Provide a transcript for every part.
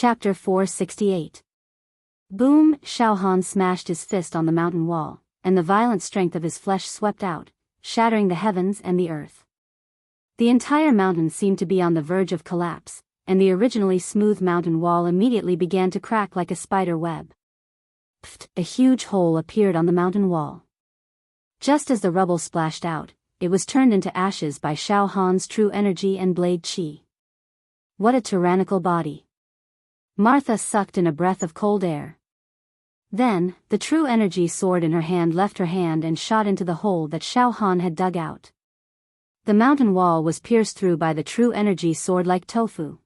Chapter 468. Boom! Shao Han smashed his fist on the mountain wall, and the violent strength of his flesh swept out, shattering the heavens and the earth. The entire mountain seemed to be on the verge of collapse, and the originally smooth mountain wall immediately began to crack like a spider web. Pfft! A huge hole appeared on the mountain wall. Just as the rubble splashed out, it was turned into ashes by Shao Han's true energy and blade qi. What a tyrannical body! Martha sucked in a breath of cold air. Then, the true energy sword in her hand left her hand and shot into the hole that Shao Han had dug out. The mountain wall was pierced through by the true energy sword like tofu.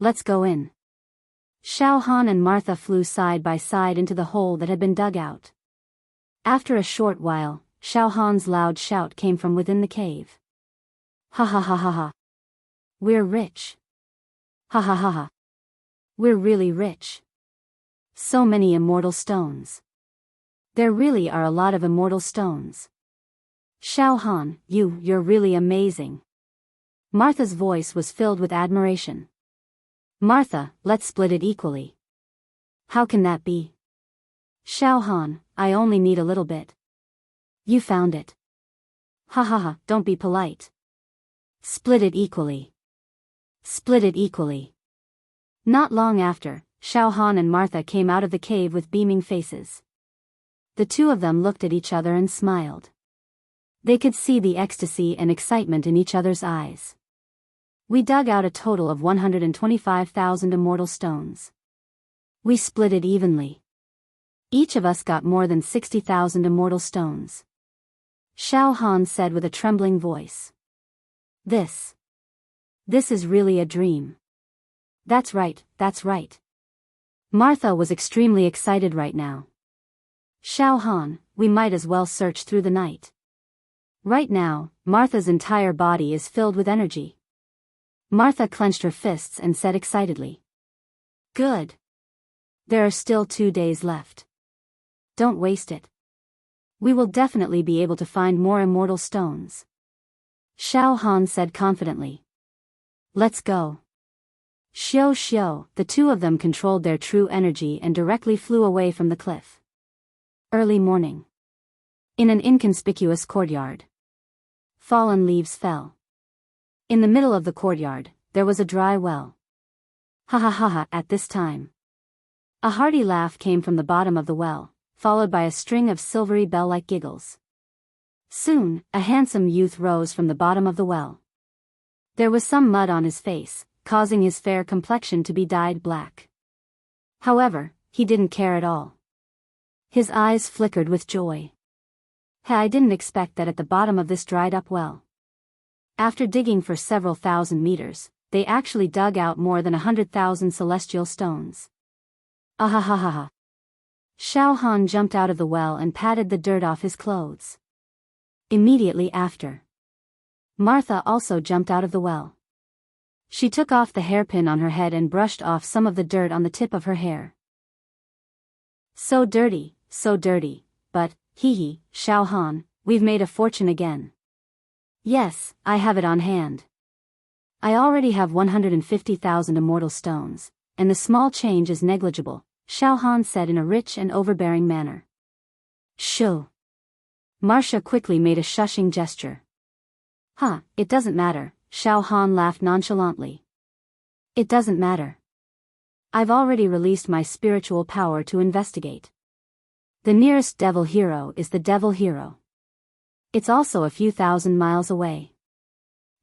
Let's go in. Shao Han and Martha flew side by side into the hole that had been dug out. After a short while, Shao Han's loud shout came from within the cave. Ha ha ha ha ha. We're rich. Ha ha ha ha. We're really rich. So many immortal stones. There really are a lot of immortal stones. Shao Han, you're really amazing. Martha's voice was filled with admiration. Martha, let's split it equally. How can that be? Shao Han, I only need a little bit. You found it. Ha ha ha, don't be polite. Split it equally. Split it equally. Not long after, Shao Han and Martha came out of the cave with beaming faces. The two of them looked at each other and smiled. They could see the ecstasy and excitement in each other's eyes. We dug out a total of 125,000 immortal stones. We split it evenly. Each of us got more than 60,000 immortal stones. Shao Han said with a trembling voice. This is really a dream. That's right, that's right. Martha was extremely excited right now. Shao Han, we might as well search through the night. Right now, Martha's entire body is filled with energy. Martha clenched her fists and said excitedly. Good. There are still 2 days left. Don't waste it. We will definitely be able to find more immortal stones. Shao Han said confidently. Let's go. Xiao, the two of them controlled their true energy and directly flew away from the cliff. Early morning. In an inconspicuous courtyard. Fallen leaves fell. In the middle of the courtyard, there was a dry well. Ha ha ha ha, at this time. A hearty laugh came from the bottom of the well, followed by a string of silvery bell-like giggles. Soon, a handsome youth rose from the bottom of the well. There was some mud on his face, causing his fair complexion to be dyed black. However, he didn't care at all. His eyes flickered with joy. Hey, I didn't expect that at the bottom of this dried-up well. After digging for several thousand meters, they actually dug out more than 100,000 celestial stones. Ahahaha. Shao Han jumped out of the well and patted the dirt off his clothes. Immediately after, Martha also jumped out of the well. She took off the hairpin on her head and brushed off some of the dirt on the tip of her hair. So dirty, but, hee, Shao Han, we've made a fortune again. Yes, I have it on hand. I already have 150,000 immortal stones, and the small change is negligible, Shao Han said in a rich and overbearing manner. Shoo. Marcia quickly made a shushing gesture. It doesn't matter, Shao Han laughed nonchalantly. It doesn't matter. I've already released my spiritual power to investigate. The nearest devil hero is the devil hero. It's also a few thousand miles away.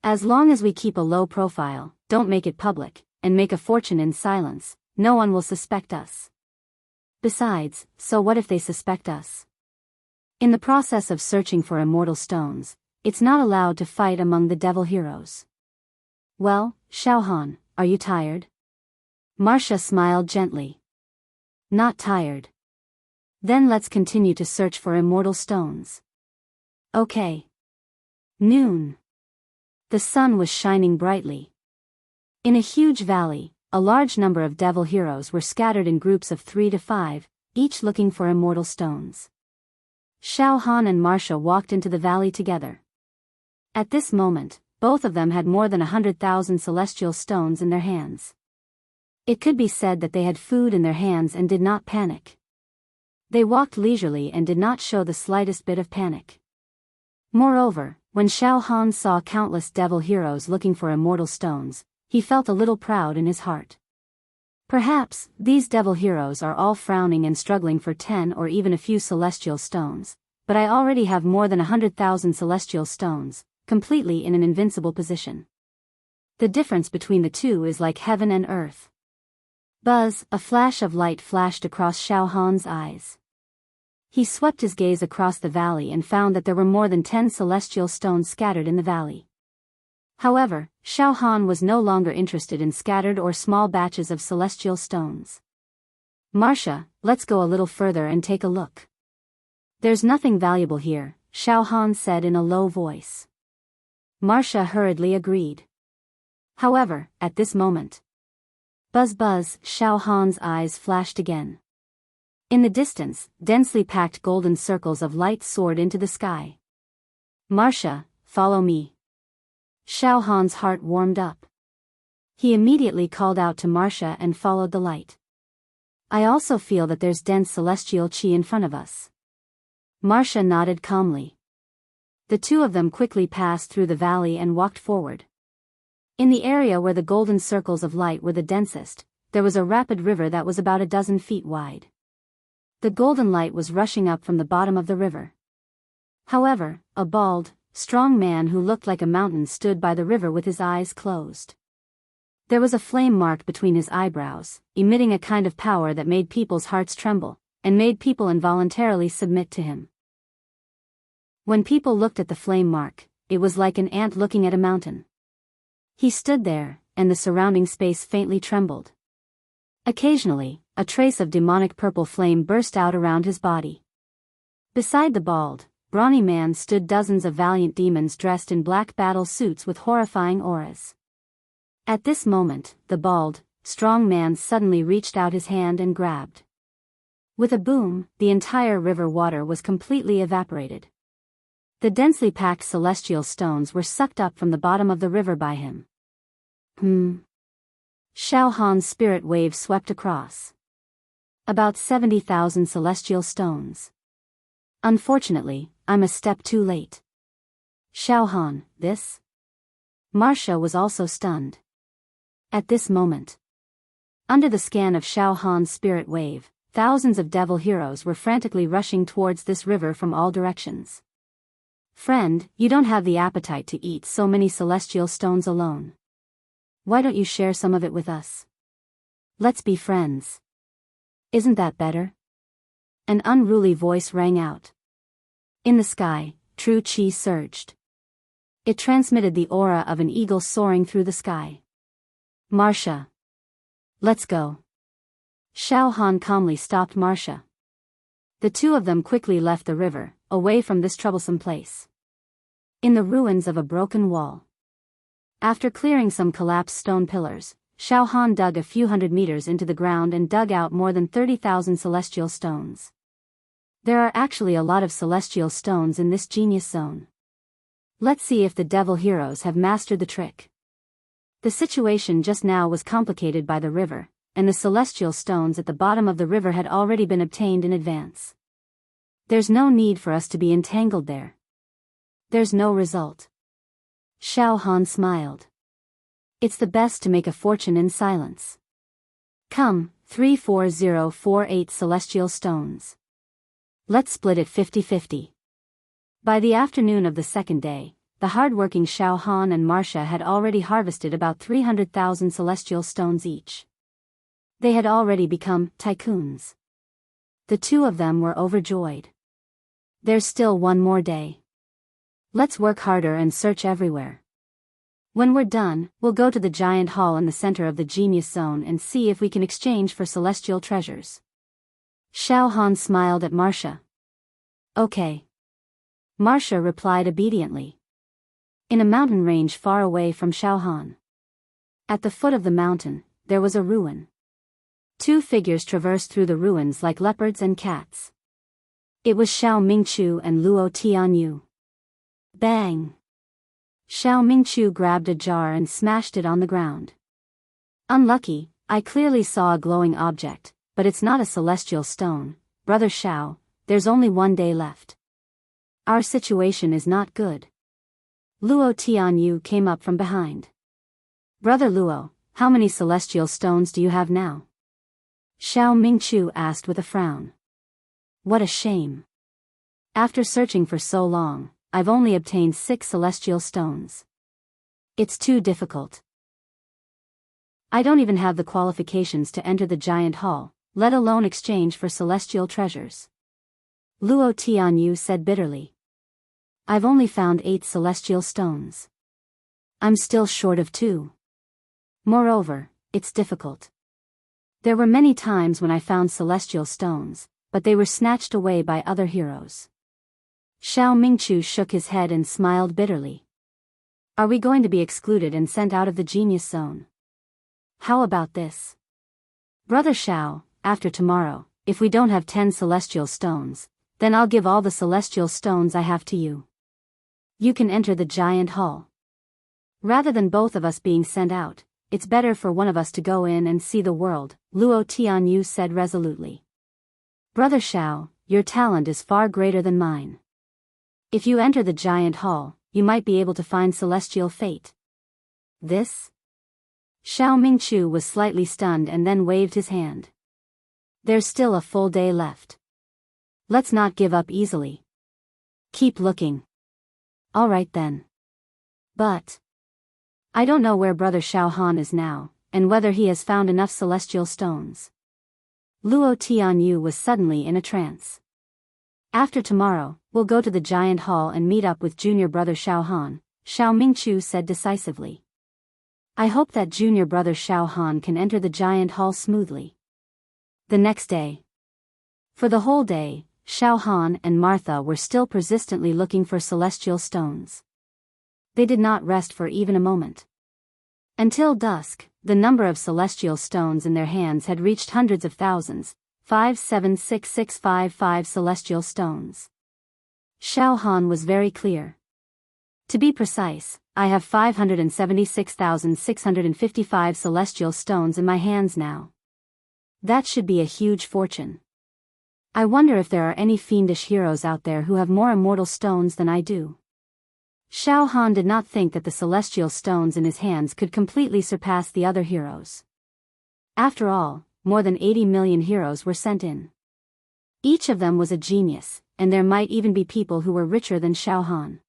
As long as we keep a low profile, don't make it public, and make a fortune in silence, no one will suspect us. Besides, so what if they suspect us? In the process of searching for immortal stones, it's not allowed to fight among the devil heroes. Well, Shao Han, are you tired? Marcia smiled gently. Not tired. Then let's continue to search for immortal stones. Okay. Noon. The sun was shining brightly. In a huge valley, a large number of devil heroes were scattered in groups of 3 to 5, each looking for immortal stones. Shao Han and Marcia walked into the valley together. At this moment, both of them had more than 100,000 celestial stones in their hands. It could be said that they had food in their hands and did not panic. They walked leisurely and did not show the slightest bit of panic. Moreover, when Xiao Han saw countless devil heroes looking for immortal stones, he felt a little proud in his heart. Perhaps, these devil heroes are all frowning and struggling for 10 or even a few celestial stones, but I already have more than 100,000 celestial stones, completely in an invincible position. The difference between the two is like heaven and earth. Buzz, a flash of light flashed across Xiao Han's eyes. He swept his gaze across the valley and found that there were more than 10 celestial stones scattered in the valley. However, Xiao Han was no longer interested in scattered or small batches of celestial stones. Marcia, let's go a little further and take a look. There's nothing valuable here, Xiao Han said in a low voice. Marcia hurriedly agreed. However, at this moment, buzz buzz, Xiao Han's eyes flashed again. In the distance, densely packed golden circles of light soared into the sky. Marcia, follow me. Xiao Han's heart warmed up. He immediately called out to Marcia and followed the light. I also feel that there's dense celestial chi in front of us. Marcia nodded calmly. The two of them quickly passed through the valley and walked forward. In the area where the golden circles of light were the densest, there was a rapid river that was about a dozen feet wide. The golden light was rushing up from the bottom of the river. However, a bald, strong man who looked like a mountain stood by the river with his eyes closed. There was a flame mark between his eyebrows, emitting a kind of power that made people's hearts tremble, and made people involuntarily submit to him. When people looked at the flame mark, it was like an ant looking at a mountain. He stood there, and the surrounding space faintly trembled. Occasionally, a trace of demonic purple flame burst out around his body. Beside the bald, brawny man stood dozens of valiant demons dressed in black battle suits with horrifying auras. At this moment, the bald, strong man suddenly reached out his hand and grabbed. With a boom, the entire river water was completely evaporated. The densely packed celestial stones were sucked up from the bottom of the river by him. Xiao Han's spirit wave swept across. About 70,000 celestial stones. Unfortunately, I'm a step too late. Xiao Han, this? Marcia was also stunned. At this moment, under the scan of Xiao Han's spirit wave, thousands of devil heroes were frantically rushing towards this river from all directions. Friend, you don't have the appetite to eat so many celestial stones alone. Why don't you share some of it with us? Let's be friends. Isn't that better? An unruly voice rang out. In the sky, true chi surged. It transmitted the aura of an eagle soaring through the sky. Marcia. Let's go. Xiao Han calmly stopped Marcia. The two of them quickly left the river, away from this troublesome place. In the ruins of a broken wall. After clearing some collapsed stone pillars, Xiao Han dug a few hundred meters into the ground and dug out more than 30,000 celestial stones. There are actually a lot of celestial stones in this genius zone. Let's see if the devil heroes have mastered the trick. The situation just now was complicated by the river, and the celestial stones at the bottom of the river had already been obtained in advance. There's no need for us to be entangled there. There's no result. Xiao Han smiled. It's the best to make a fortune in silence. Come, 34048 celestial stones. Let's split it 50-50. By the afternoon of the second day, the hard-working Xiao Han and Marcia had already harvested about 300,000 celestial stones each. They had already become tycoons. The two of them were overjoyed. There's still one more day. Let's work harder and search everywhere. When we're done, we'll go to the giant hall in the center of the genius zone and see if we can exchange for celestial treasures. Xiao Han smiled at Marcia. Okay. Marcia replied obediently. In a mountain range far away from Xiao Han. At the foot of the mountain, there was a ruin. Two figures traversed through the ruins like leopards and cats. It was Xiao Mingchu and Luo Tianyu. Bang! Xiao Mingchu grabbed a jar and smashed it on the ground. Unlucky, I clearly saw a glowing object, but it's not a celestial stone. Brother Xiao, there's only 1 day left. Our situation is not good. Luo Tianyu came up from behind. Brother Luo, how many celestial stones do you have now? Xiao Mingchu asked with a frown. What a shame. After searching for so long, I've only obtained 6 celestial stones. It's too difficult. I don't even have the qualifications to enter the giant hall, let alone exchange for celestial treasures. Luo Tianyu said bitterly. I've only found 8 celestial stones. I'm still short of 2. Moreover, it's difficult. There were many times when I found celestial stones, but they were snatched away by other heroes. Xiao Mingchu shook his head and smiled bitterly. Are we going to be excluded and sent out of the genius zone? How about this? Brother Xiao, after tomorrow, if we don't have 10 celestial stones, then I'll give all the celestial stones I have to you. You can enter the giant hall. Rather than both of us being sent out, it's better for one of us to go in and see the world, Luo Tianyu said resolutely. Brother Xiao, your talent is far greater than mine. If you enter the giant hall, you might be able to find celestial fate. This? Xiao Mingchu was slightly stunned and then waved his hand. There's still a full day left. Let's not give up easily. Keep looking. All right then. But I don't know where Brother Xiao Han is now, and whether he has found enough celestial stones. Luo Tianyu was suddenly in a trance. After tomorrow, we'll go to the giant hall and meet up with junior brother Xiao Han, Xiao Mingchu said decisively. I hope that junior brother Xiao Han can enter the giant hall smoothly. The next day. For the whole day, Xiao Han and Martha were still persistently looking for celestial stones. They did not rest for even a moment. Until dusk, the number of celestial stones in their hands had reached hundreds of thousands, 576,655 celestial stones. Xiao Han was very clear. To be precise, I have 576,655 celestial stones in my hands now. That should be a huge fortune. I wonder if there are any fiendish heroes out there who have more immortal stones than I do. Xiao Han did not think that the celestial stones in his hands could completely surpass the other heroes. After all, more than 80 million heroes were sent in. Each of them was a genius, and there might even be people who were richer than Xiao Han.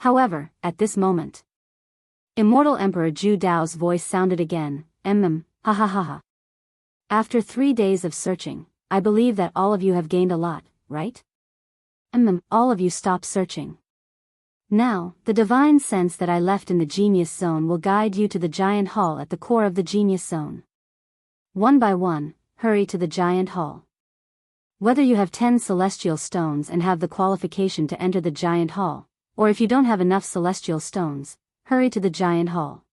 However, at this moment, Immortal Emperor Zhu Dao's voice sounded again, ha ha ha ha. After 3 days of searching, I believe that all of you have gained a lot, right? All of you stop searching. Now, the divine sense that I left in the genius zone will guide you to the giant hall at the core of the genius zone. One by one, hurry to the giant hall. Whether you have 10 celestial stones and have the qualification to enter the giant hall, or if you don't have enough celestial stones, hurry to the giant hall.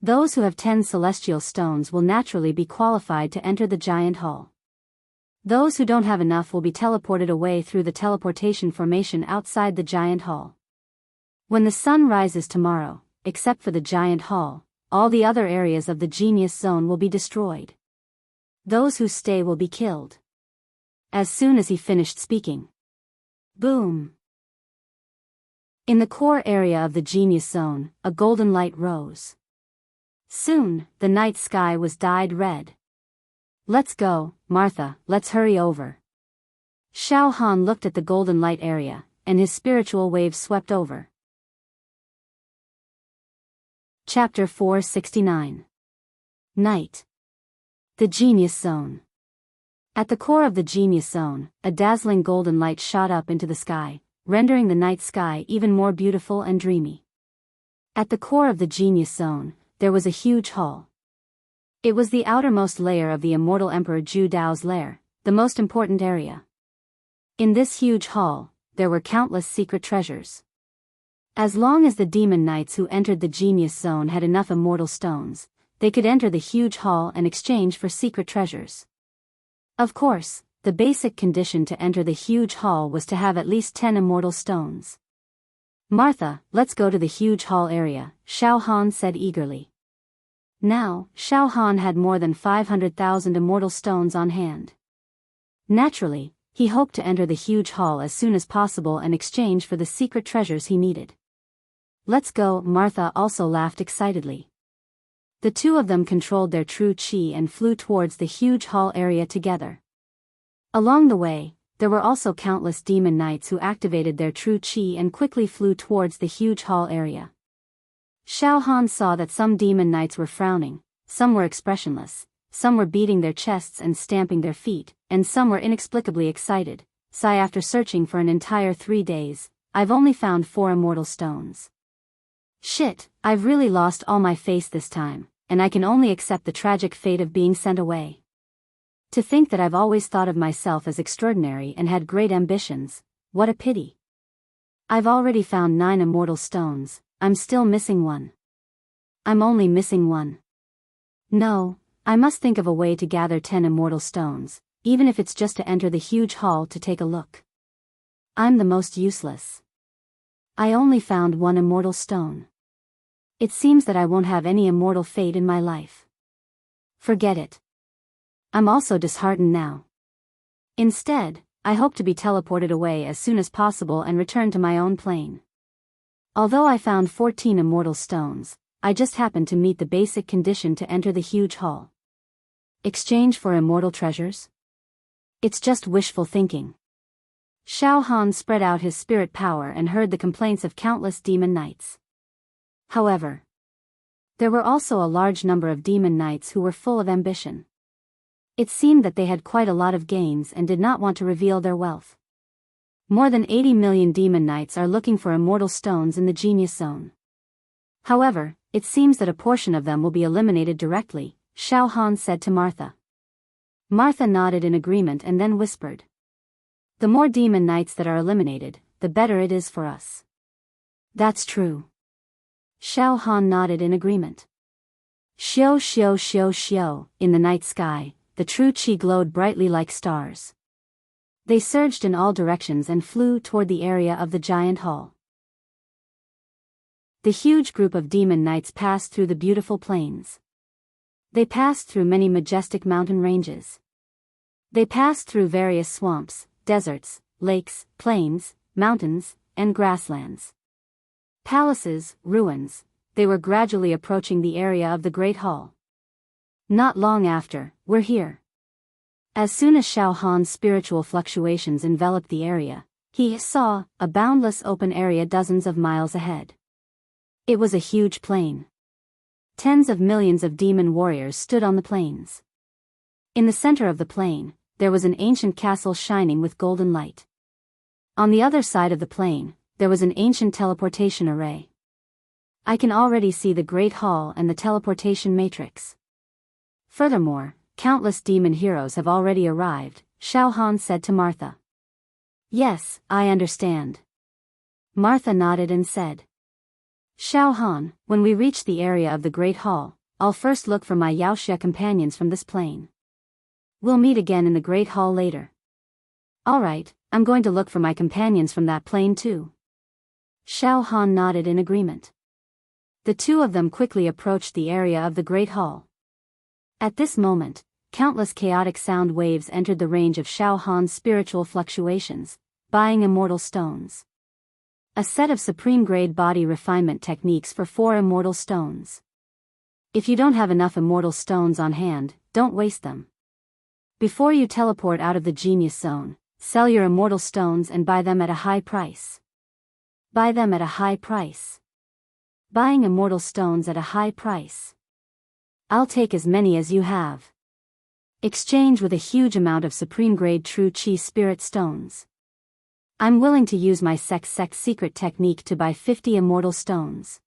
Those who have 10 celestial stones will naturally be qualified to enter the giant hall. Those who don't have enough will be teleported away through the teleportation formation outside the giant hall. When the sun rises tomorrow, except for the giant hall, all the other areas of the genius zone will be destroyed. Those who stay will be killed. As soon as he finished speaking. Boom! In the core area of the genius zone, a golden light rose. Soon, the night sky was dyed red. Let's go, Martha, let's hurry over. Xiao Han looked at the golden light area, and his spiritual wave swept over. Chapter 469. Night. The Genius Zone. At the core of the Genius Zone, a dazzling golden light shot up into the sky, rendering the night sky even more beautiful and dreamy. At the core of the Genius Zone, there was a huge hall. It was the outermost layer of the immortal Emperor Zhu Dao's lair, the most important area. In this huge hall, there were countless secret treasures. As long as the demon knights who entered the Genius Zone had enough immortal stones, they could enter the huge hall and exchange for secret treasures. Of course, the basic condition to enter the huge hall was to have at least 10 immortal stones. Martha, let's go to the huge hall area, Xiao Han said eagerly. Now, Xiao Han had more than 500,000 immortal stones on hand. Naturally, he hoped to enter the huge hall as soon as possible and exchange for the secret treasures he needed. Let's go, Martha also laughed excitedly. The two of them controlled their true chi and flew towards the huge hall area together. Along the way, there were also countless demon knights who activated their true chi and quickly flew towards the huge hall area. Xiao Han saw that some demon knights were frowning, some were expressionless, some were beating their chests and stamping their feet, and some were inexplicably excited. Sigh, after searching for an entire 3 days, I've only found 4 immortal stones. Shit, I've really lost all my face this time, and I can only accept the tragic fate of being sent away. To think that I've always thought of myself as extraordinary and had great ambitions, what a pity. I've already found 9 immortal stones, I'm still missing 1. I'm only missing 1. No, I must think of a way to gather 10 immortal stones, even if it's just to enter the huge hall to take a look. I'm the most useless. I only found 1 immortal stone. It seems that I won't have any immortal fate in my life. Forget it. I'm also disheartened now. Instead, I hope to be teleported away as soon as possible and return to my own plane. Although I found 14 immortal stones, I just happened to meet the basic condition to enter the huge hall. Exchange for immortal treasures? It's just wishful thinking. Xiao Han spread out his spirit power and heard the complaints of countless demon knights. However, there were also a large number of demon knights who were full of ambition. It seemed that they had quite a lot of gains and did not want to reveal their wealth. More than 80 million demon knights are looking for immortal stones in the Genius Zone. However, it seems that a portion of them will be eliminated directly, Xiao Han said to Martha. Martha nodded in agreement and then whispered. The more demon knights that are eliminated, the better it is for us. That's true. Xiao Han nodded in agreement. Xiao xiao xiao xiao, in the night sky, the true chi glowed brightly like stars. They surged in all directions and flew toward the area of the giant hall. The huge group of demon knights passed through the beautiful plains. They passed through many majestic mountain ranges. They passed through various swamps, deserts, lakes, plains, mountains, and grasslands. Palaces, ruins, they were gradually approaching the area of the Great Hall. Not long after, we're here. As soon as Xiao Han's spiritual fluctuations enveloped the area, he saw a boundless open area dozens of miles ahead. It was a huge plain. Tens of millions of demon warriors stood on the plains. In the center of the plain, there was an ancient castle shining with golden light. On the other side of the plain, there was an ancient teleportation array. I can already see the Great Hall and the teleportation matrix. Furthermore, countless demon heroes have already arrived, Xiao Han said to Martha. Yes, I understand. Martha nodded and said. Xiao Han, when we reach the area of the Great Hall, I'll first look for my Yaoxia companions from this plane. We'll meet again in the Great Hall later. Alright, I'm going to look for my companions from that plane too. Xiao Han nodded in agreement. The two of them quickly approached the area of the Great Hall. At this moment, countless chaotic sound waves entered the range of Xiao Han's spiritual fluctuations, buying immortal stones. A set of supreme-grade body refinement techniques for 4 immortal stones. If you don't have enough immortal stones on hand, don't waste them. Before you teleport out of the Genius Zone, sell your immortal stones and buy them at a high price. Buy them at a high price. Buying immortal stones at a high price. I'll take as many as you have. Exchange with a huge amount of supreme-grade true chi spirit stones. I'm willing to use my sex secret technique to buy 50 immortal stones.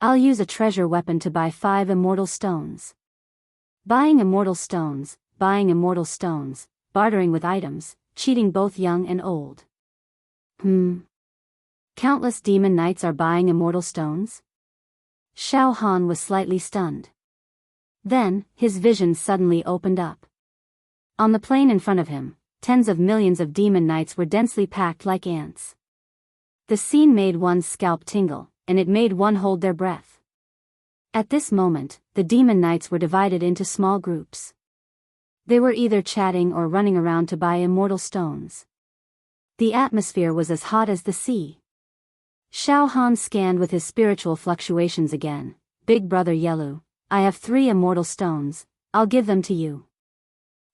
I'll use a treasure weapon to buy 5 immortal stones. Buying immortal stones, bartering with items, cheating both young and old. Countless demon knights are buying immortal stones? Xiao Han was slightly stunned. Then, his vision suddenly opened up. On the plain in front of him, tens of millions of demon knights were densely packed like ants. The scene made one's scalp tingle, and it made one hold their breath. At this moment, the demon knights were divided into small groups. They were either chatting or running around to buy immortal stones. The atmosphere was as hot as the sea. Xiao Han scanned with his spiritual fluctuations again. Big brother Yelu, I have 3 immortal stones, I'll give them to you.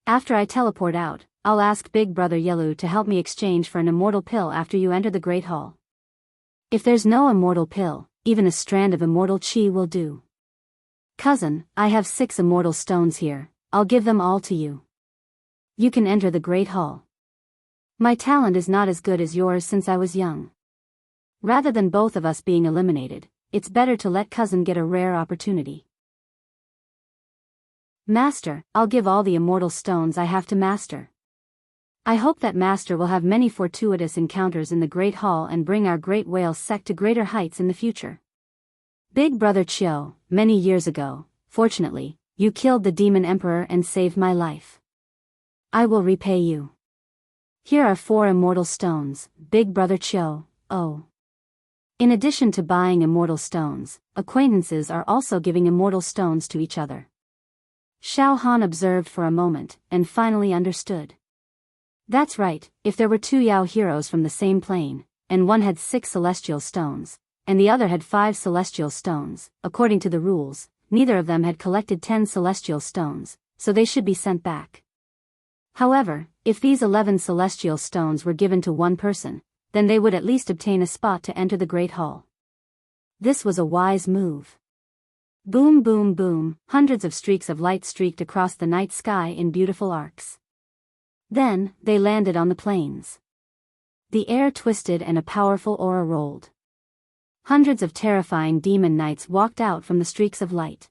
After I teleport out, I'll ask Big brother Yelu to help me exchange for an immortal pill after you enter the Great Hall. If there's no immortal pill, even a strand of immortal chi will do. Cousin, I have 6 immortal stones here, I'll give them all to you. You can enter the Great Hall. My talent is not as good as yours since I was young. Rather than both of us being eliminated, it's better to let cousin get a rare opportunity. Master, I'll give all the immortal stones I have to Master. I hope that Master will have many fortuitous encounters in the Great Hall and bring our great whale sect to greater heights in the future. Big brother Chiu, many years ago, fortunately, you killed the demon emperor and saved my life. I will repay you. Here are 4 immortal stones, Big brother Chiu, oh. In addition to buying immortal stones, acquaintances are also giving immortal stones to each other. Xiao Han observed for a moment, and finally understood. That's right, if there were 2 Yao heroes from the same plane, and one had 6 celestial stones, and the other had 5 celestial stones, according to the rules, neither of them had collected 10 celestial stones, so they should be sent back. However, if these 11 celestial stones were given to one person, then they would at least obtain a spot to enter the Great Hall. This was a wise move. Boom boom boom, hundreds of streaks of light streaked across the night sky in beautiful arcs. Then, they landed on the plains. The air twisted and a powerful aura rolled. Hundreds of terrifying demon knights walked out from the streaks of light.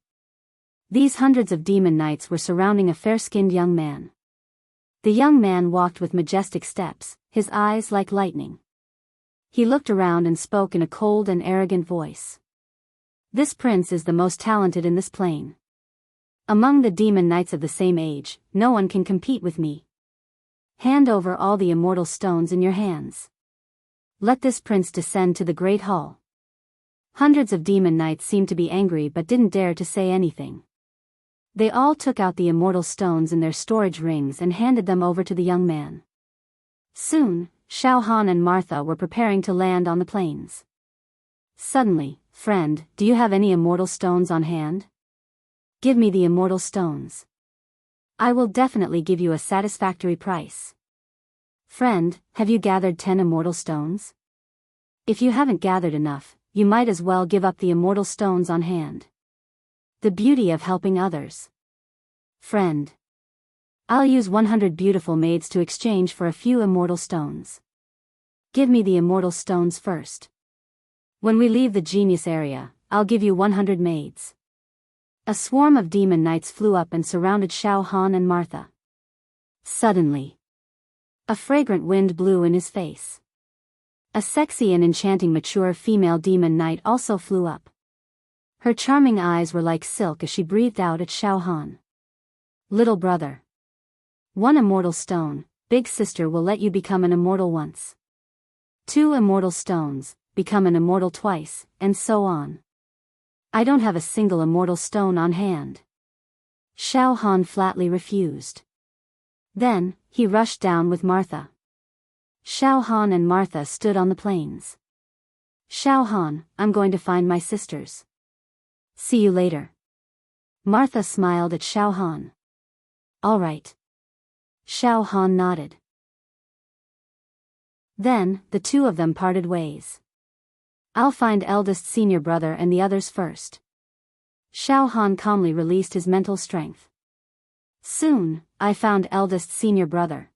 These hundreds of demon knights were surrounding a fair-skinned young man. The young man walked with majestic steps, his eyes like lightning. He looked around and spoke in a cold and arrogant voice. This prince is the most talented in this plane. Among the demon knights of the same age, no one can compete with me. Hand over all the immortal stones in your hands. Let this prince descend to the Great Hall. Hundreds of demon knights seemed to be angry but didn't dare to say anything. They all took out the immortal stones in their storage rings and handed them over to the young man. Soon, Xiao Han and Martha were preparing to land on the plains. Suddenly, friend, do you have any immortal stones on hand? Give me the immortal stones. I will definitely give you a satisfactory price. Friend, have you gathered 10 immortal stones? If you haven't gathered enough, you might as well give up the immortal stones on hand. The beauty of helping others. Friend. I'll use 100 beautiful maids to exchange for a few immortal stones. Give me the immortal stones first. When we leave the genius area, I'll give you 100 maids. A swarm of demon knights flew up and surrounded Xiao Han and Martha. Suddenly, a fragrant wind blew in his face. A sexy and enchanting mature female demon knight also flew up. Her charming eyes were like silk as she breathed out at Xiao Han. Little brother. 1 immortal stone, big sister will let you become an immortal once. 2 immortal stones, become an immortal twice, and so on. I don't have a single immortal stone on hand. Xiao Han flatly refused. Then, he rushed down with Martha. Xiao Han and Martha stood on the plains. Xiao Han, I'm going to find my sisters. See you later. Martha smiled at Xiao Han. All right. Xiao Han nodded. Then, the 2 of them parted ways. I'll find eldest senior brother and the others first. Xiao Han calmly released his mental strength. Soon, I found eldest senior brother.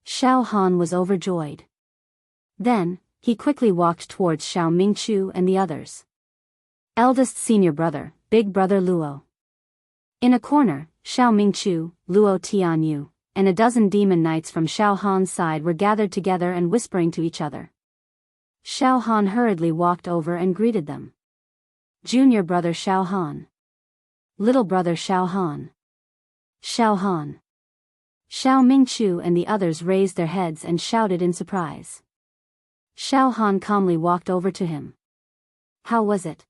Xiao Han was overjoyed. Then, he quickly walked towards Xiao Mingchu and the others. Eldest senior brother, big brother Luo. In a corner, Xiao Mingchu, Luo Tianyu, and a dozen demon knights from Xiao Han's side were gathered together and whispering to each other. Xiao Han hurriedly walked over and greeted them. Junior brother Xiao Han. Little brother Xiao Han. Xiao Han. Xiao Mingchu and the others raised their heads and shouted in surprise. Xiao Han calmly walked over to him. How was it?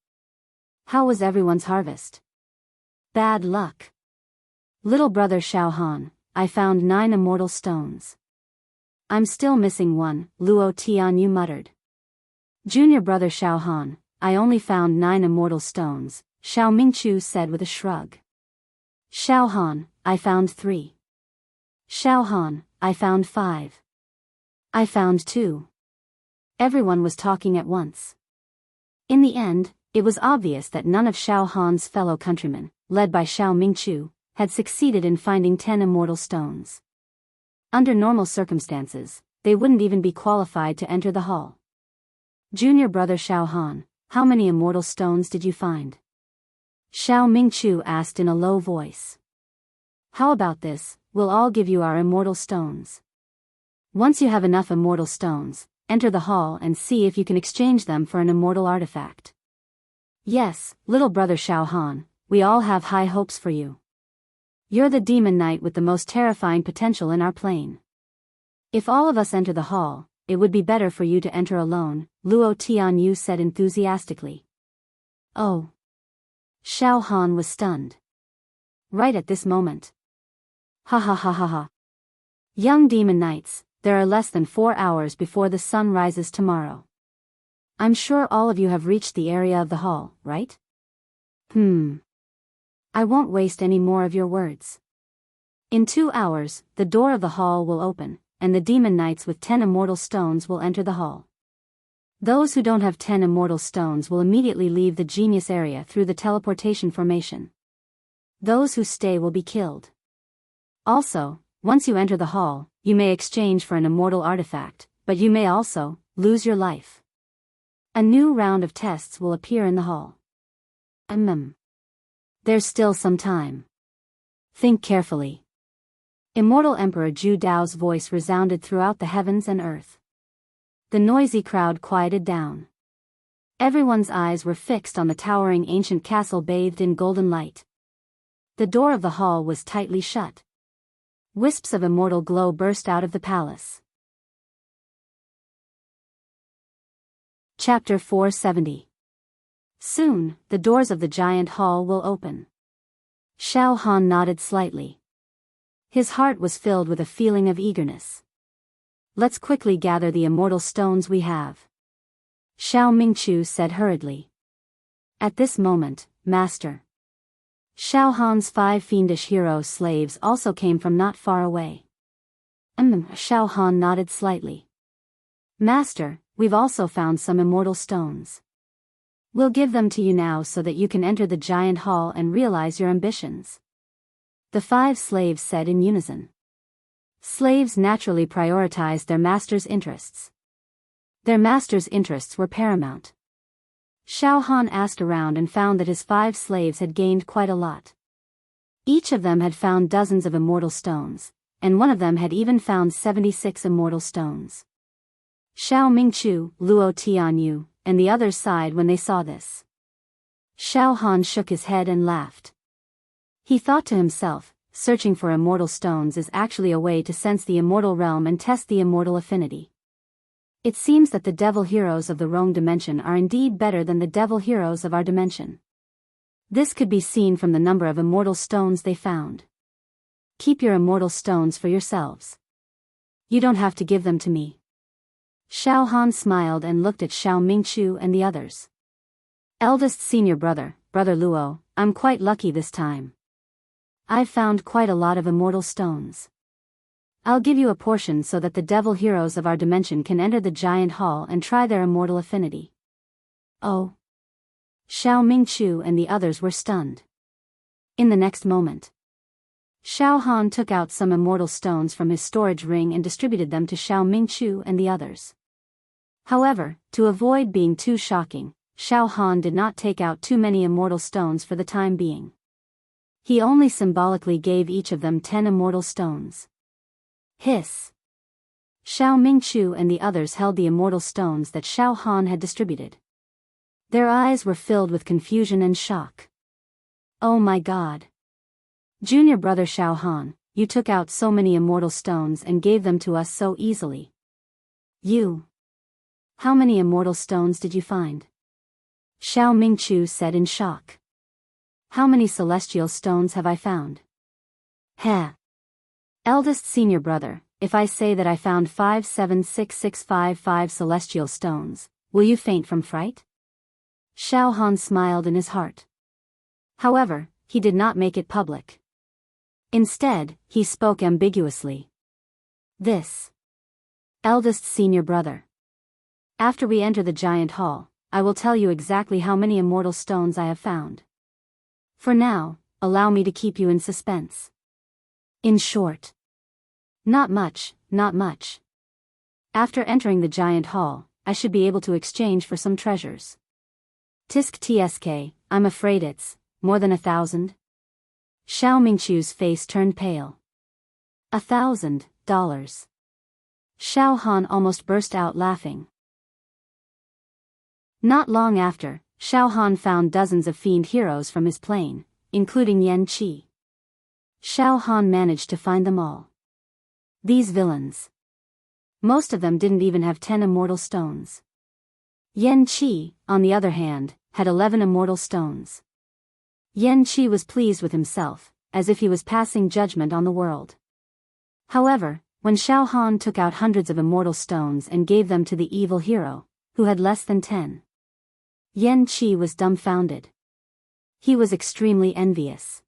How was everyone's harvest? Bad luck. Little brother Xiao Han, I found 9 immortal stones. I'm still missing one, Luo Tianyu muttered. Junior brother Xiao Han, I only found 9 immortal stones, Xiao Mingchu said with a shrug. Xiao Han, I found 3. Xiao Han, I found 5. I found 2. Everyone was talking at once. In the end, it was obvious that none of Xiao Han's fellow countrymen, led by Xiao Mingchu, had succeeded in finding 10 immortal stones. Under normal circumstances, they wouldn't even be qualified to enter the hall. Junior brother Xiao Han, how many immortal stones did you find? Xiao Mingchu asked in a low voice. How about this, we'll all give you our immortal stones. Once you have enough immortal stones, enter the hall and see if you can exchange them for an immortal artifact. Yes, little brother Xiao Han, we all have high hopes for you. You're the demon knight with the most terrifying potential in our plane. If all of us enter the hall, it would be better for you to enter alone, Luo Tianyu said enthusiastically. Oh. Xiao Han was stunned. Right at this moment. Ha ha ha ha ha. Young demon knights, there are less than 4 hours before the sun rises tomorrow. I'm sure all of you have reached the area of the hall, right? I won't waste any more of your words. In 2 hours, the door of the hall will open, and the demon knights with 10 immortal stones will enter the hall. Those who don't have 10 immortal stones will immediately leave the genius area through the teleportation formation. Those who stay will be killed. Also, once you enter the hall, you may exchange for an immortal artifact, but you may also lose your life. A new round of tests will appear in the hall. There's still some time. Think carefully. Immortal Emperor Zhu Dao's voice resounded throughout the heavens and earth. The noisy crowd quieted down. Everyone's eyes were fixed on the towering ancient castle bathed in golden light. The door of the hall was tightly shut. Wisps of immortal glow burst out of the palace. Chapter 470. Soon, the doors of the giant hall will open. Xiao Han nodded slightly. His heart was filled with a feeling of eagerness. Let's quickly gather the immortal stones we have. Xiao Mingchu said hurriedly. At this moment, Master. Xiao Han's 5 fiendish hero slaves also came from not far away. Xiao Han nodded slightly. Master, we've also found some immortal stones. We'll give them to you now so that you can enter the giant hall and realize your ambitions. The 5 slaves said in unison. Slaves naturally prioritized their master's interests. Their master's interests were paramount. Xiao Han asked around and found that his 5 slaves had gained quite a lot. Each of them had found dozens of immortal stones, and one of them had even found 76 immortal stones. Xiao Mingchu, Luo Tianyu, and the others sighed when they saw this. Xiao Han shook his head and laughed. He thought to himself, searching for immortal stones is actually a way to sense the immortal realm and test the immortal affinity. It seems that the devil heroes of the wrong dimension are indeed better than the devil heroes of our dimension. This could be seen from the number of immortal stones they found. Keep your immortal stones for yourselves. You don't have to give them to me. Xiao Han smiled and looked at Xiao Mingchu and the others. Eldest senior brother, Brother Luo, I'm quite lucky this time. I've found quite a lot of immortal stones. I'll give you a portion so that the devil heroes of our dimension can enter the giant hall and try their immortal affinity. Oh. Xiao Mingchu and the others were stunned. In the next moment, Xiao Han took out some immortal stones from his storage ring and distributed them to Xiao Mingchu and the others. However, to avoid being too shocking, Xiao Han did not take out too many immortal stones for the time being. He only symbolically gave each of them 10 immortal stones. Hiss. Xiao Mingchu and the others held the immortal stones that Xiao Han had distributed. Their eyes were filled with confusion and shock. Oh my God. Junior brother Xiao Han, you took out so many immortal stones and gave them to us so easily. You. How many immortal stones did you find? Xiao Mingqiu said in shock. How many celestial stones have I found? Heh. Eldest senior brother, if I say that I found 57665 celestial stones, will you faint from fright? Xiao Han smiled in his heart. However, he did not make it public. Instead, he spoke ambiguously. This. Eldest senior brother. After we enter the giant hall, I will tell you exactly how many immortal stones I have found. For now, allow me to keep you in suspense. In short. Not much, not much. After entering the giant hall, I should be able to exchange for some treasures. Tisk tsk, I'm afraid it's more than 1,000. Xiao Mingqiu's face turned pale. $1,000. Xiao Han almost burst out laughing. Not long after, Xiao Han found dozens of fiend heroes from his plane, including Yan Qi. Xiao Han managed to find them all. These villains. Most of them didn't even have 10 immortal stones. Yan Qi, on the other hand, had 11 immortal stones. Yan Qi was pleased with himself, as if he was passing judgment on the world. However, when Xiao Han took out hundreds of immortal stones and gave them to the evil hero, who had less than 10, Yan Qi was dumbfounded. He was extremely envious.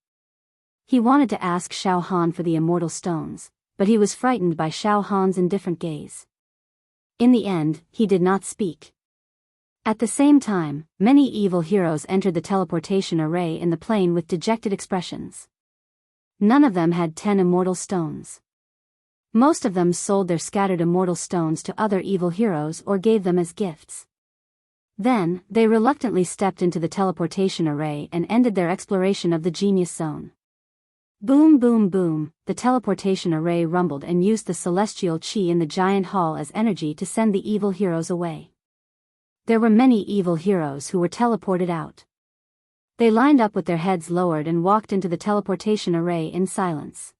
He wanted to ask Xiao Han for the immortal stones, but he was frightened by Xiao Han's indifferent gaze. In the end, he did not speak. At the same time, many evil heroes entered the teleportation array in the plane with dejected expressions. None of them had 10 immortal stones. Most of them sold their scattered immortal stones to other evil heroes or gave them as gifts. Then, they reluctantly stepped into the teleportation array and ended their exploration of the genius zone. Boom boom boom, the teleportation array rumbled and used the celestial chi in the giant hall as energy to send the evil heroes away. There were many evil heroes who were teleported out. They lined up with their heads lowered and walked into the teleportation array in silence.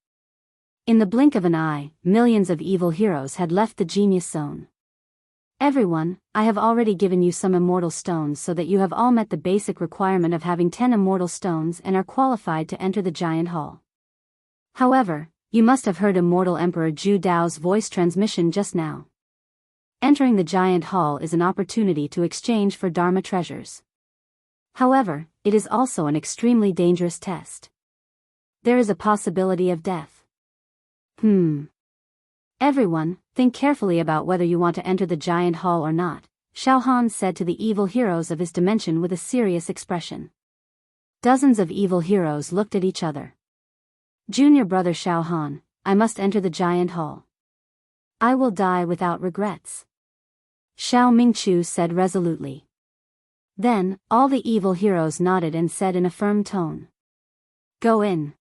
In the blink of an eye, millions of evil heroes had left the genius zone. Everyone, I have already given you some immortal stones so that you have all met the basic requirement of having 10 immortal stones and are qualified to enter the giant hall. However, you must have heard Immortal Emperor Zhu Dao's voice transmission just now. Entering the giant hall is an opportunity to exchange for Dharma treasures. However, it is also an extremely dangerous test. There is a possibility of death. Everyone, think carefully about whether you want to enter the giant hall or not, Xiao Han said to the evil heroes of his dimension with a serious expression. Dozens of evil heroes looked at each other. Junior brother Xiao Han, I must enter the giant hall. I will die without regrets. Xiao Mingqiu said resolutely. Then, all the evil heroes nodded and said in a firm tone. Go in.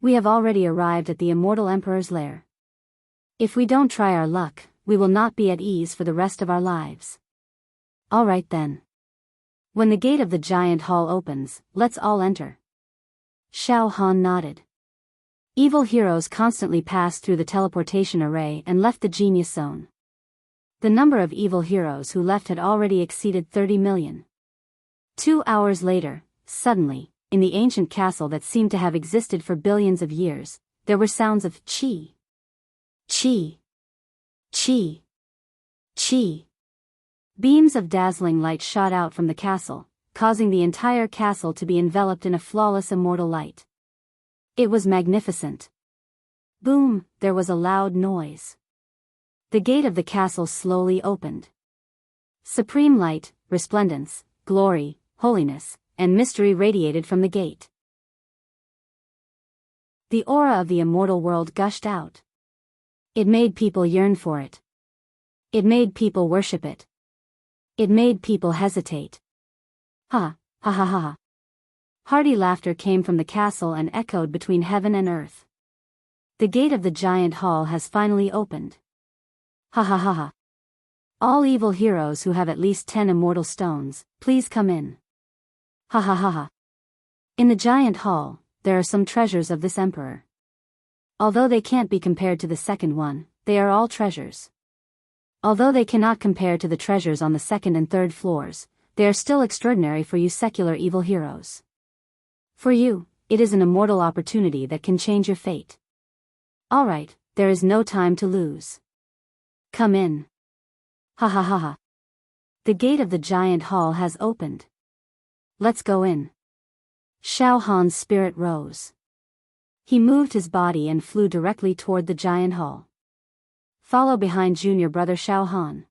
We have already arrived at the Immortal Emperor's lair. If we don't try our luck, we will not be at ease for the rest of our lives. All right then. When the gate of the giant hall opens, let's all enter. Xiao Han nodded. Evil heroes constantly passed through the teleportation array and left the genius zone. The number of evil heroes who left had already exceeded 30 million. 2 hours later, suddenly, in the ancient castle that seemed to have existed for billions of years, there were sounds of chi. Chi. Chi. Chi. Beams of dazzling light shot out from the castle, causing the entire castle to be enveloped in a flawless immortal light. It was magnificent. Boom, there was a loud noise. The gate of the castle slowly opened. Supreme light, resplendence, glory, holiness, and mystery radiated from the gate. The aura of the immortal world gushed out. It made people yearn for it. It made people worship it. It made people hesitate. Ha, ha ha ha. Hearty laughter came from the castle and echoed between heaven and earth. The gate of the giant hall has finally opened. Ha ha ha ha. All evil heroes who have at least 10 immortal stones, please come in. Ha ha ha ha. In the giant hall, there are some treasures of this emperor. Although they can't be compared to the second one, they are all treasures. Although they cannot compare to the treasures on the second and third floors, they are still extraordinary for you secular evil heroes. For you, it is an immortal opportunity that can change your fate. Alright, there is no time to lose. Come in. Ha ha ha ha. The gate of the giant hall has opened. Let's go in. Xiao Han's spirit rose. He moved his body and flew directly toward the giant hall. Follow behind junior brother Xiao Han.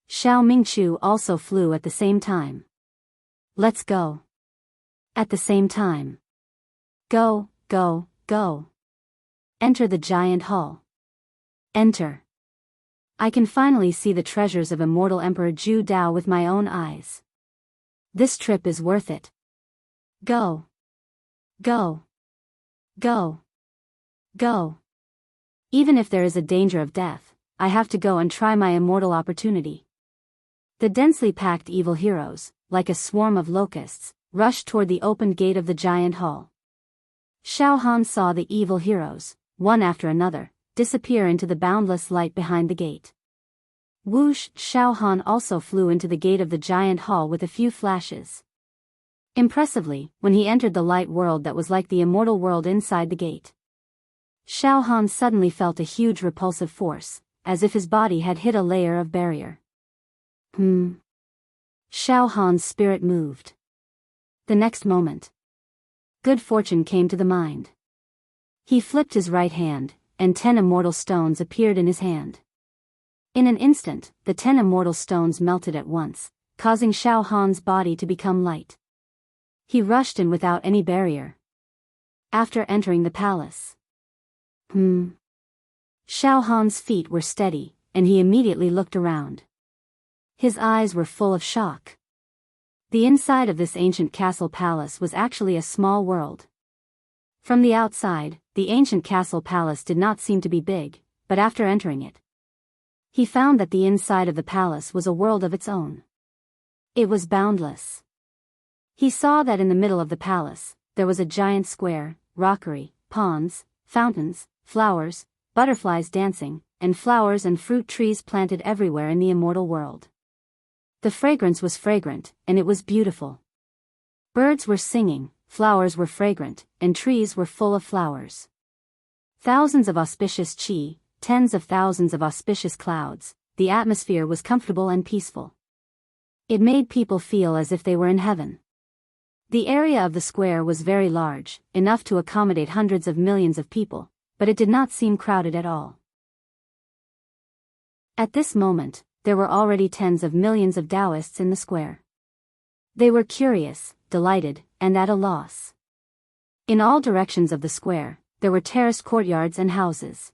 Xiao Mingqiu also flew at the same time. Let's go. At the same time. Go, go, go. Enter the giant hall. Enter. I can finally see the treasures of immortal Emperor Zhu Dao with my own eyes. This trip is worth it. Go. Go. Go. Go. Even if there is a danger of death, I have to go and try my immortal opportunity. The densely packed evil heroes, like a swarm of locusts, rushed toward the opened gate of the giant hall. Xiao Han saw the evil heroes, one after another, disappear into the boundless light behind the gate. Whoosh! Xiao Han also flew into the gate of the giant hall with a few flashes. Impressively, when he entered the light world that was like the immortal world inside the gate, Xiao Han suddenly felt a huge repulsive force, as if his body had hit a layer of barrier. Xiao Han's spirit moved. The next moment, good fortune came to the mind. He flipped his right hand, and 10 immortal stones appeared in his hand. In an instant, the 10 immortal stones melted at once, causing Xiao Han's body to become light. He rushed in without any barrier. After entering the palace, Xiao Han's feet were steady, and he immediately looked around. His eyes were full of shock. The inside of this ancient castle palace was actually a small world. From the outside, the ancient castle palace did not seem to be big, but after entering it, he found that the inside of the palace was a world of its own. It was boundless. He saw that in the middle of the palace, there was a giant square, rockery, ponds, fountains, flowers, butterflies dancing, and flowers and fruit trees planted everywhere in the immortal world. The fragrance was fragrant, and it was beautiful. Birds were singing, flowers were fragrant, and trees were full of flowers. Thousands of auspicious qi, tens of thousands of auspicious clouds, the atmosphere was comfortable and peaceful. It made people feel as if they were in heaven. The area of the square was very large, enough to accommodate hundreds of millions of people, but it did not seem crowded at all. At this moment, there were already tens of millions of Taoists in the square. They were curious, delighted, and at a loss. In all directions of the square, there were terraced courtyards and houses.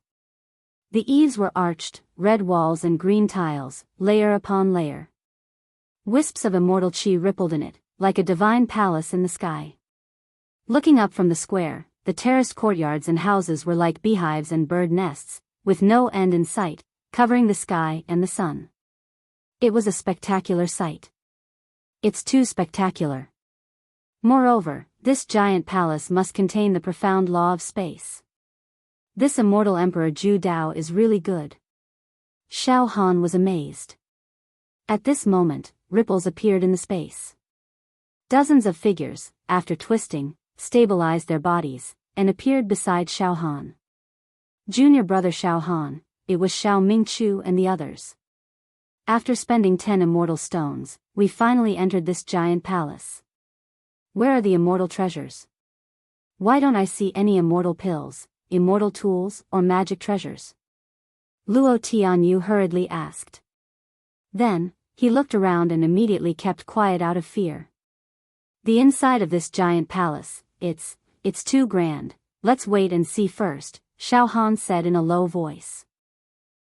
The eaves were arched, red walls and green tiles, layer upon layer. Wisps of immortal qi rippled in it, like a divine palace in the sky. Looking up from the square, the terraced courtyards and houses were like beehives and bird nests, with no end in sight, covering the sky and the sun. It was a spectacular sight. It's too spectacular. Moreover, this giant palace must contain the profound law of space. This immortal Emperor Zhu Dao is really good. Xiao Han was amazed. At this moment, ripples appeared in the space. Dozens of figures, after twisting, stabilized their bodies, and appeared beside Xiao Han. Junior brother Xiao Han, it was Xiao Mingqiu and the others. After spending 10 immortal stones, we finally entered this giant palace. Where are the immortal treasures? Why don't I see any immortal pills, immortal tools, or magic treasures? Luo Tianyu hurriedly asked. Then, he looked around and immediately kept quiet out of fear. The inside of this giant palace, it's too grand, let's wait and see first, Xiao Han said in a low voice.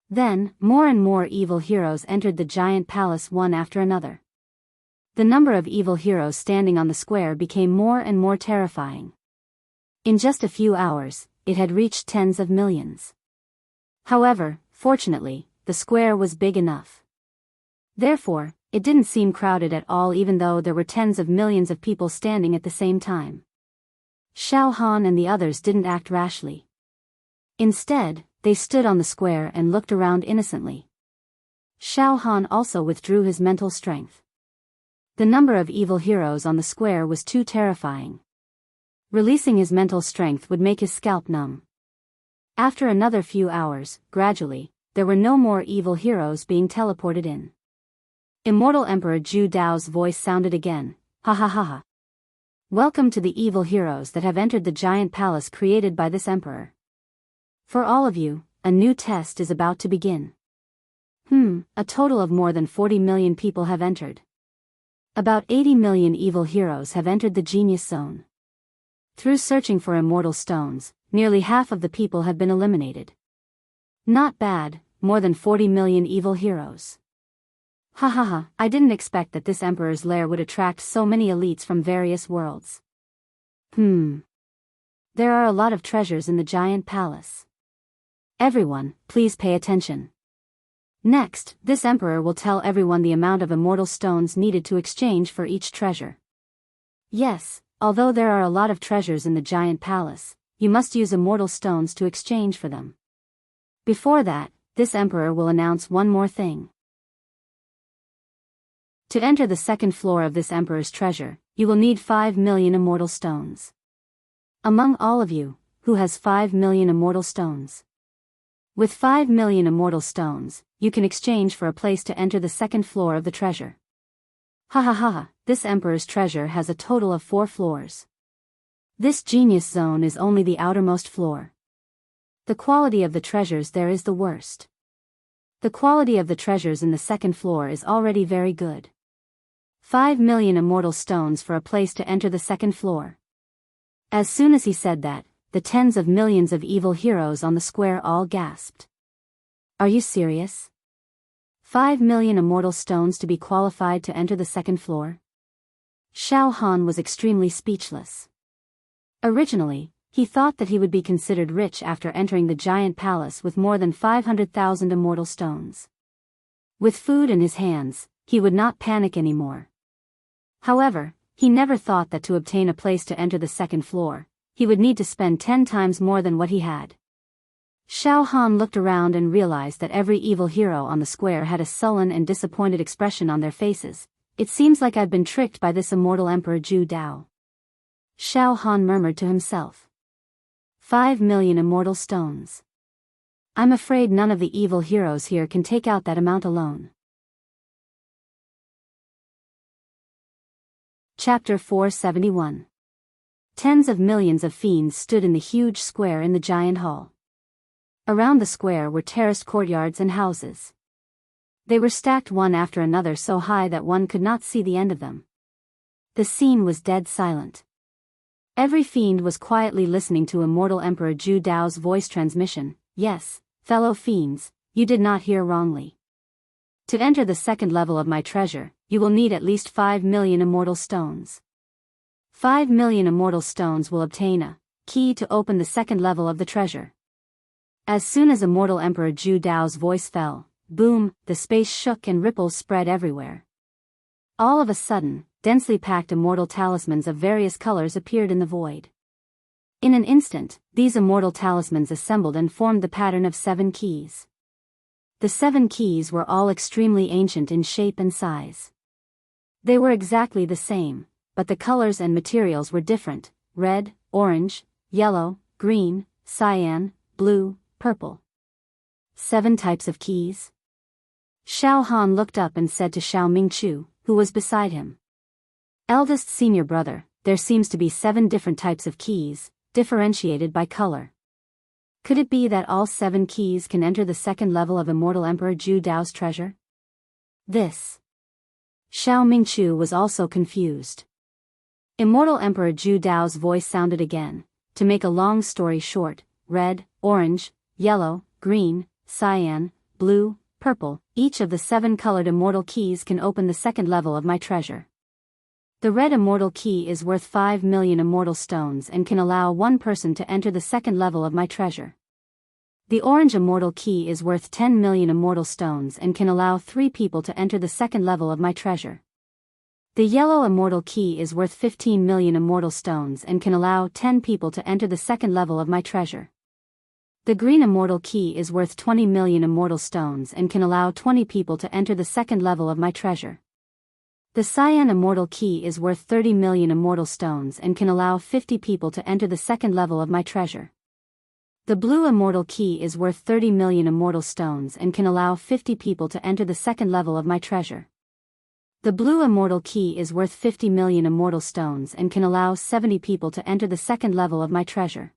Then, more and more evil heroes entered the giant palace one after another. The number of evil heroes standing on the square became more and more terrifying. In just a few hours, it had reached tens of millions. However, fortunately, the square was big enough. Therefore, it didn't seem crowded at all even though there were tens of millions of people standing at the same time. Xiao Han and the others didn't act rashly. Instead, they stood on the square and looked around innocently. Xiao Han also withdrew his mental strength. The number of evil heroes on the square was too terrifying. Releasing his mental strength would make his scalp numb. After another few hours, gradually, there were no more evil heroes being teleported in. Immortal Emperor Zhu Dao's voice sounded again, ha ha ha ha. Welcome to the evil heroes that have entered the giant palace created by this emperor. For all of you, a new test is about to begin. A total of more than 40 million people have entered. About 80 million evil heroes have entered the genius zone. Through searching for immortal stones, nearly half of the people have been eliminated. Not bad, more than 40 million evil heroes. Ha ha ha, I didn't expect that this emperor's lair would attract so many elites from various worlds. There are a lot of treasures in the giant palace. Everyone, please pay attention. Next, this emperor will tell everyone the amount of immortal stones needed to exchange for each treasure. Yes, although there are a lot of treasures in the giant palace, you must use immortal stones to exchange for them. Before that, this emperor will announce one more thing. To enter the second floor of this emperor's treasure, you will need 5 million immortal stones. Among all of you, who has 5 million immortal stones? With 5 million immortal stones, you can exchange for a place to enter the second floor of the treasure. Ha ha ha, this emperor's treasure has a total of 4 floors. This genius zone is only the outermost floor. The quality of the treasures there is the worst. The quality of the treasures in the second floor is already very good. 5 million immortal stones for a place to enter the second floor. As soon as he said that, the tens of millions of evil heroes on the square all gasped. Are you serious? 5 million immortal stones to be qualified to enter the second floor? Xiao Han was extremely speechless. Originally, he thought that he would be considered rich after entering the giant palace with more than 500,000 immortal stones. With food in his hands, he would not panic anymore. However, he never thought that to obtain a place to enter the second floor, he would need to spend 10 times more than what he had. Xiao Han looked around and realized that every evil hero on the square had a sullen and disappointed expression on their faces. It seems like I've been tricked by this immortal Emperor Zhu Dao. Xiao Han murmured to himself. 5 million immortal stones. I'm afraid none of the evil heroes here can take out that amount alone. Chapter 471. Tens of millions of fiends stood in the huge square in the giant hall. Around the square were terraced courtyards and houses. They were stacked one after another so high that one could not see the end of them. The scene was dead silent. Every fiend was quietly listening to immortal Emperor Zhu Dao's voice transmission. Yes, fellow fiends, you did not hear wrongly. To enter the second level of my treasure, you will need at least 5 million immortal stones. 5 million immortal stones will obtain a key to open the second level of the treasure. As soon as immortal Emperor Zhu Dao's voice fell, boom, the space shook and ripples spread everywhere. All of a sudden, densely packed immortal talismans of various colors appeared in the void. In an instant, these immortal talismans assembled and formed the pattern of 7 keys. The 7 keys were all extremely ancient in shape and size. They were exactly the same, but the colors and materials were different: red, orange, yellow, green, cyan, blue, purple. 7 types of keys? Xiao Han looked up and said to Xiao Mingchu, who was beside him. Eldest senior brother, there seems to be 7 different types of keys, differentiated by color. Could it be that all 7 keys can enter the second level of immortal Emperor Zhu Dao's treasure? This. Xiao Mingchu was also confused. Immortal Emperor Zhu Dao's voice sounded again. To make a long story short, red, orange, yellow, green, cyan, blue, purple, each of the 7 colored immortal keys can open the second level of my treasure. The red immortal key is worth 5 million immortal stones and can allow one person to enter the second level of my treasure. The orange immortal key is worth 10 million immortal stones and can allow 3 people to enter the second level of my treasure. The yellow immortal key is worth 15 million immortal stones and can allow 10 people to enter the second level of my treasure. The green immortal key is worth 20 million immortal stones and can allow 20 people to enter the second level of my treasure. The cyan immortal key is worth 30 million immortal stones and can allow 50 people to enter the second level of my treasure. The blue immortal key is worth 30 million immortal stones and can allow 50 people to enter the second level of my treasure. The blue immortal key is worth 50 million immortal stones and can allow 70 people to enter the second level of my treasure.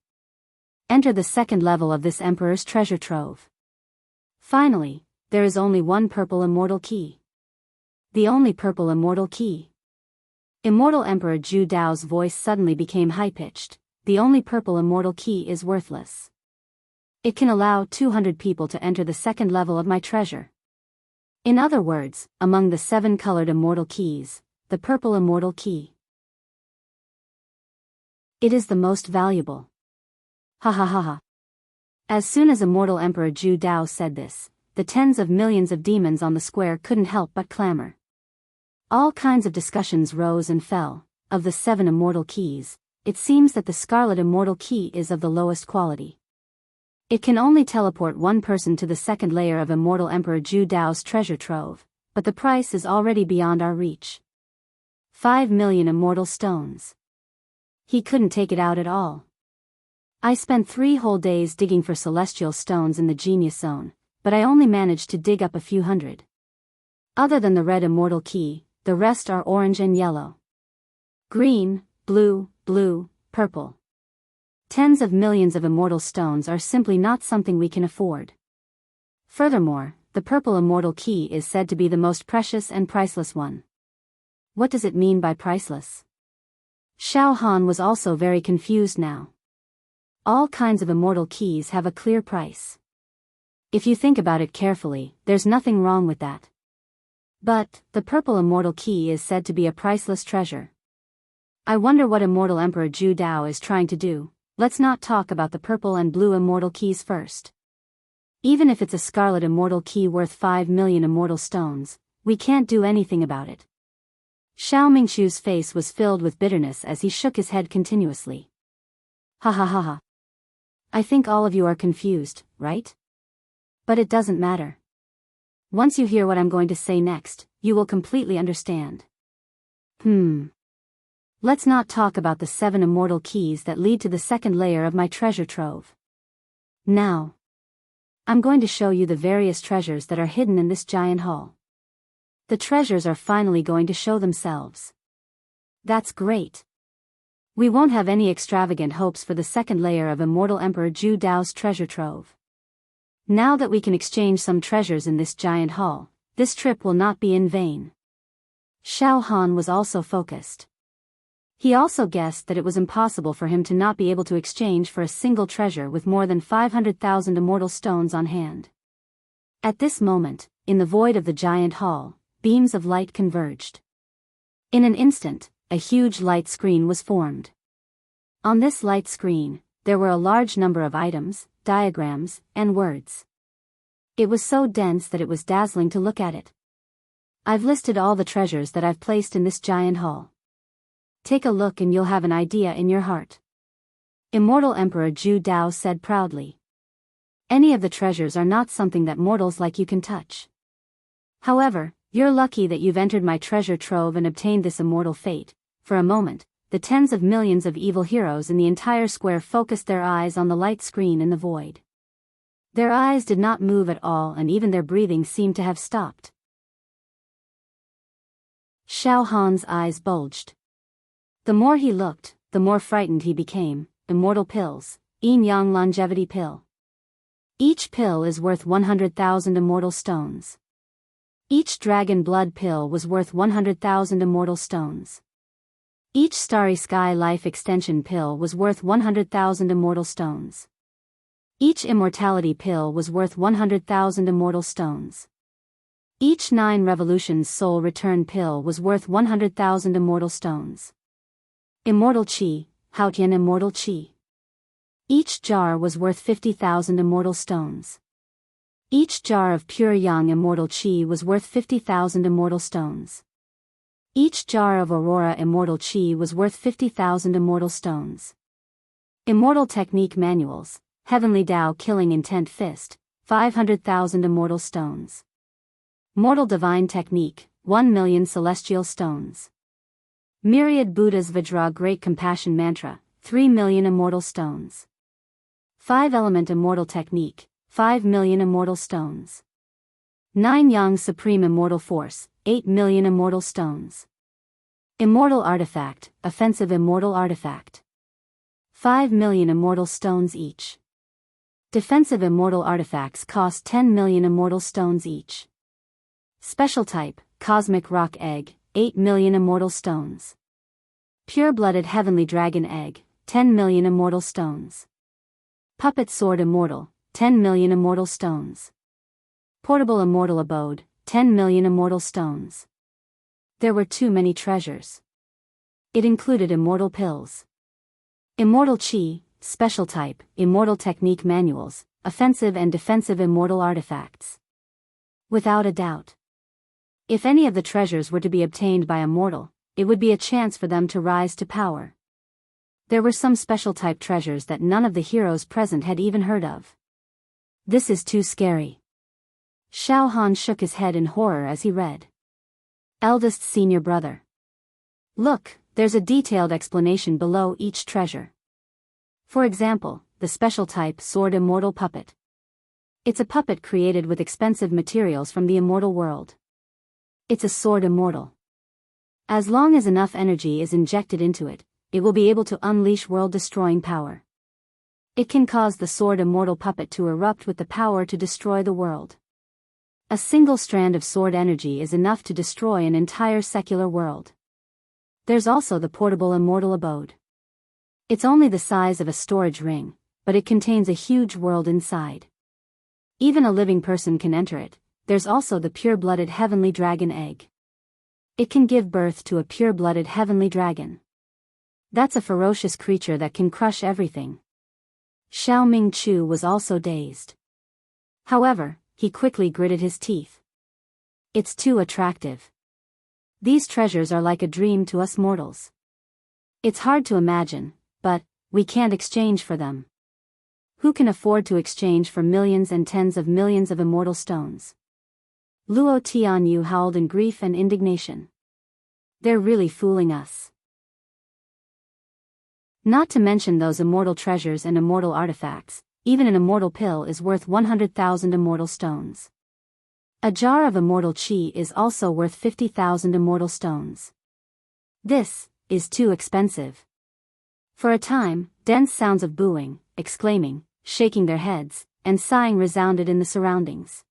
Enter the second level of this emperor's treasure trove. Finally, there is only one purple immortal key. The only purple immortal key. Immortal Emperor Zhu Dao's voice suddenly became high-pitched. The only purple immortal key is worthless. It can allow 200 people to enter the second level of my treasure. In other words, among the 7 colored immortal keys, the purple immortal key. It is the most valuable. Ha ha ha ha. As soon as Immortal Emperor Zhu Dao said this, the tens of millions of demons on the square couldn't help but clamor. All kinds of discussions rose and fell. Of the 7 immortal keys, it seems that the scarlet immortal key is of the lowest quality. It can only teleport one person to the second layer of Immortal Emperor Zhu Dao's treasure trove, but the price is already beyond our reach. 5 million immortal stones. He couldn't take it out at all. I spent 3 whole days digging for celestial stones in the genius zone, but I only managed to dig up a few hundred. Other than the red immortal key, the rest are orange and yellow. Green, blue, purple. Tens of millions of immortal stones are simply not something we can afford. Furthermore, the purple immortal key is said to be the most precious and priceless one. What does it mean by priceless? Xiao Han was also very confused now. All kinds of immortal keys have a clear price. If you think about it carefully, there's nothing wrong with that. But, the purple immortal key is said to be a priceless treasure. I wonder what Immortal Emperor Zhu Dao is trying to do. Let's not talk about the purple and blue immortal keys first. Even if it's a scarlet immortal key worth 5 million immortal stones, we can't do anything about it. Xiao Mingshu's face was filled with bitterness as he shook his head continuously. Ha ha ha ha. I think all of you are confused, right? But it doesn't matter. Once you hear what I'm going to say next, you will completely understand. Let's not talk about the 7 immortal keys that lead to the second layer of my treasure trove. Now, I'm going to show you the various treasures that are hidden in this giant hall. The treasures are finally going to show themselves. That's great. We won't have any extravagant hopes for the second layer of Immortal Emperor Zhu Dao's treasure trove. Now that we can exchange some treasures in this giant hall, this trip will not be in vain. Xiao Han was also focused. He also guessed that it was impossible for him to not be able to exchange for a single treasure with more than 500,000 immortal stones on hand. At this moment, in the void of the giant hall, beams of light converged. In an instant, a huge light screen was formed. On this light screen, there were a large number of items, diagrams, and words. It was so dense that it was dazzling to look at it. I've listed all the treasures that I've placed in this giant hall. Take a look and you'll have an idea in your heart. Immortal Emperor Zhu Dao said proudly. Any of the treasures are not something that mortals like you can touch. However, you're lucky that you've entered my treasure trove and obtained this immortal fate. For a moment, the tens of millions of evil heroes in the entire square focused their eyes on the light screen in the void. Their eyes did not move at all and even their breathing seemed to have stopped. Xiao Han's eyes bulged. The more he looked, the more frightened he became. Immortal pills, Yin Yang longevity pill. Each pill is worth 100,000 immortal stones. Each dragon blood pill was worth 100,000 immortal stones. Each Starry Sky Life Extension pill was worth 100,000 immortal stones. Each Immortality pill was worth 100,000 immortal stones. Each 9 Revolutions Soul Return pill was worth 100,000 immortal stones. Immortal Qi, Haotian Immortal Qi. Each jar was worth 50,000 immortal stones. Each jar of pure Yang Immortal Qi was worth 50,000 immortal stones. Each jar of Aurora Immortal Qi was worth 50,000 immortal stones. Immortal Technique Manuals, Heavenly Tao Killing Intent Fist, 500,000 immortal stones. Mortal Divine Technique, 1,000,000 celestial stones. Myriad Buddhas Vajra Great Compassion Mantra, 3,000,000 immortal stones. 5-element immortal technique, 5,000,000 immortal stones. 9 Yang Supreme Immortal Force, 8,000,000 immortal stones. Immortal Artifact, Offensive Immortal Artifact. 5,000,000 immortal stones each. Defensive Immortal Artifacts cost 10,000,000 immortal stones each. Special Type, Cosmic Rock Egg, 8,000,000 immortal stones. Pure-Blooded Heavenly Dragon Egg, 10,000,000 immortal stones. Puppet Sword Immortal, 10,000,000 immortal stones. Portable Immortal Abode, 10,000,000 immortal stones. There were too many treasures. It included immortal pills. Immortal Chi, Special Type, Immortal Technique Manuals, Offensive and Defensive Immortal Artifacts. Without a doubt. If any of the treasures were to be obtained by a mortal, it would be a chance for them to rise to power. There were some special type treasures that none of the heroes present had even heard of. This is too scary. Xiao Han shook his head in horror as he read. Eldest senior brother. Look, there's a detailed explanation below each treasure. For example, the special type Sword Immortal Puppet. It's a puppet created with expensive materials from the immortal world. It's a sword immortal. As long as enough energy is injected into it, it will be able to unleash world-destroying power. It can cause the sword immortal puppet to erupt with the power to destroy the world. A single strand of sword energy is enough to destroy an entire secular world. There's also the portable immortal abode. It's only the size of a storage ring, but it contains a huge world inside. Even a living person can enter it. There's also the pure-blooded heavenly dragon egg. It can give birth to a pure-blooded heavenly dragon. That's a ferocious creature that can crush everything. Xiao Ming Chu was also dazed. However, he quickly gritted his teeth. It's too attractive. These treasures are like a dream to us mortals. It's hard to imagine, but we can't exchange for them. Who can afford to exchange for millions and tens of millions of immortal stones? Luo Tianyu howled in grief and indignation. They're really fooling us. Not to mention those immortal treasures and immortal artifacts, even an immortal pill is worth 100,000 immortal stones. A jar of immortal chi is also worth 50,000 immortal stones. This is too expensive. For a time, dense sounds of booing, exclaiming, shaking their heads, and sighing resounded in the surroundings.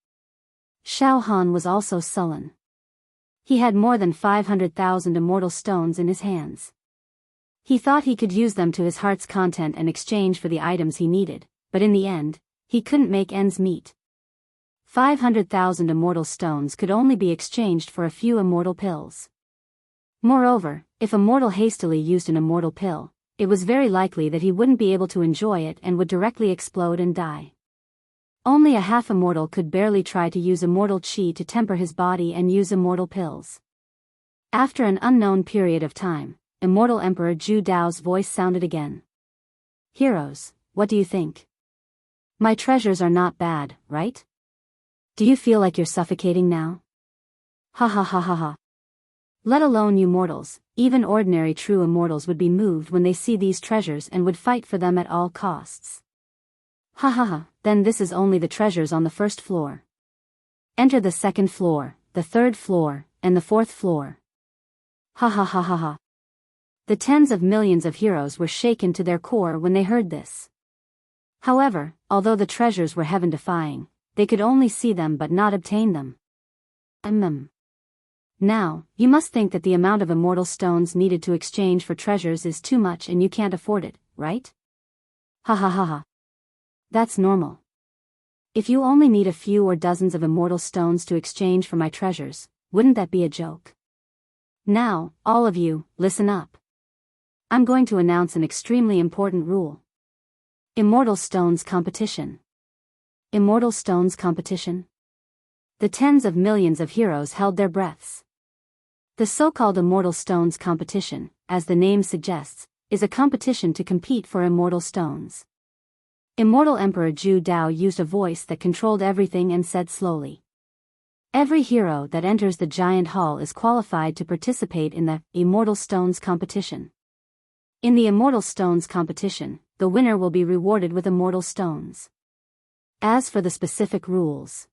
Xiao Han was also sullen. He had more than 500,000 immortal stones in his hands. He thought he could use them to his heart's content and exchange for the items he needed, but in the end, he couldn't make ends meet. 500,000 immortal stones could only be exchanged for a few immortal pills. Moreover, if a mortal hastily used an immortal pill, it was very likely that he wouldn't be able to enjoy it and would directly explode and die. Only a half-immortal could barely try to use immortal chi to temper his body and use immortal pills. After an unknown period of time, Immortal Emperor Zhu Dao's voice sounded again. Heroes, what do you think? My treasures are not bad, right? Do you feel like you're suffocating now? Ha ha ha ha ha. Let alone you mortals, even ordinary true immortals would be moved when they see these treasures and would fight for them at all costs. Ha ha ha, then this is only the treasures on the first floor. Enter the second floor, the third floor, and the fourth floor. Ha ha ha ha ha. The tens of millions of heroes were shaken to their core when they heard this. However, although the treasures were heaven-defying, they could only see them but not obtain them. Now, you must think that the amount of immortal stones needed to exchange for treasures is too much and you can't afford it, right? Ha ha ha ha. That's normal. If you only need a few or dozens of immortal stones to exchange for my treasures, wouldn't that be a joke? Now, all of you, listen up. I'm going to announce an extremely important rule. Immortal Stones Competition. Immortal Stones Competition. The tens of millions of heroes held their breaths. The so-called Immortal Stones Competition, as the name suggests, is a competition to compete for immortal stones. Immortal Emperor Zhu Dao used a voice that controlled everything and said slowly. Every hero that enters the giant hall is qualified to participate in the Immortal Stones competition. In the Immortal Stones competition, the winner will be rewarded with immortal stones. As for the specific rules,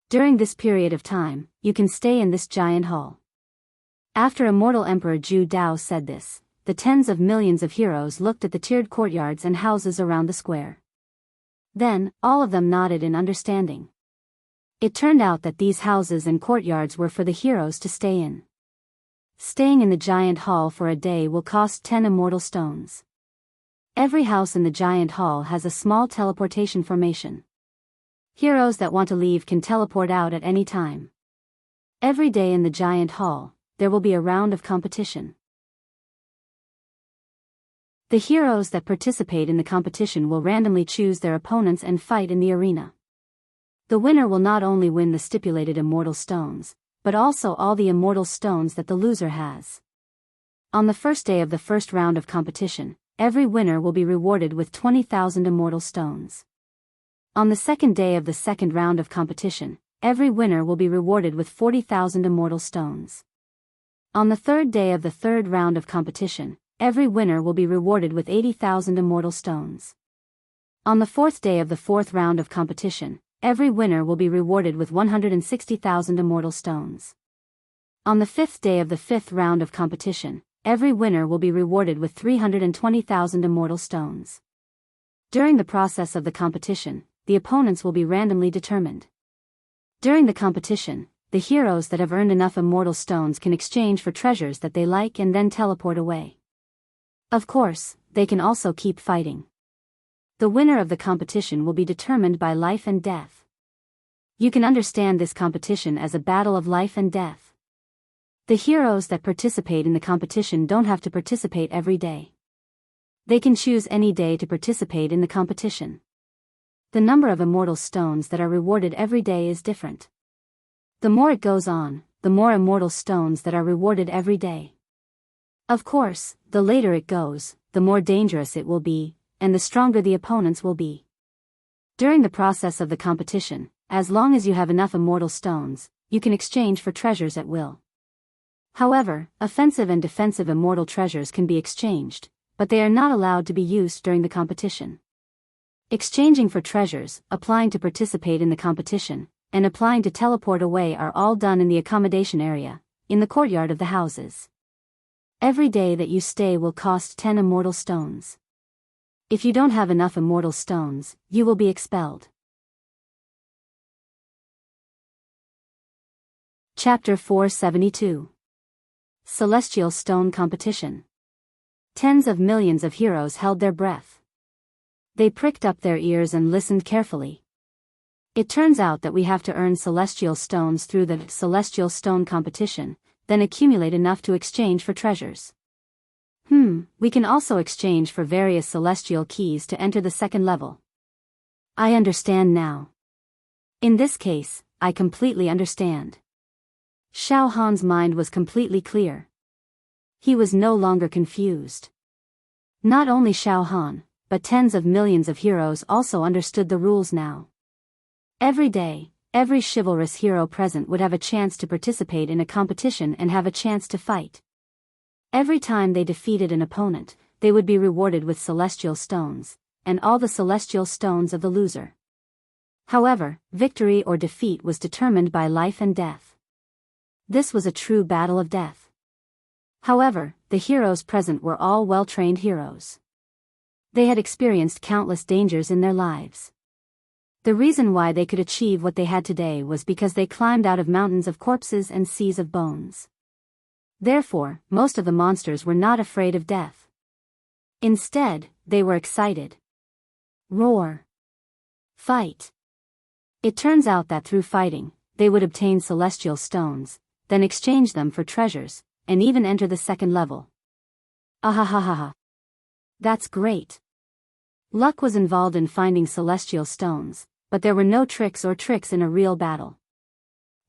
during this period of time, you can stay in this giant hall. After Immortal Emperor Zhu Dao said this, the tens of millions of heroes looked at the tiered courtyards and houses around the square. Then, all of them nodded in understanding. It turned out that these houses and courtyards were for the heroes to stay in. Staying in the giant hall for a day will cost 10 immortal stones. Every house in the giant hall has a small teleportation formation. Heroes that want to leave can teleport out at any time. Every day in the giant hall, there will be a round of competition. The heroes that participate in the competition will randomly choose their opponents and fight in the arena. The winner will not only win the stipulated immortal stones, but also all the immortal stones that the loser has. On the first day of the first round of competition, every winner will be rewarded with 20,000 immortal stones. On the second day of the second round of competition, every winner will be rewarded with 40,000 immortal stones. On the third day of the third round of competition, every winner will be rewarded with 80,000 immortal stones. On the fourth day of the fourth round of competition, every winner will be rewarded with 160,000 immortal stones. On the fifth day of the fifth round of competition, every winner will be rewarded with 320,000 immortal stones. During the process of the competition, the opponents will be randomly determined. During the competition, the heroes that have earned enough immortal stones can exchange for treasures that they like and then teleport away. Of course, they can also keep fighting. The winner of the competition will be determined by life and death. You can understand this competition as a battle of life and death. The heroes that participate in the competition don't have to participate every day. They can choose any day to participate in the competition. The number of immortal stones that are rewarded every day is different. The more it goes on, the more immortal stones that are rewarded every day. Of course, the later it goes, the more dangerous it will be, and the stronger the opponents will be. During the process of the competition, as long as you have enough immortal stones, you can exchange for treasures at will. However, offensive and defensive immortal treasures can be exchanged, but they are not allowed to be used during the competition. Exchanging for treasures, applying to participate in the competition, and applying to teleport away are all done in the accommodation area, in the courtyard of the houses. Every day that you stay will cost 10 immortal stones. If you don't have enough immortal stones, you will be expelled. Chapter 472. Celestial Stone Competition. Tens of millions of heroes held their breath. They pricked up their ears and listened carefully. It turns out that we have to earn celestial stones through the Celestial Stone Competition, then accumulate enough to exchange for treasures. We can also exchange for various celestial keys to enter the second level. I understand now. In this case, I completely understand. Xiao Han's mind was completely clear. He was no longer confused. Not only Xiao Han, but tens of millions of heroes also understood the rules now. Every day, every chivalrous hero present would have a chance to participate in a competition and have a chance to fight. Every time they defeated an opponent, they would be rewarded with celestial stones, and all the celestial stones of the loser. However, victory or defeat was determined by life and death. This was a true battle of death. However, the heroes present were all well-trained heroes. They had experienced countless dangers in their lives. The reason why they could achieve what they had today was because they climbed out of mountains of corpses and seas of bones. Therefore, most of the monsters were not afraid of death. Instead, they were excited. Roar. Fight. It turns out that through fighting, they would obtain celestial stones, then exchange them for treasures, and even enter the second level. Ahahaha. That's great. Luck was involved in finding celestial stones, but there were no tricks in a real battle.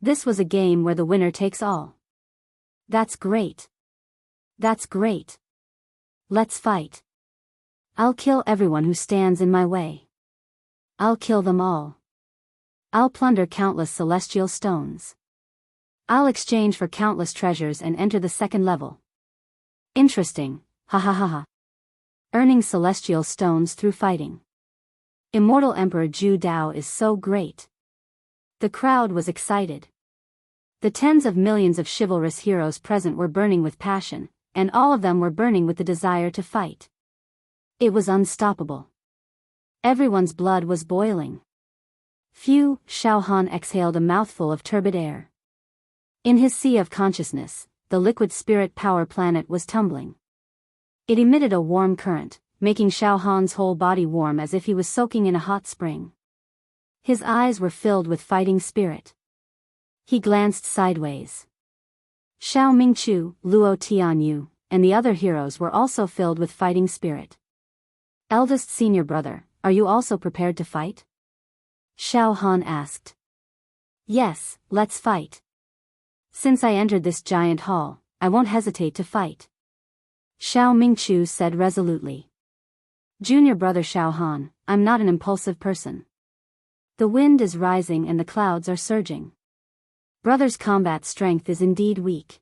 This was a game where the winner takes all. That's great. That's great. Let's fight. I'll kill everyone who stands in my way. I'll kill them all. I'll plunder countless celestial stones. I'll exchange for countless treasures and enter the second level. Interesting, ha ha ha ha. Earning celestial stones through fighting. Immortal Emperor Zhu Dao is so great. The crowd was excited. The tens of millions of chivalrous heroes present were burning with passion, and all of them were burning with the desire to fight. It was unstoppable. Everyone's blood was boiling. Phew, Xiao Han exhaled a mouthful of turbid air. In his sea of consciousness, the liquid spirit power planet was tumbling. It emitted a warm current, making Xiao Han's whole body warm as if he was soaking in a hot spring. His eyes were filled with fighting spirit. He glanced sideways. Xiao Mingqiu, Luo Tianyu, and the other heroes were also filled with fighting spirit. Eldest senior brother, are you also prepared to fight? Xiao Han asked. Yes, let's fight. Since I entered this giant hall, I won't hesitate to fight. Xiao Mingqiu said resolutely. Junior brother Xiao Han, I'm not an impulsive person. The wind is rising and the clouds are surging. Brother's combat strength is indeed weak.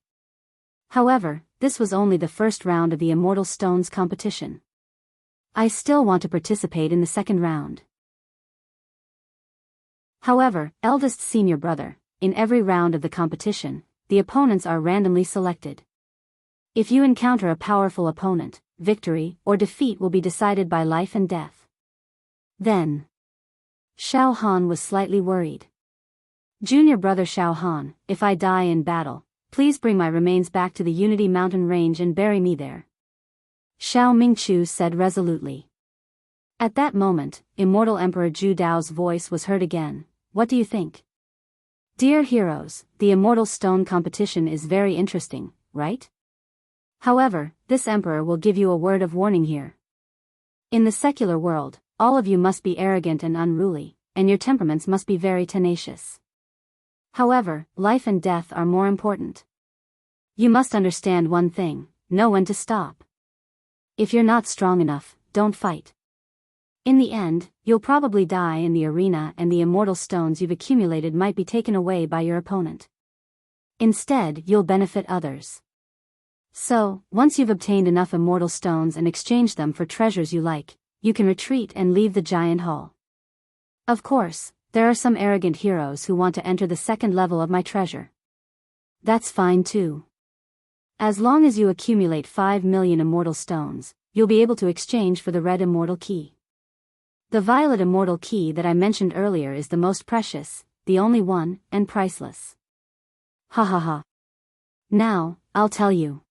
However, this was only the first round of the Immortal Stones competition. I still want to participate in the second round. However, eldest senior brother, in every round of the competition, the opponents are randomly selected. If you encounter a powerful opponent, victory or defeat will be decided by life and death. Then, Xiao Han was slightly worried. Junior brother Xiao Han, if I die in battle, please bring my remains back to the Unity Mountain Range and bury me there. Xiao Mingqiu said resolutely. At that moment, Immortal Emperor Zhu Dao's voice was heard again. What do you think? Dear heroes, the Immortal Stone competition is very interesting, right? However, this emperor will give you a word of warning here. In the secular world, all of you must be arrogant and unruly, and your temperaments must be very tenacious. However, life and death are more important. You must understand one thing, know when to stop. If you're not strong enough, don't fight. In the end, you'll probably die in the arena and the immortal stones you've accumulated might be taken away by your opponent. Instead, you'll benefit others. So, once you've obtained enough immortal stones and exchanged them for treasures you like, you can retreat and leave the giant hall. Of course, there are some arrogant heroes who want to enter the second level of my treasure. That's fine too. As long as you accumulate 5 million immortal stones, you'll be able to exchange for the red immortal key. The violet immortal key that I mentioned earlier is the most precious, the only one, and priceless. Ha ha ha. Now, I'll tell you.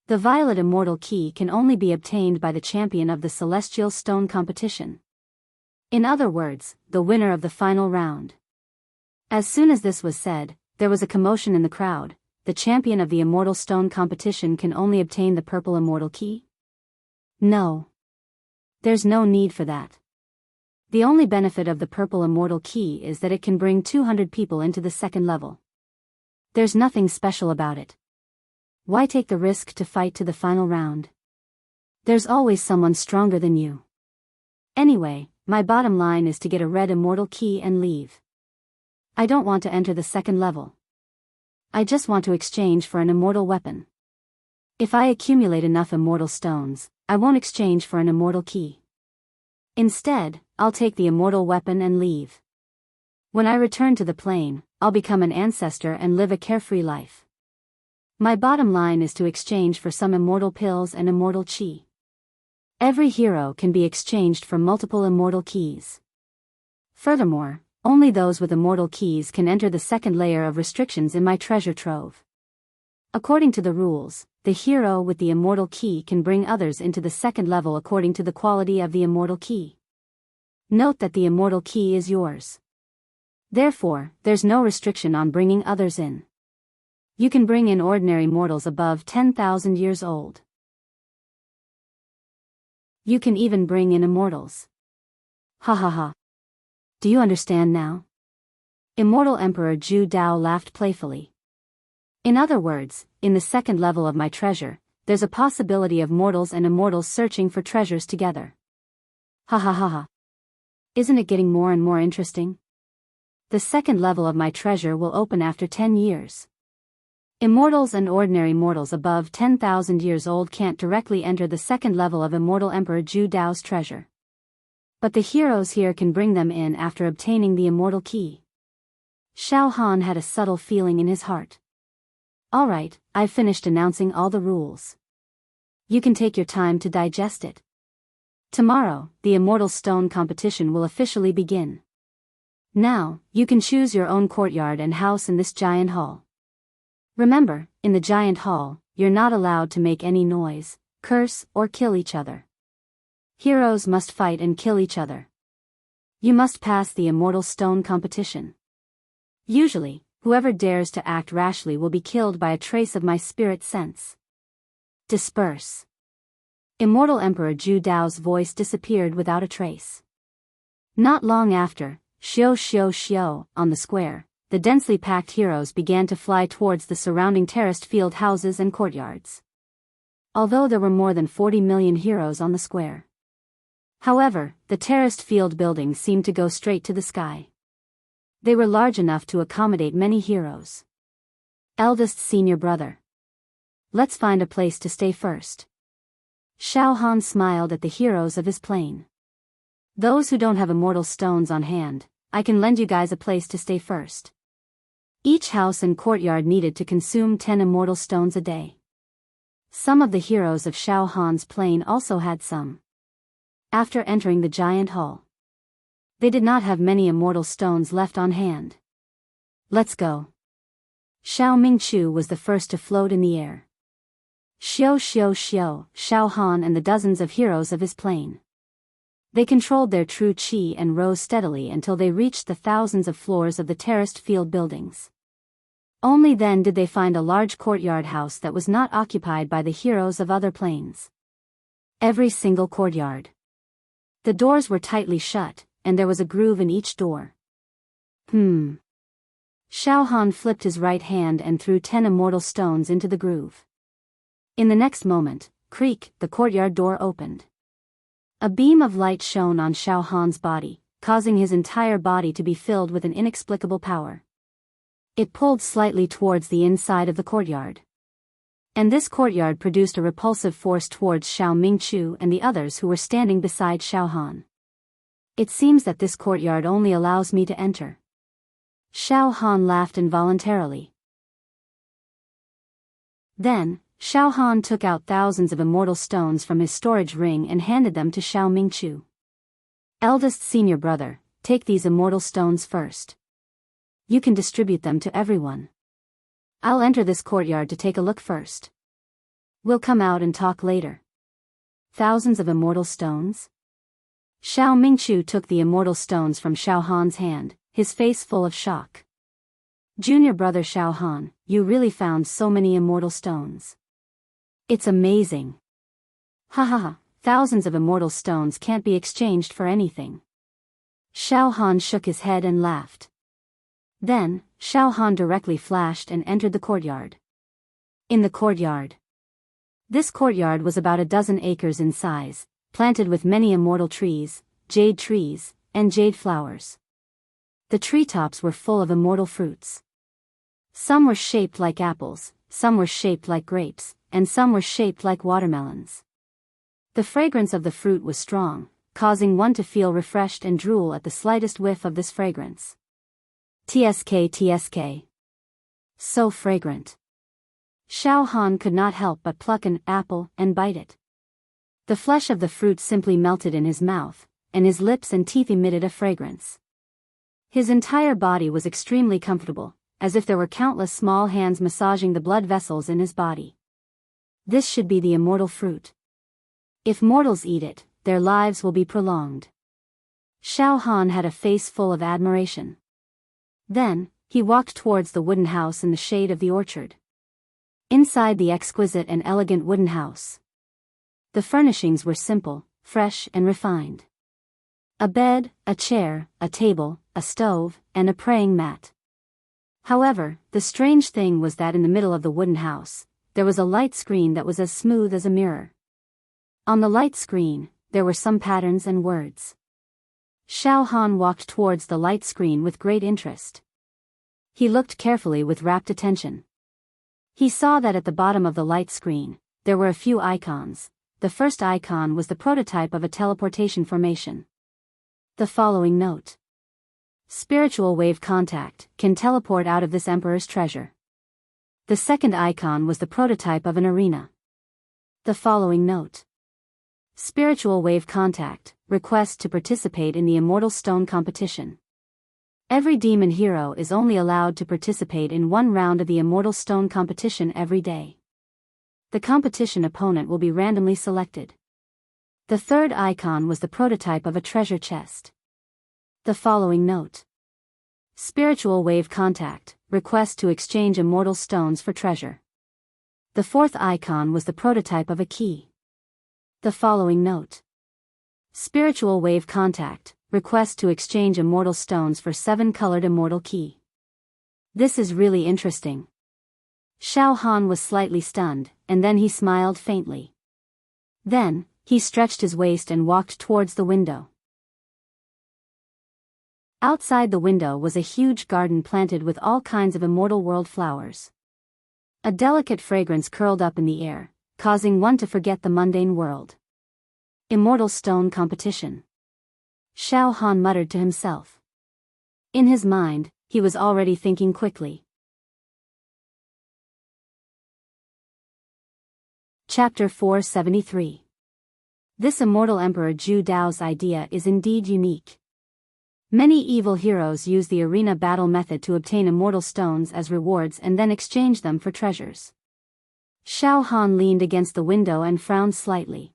The violet immortal key can only be obtained by the champion of the celestial stone competition. In other words, the winner of the final round. As soon as this was said, there was a commotion in the crowd. The champion of the immortal stone competition can only obtain the purple immortal key? No. There's no need for that. The only benefit of the purple immortal key is that it can bring 200 people into the second level. There's nothing special about it. Why take the risk to fight to the final round? There's always someone stronger than you. Anyway, my bottom line is to get a red immortal key and leave. I don't want to enter the second level. I just want to exchange for an immortal weapon. If I accumulate enough immortal stones, I won't exchange for an immortal key. Instead, I'll take the immortal weapon and leave. When I return to the plane, I'll become an ancestor and live a carefree life. My bottom line is to exchange for some immortal pills and immortal chi. Every hero can be exchanged for multiple immortal keys. Furthermore, only those with immortal keys can enter the second layer of restrictions in my treasure trove. According to the rules, the hero with the immortal key can bring others into the second level according to the quality of the immortal key. Note that the immortal key is yours. Therefore, there's no restriction on bringing others in. You can bring in ordinary mortals above 10,000 years old. You can even bring in immortals. Ha ha ha. Do you understand now? Immortal Emperor Zhu Dao laughed playfully. In other words, in the second level of my treasure, there's a possibility of mortals and immortals searching for treasures together. Ha ha ha ha. Isn't it getting more and more interesting? The second level of my treasure will open after 10 years. Immortals and ordinary mortals above 10,000 years old can't directly enter the second level of Immortal Emperor Zhu Dao's treasure. But the heroes here can bring them in after obtaining the immortal key. Xiao Han had a subtle feeling in his heart. Alright, I've finished announcing all the rules. You can take your time to digest it. Tomorrow, the Immortal Stone competition will officially begin. Now, you can choose your own courtyard and house in this giant hall. Remember, in the giant hall, you're not allowed to make any noise, curse, or kill each other. Heroes must fight and kill each other. You must pass the Immortal Stone competition. Usually, whoever dares to act rashly will be killed by a trace of my spirit sense. Disperse. Immortal Emperor Zhu Dao's voice disappeared without a trace. Not long after, xiao, on the square, the densely packed heroes began to fly towards the surrounding terraced field houses and courtyards. Although there were more than 40 million heroes on the square. However, the terraced field buildings seemed to go straight to the sky. They were large enough to accommodate many heroes. Eldest senior brother. Let's find a place to stay first. Xiao Han smiled at the heroes of his plane. Those who don't have immortal stones on hand, I can lend you guys a place to stay first. Each house and courtyard needed to consume 10 immortal stones a day. Some of the heroes of Xiao Han's plane also had some. After entering the giant hall, they did not have many immortal stones left on hand. Let's go. Xiao Mingqiu was the first to float in the air. Xiao Han and the dozens of heroes of his plane. They controlled their true qi and rose steadily until they reached the thousands of floors of the terraced field buildings. Only then did they find a large courtyard house that was not occupied by the heroes of other planes. Every single courtyard. The doors were tightly shut, and there was a groove in each door. Xiao Han flipped his right hand and threw 10 immortal stones into the groove. In the next moment, creak, the courtyard door opened. A beam of light shone on Xiao Han's body, causing his entire body to be filled with an inexplicable power. It pulled slightly towards the inside of the courtyard. And this courtyard produced a repulsive force towards Xiao Mingqiu and the others who were standing beside Xiao Han. It seems that this courtyard only allows me to enter. Xiao Han laughed involuntarily. Then, Xiao Han took out thousands of immortal stones from his storage ring and handed them to Xiao Mingqiu. Eldest senior brother, take these immortal stones first. You can distribute them to everyone. I'll enter this courtyard to take a look first. We'll come out and talk later. Thousands of immortal stones? Xiao Mingqiu took the immortal stones from Xiao Han's hand, his face full of shock. Junior brother Xiao Han, you really found so many immortal stones. It's amazing. Thousands of immortal stones can't be exchanged for anything. Xiao Han shook his head and laughed. Then, Xiao Han directly flashed and entered the courtyard. In the courtyard. This courtyard was about a dozen acres in size, planted with many immortal trees, and jade flowers. The treetops were full of immortal fruits. Some were shaped like apples, some were shaped like grapes, and some were shaped like watermelons. The fragrance of the fruit was strong, causing one to feel refreshed and drool at the slightest whiff of this fragrance. TSK. So fragrant. Xiao Han could not help but pluck an apple and bite it. The flesh of the fruit simply melted in his mouth, and his lips and teeth emitted a fragrance. His entire body was extremely comfortable, as if there were countless small hands massaging the blood vessels in his body. This should be the immortal fruit. If mortals eat it, their lives will be prolonged. Xiao Han had a face full of admiration. Then, he walked towards the wooden house in the shade of the orchard. Inside the exquisite and elegant wooden house, the furnishings were simple, fresh and refined. A bed, a chair, a table, a stove, and a praying mat. However, the strange thing was that in the middle of the wooden house, there was a light screen that was as smooth as a mirror. On the light screen, there were some patterns and words. Xiao Han walked towards the light screen with great interest. He looked carefully with rapt attention. He saw that at the bottom of the light screen, there were a few icons. The first icon was the prototype of a teleportation formation. The following note. Spiritual wave contact can teleport out of this emperor's treasure. The second icon was the prototype of an arena. The following note. Spiritual wave contact, request to participate in the Immortal Stone competition. Every demon hero is only allowed to participate in one round of the Immortal Stone competition every day. The competition opponent will be randomly selected. The third icon was the prototype of a treasure chest. The following note. Spiritual wave contact, request to exchange immortal stones for treasure. The fourth icon was the prototype of a key. The following note. Spiritual wave contact, request to exchange immortal stones for 7-colored immortal key. This is really interesting. Xiao Han was slightly stunned, and then he smiled faintly. Then, he stretched his waist and walked towards the window. Outside the window was a huge garden planted with all kinds of immortal world flowers. A delicate fragrance curled up in the air, causing one to forget the mundane world. Immortal Stone competition. Xiao Han muttered to himself. In his mind, he was already thinking quickly. Chapter 473. This immortal Emperor Zhu Dao's idea is indeed unique. Many evil heroes use the arena battle method to obtain immortal stones as rewards and then exchange them for treasures. Xiao Han leaned against the window and frowned slightly.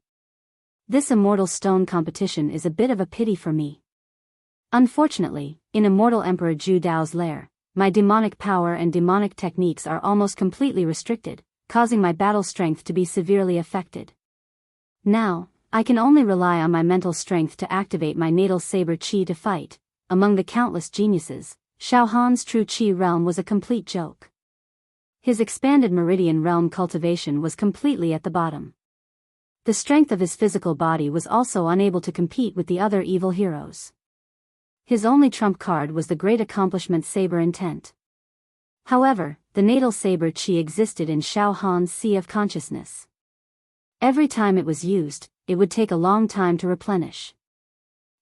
This Immortal Stone competition is a bit of a pity for me. Unfortunately, in Immortal Emperor Zhu Dao's lair, my demonic power and demonic techniques are almost completely restricted, causing my battle strength to be severely affected. Now, I can only rely on my mental strength to activate my natal saber qi to fight. Among the countless geniuses, Xiao Han's true qi realm was a complete joke. His expanded meridian realm cultivation was completely at the bottom. The strength of his physical body was also unable to compete with the other evil heroes. His only trump card was the great accomplishment Saber Intent. However, the natal saber qi existed in Xiao Han's sea of consciousness. Every time it was used, it would take a long time to replenish.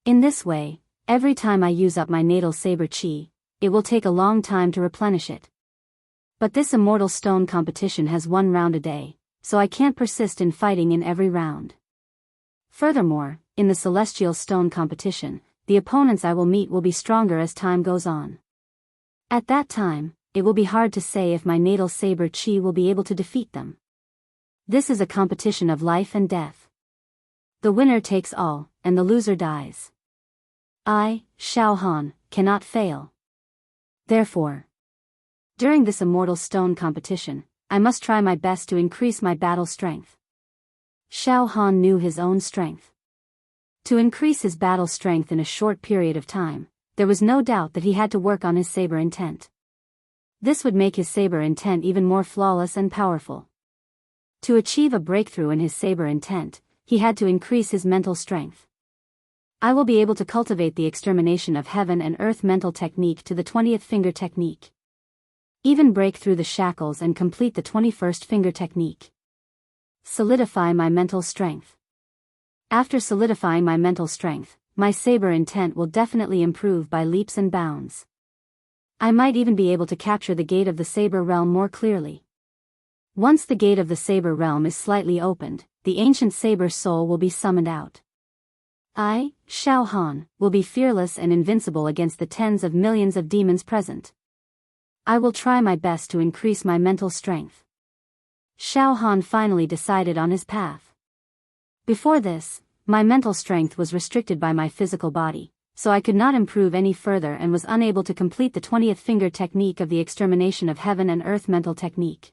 In this way, every time I use up my natal saber qi, it will take a long time to replenish it. But this Immortal Stone competition has 1 round a day, so I can't persist in fighting in every round. Furthermore, in the Celestial Stone competition, the opponents I will meet will be stronger as time goes on. At that time, it will be hard to say if my natal saber qi will be able to defeat them. This is a competition of life and death. The winner takes all, and the loser dies. I, Xiao Han, cannot fail. Therefore, during this Immortal Stone competition, I must try my best to increase my battle strength. Xiao Han knew his own strength. To increase his battle strength in a short period of time, there was no doubt that he had to work on his saber intent. This would make his saber intent even more flawless and powerful. To achieve a breakthrough in his saber intent, he had to increase his mental strength. I will be able to cultivate the extermination of heaven and earth mental technique to the 20th finger technique. Even break through the shackles and complete the 21st finger technique. Solidify my mental strength. After solidifying my mental strength, my saber intent will definitely improve by leaps and bounds. I might even be able to capture the gate of the saber realm more clearly. Once the gate of the saber realm is slightly opened, the ancient saber soul will be summoned out. I, Xiao Han, will be fearless and invincible against the tens of millions of demons present. I will try my best to increase my mental strength. Xiao Han finally decided on his path. Before this, my mental strength was restricted by my physical body, so I could not improve any further and was unable to complete the 20th finger technique of the extermination of heaven and earth mental technique.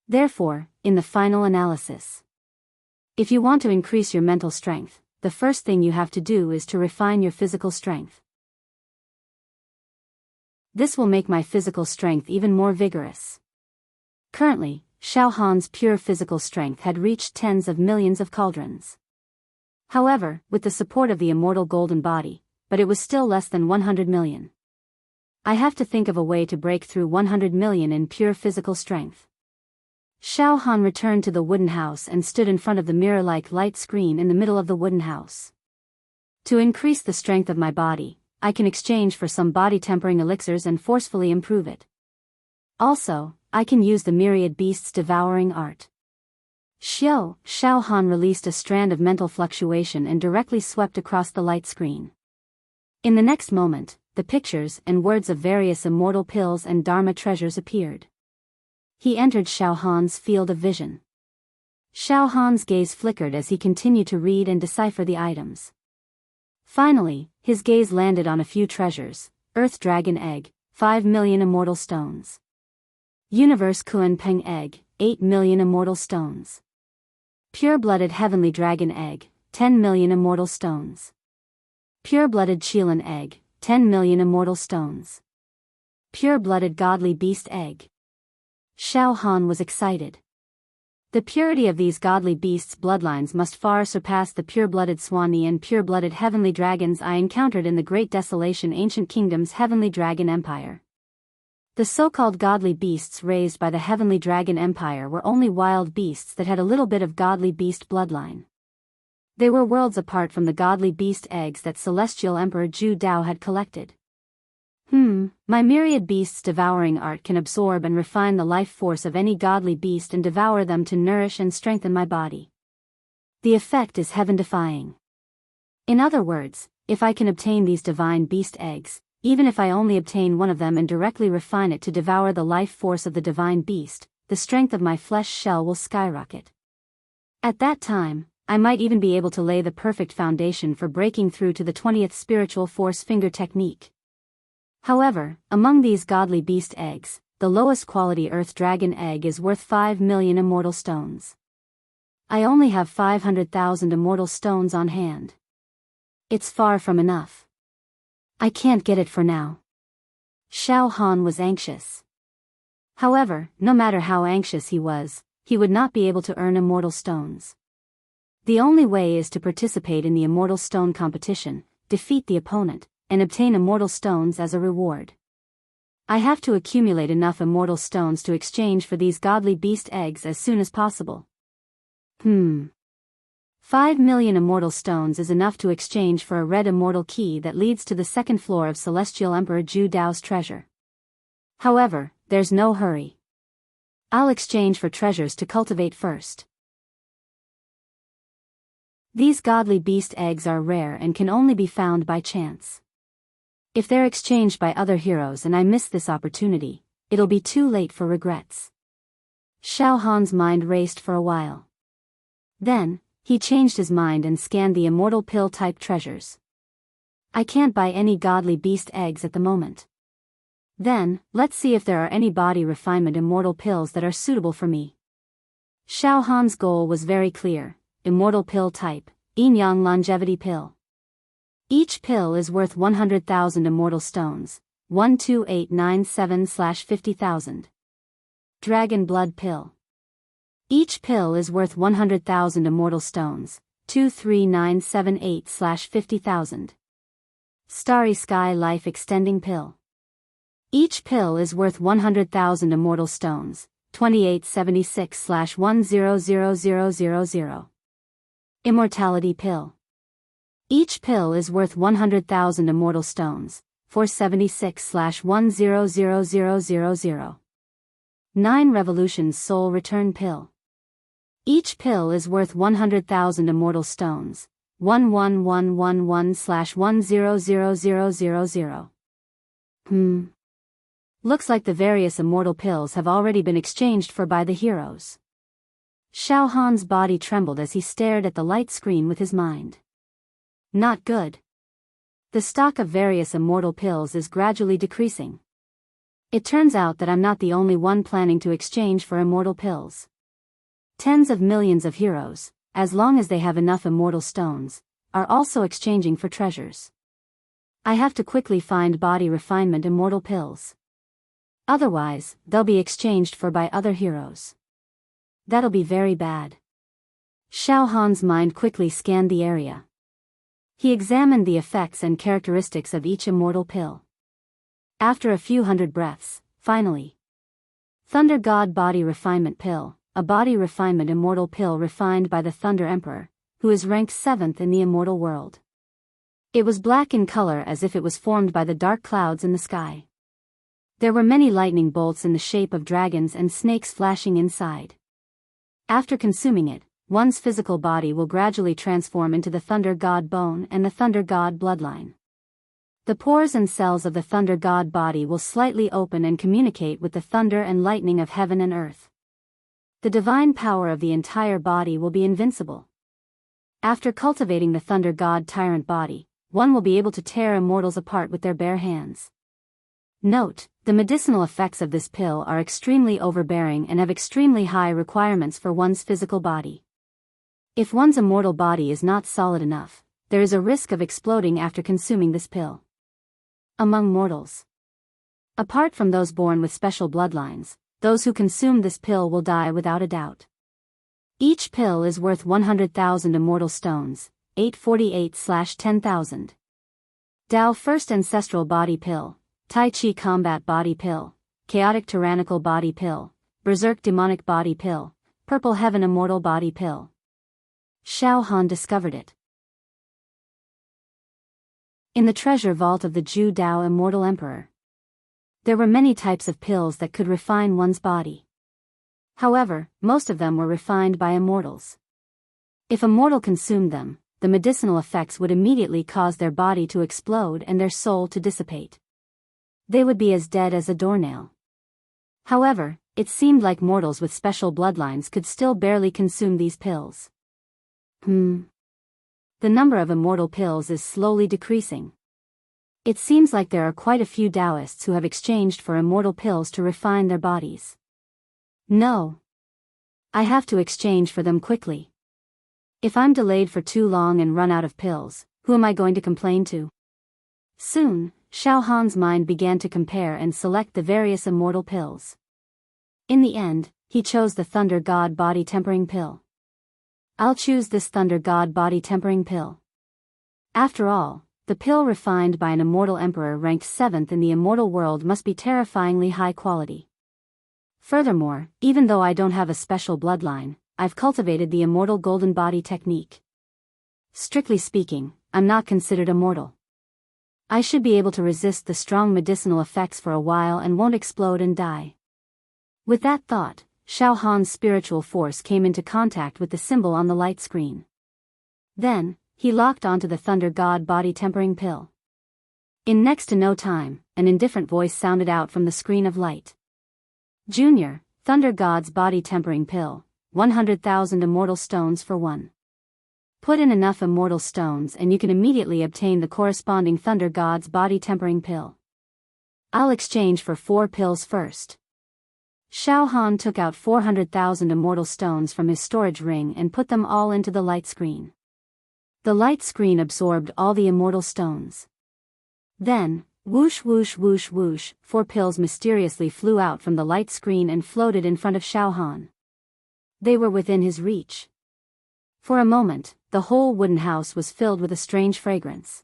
Therefore, in the final analysis, if you want to increase your mental strength, the first thing you have to do is to refine your physical strength. This will make my physical strength even more vigorous. Currently, Xiao Han's pure physical strength had reached tens of millions of cauldrons. However, with the support of the immortal golden body, but it was still less than 100 million. I have to think of a way to break through 100 million in pure physical strength. Xiao Han returned to the wooden house and stood in front of the mirror-like light screen in the middle of the wooden house. To increase the strength of my body, I can exchange for some body-tempering elixirs and forcefully improve it. Also, I can use the myriad beasts devouring art. Xiao Han released a strand of mental fluctuation and directly swept across the light screen. In the next moment, the pictures and words of various immortal pills and Dharma treasures appeared. He entered Xiao Han's field of vision. Xiao Han's gaze flickered as he continued to read and decipher the items. Finally, his gaze landed on a few treasures: Earth Dragon Egg, 5 million immortal stones. Universe Kuan Peng Egg, 8 million immortal stones. Pure-blooded Heavenly Dragon Egg, 10 million immortal stones. Pure-blooded Qilan Egg, 10 million immortal stones. Pure-blooded Godly Beast Egg. Xiao Han was excited. The purity of these godly beasts' bloodlines must far surpass the pure-blooded Swanee and pure-blooded heavenly dragons I encountered in the Great Desolation Ancient Kingdom's Heavenly Dragon Empire. The so-called godly beasts raised by the Heavenly Dragon Empire were only wild beasts that had a little bit of godly beast bloodline. They were worlds apart from the godly beast eggs that Celestial Emperor Zhu Dao had collected. My myriad beasts devouring art can absorb and refine the life force of any godly beast and devour them to nourish and strengthen my body. The effect is heaven-defying. In other words, if I can obtain these divine beast eggs, even if I only obtain one of them and directly refine it to devour the life force of the divine beast, the strength of my flesh shell will skyrocket. At that time, I might even be able to lay the perfect foundation for breaking through to the 20th spiritual force finger technique. However, among these godly beast eggs, the lowest quality Earth Dragon Egg is worth 5 million immortal stones. I only have 500,000 immortal stones on hand. It's far from enough. I can't get it for now. Xiao Han was anxious. However, no matter how anxious he would not be able to earn immortal stones. The only way is to participate in the immortal stone competition, defeat the opponent, and obtain immortal stones as a reward. I have to accumulate enough immortal stones to exchange for these godly beast eggs as soon as possible. 5 million immortal stones is enough to exchange for a red immortal key that leads to the second floor of Celestial Emperor Zhu Dao's treasure. However, there's no hurry. I'll exchange for treasures to cultivate first. These godly beast eggs are rare and can only be found by chance. If they're exchanged by other heroes and I miss this opportunity, it'll be too late for regrets. Xiao Han's mind raced for a while. Then, he changed his mind and scanned the immortal pill-type treasures. I can't buy any godly beast eggs at the moment. Then, let's see if there are any body refinement immortal pills that are suitable for me. Xiao Han's goal was very clear: immortal pill type, Yin Yang Longevity Pill. Each pill is worth 100,000 immortal stones, 12897/50,000. Dragon Blood Pill. Each pill is worth 100,000 immortal stones, 23978/50,000. Starry Sky Life Extending Pill. Each pill is worth 100,000 immortal stones, 2876/100000. Immortality Pill. Each pill is worth 100,000 immortal stones, 476/100000. 9 Revolutions Soul Return Pill. Each pill is worth 100,000 immortal stones, 11111/100000. Looks like the various immortal pills have already been exchanged for by the heroes. Xiao Han's body trembled as he stared at the light screen with his mind. Not good. The stock of various immortal pills is gradually decreasing. It turns out that I'm not the only one planning to exchange for immortal pills. Tens of millions of heroes, as long as they have enough immortal stones, are also exchanging for treasures. I have to quickly find body refinement immortal pills. Otherwise, they'll be exchanged for by other heroes. That'll be very bad. Xiao Han's mind quickly scanned the area. He examined the effects and characteristics of each immortal pill. After a few hundred breaths, finally. Thunder God Body Refinement Pill, a body refinement immortal pill refined by the Thunder Emperor, who is ranked 7th in the immortal world. It was black in color as if it was formed by the dark clouds in the sky. There were many lightning bolts in the shape of dragons and snakes flashing inside. After consuming it, one's physical body will gradually transform into the Thunder God Bone and the Thunder God Bloodline. The pores and cells of the Thunder God body will slightly open and communicate with the thunder and lightning of heaven and earth. The divine power of the entire body will be invincible. After cultivating the Thunder God Tyrant body, one will be able to tear immortals apart with their bare hands. Note, the medicinal effects of this pill are extremely overbearing and have extremely high requirements for one's physical body. If one's immortal body is not solid enough, there is a risk of exploding after consuming this pill. Among mortals. Apart from those born with special bloodlines, those who consume this pill will die without a doubt. Each pill is worth 100,000 immortal stones, 848/10,000. Dao First Ancestral Body Pill, Tai Chi Combat Body Pill, Chaotic Tyrannical Body Pill, Berserk Demonic Body Pill, Purple Heaven Immortal Body Pill. Xiao Han discovered it. In the treasure vault of the Zhu Dao Immortal Emperor. There were many types of pills that could refine one's body. However, most of them were refined by immortals. If a mortal consumed them, the medicinal effects would immediately cause their body to explode and their soul to dissipate. They would be as dead as a doornail. However, it seemed like mortals with special bloodlines could still barely consume these pills. The number of immortal pills is slowly decreasing. It seems like there are quite a few Taoists who have exchanged for immortal pills to refine their bodies. No. I have to exchange for them quickly. If I'm delayed for too long and run out of pills, who am I going to complain to? Soon, Xiao Han's mind began to compare and select the various immortal pills. In the end, he chose the Thunder God Body Tempering Pill. I'll choose this Thunder God Body Tempering Pill. After all, the pill refined by an immortal emperor ranked 7th in the immortal world must be terrifyingly high quality. Furthermore, even though I don't have a special bloodline, I've cultivated the immortal golden body technique. Strictly speaking, I'm not considered immortal. I should be able to resist the strong medicinal effects for a while and won't explode and die. With that thought, Xiao Han's spiritual force came into contact with the symbol on the light screen. Then, he locked onto the Thunder God Body Tempering Pill. In next to no time, an indifferent voice sounded out from the screen of light. Junior, Thunder God's Body Tempering Pill, 100,000 immortal stones for one. Put in enough immortal stones and you can immediately obtain the corresponding Thunder God's Body Tempering Pill. I'll exchange for 4 pills first. Xiao Han took out 400,000 immortal stones from his storage ring and put them all into the light screen. The light screen absorbed all the immortal stones. Then, whoosh whoosh whoosh whoosh, 4 pills mysteriously flew out from the light screen and floated in front of Xiao Han. They were within his reach. For a moment, the whole wooden house was filled with a strange fragrance.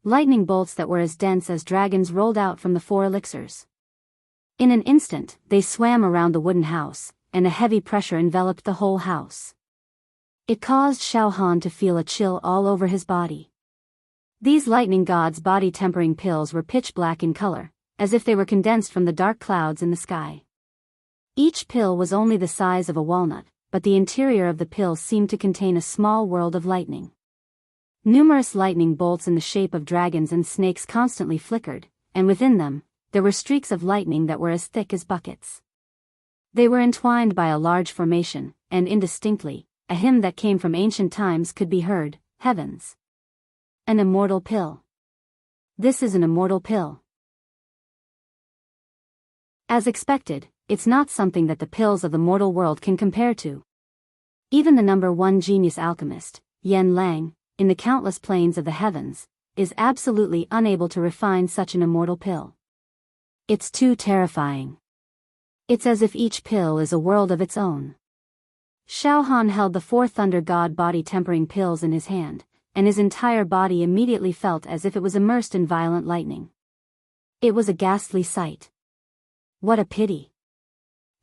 Lightning bolts that were as dense as dragons rolled out from the 4 elixirs. In an instant, they swam around the wooden house, and a heavy pressure enveloped the whole house. It caused Xiao Han to feel a chill all over his body. These lightning god's body tempering pills were pitch black in color, as if they were condensed from the dark clouds in the sky. Each pill was only the size of a walnut, but the interior of the pill seemed to contain a small world of lightning. Numerous lightning bolts in the shape of dragons and snakes constantly flickered, and within them, there were streaks of lightning that were as thick as buckets. They were entwined by a large formation, and indistinctly, a hymn that came from ancient times could be heard, heavens. An immortal pill. This is an immortal pill. As expected, it's not something that the pills of the mortal world can compare to. Even the number 1 genius alchemist, Yen Lang, in the countless planes of the heavens, is absolutely unable to refine such an immortal pill. It's too terrifying. It's as if each pill is a world of its own. Xiao Han held the 4 Thunder God Body Tempering Pills in his hand, and his entire body immediately felt as if it was immersed in violent lightning. It was a ghastly sight. What a pity.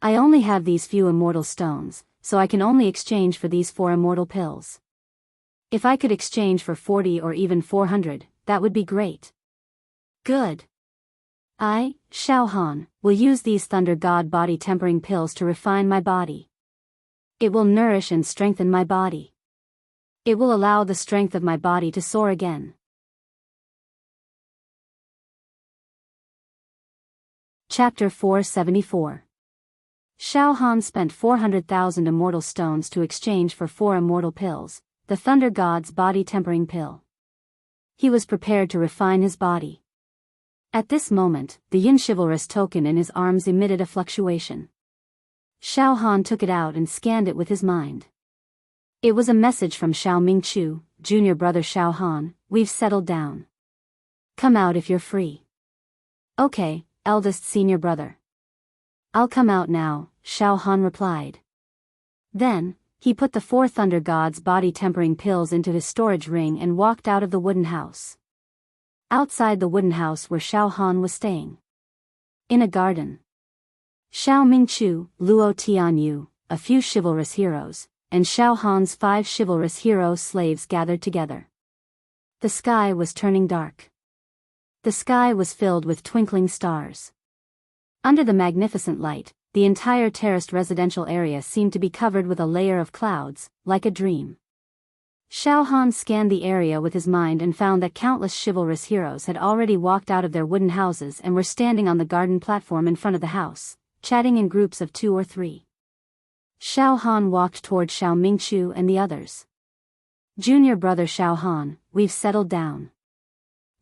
I only have these few immortal stones, so I can only exchange for these 4 immortal pills. If I could exchange for 40 or even 400, that would be great. Good. I, Xiao Han, will use these Thunder God body tempering pills to refine my body. It will nourish and strengthen my body. It will allow the strength of my body to soar again. Chapter 474. Xiao Han spent 400,000 immortal stones to exchange for 4 immortal pills, the Thunder God's body tempering pill. He was prepared to refine his body. At this moment, the yin chivalrous token in his arms emitted a fluctuation. Xiao Han took it out and scanned it with his mind. It was a message from Xiao Mingqiu, junior brother Xiao Han, we've settled down. Come out if you're free. Okay, eldest senior brother. I'll come out now, Xiao Han replied. Then, he put the 4 Thunder God's body tempering pills into his storage ring and walked out of the wooden house. Outside the wooden house where Xiao Han was staying. In a garden. Xiao Mingqiu, Luo Tianyu, a few chivalrous heroes, and Xiao Han's 5 chivalrous hero slaves gathered together. The sky was turning dark. The sky was filled with twinkling stars. Under the magnificent light, the entire terraced residential area seemed to be covered with a layer of clouds, like a dream. Xiao Han scanned the area with his mind and found that countless chivalrous heroes had already walked out of their wooden houses and were standing on the garden platform in front of the house, chatting in groups of 2 or 3. Xiao Han walked toward Xiao Mingqiu and the others. Junior brother Xiao Han, we've settled down.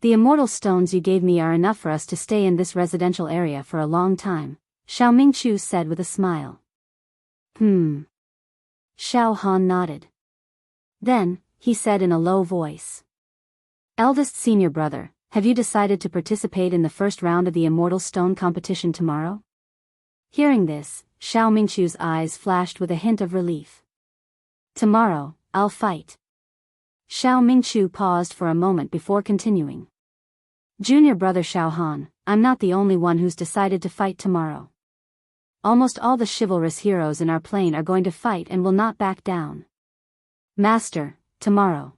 The immortal stones you gave me are enough for us to stay in this residential area for a long time, Xiao Mingqiu said with a smile. Xiao Han nodded. Then, he said in a low voice. Eldest senior brother, have you decided to participate in the first round of the Immortal Stone competition tomorrow? Hearing this, Xiao Mingqiu's eyes flashed with a hint of relief. Tomorrow, I'll fight. Xiao Mingqiu paused for a moment before continuing. Junior brother Xiao Han, I'm not the only one who's decided to fight tomorrow. Almost all the chivalrous heroes in our plane are going to fight and will not back down. Master, tomorrow.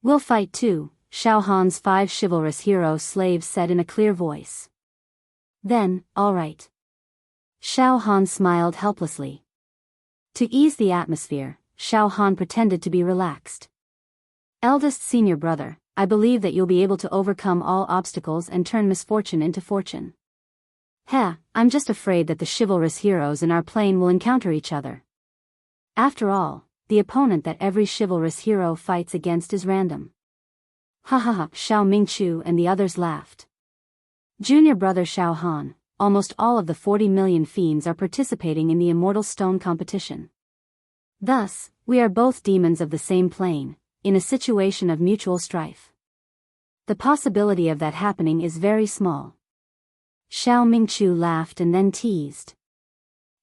We'll fight too, Xiao Han's 5 chivalrous hero slaves said in a clear voice. Then, all right. Xiao Han smiled helplessly. To ease the atmosphere, Xiao Han pretended to be relaxed. Eldest senior brother, I believe that you'll be able to overcome all obstacles and turn misfortune into fortune. I'm just afraid that the chivalrous heroes in our plane will encounter each other. After all, the opponent that every chivalrous hero fights against is random. Xiao Mingqiu and the others laughed. Junior brother Xiao Han, almost all of the 40 million fiends are participating in the Immortal Stone competition. Thus, we are both demons of the same plane, in a situation of mutual strife. The possibility of that happening is very small. Xiao Mingqiu laughed and then teased.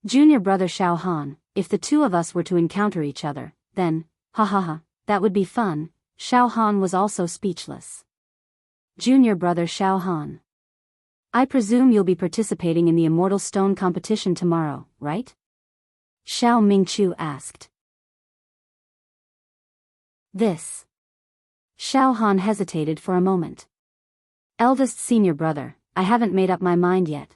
Junior brother Xiao Han, if the 2 of us were to encounter each other, then, that would be fun. Xiao Han was also speechless. Junior brother Xiao Han. I presume you'll be participating in the Immortal Stone competition tomorrow, right? Xiao Mingqiu asked. This. Xiao Han hesitated for a moment. Eldest senior brother, I haven't made up my mind yet.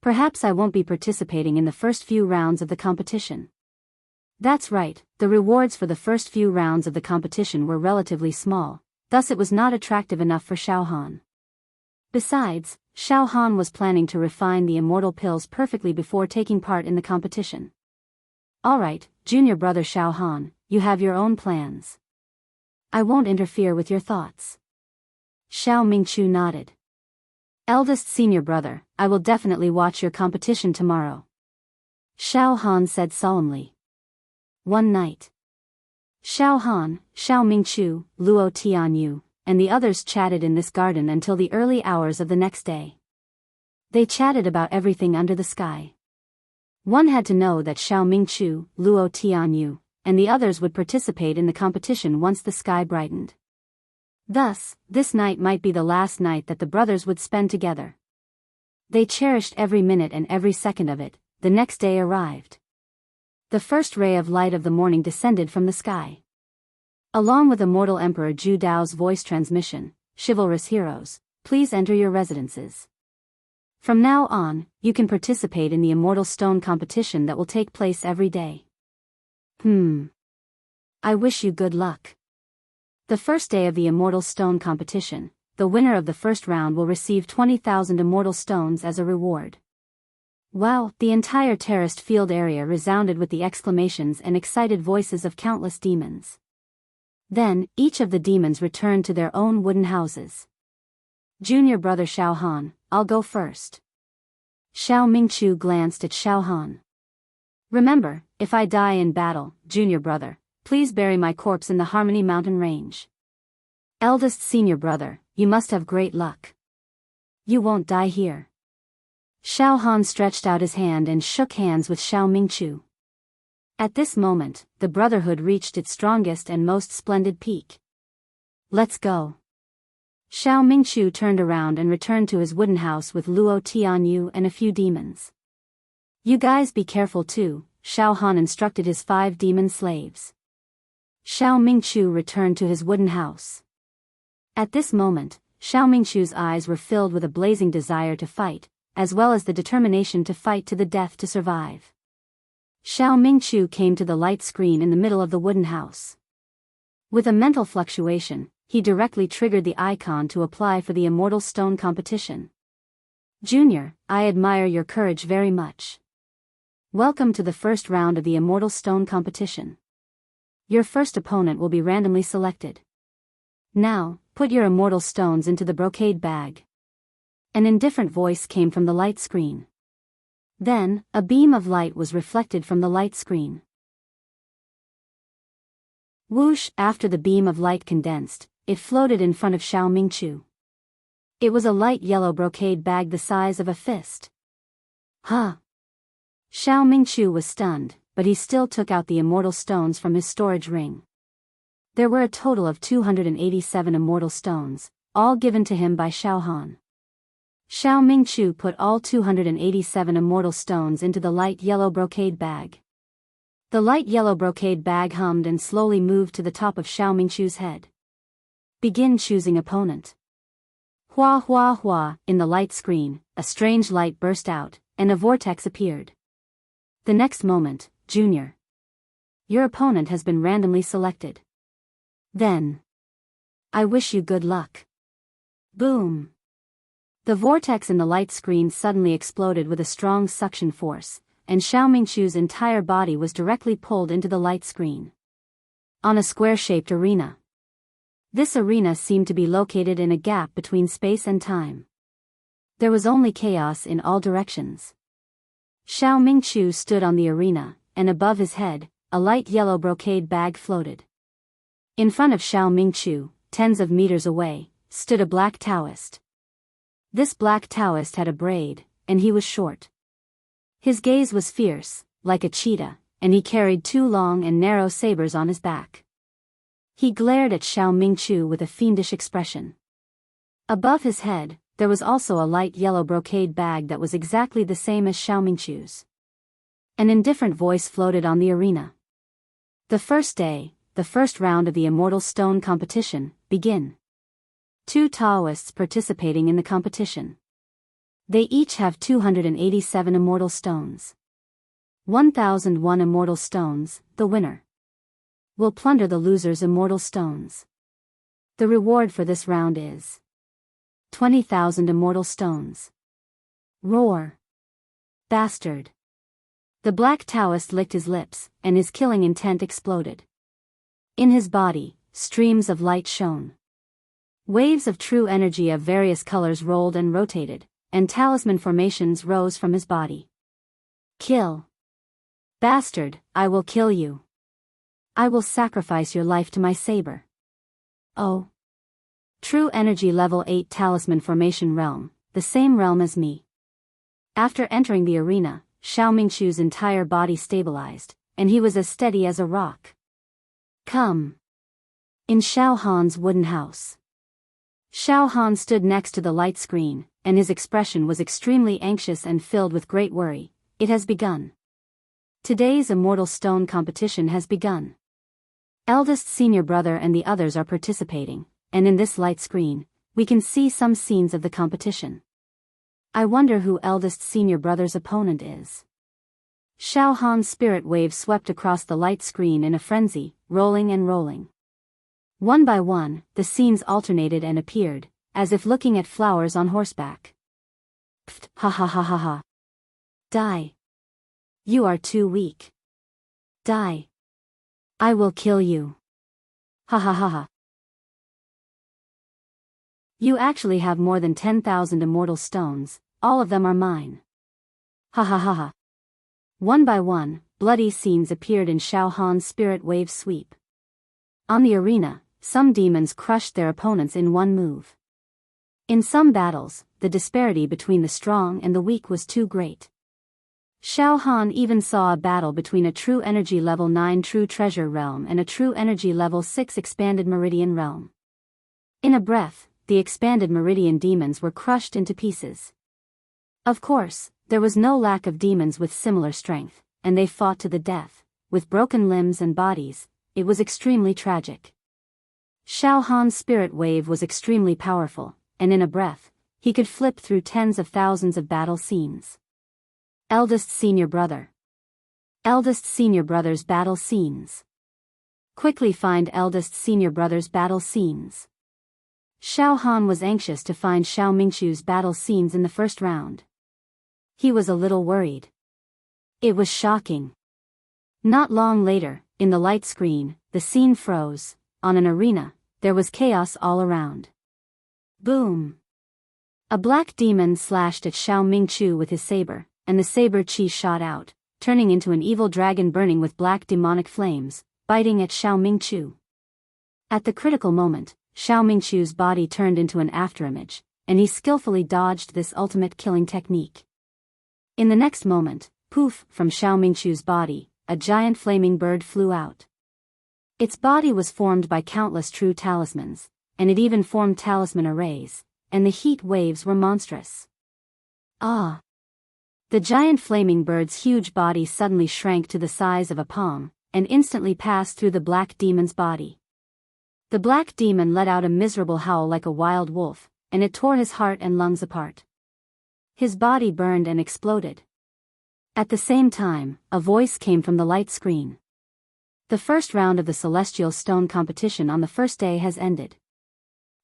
Perhaps I won't be participating in the first few rounds of the competition. That's right, the rewards for the first few rounds of the competition were relatively small, thus it was not attractive enough for Xiao Han. Besides, Xiao Han was planning to refine the immortal pills perfectly before taking part in the competition. Alright, junior brother Xiao Han, you have your own plans. I won't interfere with your thoughts. Xiao Mingqiu nodded. Eldest senior brother, I will definitely watch your competition tomorrow. Xiao Han said solemnly. One night. Xiao Han, Xiao Mingqiu, Luo Tianyu, and the others chatted in this garden until the early hours of the next day. They chatted about everything under the sky. One had to know that Xiao Mingqiu, Luo Tianyu, and the others would participate in the competition once the sky brightened. Thus, this night might be the last night that the brothers would spend together. They cherished every minute and every second of it. The next day arrived. The first ray of light of the morning descended from the sky. Along with Immortal Emperor Ju Dao's voice transmission, "Chivalrous heroes, please enter your residences. From now on, you can participate in the Immortal Stone competition that will take place every day. I wish you good luck." The first day of the Immortal Stone competition, the winner of the first round will receive 20,000 Immortal Stones as a reward. Wow! The entire terraced field area resounded with the exclamations and excited voices of countless demons. Then, each of the demons returned to their own wooden houses. Junior brother Xiao Han, "I'll go first." Xiao Mingqiu glanced at Xiao Han. "Remember, if I die in battle, junior brother, please bury my corpse in the Harmony Mountain Range. Eldest senior brother, you must have great luck. You won't die here." Xiao Han stretched out his hand and shook hands with Xiao Mingqiu. At this moment, the brotherhood reached its strongest and most splendid peak. "Let's go." Xiao Mingqiu turned around and returned to his wooden house with Luo Tianyu and a few demons. "You guys be careful too," Xiao Han instructed his 5 demon slaves. Xiao Mingqiu returned to his wooden house. At this moment, Xiao Mingqiu's eyes were filled with a blazing desire to fight, as well as the determination to fight to the death to survive. Xiao Mingqiu came to the light screen in the middle of the wooden house. With a mental fluctuation, he directly triggered the icon to apply for the Immortal Stone competition. "Junior, I admire your courage very much. Welcome to the first round of the Immortal Stone competition. Your first opponent will be randomly selected. Now, put your Immortal Stones into the brocade bag." An indifferent voice came from the light screen. Then, a beam of light was reflected from the light screen. Whoosh! After the beam of light condensed, it floated in front of Xiao Mingqiu. It was a light yellow brocade bag the size of a fist. Huh! Xiao Mingqiu was stunned, but he still took out the Immortal Stones from his storage ring. There were a total of 287 Immortal Stones, all given to him by Xiao Han. Xiao Mingqiu put all 287 Immortal Stones into the light yellow brocade bag. The light yellow brocade bag hummed and slowly moved to the top of Xiao Mingqiu's head. "Begin choosing opponent." Hua hua hua! In the light screen, a strange light burst out, and a vortex appeared. The next moment, "Junior, your opponent has been randomly selected." Then, "I wish you good luck." Boom! The vortex in the light screen suddenly exploded with a strong suction force, and Xiao Mingqiu's entire body was directly pulled into the light screen. On a square-shaped arena. This arena seemed to be located in a gap between space and time. There was only chaos in all directions. Xiao Mingqiu stood on the arena, and above his head, a light yellow brocade bag floated. In front of Xiao Mingqiu, tens of meters away, stood a black Taoist. This black Taoist had a braid, and he was short. His gaze was fierce, like a cheetah, and he carried 2 long and narrow sabers on his back. He glared at Xiao Mingqiu with a fiendish expression. Above his head, there was also a light yellow brocade bag that was exactly the same as Xiao Mingqiu's. An indifferent voice floated on the arena. "The first day, the first round of the Immortal Stone competition, begin." 2 Taoists participating in the competition. They each have 287 Immortal Stones. 1,001 Immortal Stones, the winner will plunder the loser's Immortal Stones. The reward for this round is 20,000 Immortal Stones. Roar! Bastard! The black Taoist licked his lips, and his killing intent exploded. In his body, streams of light shone. Waves of true energy of various colors rolled and rotated, and talisman formations rose from his body. "Kill! Bastard, I will kill you. I will sacrifice your life to my saber." Oh! True energy level 8 talisman formation realm, the same realm as me. After entering the arena, Xiao Mingqiu's entire body stabilized, and he was as steady as a rock. Come. In Xiao Han's wooden house. Xiao Han stood next to the light screen, and his expression was extremely anxious and filled with great worry. It has begun. Today's immortal stone competition has begun. Eldest senior brother and the others are participating, and in this light screen, we can see some scenes of the competition. I wonder who eldest senior brother's opponent is. Xiao Han's spirit wave swept across the light screen in a frenzy, rolling and rolling. One by one, the scenes alternated and appeared, as if looking at flowers on horseback. Pft, ha ha ha ha ha. Die. You are too weak. Die. I will kill you. Ha ha ha ha. You actually have more than 10,000 immortal stones, all of them are mine. Ha ha ha ha. One by one, bloody scenes appeared in Xiao Han's spirit wave sweep. On the arena, some demons crushed their opponents in one move. In some battles, the disparity between the strong and the weak was too great. Xiao Han even saw a battle between a true energy level 9 true treasure realm and a true energy level 6 expanded meridian realm. In a breath, the expanded meridian demons were crushed into pieces. Of course, there was no lack of demons with similar strength, and they fought to the death, with broken limbs and bodies. It was extremely tragic. Xiao Han's spirit wave was extremely powerful, and in a breath, he could flip through tens of thousands of battle scenes. Eldest senior brother. Eldest senior brother's battle scenes. Quickly find eldest senior brother's battle scenes. Xiao Han was anxious to find Xiao Mingchu's battle scenes in the first round. He was a little worried. It was shocking. Not long later, in the light screen, the scene froze. On an arena, there was chaos all around. Boom! A black demon slashed at Xiao Mingchu with his saber, and the saber chi shot out, turning into an evil dragon burning with black demonic flames, biting at Xiao Mingchu. At the critical moment, Xiao Mingchu's body turned into an afterimage, and he skillfully dodged this ultimate killing technique. In the next moment, poof, from Xiao Mingchu's body, a giant flaming bird flew out. Its body was formed by countless true talismans, and it even formed talisman arrays, and the heat waves were monstrous. Ah! The giant flaming bird's huge body suddenly shrank to the size of a palm, and instantly passed through the black demon's body. The black demon let out a miserable howl like a wild wolf, and it tore his heart and lungs apart. His body burned and exploded. At the same time, a voice came from the light screen. The first round of the Celestial Stone competition on the first day has ended.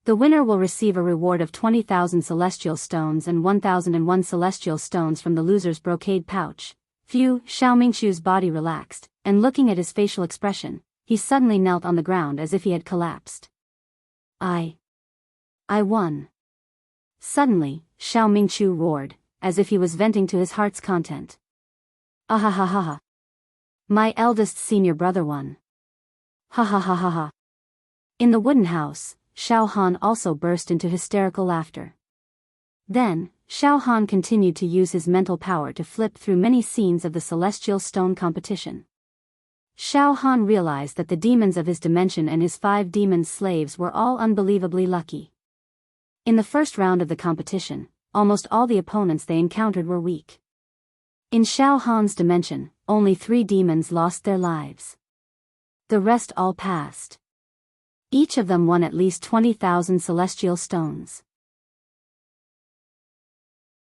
The winner will receive a reward of 20,000 Celestial Stones and 1,001 Celestial Stones from the loser's brocade pouch. Phew, Xiao Mingchu's body relaxed, and looking at his facial expression, he suddenly knelt on the ground as if he had collapsed. I won. Suddenly, Xiao Mingchu roared, as if he was venting to his heart's content. Ahahaha. My eldest senior brother won. Ha ha ha ha ha. In the wooden house, Xiao Han also burst into hysterical laughter. Then, Xiao Han continued to use his mental power to flip through many scenes of the Celestial Stone competition. Xiao Han realized that the demons of his dimension and his 5 demon slaves were all unbelievably lucky. In the first round of the competition, almost all the opponents they encountered were weak. In Xiao Han's dimension, only 3 demons lost their lives. The rest all passed. Each of them won at least 20,000 celestial stones.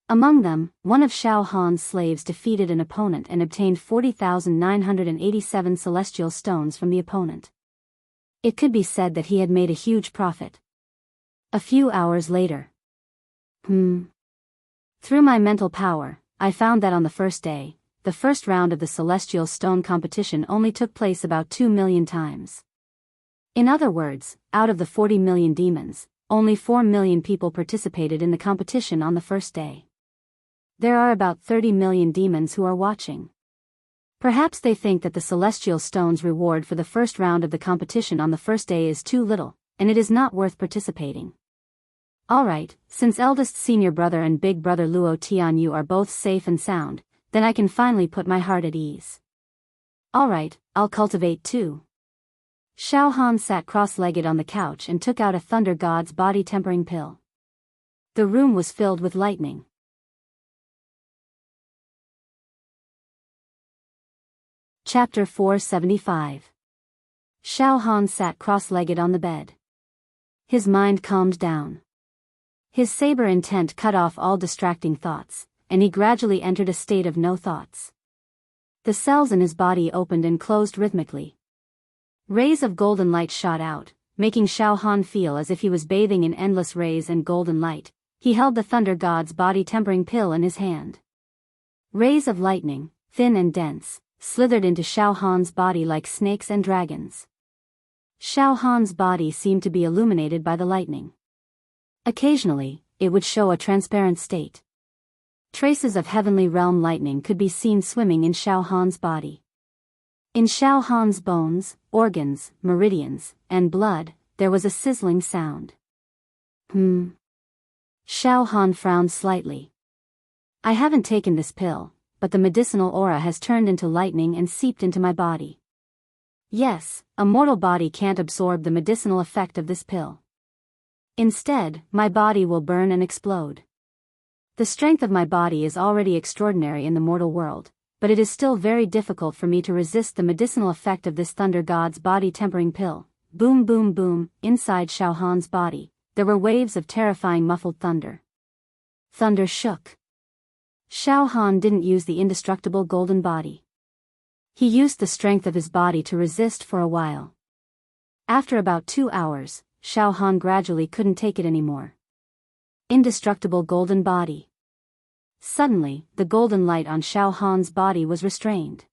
Among them, one of Xiao Han's slaves defeated an opponent and obtained 40,987 celestial stones from the opponent. It could be said that he had made a huge profit. A few hours later. Through my mental power, I found that on the first day, the first round of the Celestial Stone competition only took place about 2 million times. In other words, out of the 40 million demons, only 4 million people participated in the competition on the first day. There are about 30 million demons who are watching. Perhaps they think that the Celestial Stone's reward for the first round of the competition on the first day is too little, and it is not worth participating. Alright, since eldest senior brother and big brother Luo Tianyu are both safe and sound, then I can finally put my heart at ease. Alright, I'll cultivate too. Xiao Han sat cross-legged on the couch and took out a thunder god's body-tempering pill. The room was filled with lightning. Chapter 475. Xiao Han sat cross-legged on the bed. His mind calmed down. His saber intent cut off all distracting thoughts, and he gradually entered a state of no thoughts. The cells in his body opened and closed rhythmically. Rays of golden light shot out, making Xiao Han feel as if he was bathing in endless rays and golden light. He held the thunder god's body-tempering pill in his hand. Rays of lightning, thin and dense, slithered into Xiao Han's body like snakes and dragons. Xiao Han's body seemed to be illuminated by the lightning. Occasionally, it would show a transparent state. Traces of heavenly realm lightning could be seen swimming in Xiao Han's body. In Xiao Han's bones, organs, meridians, and blood, there was a sizzling sound. Xiao Han frowned slightly. I haven't taken this pill, but the medicinal aura has turned into lightning and seeped into my body. Yes, a mortal body can't absorb the medicinal effect of this pill. Instead, my body will burn and explode. The strength of my body is already extraordinary in the mortal world, but it is still very difficult for me to resist the medicinal effect of this thunder god's body-tempering pill. Boom boom boom, inside Xiao Han's body, there were waves of terrifying muffled thunder. Thunder shook. Xiao Han didn't use the indestructible golden body. He used the strength of his body to resist for a while. After about 2 hours, Xiao Han gradually couldn't take it anymore. Indestructible golden body. Suddenly, the golden light on Xiao Han's body was restrained.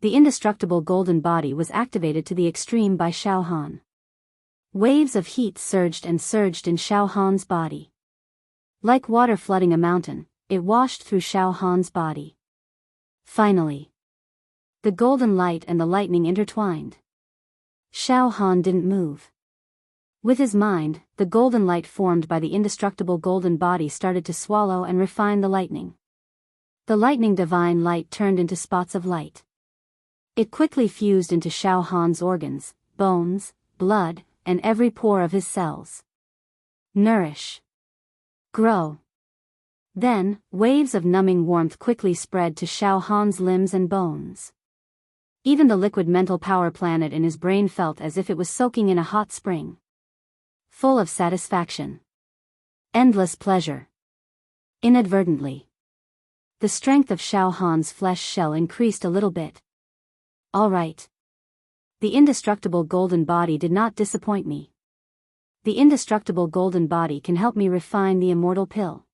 The indestructible golden body was activated to the extreme by Xiao Han. Waves of heat surged and surged in Xiao Han's body. Like water flooding a mountain, it washed through Xiao Han's body. Finally, the golden light and the lightning intertwined. Xiao Han didn't move. With his mind, the golden light formed by the indestructible golden body started to swallow and refine the lightning. The lightning divine light turned into spots of light. It quickly fused into Xiao Han's organs, bones, blood, and every pore of his cells. Nourish. Grow. Then, waves of numbing warmth quickly spread to Xiao Han's limbs and bones. Even the liquid mental power planet in his brain felt as if it was soaking in a hot spring. Full of satisfaction. Endless pleasure. Inadvertently, the strength of Xiao Han's flesh shell increased a little bit. All right. The indestructible golden body did not disappoint me. The indestructible golden body can help me refine the immortal pill.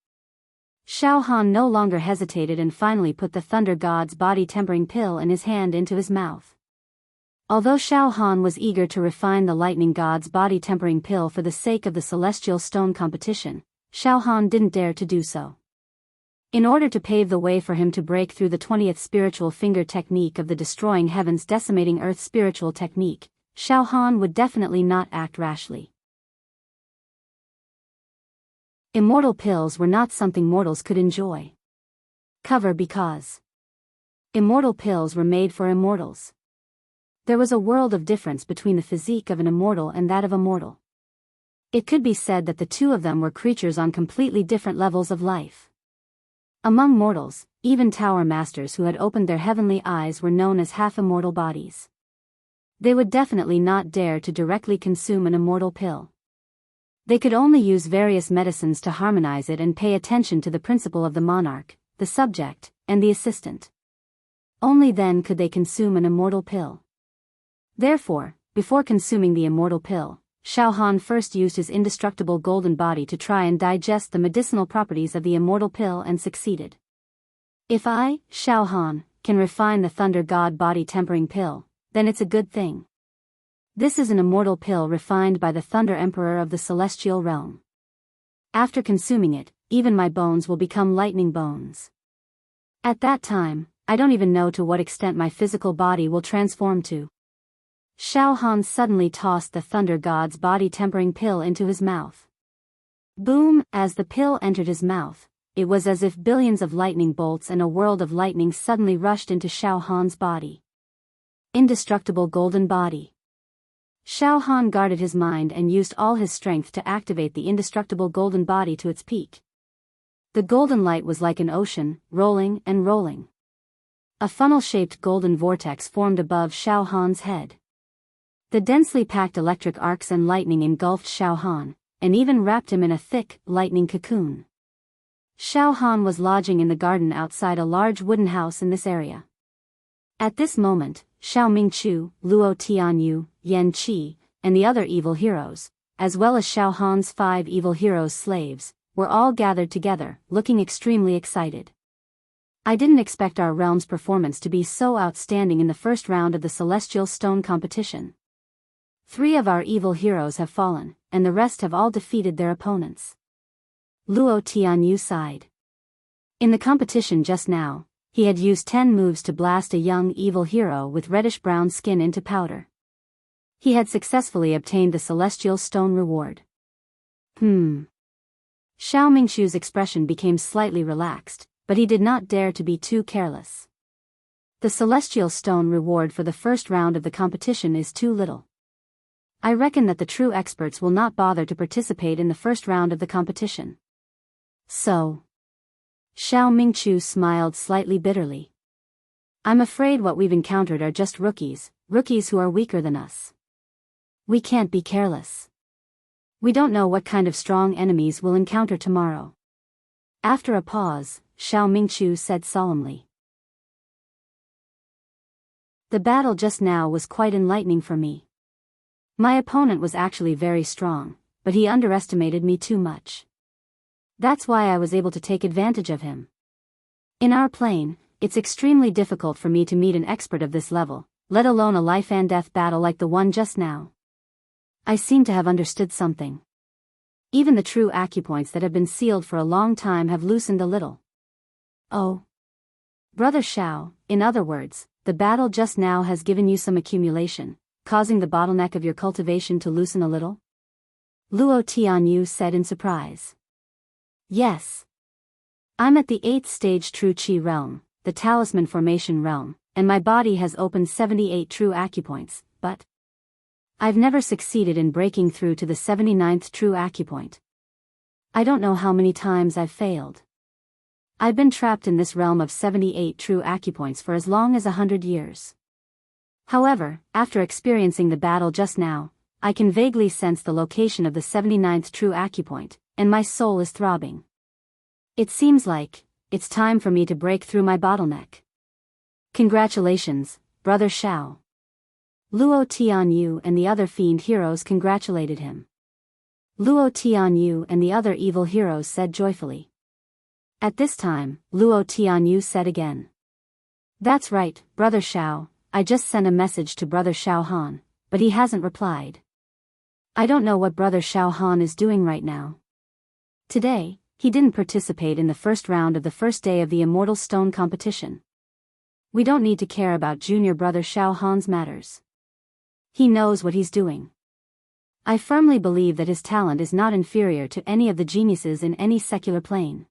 Xiao Han no longer hesitated and finally put the thunder god's body-tempering pill in his hand into his mouth. Although Xiao Han was eager to refine the lightning god's body-tempering pill for the sake of the celestial stone competition, Xiao Han didn't dare to do so. In order to pave the way for him to break through the 20th spiritual finger technique of the destroying heavens decimating earth spiritual technique, Xiao Han would definitely not act rashly. Immortal pills were not something mortals could enjoy. Cover because immortal pills were made for immortals. There was a world of difference between the physique of an immortal and that of a mortal. It could be said that the two of them were creatures on completely different levels of life. Among mortals, even tower masters who had opened their heavenly eyes were known as half-immortal bodies. They would definitely not dare to directly consume an immortal pill. They could only use various medicines to harmonize it and pay attention to the principle of the monarch, the subject, and the assistant. Only then could they consume an immortal pill. Therefore, before consuming the immortal pill, Xiao Han first used his indestructible golden body to try and digest the medicinal properties of the immortal pill and succeeded. If I, Xiao Han, can refine the thunder god body-tempering pill, then it's a good thing. This is an immortal pill refined by the Thunder Emperor of the Celestial Realm. After consuming it, even my bones will become lightning bones. At that time, I don't even know to what extent my physical body will transform to. Xiao Han suddenly tossed the thunder god's body-tempering pill into his mouth. Boom! As the pill entered his mouth, it was as if billions of lightning bolts and a world of lightning suddenly rushed into Xiao Han's body. Indestructible golden body. Xiao Han guarded his mind and used all his strength to activate the indestructible golden body to its peak. The golden light was like an ocean, rolling and rolling. A funnel-shaped golden vortex formed above Xiao Han's head. The densely packed electric arcs and lightning engulfed Xiao Han, and even wrapped him in a thick, lightning cocoon. Xiao Han was lodging in the garden outside a large wooden house in this area. At this moment, Xiao Mingqiu, Luo Tianyu, Yan Qi, and the other evil heroes, as well as Xiao Han's 5 evil heroes' slaves, were all gathered together, looking extremely excited. I didn't expect our realm's performance to be so outstanding in the first round of the Celestial Stone competition. 3 of our evil heroes have fallen, and the rest have all defeated their opponents. Luo Tianyu sighed. In the competition just now, he had used 10 moves to blast a young evil hero with reddish-brown skin into powder. He had successfully obtained the Celestial Stone reward. Xiao Mingqiu's expression became slightly relaxed, but he did not dare to be too careless. The Celestial Stone reward for the first round of the competition is too little. I reckon that the true experts will not bother to participate in the first round of the competition. So. Xiao Mingqiu smiled slightly bitterly. I'm afraid what we've encountered are just rookies who are weaker than us. We can't be careless. We don't know what kind of strong enemies we'll encounter tomorrow. After a pause, Xiao Mingqiu said solemnly. The battle just now was quite enlightening for me. My opponent was actually very strong, but he underestimated me too much. That's why I was able to take advantage of him. In our plane, it's extremely difficult for me to meet an expert of this level, let alone a life-and-death battle like the one just now. I seem to have understood something. Even the true acupoints that have been sealed for a long time have loosened a little. Oh. Brother Xiao, in other words, the battle just now has given you some accumulation, causing the bottleneck of your cultivation to loosen a little? Luo Tianyu said in surprise. Yes. I'm at the 8th stage True Qi realm, the Talisman Formation realm, and my body has opened 78 true acupoints, but I've never succeeded in breaking through to the 79th true acupoint. I don't know how many times I've failed. I've been trapped in this realm of 78 true acupoints for as long as 100 years. However, after experiencing the battle just now, I can vaguely sense the location of the 79th true acupoint, and my soul is throbbing. It seems like it's time for me to break through my bottleneck. Congratulations, Brother Xiao. Luo Tianyu and the other fiend heroes congratulated him. Luo Tianyu and the other evil heroes said joyfully. At this time, Luo Tianyu said again. That's right, Brother Xiao, I just sent a message to Brother Xiao Han, but he hasn't replied. I don't know what Brother Xiao Han is doing right now. Today, he didn't participate in the first round of the first day of the Immortal Stone competition. We don't need to care about Junior Brother Xiao Han's matters. He knows what he's doing. I firmly believe that his talent is not inferior to any of the geniuses in any secular plane.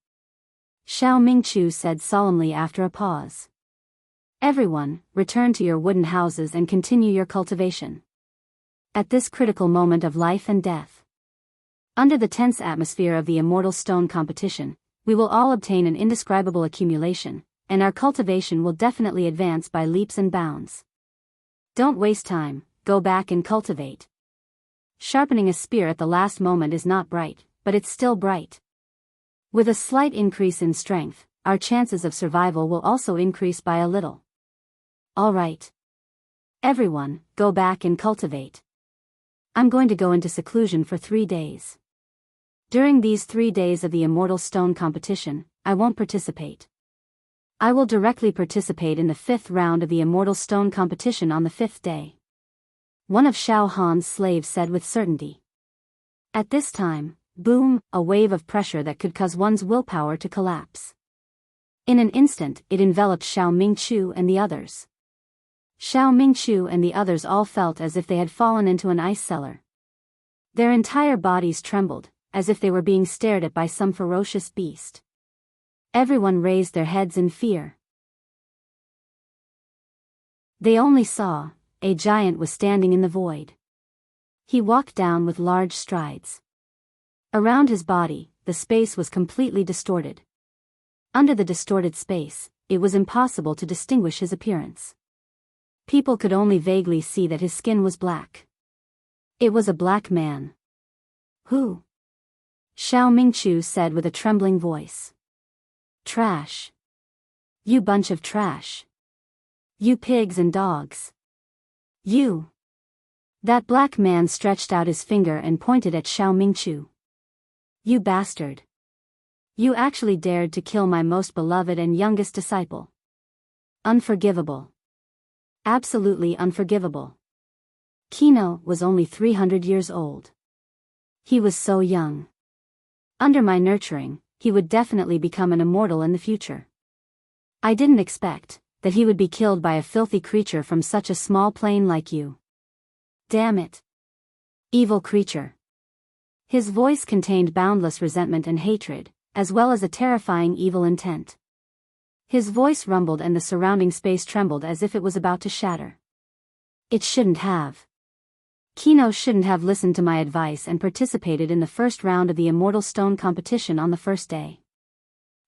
Xiao Mingqiu said solemnly after a pause. Everyone, return to your wooden houses and continue your cultivation. At this critical moment of life and death. Under the tense atmosphere of the Immortal Stone competition, we will all obtain an indescribable accumulation, and our cultivation will definitely advance by leaps and bounds. Don't waste time, go back and cultivate. Sharpening a spear at the last moment is not bright, but it's still bright. With a slight increase in strength, our chances of survival will also increase by a little. All right. Everyone, go back and cultivate. I'm going to go into seclusion for 3 days. During these 3 days of the Immortal Stone competition, I won't participate. I will directly participate in the 5th round of the Immortal Stone competition on the 5th day. One of Xiao Han's slaves said with certainty. At this time, boom, a wave of pressure that could cause one's willpower to collapse. In an instant, it enveloped Xiao Mingqiu and the others. Xiao Mingqiu and the others all felt as if they had fallen into an ice cellar. Their entire bodies trembled, as if they were being stared at by some ferocious beast. Everyone raised their heads in fear. They only saw, a giant was standing in the void. He walked down with large strides. Around his body, the space was completely distorted. Under the distorted space, it was impossible to distinguish his appearance. People could only vaguely see that his skin was black. It was a black man. Who? Xiao Mingqiu said with a trembling voice. Trash. You bunch of trash. You pigs and dogs. You. That black man stretched out his finger and pointed at Xiao Mingqiu. You bastard. You actually dared to kill my most beloved and youngest disciple. Unforgivable. Absolutely unforgivable. Kino was only 300 years old. He was so young. Under my nurturing, he would definitely become an immortal in the future. I didn't expect that he would be killed by a filthy creature from such a small plane like you. Damn it. Evil creature. His voice contained boundless resentment and hatred, as well as a terrifying evil intent. His voice rumbled and the surrounding space trembled as if it was about to shatter. It shouldn't have. Kino shouldn't have listened to my advice and participated in the first round of the Immortal Stone competition on the first day.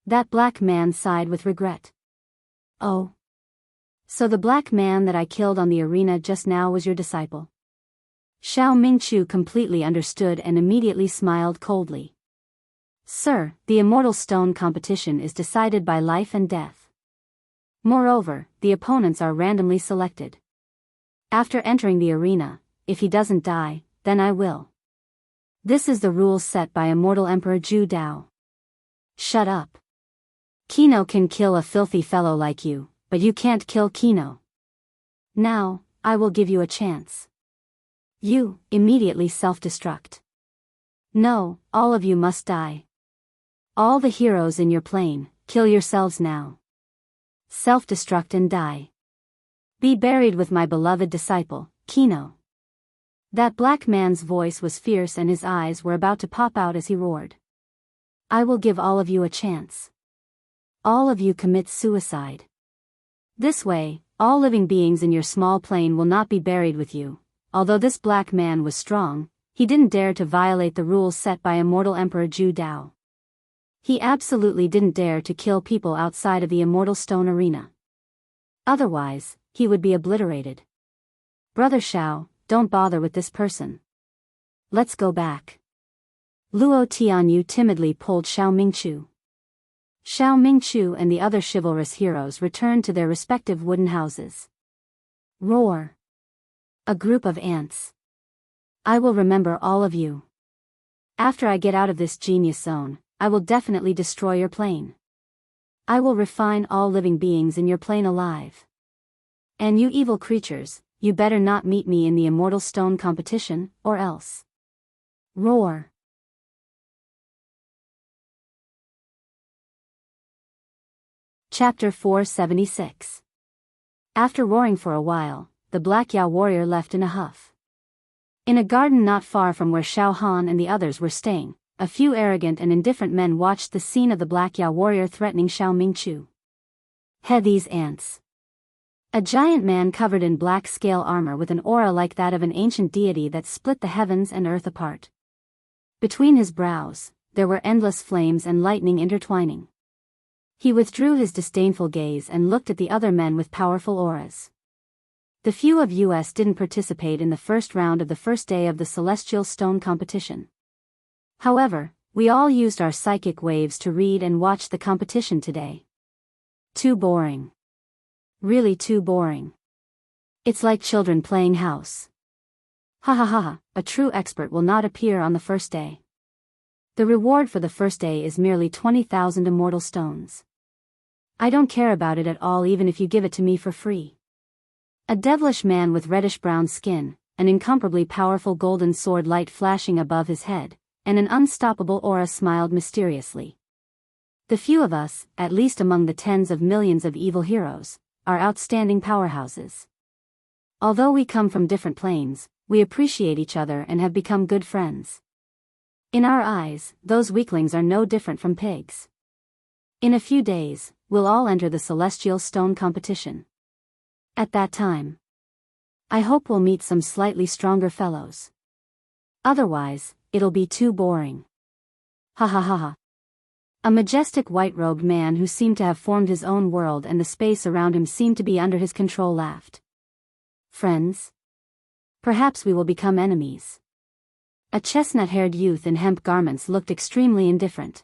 That black man sighed with regret. Oh. So the black man that I killed on the arena just now was your disciple? Xiao Mingqiu completely understood and immediately smiled coldly. Sir, the Immortal Stone competition is decided by life and death. Moreover, the opponents are randomly selected. After entering the arena, if he doesn't die, then I will. This is the rules set by Immortal Emperor Zhu Dao. Shut up. Kino can kill a filthy fellow like you, but you can't kill Kino. Now, I will give you a chance. You, immediately self-destruct. No, all of you must die. All the heroes in your plane, kill yourselves now. Self-destruct and die. Be buried with my beloved disciple, Kino. That black man's voice was fierce and his eyes were about to pop out as he roared. I will give all of you a chance. All of you commit suicide. This way, all living beings in your small plane will not be buried with you. Although this black man was strong, he didn't dare to violate the rules set by Immortal Emperor Zhu Dao. He absolutely didn't dare to kill people outside of the Immortal Stone arena. Otherwise, he would be obliterated. Brother Xiao, don't bother with this person. Let's go back. Luo Tianyu timidly pulled Xiao Mingqiu. Xiao Mingqiu and the other chivalrous heroes returned to their respective wooden houses. Roar. A group of ants. I will remember all of you. After I get out of this genius zone, I will definitely destroy your plane. I will refine all living beings in your plane alive. And you evil creatures, you better not meet me in the Immortal Stone competition, or else. Roar. Chapter 476. After roaring for a while, the Black Yao warrior left in a huff. In a garden not far from where Xiao Han and the others were staying, a few arrogant and indifferent men watched the scene of the Black Yao warrior threatening Xiao Mingqiu. These ants. A giant man covered in black scale armor with an aura like that of an ancient deity that split the heavens and earth apart. Between his brows, there were endless flames and lightning intertwining. He withdrew his disdainful gaze and looked at the other men with powerful auras. The few of us didn't participate in the first round of the first day of the Celestial Stone competition. However, we all used our psychic waves to read and watch the competition today. Too boring. Really too boring. It's like children playing house. Ha ha ha, a true expert will not appear on the first day. The reward for the first day is merely 20,000 immortal stones. I don't care about it at all even if you give it to me for free. A devilish man with reddish-brown skin, an incomparably powerful golden sword light flashing above his head, and an unstoppable aura smiled mysteriously. The few of us, at least among the tens of millions of evil heroes, are outstanding powerhouses. Although we come from different planes, we appreciate each other and have become good friends. In our eyes, those weaklings are no different from pigs. In a few days, we'll all enter the Celestial Stone competition. At that time, I hope we'll meet some slightly stronger fellows. Otherwise, it'll be too boring. Ha ha ha ha. A majestic white-robed man who seemed to have formed his own world and the space around him seemed to be under his control laughed. Friends? Perhaps we will become enemies. A chestnut-haired youth in hemp garments looked extremely indifferent.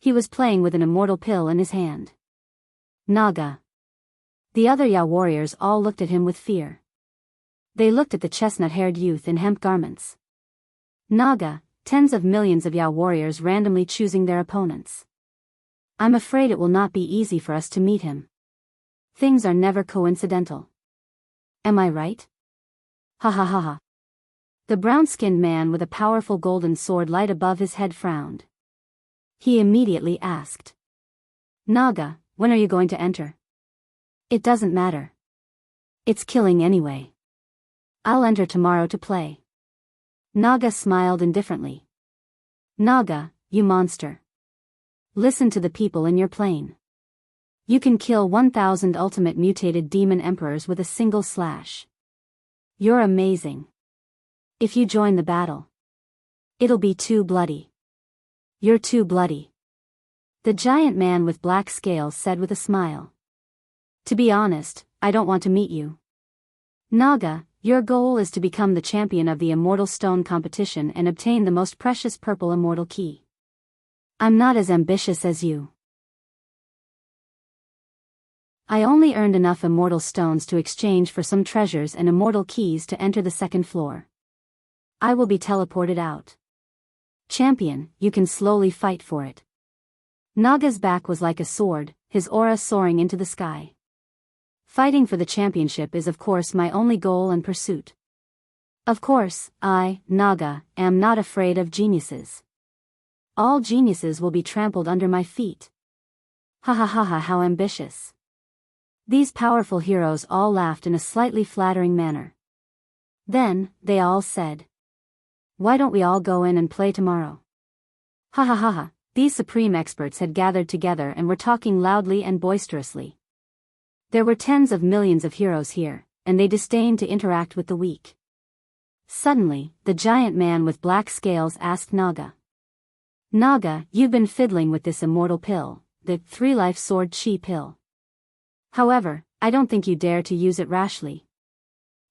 He was playing with an immortal pill in his hand. Naga. The other Yao warriors all looked at him with fear. They looked at the chestnut-haired youth in hemp garments. Naga, tens of millions of Yao warriors randomly choosing their opponents. I'm afraid it will not be easy for us to meet him. Things are never coincidental. Am I right? Ha ha ha ha. The brown-skinned man with a powerful golden sword light above his head frowned. He immediately asked. Naga, when are you going to enter? It doesn't matter. It's killing anyway. I'll enter tomorrow to play. Naga smiled indifferently. Naga, you monster. Listen to the people in your plane. You can kill 1,000 ultimate mutated demon emperors with a single slash. You're amazing. If you join the battle, it'll be too bloody. You're too bloody. The giant man with black scales said with a smile. To be honest, I don't want to meet you. Naga, your goal is to become the champion of the Immortal Stone competition and obtain the most precious purple immortal key. I'm not as ambitious as you. I only earned enough immortal stones to exchange for some treasures and immortal keys to enter the second floor. I will be teleported out. Champion, you can slowly fight for it. Naga's back was like a sword, his aura soaring into the sky. Fighting for the championship is of course my only goal and pursuit. Of course, I, Naga, am not afraid of geniuses. All geniuses will be trampled under my feet. Ha ha ha ha, how ambitious. These powerful heroes all laughed in a slightly flattering manner. Then, they all said. Why don't we all go in and play tomorrow? Ha ha ha ha, these supreme experts had gathered together and were talking loudly and boisterously. There were tens of millions of heroes here, and they disdained to interact with the weak. Suddenly, the giant man with black scales asked Naga. Naga, you've been fiddling with this immortal pill, the 3-life sword chi pill. However, I don't think you dare to use it rashly.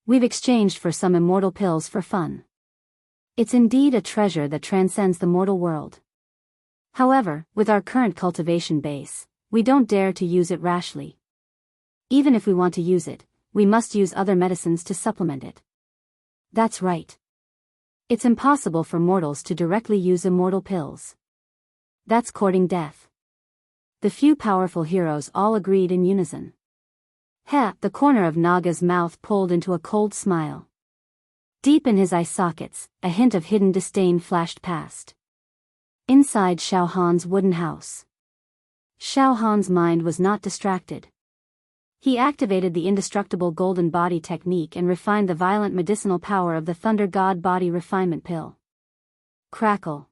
We've exchanged for some immortal pills for fun. It's indeed a treasure that transcends the mortal world. However, with our current cultivation base, we don't dare to use it rashly. Even if we want to use it, we must use other medicines to supplement it. That's right. It's impossible for mortals to directly use immortal pills. That's courting death. The few powerful heroes all agreed in unison. Heh, the corner of Naga's mouth pulled into a cold smile. Deep in his eye sockets, a hint of hidden disdain flashed past. Inside Xiao Han's wooden house. Xiao Han's mind was not distracted. He activated the indestructible golden body technique and refined the violent medicinal power of the Thunder God body refinement pill. Crackle.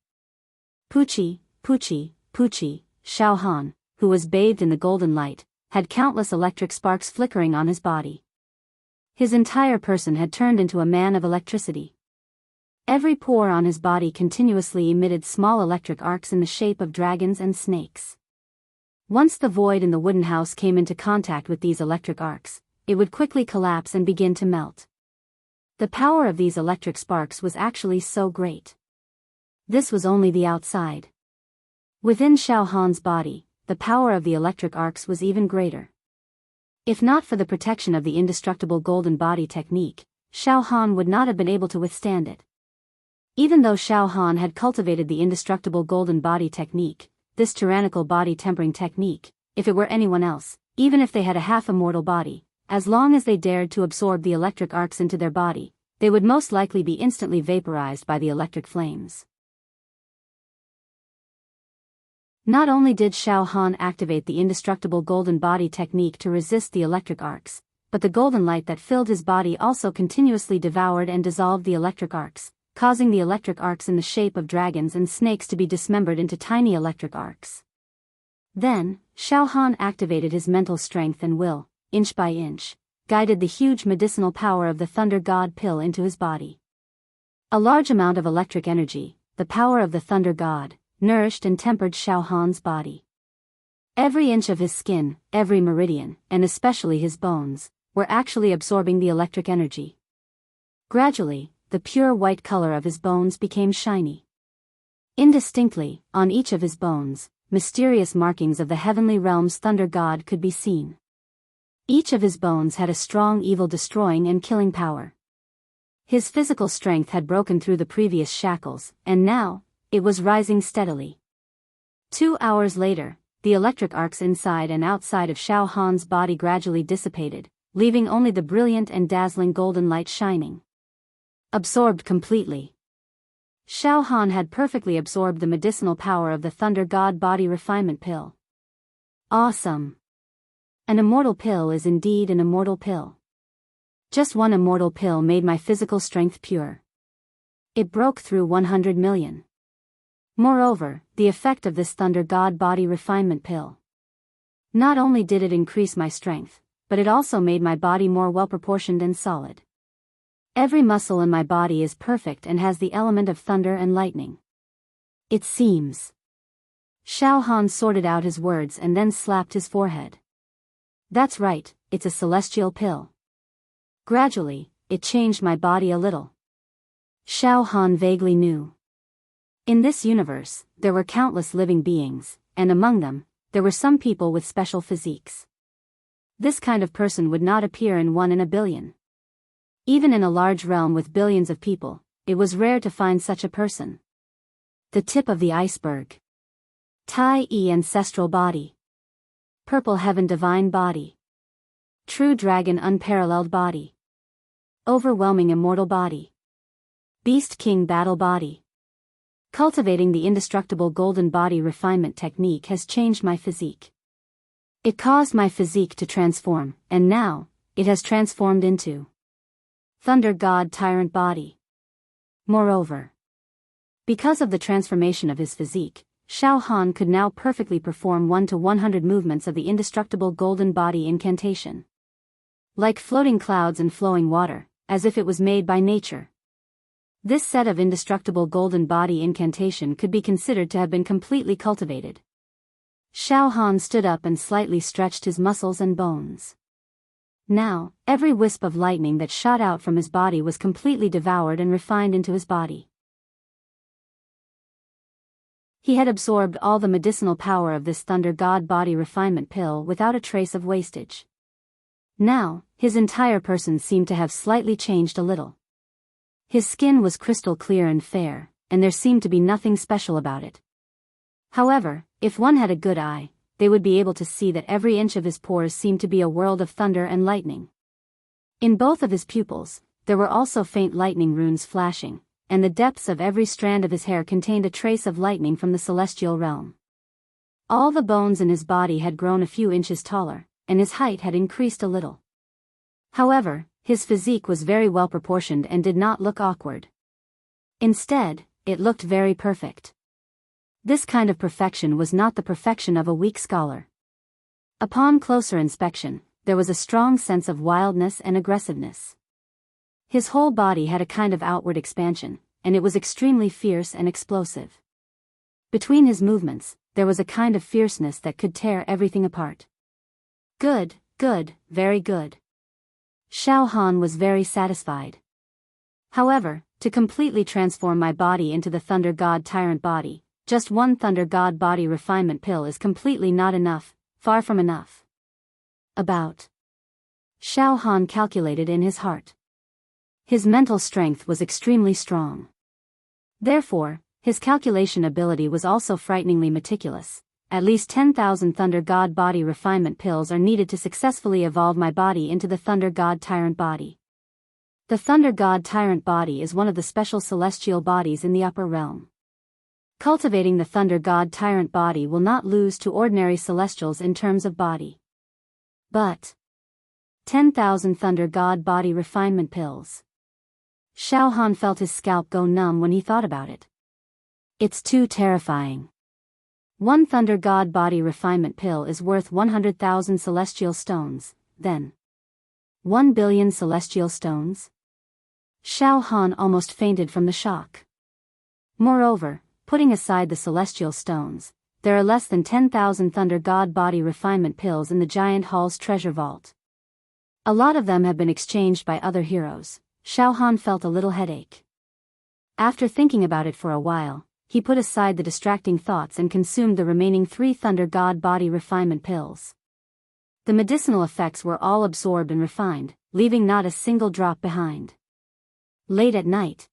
Poochie, Poochie, Poochie, Xiao Han, who was bathed in the golden light, had countless electric sparks flickering on his body. His entire person had turned into a man of electricity. Every pore on his body continuously emitted small electric arcs in the shape of dragons and snakes. Once the void in the wooden house came into contact with these electric arcs, it would quickly collapse and begin to melt. The power of these electric sparks was actually so great. This was only the outside. Within Xiao Han's body, the power of the electric arcs was even greater. If not for the protection of the indestructible golden body technique, Xiao Han would not have been able to withstand it. Even though Xiao Han had cultivated the indestructible golden body technique, this tyrannical body tempering technique, if it were anyone else, even if they had a half-immortal body, as long as they dared to absorb the electric arcs into their body, they would most likely be instantly vaporized by the electric flames. Not only did Xiao Han activate the indestructible golden body technique to resist the electric arcs, but the golden light that filled his body also continuously devoured and dissolved the electric arcs, causing the electric arcs in the shape of dragons and snakes to be dismembered into tiny electric arcs. Then, Xiao Han activated his mental strength and will, inch by inch, guided the huge medicinal power of the Thunder God pill into his body. A large amount of electric energy, the power of the Thunder God, nourished and tempered Xiao Han's body. Every inch of his skin, every meridian, and especially his bones, were actually absorbing the electric energy. Gradually, the pure white color of his bones became shiny. Indistinctly, on each of his bones, mysterious markings of the heavenly realm's Thunder God could be seen. Each of his bones had a strong evil-destroying and killing power. His physical strength had broken through the previous shackles, and now, it was rising steadily. 2 hours later, the electric arcs inside and outside of Xiao Han's body gradually dissipated, leaving only the brilliant and dazzling golden light shining. Absorbed completely. Xiao Han had perfectly absorbed the medicinal power of the Thunder God body refinement pill. Awesome! An immortal pill is indeed an immortal pill. Just one immortal pill made my physical strength pure. It broke through 100 million. Moreover, the effect of this Thunder God body refinement pill. Not only did it increase my strength, but it also made my body more well-proportioned and solid. Every muscle in my body is perfect and has the element of thunder and lightning. It seems. Xiao Han sorted out his words and then slapped his forehead. That's right, it's a celestial pill. Gradually, it changed my body a little. Xiao Han vaguely knew. In this universe, there were countless living beings, and among them, there were some people with special physiques. This kind of person would not appear in 1 in a billion. Even in a large realm with billions of people, it was rare to find such a person. The tip of the iceberg. Tai Yi ancestral body. Purple heaven divine body. True dragon unparalleled body. Overwhelming immortal body. Beast king battle body. Cultivating the indestructible golden body refinement technique has changed my physique. It caused my physique to transform, and now, it has transformed into Thunder God tyrant body. Moreover, because of the transformation of his physique, Xiao Han could now perfectly perform 1 to 100 movements of the indestructible golden body incantation. Like floating clouds and flowing water, as if it was made by nature. This set of indestructible golden body incantation could be considered to have been completely cultivated. Xiao Han stood up and slightly stretched his muscles and bones. Now, every wisp of lightning that shot out from his body was completely devoured and refined into his body. He had absorbed all the medicinal power of this Thunder God body refinement pill without a trace of wastage. Now, his entire person seemed to have slightly changed a little. His skin was crystal clear and fair, and there seemed to be nothing special about it. However, if one had a good eye, they would be able to see that every inch of his pores seemed to be a world of thunder and lightning. In both of his pupils, there were also faint lightning runes flashing, and the depths of every strand of his hair contained a trace of lightning from the celestial realm. All the bones in his body had grown a few inches taller, and his height had increased a little. However, his physique was very well proportioned and did not look awkward. Instead, it looked very perfect. This kind of perfection was not the perfection of a weak scholar. Upon closer inspection, there was a strong sense of wildness and aggressiveness. His whole body had a kind of outward expansion, and it was extremely fierce and explosive. Between his movements, there was a kind of fierceness that could tear everything apart. Good, very good. Xiao Han was very satisfied. However, to completely transform my body into the Thunder God tyrant body, just one Thunder God body refinement pill is completely not enough, far from enough. Xiao Han calculated in his heart. His mental strength was extremely strong. Therefore, his calculation ability was also frighteningly meticulous. At least 10,000 Thunder God body refinement pills are needed to successfully evolve my body into the Thunder God tyrant body. The Thunder God tyrant body is one of the special celestial bodies in the upper realm. Cultivating the Thunder God tyrant body will not lose to ordinary celestials in terms of body. But 10,000 Thunder God body refinement pills. Xiao Han felt his scalp go numb when he thought about it. It's too terrifying. One Thunder God body refinement pill is worth 100,000 celestial stones, then 1 billion celestial stones? Xiao Han almost fainted from the shock. Moreover, putting aside the celestial stones, there are less than 10,000 Thunder God body refinement pills in the giant hall's treasure vault. A lot of them have been exchanged by other heroes. Xiao Han felt a little headache. After thinking about it for a while, he put aside the distracting thoughts and consumed the remaining 3 Thunder God body refinement pills. The medicinal effects were all absorbed and refined, leaving not a single drop behind. Late at night,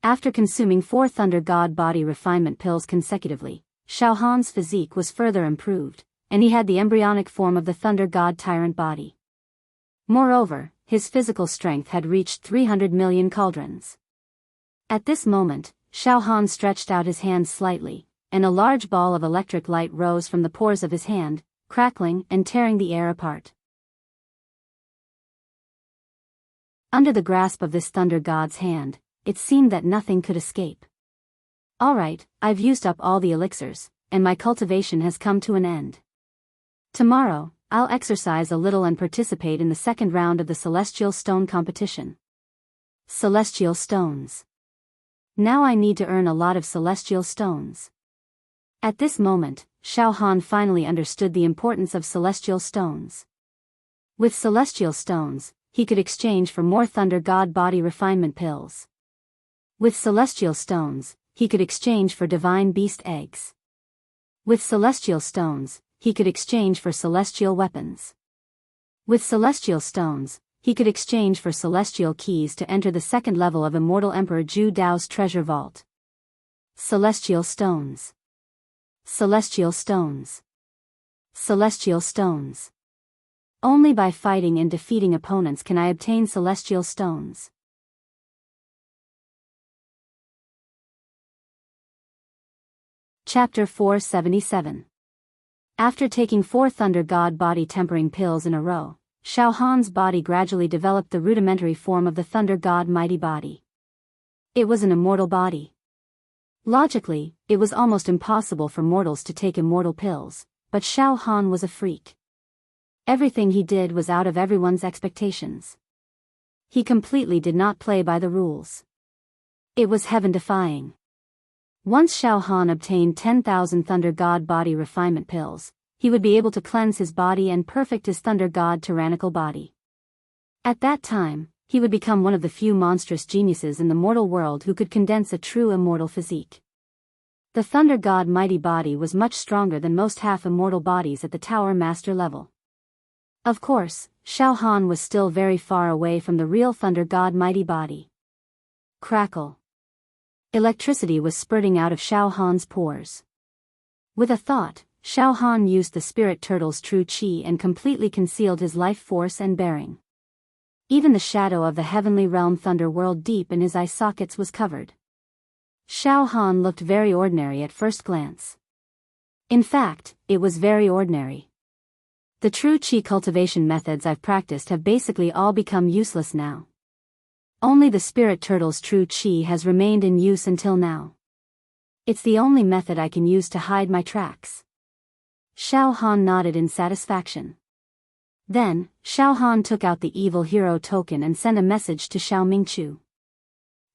after consuming 4 Thunder God body refinement pills consecutively, Xiao Han's physique was further improved, and he had the embryonic form of the Thunder God tyrant body. Moreover, his physical strength had reached 300 million cauldrons. At this moment, Xiao Han stretched out his hand slightly, and a large ball of electric light rose from the pores of his hand, crackling and tearing the air apart. Under the grasp of this Thunder God's hand, it seemed that nothing could escape. Alright, I've used up all the elixirs, and my cultivation has come to an end. Tomorrow, I'll exercise a little and participate in the second round of the Celestial Stone competition. Celestial Stones. Now I need to earn a lot of Celestial Stones. At this moment, Xiao Han finally understood the importance of Celestial Stones. With Celestial Stones, he could exchange for more Thunder God body refinement pills. With Celestial Stones, he could exchange for Divine Beast eggs. With Celestial Stones, he could exchange for celestial weapons. With Celestial Stones, he could exchange for celestial keys to enter the second level of Immortal Emperor Zhu Dao's treasure vault. Celestial Stones. Celestial Stones. Celestial Stones. Only by fighting and defeating opponents can I obtain Celestial Stones. Chapter 477. After taking 4 Thunder God body tempering pills in a row, Xiao Han's body gradually developed the rudimentary form of the Thunder God mighty body. It was an immortal body. Logically, it was almost impossible for mortals to take immortal pills, but Xiao Han was a freak. Everything he did was out of everyone's expectations. He completely did not play by the rules. It was heaven-defying. Once Xiao Han obtained 10,000 Thunder God body refinement pills, he would be able to cleanse his body and perfect his Thunder God tyrannical body. At that time, he would become one of the few monstrous geniuses in the mortal world who could condense a true immortal physique. The Thunder God mighty body was much stronger than most half-immortal bodies at the Tower Master level. Of course, Xiao Han was still very far away from the real Thunder God mighty body. Crackle. Electricity was spurting out of Xiao Han's pores. With a thought, Xiao Han used the spirit turtle's true chi and completely concealed his life force and bearing. Even the shadow of the heavenly realm Thunder World deep in his eye sockets was covered. Xiao Han looked very ordinary at first glance. In fact, it was very ordinary. The true chi cultivation methods I've practiced have basically all become useless now. Only the spirit turtle's true chi has remained in use until now. It's the only method I can use to hide my tracks. Xiao Han nodded in satisfaction. Then, Xiao Han took out the evil hero token and sent a message to Xiao Mingqiu.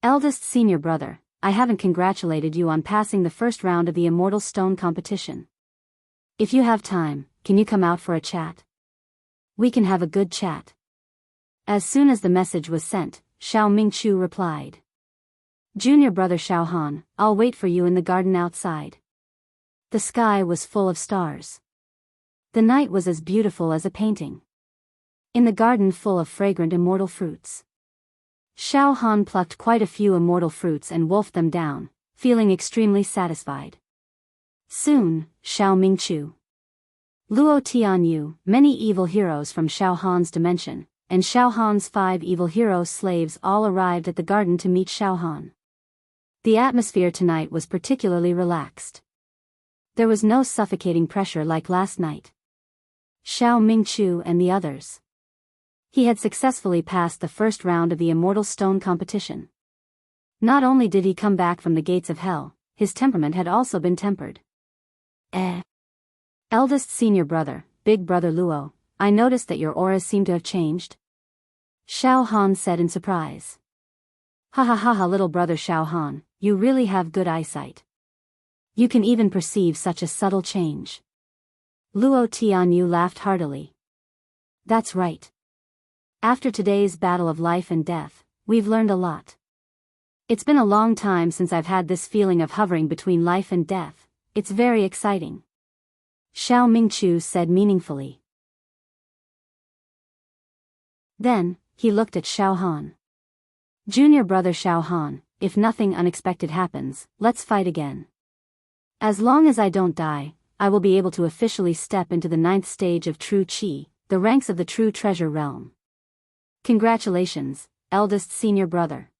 Eldest senior brother, I haven't congratulated you on passing the first round of the Immortal Stone competition. If you have time, can you come out for a chat? We can have a good chat. As soon as the message was sent, Xiao Mingqiu replied. Junior brother Xiao Han, I'll wait for you in the garden outside. The sky was full of stars. The night was as beautiful as a painting. In the garden full of fragrant immortal fruits. Xiao Han plucked quite a few immortal fruits and wolfed them down, feeling extremely satisfied. Soon, Xiao Mingqiu, Luo Tianyu, many evil heroes from Xiao Han's dimension, and Xiao Han's 5 evil hero slaves all arrived at the garden to meet Xiao Han. The atmosphere tonight was particularly relaxed. There was no suffocating pressure like last night. Xiao Mingqiu and the others. He had successfully passed the first round of the Immortal Stone competition. Not only did he come back from the gates of hell, his temperament had also been tempered. Eldest senior brother, big brother Luo, I noticed that your auras seem to have changed. Xiao Han said in surprise. Ha ha ha ha, little brother Xiao Han, you really have good eyesight. You can even perceive such a subtle change. Luo Tianyu laughed heartily. That's right. After today's battle of life and death, we've learned a lot. It's been a long time since I've had this feeling of hovering between life and death. It's very exciting. Xiao Mingchu said meaningfully. Then, he looked at Xiao Han. Junior brother Xiao Han, if nothing unexpected happens, let's fight again. As long as I don't die, I will be able to officially step into the 9th stage of True Qi, the ranks of the True Treasure Realm. Congratulations, eldest senior brother.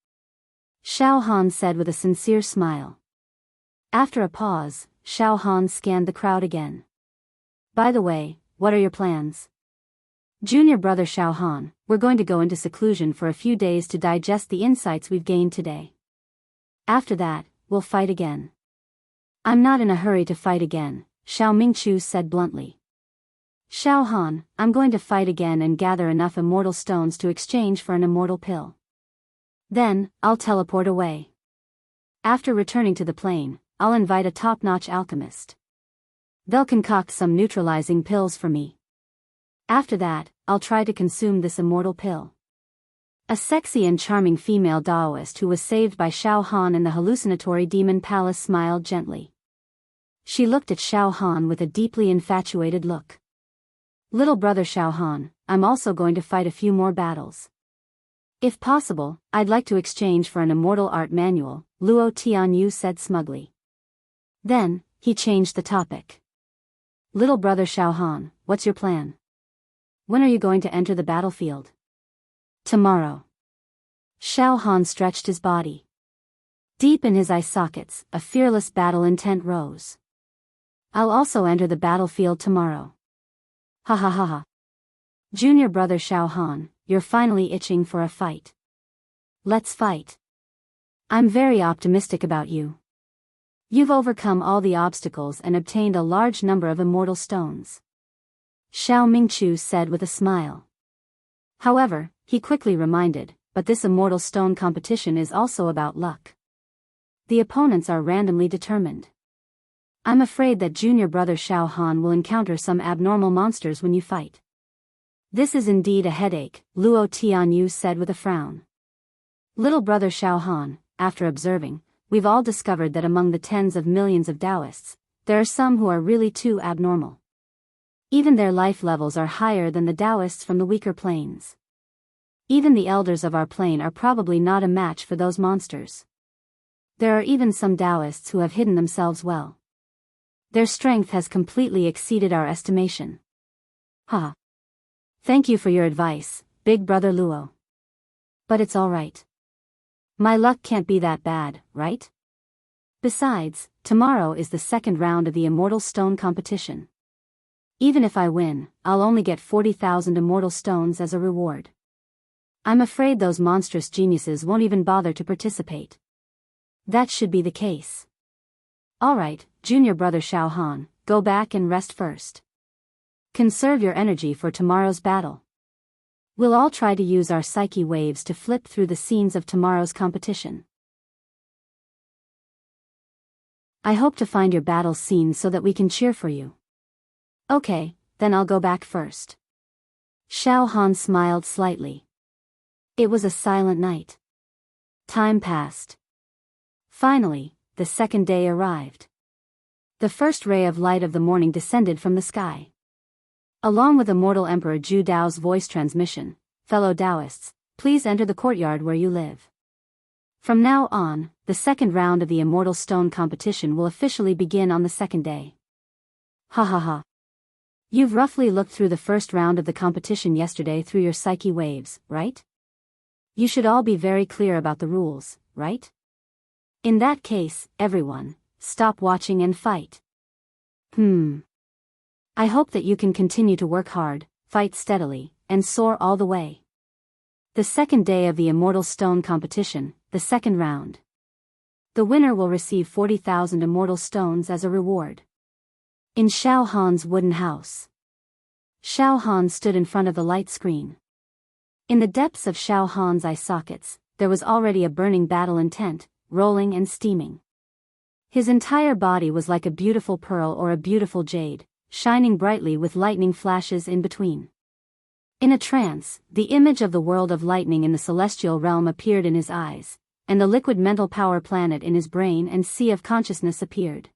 Xiao Han said with a sincere smile. After a pause, Xiao Han scanned the crowd again. By the way, what are your plans? Junior brother Xiao Han, we're going to go into seclusion for a few days to digest the insights we've gained today. After that, we'll fight again. I'm not in a hurry to fight again, Xiao Mingchu said bluntly. Xiao Han, I'm going to fight again and gather enough immortal stones to exchange for an immortal pill. Then, I'll teleport away. After returning to the plane, I'll invite a top-notch alchemist. They'll concoct some neutralizing pills for me. After that, I'll try to consume this immortal pill. A sexy and charming female Taoist who was saved by Xiao Han in the hallucinatory demon palace smiled gently. She looked at Xiao Han with a deeply infatuated look. Little brother Xiao Han, I'm also going to fight a few more battles. If possible, I'd like to exchange for an immortal art manual, Luo Tianyu said smugly. Then, he changed the topic. Little brother Xiao Han, what's your plan? When are you going to enter the battlefield? Tomorrow. Xiao Han stretched his body. Deep in his eye sockets, a fearless battle intent rose. I'll also enter the battlefield tomorrow. Ha ha ha ha. Junior brother Xiao Han, you're finally itching for a fight. Let's fight. I'm very optimistic about you. You've overcome all the obstacles and obtained a large number of immortal stones. Xiao Mingchu said with a smile. However, he quickly reminded, but this immortal stone competition is also about luck. The opponents are randomly determined. I'm afraid that junior brother Xiao Han will encounter some abnormal monsters when you fight. This is indeed a headache, Luo Tianyu said with a frown. Little brother Xiao Han, after observing, we've all discovered that among the tens of millions of Taoists, there are some who are really too abnormal. Even their life levels are higher than the Taoists from the weaker planes. Even the elders of our plane are probably not a match for those monsters. There are even some Taoists who have hidden themselves well. Their strength has completely exceeded our estimation. Ha! Thank you for your advice, big brother Luo. But it's all right. My luck can't be that bad, right? Besides, tomorrow is the second round of the Immortal Stone competition. Even if I win, I'll only get 40,000 immortal stones as a reward. I'm afraid those monstrous geniuses won't even bother to participate. That should be the case. Alright, junior brother Xiao Han, go back and rest first. Conserve your energy for tomorrow's battle. We'll all try to use our psyche waves to flip through the scenes of tomorrow's competition. I hope to find your battle scene so that we can cheer for you. Okay, then I'll go back first. Xiao Han smiled slightly. It was a silent night. Time passed. Finally, the second day arrived. The first ray of light of the morning descended from the sky. Along with Immortal Emperor Zhu Dao's voice transmission, fellow Taoists, please enter the courtyard where you live. From now on, the second round of the Immortal Stone competition will officially begin on the second day. Ha ha ha. You've roughly looked through the first round of the competition yesterday through your psyche waves, right? You should all be very clear about the rules, right? In that case, everyone, stop watching and fight. I hope that you can continue to work hard, fight steadily, and soar all the way. The second day of the Immortal Stone competition, the second round. The winner will receive 40,000 immortal stones as a reward. In Xiao Han's wooden house. Xiao Han stood in front of the light screen. In the depths of Xiao Han's eye sockets, there was already a burning battle intent, rolling and steaming. His entire body was like a beautiful pearl or a beautiful jade, shining brightly with lightning flashes in between. In a trance, the image of the world of lightning in the celestial realm appeared in his eyes, and the liquid mental power planet in his brain and sea of consciousness appeared.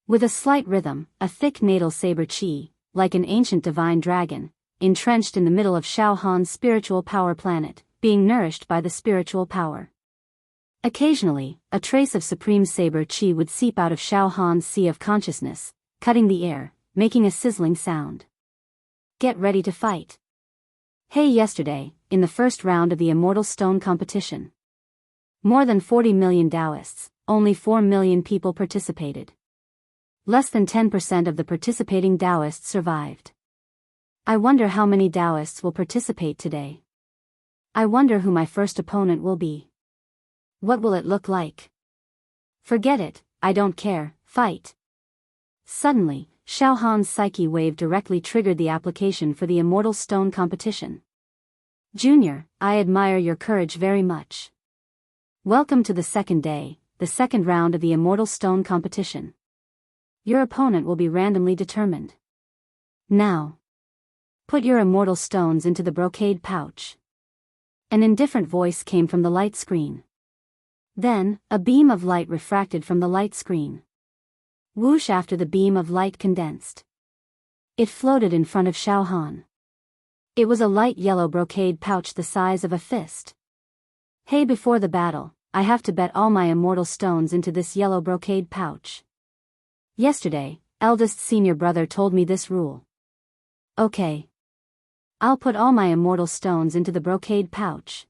With a slight rhythm, a thick natal saber chi, like an ancient divine dragon, entrenched in the middle of Xiao Han's spiritual power planet, being nourished by the spiritual power. Occasionally, a trace of supreme saber chi would seep out of Xiao Han's sea of consciousness, cutting the air, making a sizzling sound. Get ready to fight. Hey, yesterday, in the first round of the Immortal Stone competition. More than 40 million Taoists, only 4 million people participated. Less than 10% of the participating Taoists survived. I wonder how many Taoists will participate today. I wonder who my first opponent will be. What will it look like? Forget it, I don't care, fight. Suddenly, Xiao Han's psyche wave directly triggered the application for the Immortal Stone competition. Junior, I admire your courage very much. Welcome to the second day, the second round of the Immortal Stone competition. Your opponent will be randomly determined. Now, put your immortal stones into the brocade pouch. An indifferent voice came from the light screen. Then, a beam of light refracted from the light screen. Whoosh, after the beam of light condensed. It floated in front of Xiao Han. It was a light yellow brocade pouch the size of a fist. Hey, before the battle, I have to bet all my immortal stones into this yellow brocade pouch. Yesterday, eldest senior brother told me this rule. Okay. I'll put all my immortal stones into the brocade pouch.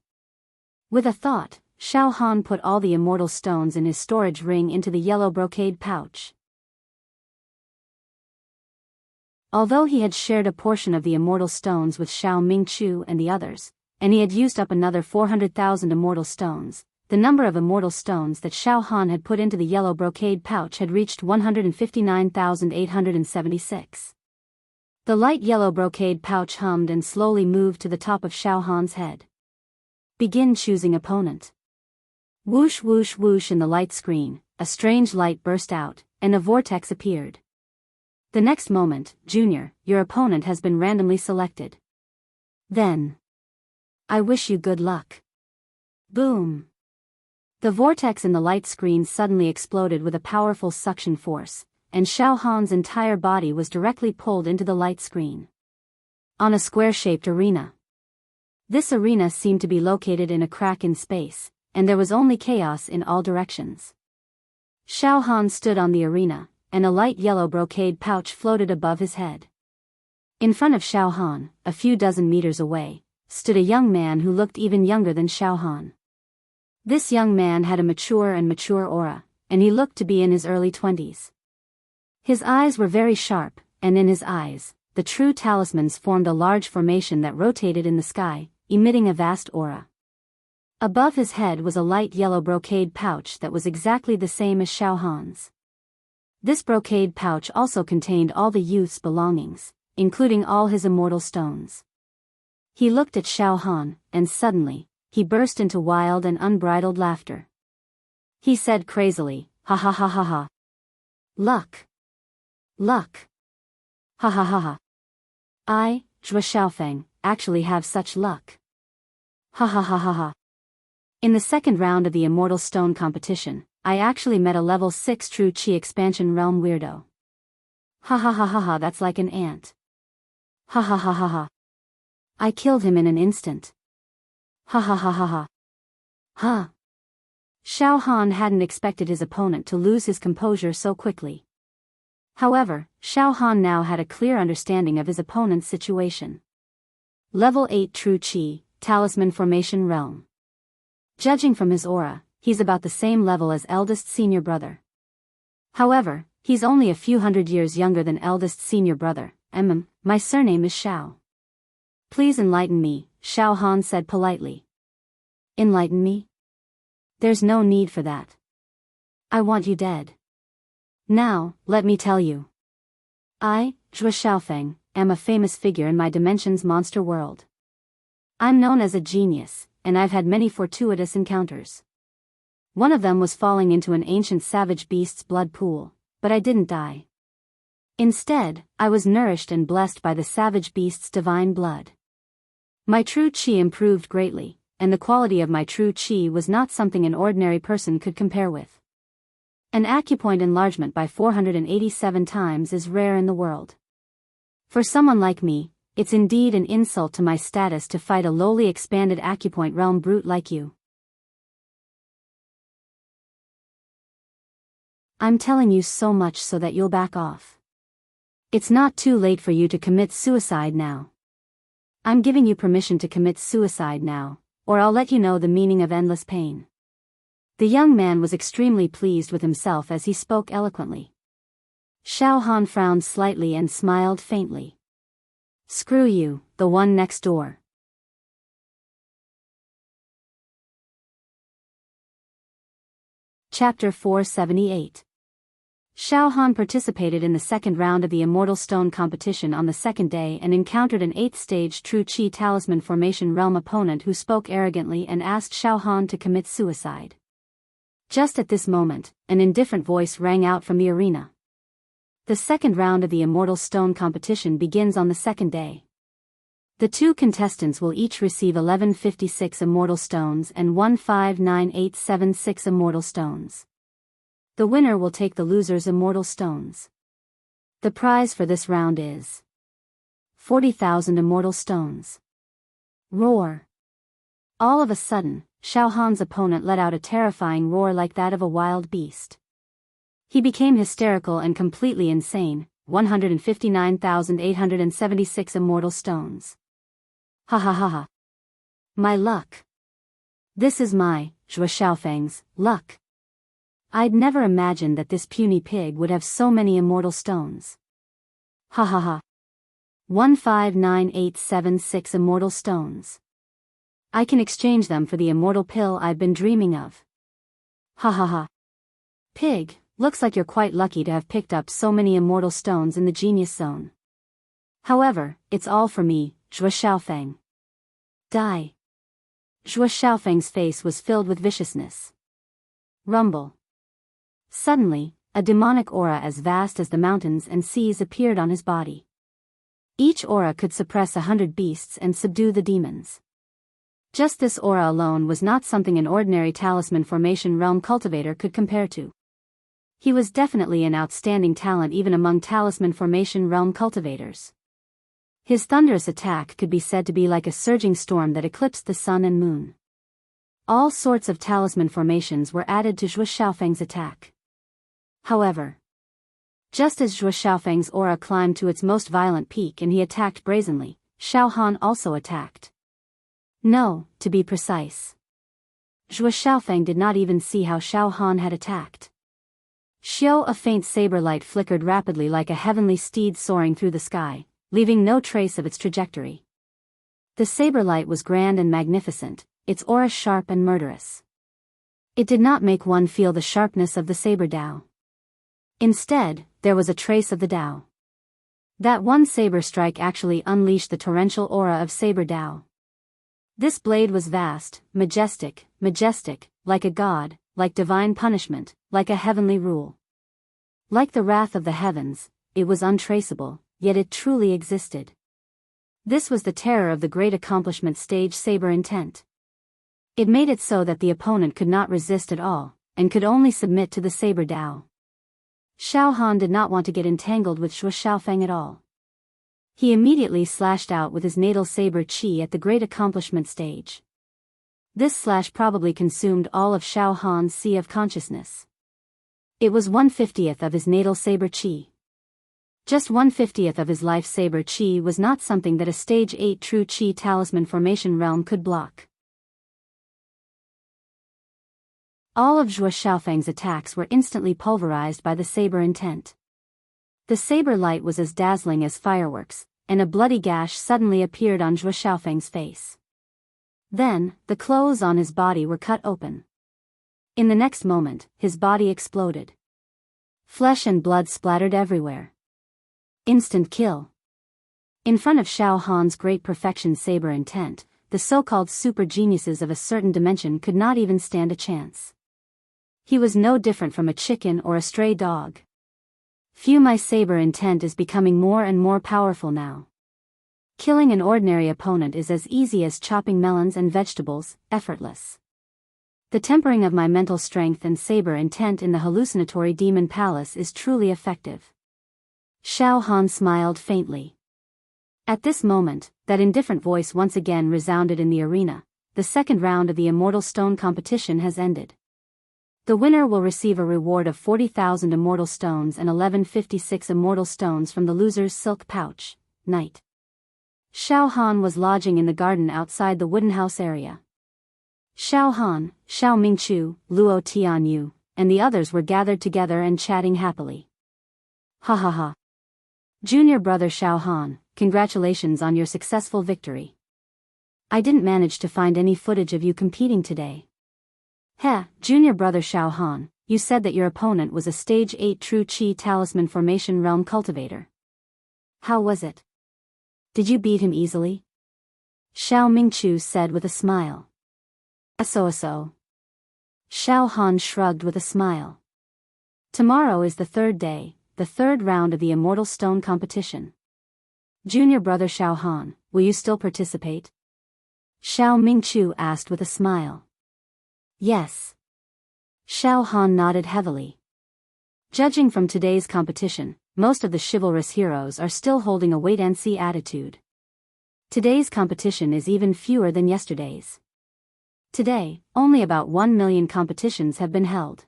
With a thought, Xiao Han put all the immortal stones in his storage ring into the yellow brocade pouch. Although he had shared a portion of the immortal stones with Xiao Mingchu and the others, and he had used up another 400,000 immortal stones, the number of immortal stones that Xiao Han had put into the yellow brocade pouch had reached 159,876. The light yellow brocade pouch hummed and slowly moved to the top of Xiao Han's head. Begin choosing opponent. Whoosh whoosh whoosh, in the light screen, a strange light burst out, and a vortex appeared. The next moment, Junior, your opponent has been randomly selected. Then, I wish you good luck. Boom. The vortex in the light screen suddenly exploded with a powerful suction force, and Xiao Han's entire body was directly pulled into the light screen. On a square-shaped arena. This arena seemed to be located in a crack in space, and there was only chaos in all directions. Xiao Han stood on the arena, and a light yellow brocade pouch floated above his head. In front of Xiao Han, a few dozen meters away, stood a young man who looked even younger than Xiao Han. This young man had a mature aura, and he looked to be in his early 20s. His eyes were very sharp, and in his eyes, the true talismans formed a large formation that rotated in the sky, emitting a vast aura. Above his head was a light yellow brocade pouch that was exactly the same as Xiao Han's. This brocade pouch also contained all the youth's belongings, including all his immortal stones. He looked at Xiao Han, and suddenly, he burst into wild and unbridled laughter. He said crazily, ha ha ha ha ha. Luck. Luck. Ha ha ha ha. I, Zhua Xiaofeng, actually have such luck. Ha ha ha ha ha. In the second round of the Immortal Stone competition, I actually met a level 6 True Chi Expansion Realm weirdo. Ha ha ha ha ha, that's like an ant. Ha ha ha ha ha. I killed him in an instant. Ha ha ha ha ha. Ha. Xiao Han hadn't expected his opponent to lose his composure so quickly. However, Xiao Han now had a clear understanding of his opponent's situation. Level 8 True Chi, Talisman Formation Realm. Judging from his aura, he's about the same level as eldest senior brother. However, he's only a few hundred years younger than eldest senior brother. My surname is Xiao. Please enlighten me, Xiao Han said politely. Enlighten me? There's no need for that. I want you dead. Now, let me tell you. I, Zhua Xiaofeng, am a famous figure in my dimension's monster world. I'm known as a genius, and I've had many fortuitous encounters. One of them was falling into an ancient savage beast's blood pool, but I didn't die. Instead, I was nourished and blessed by the savage beast's divine blood. My true chi improved greatly, and the quality of my true chi was not something an ordinary person could compare with. An acupoint enlargement by 487 times is rare in the world. For someone like me, it's indeed an insult to my status to fight a lowly expanded acupoint realm brute like you. I'm telling you so much so that you'll back off. It's not too late for you to commit suicide now. I'm giving you permission to commit suicide now, or I'll let you know the meaning of endless pain. The young man was extremely pleased with himself as he spoke eloquently. Xiao Han frowned slightly and smiled faintly. Screw you, the one next door. Chapter 478. Xiao Han participated in the second round of the Immortal Stone competition on the second day and encountered an 8th stage True Chi Talisman Formation Realm opponent who spoke arrogantly and asked Xiao Han to commit suicide. Just at this moment, an indifferent voice rang out from the arena. The second round of the Immortal Stone competition begins on the second day. The two contestants will each receive 1156 Immortal Stones and 159876 Immortal Stones. The winner will take the loser's Immortal Stones. The prize for this round is 40,000 Immortal Stones. Roar! All of a sudden, Xiao Han's opponent let out a terrifying roar like that of a wild beast. He became hysterical and completely insane. 159,876 Immortal Stones. Ha ha ha ha. My luck. This is my, Zhuo Xiaofeng's, luck. I'd never imagined that this puny pig would have so many Immortal Stones. Ha ha ha. 159876 Immortal Stones. I can exchange them for the immortal pill I've been dreaming of. Ha ha ha. Pig, looks like you're quite lucky to have picked up so many Immortal Stones in the Genius Zone. However, it's all for me, Zhuo Xiaofeng. Die. Zhuo Xiaofeng's face was filled with viciousness. Rumble. Suddenly, a demonic aura as vast as the mountains and seas appeared on his body. Each aura could suppress 100 beasts and subdue the demons. Just this aura alone was not something an ordinary talisman formation realm cultivator could compare to. He was definitely an outstanding talent even among talisman formation realm cultivators. His thunderous attack could be said to be like a surging storm that eclipsed the sun and moon. All sorts of talisman formations were added to Zhuo Xiaofeng's attack. However, just as Zhuo Xiaofeng's aura climbed to its most violent peak and he attacked brazenly, Xiao Han also attacked. No, to be precise. Zhuo Xiaofeng did not even see how Xiao Han had attacked. A faint saber light flickered rapidly like a heavenly steed soaring through the sky, leaving no trace of its trajectory. The saber light was grand and magnificent, its aura sharp and murderous. It did not make one feel the sharpness of the saber Dao. Instead, there was a trace of the Dao. That one saber strike actually unleashed the torrential aura of saber Dao. This blade was vast, majestic, like a god, like divine punishment, like a heavenly rule. Like the wrath of the heavens, it was untraceable, yet it truly existed. This was the terror of the great accomplishment stage saber intent. It made it so that the opponent could not resist at all, and could only submit to the saber Dao. Xiao Han did not want to get entangled with Zhuo Xiaofeng at all. He immediately slashed out with his natal saber chi at the great accomplishment stage. This slash probably consumed all of Xiao Han's sea of consciousness. It was 1/50th of his natal saber chi. Just 1/50th of his life saber chi was not something that a stage 8 true chi talisman formation realm could block. All of Zhuo Xiaofeng's attacks were instantly pulverized by the saber intent. The saber light was as dazzling as fireworks, and a bloody gash suddenly appeared on Zhuo Xiaofeng's face. Then, the clothes on his body were cut open. In the next moment, his body exploded. Flesh and blood splattered everywhere. Instant kill. In front of Xiao Han's great perfection saber intent, the so-called super geniuses of a certain dimension could not even stand a chance. He was no different from a chicken or a stray dog. Phew, my saber intent is becoming more and more powerful now. Killing an ordinary opponent is as easy as chopping melons and vegetables, effortless. The tempering of my mental strength and saber intent in the hallucinatory demon palace is truly effective. Xiao Han smiled faintly. At this moment, that indifferent voice once again resounded in the arena. The second round of the Immortal Stone competition has ended. The winner will receive a reward of 40,000 immortal stones and 1156 immortal stones from the loser's silk pouch. Night. Xiao Han was lodging in the garden outside the wooden house area. Xiao Han, Xiao Mingchu, Luo Tianyu, and the others were gathered together and chatting happily. Ha ha ha. Junior brother Xiao Han, congratulations on your successful victory. I didn't manage to find any footage of you competing today. Heh, junior brother Xiao Han, you said that your opponent was a stage 8 true Qi talisman formation realm cultivator. How was it? Did you beat him easily? Xiao Mingchu said with a smile. So. Xiao Han shrugged with a smile. Tomorrow is the third day, the third round of the Immortal Stone competition. Junior brother Xiao Han, will you still participate? Xiao Mingchu asked with a smile. Yes. Xiao Han nodded heavily. Judging from today's competition, most of the chivalrous heroes are still holding a wait-and-see attitude. Today's competition is even fewer than yesterday's. Today, only about 1 million competitions have been held.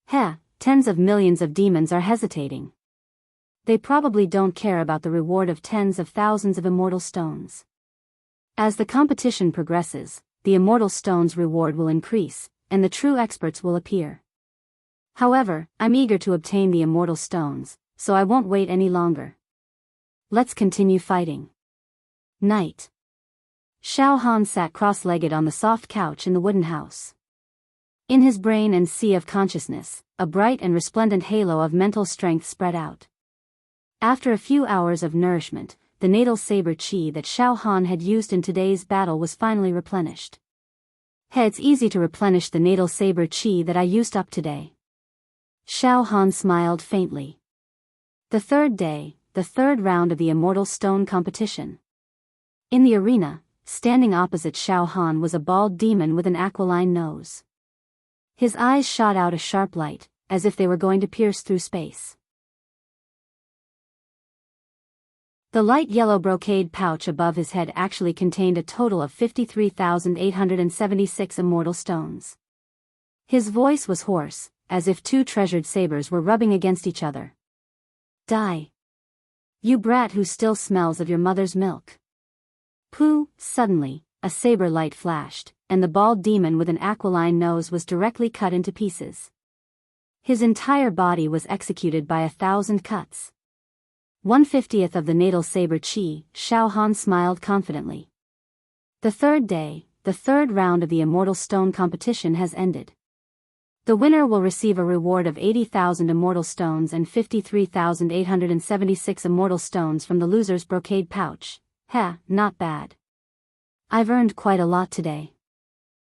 Heh, tens of millions of demons are hesitating. They probably don't care about the reward of tens of thousands of immortal stones. As the competition progresses, the immortal stones reward will increase, and the true experts will appear. However, I'm eager to obtain the immortal stones, so I won't wait any longer. Let's continue fighting. Night. Xiao Han sat cross-legged on the soft couch in the wooden house. In his brain and sea of consciousness, a bright and resplendent halo of mental strength spread out. After a few hours of nourishment, the natal saber chi that Xiao Han had used in today's battle was finally replenished. Hey, it's easy to replenish the natal saber chi that I used up today. Xiao Han smiled faintly. The third day, the third round of the Immortal Stone competition. In the arena, standing opposite Xiao Han was a bald demon with an aquiline nose. His eyes shot out a sharp light, as if they were going to pierce through space. The light yellow brocade pouch above his head actually contained a total of 53,876 immortal stones. His voice was hoarse, as if two treasured sabers were rubbing against each other. Die. You brat who still smells of your mother's milk. Pooh! Suddenly, a saber light flashed, and the bald demon with an aquiline nose was directly cut into pieces. His entire body was executed by 1,000 cuts. 1/50th of the natal saber chi, Xiao Han smiled confidently. The third day, the third round of the Immortal Stone competition has ended. The winner will receive a reward of 80,000 immortal stones and 53,876 immortal stones from the loser's brocade pouch. Heh, not bad. I've earned quite a lot today.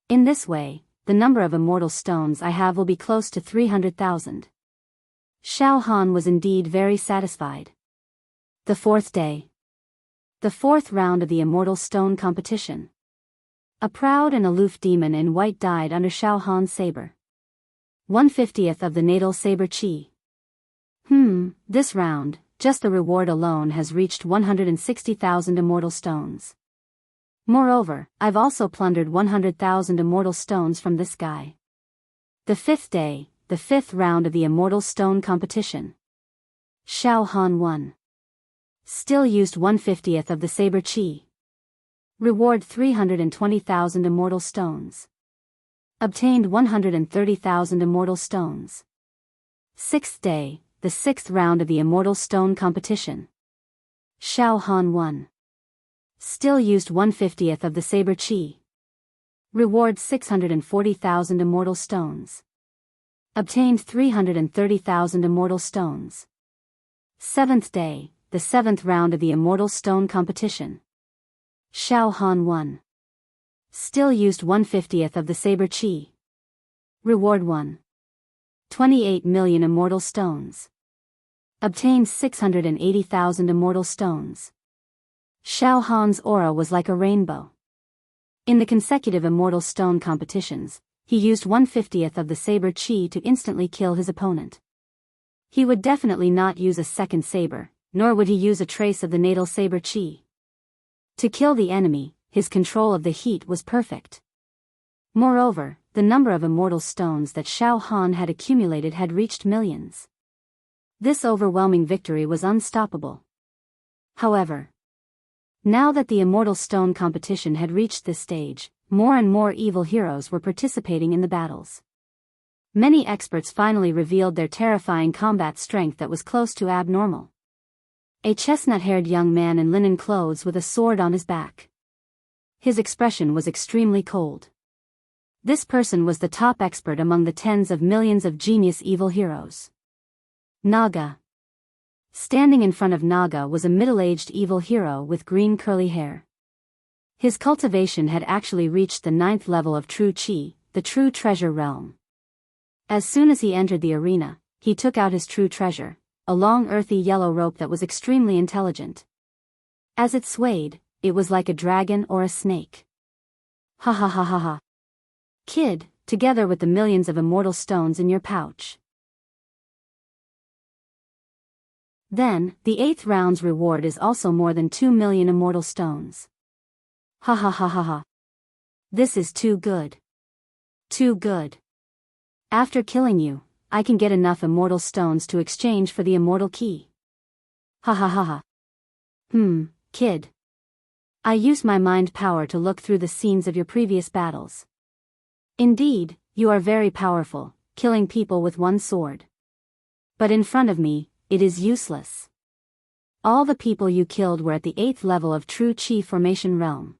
In this way, the number of immortal stones I have will be close to 300,000. Xiao Han was indeed very satisfied. The fourth day. The fourth round of the Immortal Stone competition. A proud and aloof demon in white died under Xiao Han's saber. 1/50th of the natal saber chi. This round, just the reward alone has reached 160,000 immortal stones. Moreover, I've also plundered 100,000 immortal stones from this guy. The fifth day, the fifth round of the Immortal Stone competition. Xiao Han won. Still used 1/50th of the saber chi. Reward 320,000 immortal stones. Obtained 130,000 immortal stones. Sixth day, the sixth round of the Immortal Stone competition. Xiao Han won. Still used 1/50th of the saber chi. Reward 640,000 immortal stones. Obtained 330,000 immortal stones. Seventh day, the seventh round of the Immortal Stone competition. Xiao Han won. Still used 1/50th of the saber chi. Reward 1. 28 million immortal stones. Obtained 680,000 immortal stones. Xiao Han's aura was like a rainbow. In the consecutive immortal stone competitions, he used 1/50th of the saber chi to instantly kill his opponent. He would definitely not use a second saber, nor would he use a trace of the natal saber chi. To kill the enemy, his control of the heat was perfect. Moreover, the number of immortal stones that Xiao Han had accumulated had reached millions. This overwhelming victory was unstoppable. However, now that the immortal stone competition had reached this stage, more and more evil heroes were participating in the battles. Many experts finally revealed their terrifying combat strength that was close to abnormal. A chestnut-haired young man in linen clothes with a sword on his back. His expression was extremely cold. This person was the top expert among the tens of millions of genius evil heroes. Naga. Standing in front of Naga was a middle-aged evil hero with green curly hair. His cultivation had actually reached the 9th level of True Chi, the True Treasure realm. As soon as he entered the arena, he took out his true treasure, a long earthy yellow rope that was extremely intelligent. As it swayed, it was like a dragon or a snake. Ha ha ha ha ha. Kid, together with the millions of immortal stones in your pouch. Then, the 8th round's reward is also more than 2 million immortal stones. Ha ha ha ha ha. This is too good. Too good. After killing you, I can get enough immortal stones to exchange for the immortal key. Ha ha ha ha. Kid. I used my mind power to look through the scenes of your previous battles. Indeed, you are very powerful, killing people with one sword. But in front of me, it is useless. All the people you killed were at the 8th level of True Chi Formation Realm.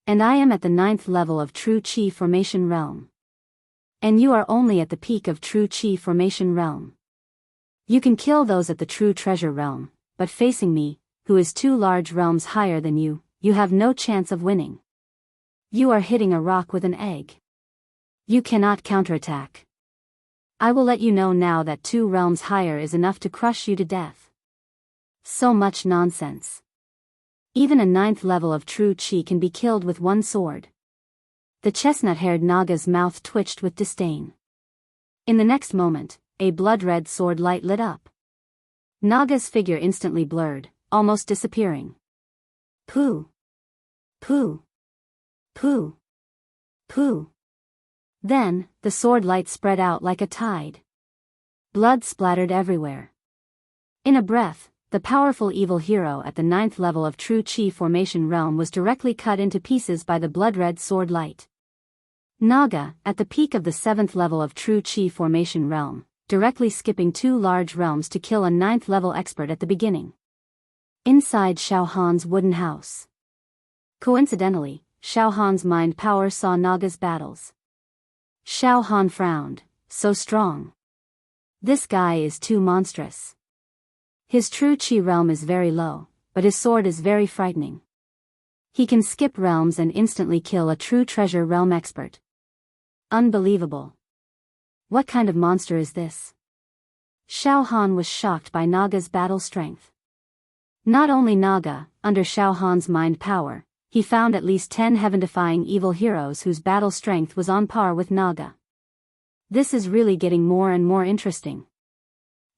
And I am at the 9th level of True Chi Formation Realm. And you are only at the peak of True Chi Formation Realm. You can kill those at the True Treasure Realm, but facing me, who is 2 large realms higher than you, you have no chance of winning. You are hitting a rock with an egg. You cannot counterattack. I will let you know now that 2 realms higher is enough to crush you to death. So much nonsense. Even a 9th level of True Chi can be killed with one sword. The chestnut-haired Naga's mouth twitched with disdain. In the next moment, a blood-red sword light lit up. Naga's figure instantly blurred, almost disappearing. Pooh. Pooh. Pooh. Pooh. Then, the sword light spread out like a tide. Blood splattered everywhere. In a breath, the powerful evil hero at the 9th level of True Chi Formation Realm was directly cut into pieces by the blood-red sword light. Naga, at the peak of the 7th level of True Chi Formation Realm, directly skipping 2 large realms to kill a 9th level expert at the beginning. Inside Xiao Han's wooden house. Coincidentally, Xiao Han's mind power saw Naga's battles. Xiao Han frowned, so strong. This guy is too monstrous. His True Chi realm is very low, but his sword is very frightening. He can skip realms and instantly kill a True Treasure realm expert. Unbelievable. What kind of monster is this? Xiao Han was shocked by Naga's battle strength. Not only Naga, under Xiao Han's mind power, he found at least 10 heaven-defying evil heroes whose battle strength was on par with Naga. This is really getting more and more interesting.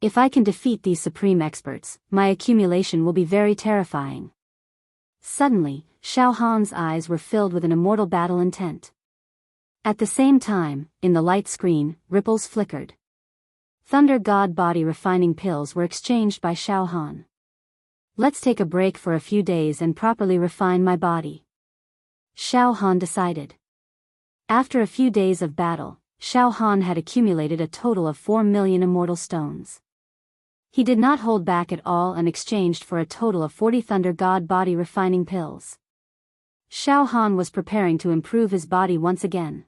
If I can defeat these supreme experts, my accumulation will be very terrifying. Suddenly, Xiao Han's eyes were filled with an immortal battle intent. At the same time, in the light screen, ripples flickered. Thunder God body refining pills were exchanged by Xiao Han. Let's take a break for a few days and properly refine my body. Xiao Han decided. After a few days of battle, Xiao Han had accumulated a total of 4 million immortal stones. He did not hold back at all and exchanged for a total of 40 Thunder God body refining pills. Xiao Han was preparing to improve his body once again.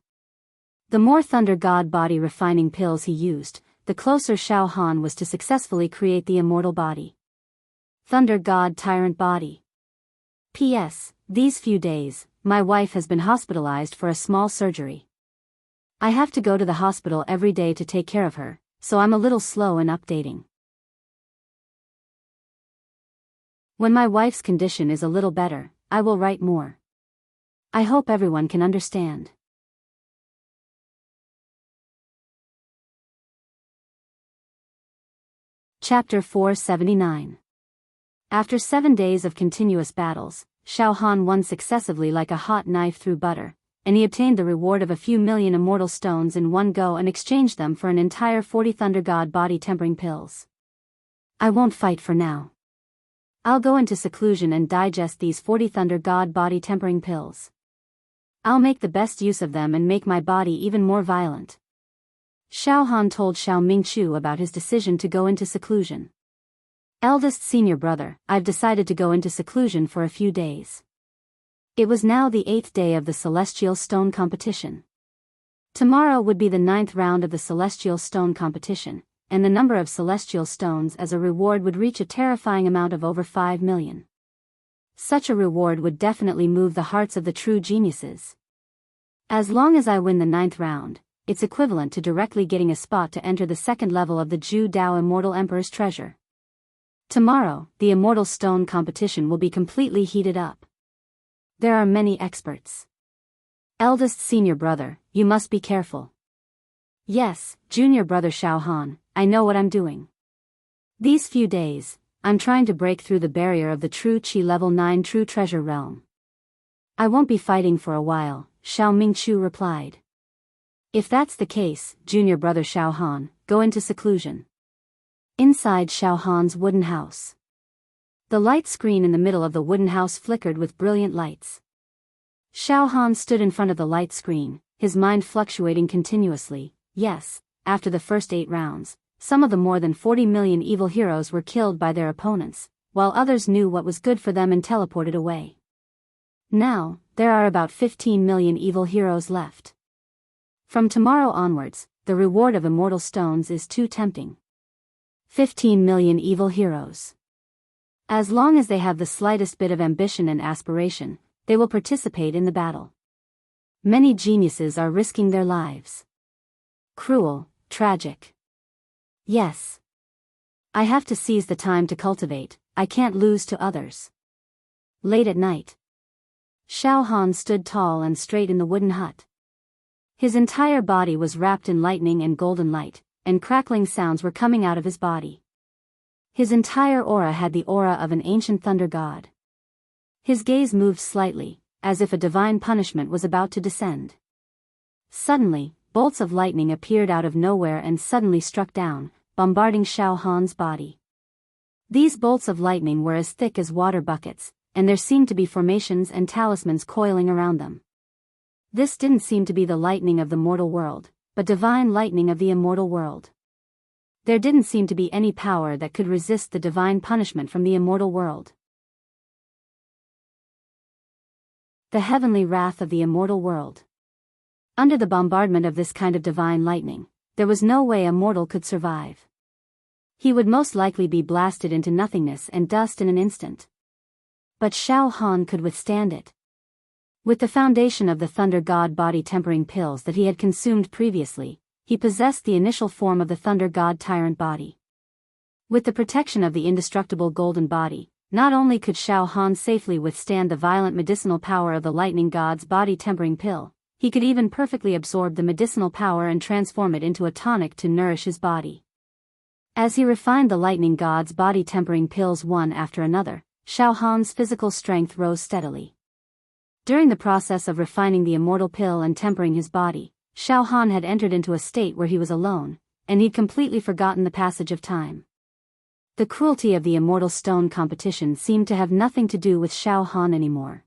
The more Thunder God body refining pills he used, the closer Xiao Han was to successfully create the immortal body. Thunder God Tyrant Body. P.S. These few days, my wife has been hospitalized for a small surgery. I have to go to the hospital every day to take care of her, so I'm a little slow in updating. When my wife's condition is a little better, I will write more. I hope everyone can understand. Chapter 479. After 7 days of continuous battles, Shao Han won successively like a hot knife through butter, and he obtained the reward of a few million immortal stones in one go and exchanged them for an entire 40 Thunder God body tempering pills. I won't fight for now. I'll go into seclusion and digest these 40 Thunder God body tempering pills. I'll make the best use of them and make my body even more violent. Shao Han told Xiao Mingqiu about his decision to go into seclusion. Eldest senior brother, I've decided to go into seclusion for a few days. It was now the 8th day of the Celestial Stone competition. Tomorrow would be the 9th round of the Celestial Stone competition, and the number of Celestial Stones as a reward would reach a terrifying amount of over 5 million. Such a reward would definitely move the hearts of the true geniuses. As long as I win the 9th round, it's equivalent to directly getting a spot to enter the 2nd level of the Zhu Dao Immortal Emperor's treasure. Tomorrow, the Immortal Stone competition will be completely heated up. There are many experts. Eldest senior brother, you must be careful. Yes, junior brother Shao Han, I know what I'm doing. These few days, I'm trying to break through the barrier of the true Qi level 9 true treasure realm. I won't be fighting for a while, Xiao Mingqiu replied. If that's the case, junior brother Shao Han, go into seclusion. Inside Shao Han's wooden house. The light screen in the middle of the wooden house flickered with brilliant lights. Shao Han stood in front of the light screen, his mind fluctuating continuously. Yes, after the first 8 rounds, some of the more than 40 million evil heroes were killed by their opponents, while others knew what was good for them and teleported away. Now, there are about 15 million evil heroes left. From tomorrow onwards, the reward of immortal stones is too tempting. 15 million evil heroes. As long as they have the slightest bit of ambition and aspiration, they will participate in the battle. Many geniuses are risking their lives. Cruel, tragic. Yes. I have to seize the time to cultivate, I can't lose to others. Late at night. Shao Han stood tall and straight in the wooden hut. His entire body was wrapped in lightning and golden light, and crackling sounds were coming out of his body. His entire aura had the aura of an ancient thunder god. His gaze moved slightly, as if a divine punishment was about to descend. Suddenly, bolts of lightning appeared out of nowhere and suddenly struck down, bombarding Shao Han's body. These bolts of lightning were as thick as water buckets, and there seemed to be formations and talismans coiling around them. This didn't seem to be the lightning of the mortal world, but divine lightning of the immortal world. There didn't seem to be any power that could resist the divine punishment from the immortal world. The heavenly wrath of the immortal world. Under the bombardment of this kind of divine lightning, there was no way a mortal could survive. He would most likely be blasted into nothingness and dust in an instant. But Shao Han could withstand it. With the foundation of the Thunder God body tempering pills that he had consumed previously, he possessed the initial form of the Thunder God tyrant body. With the protection of the indestructible golden body, not only could Shao Han safely withstand the violent medicinal power of the Lightning God's body tempering pill, he could even perfectly absorb the medicinal power and transform it into a tonic to nourish his body. As he refined the Lightning God's body tempering pills one after another, Shao Han's physical strength rose steadily. During the process of refining the immortal pill and tempering his body, Shao Han had entered into a state where he was alone, and he'd completely forgotten the passage of time. The cruelty of the immortal stone competition seemed to have nothing to do with Shao Han anymore.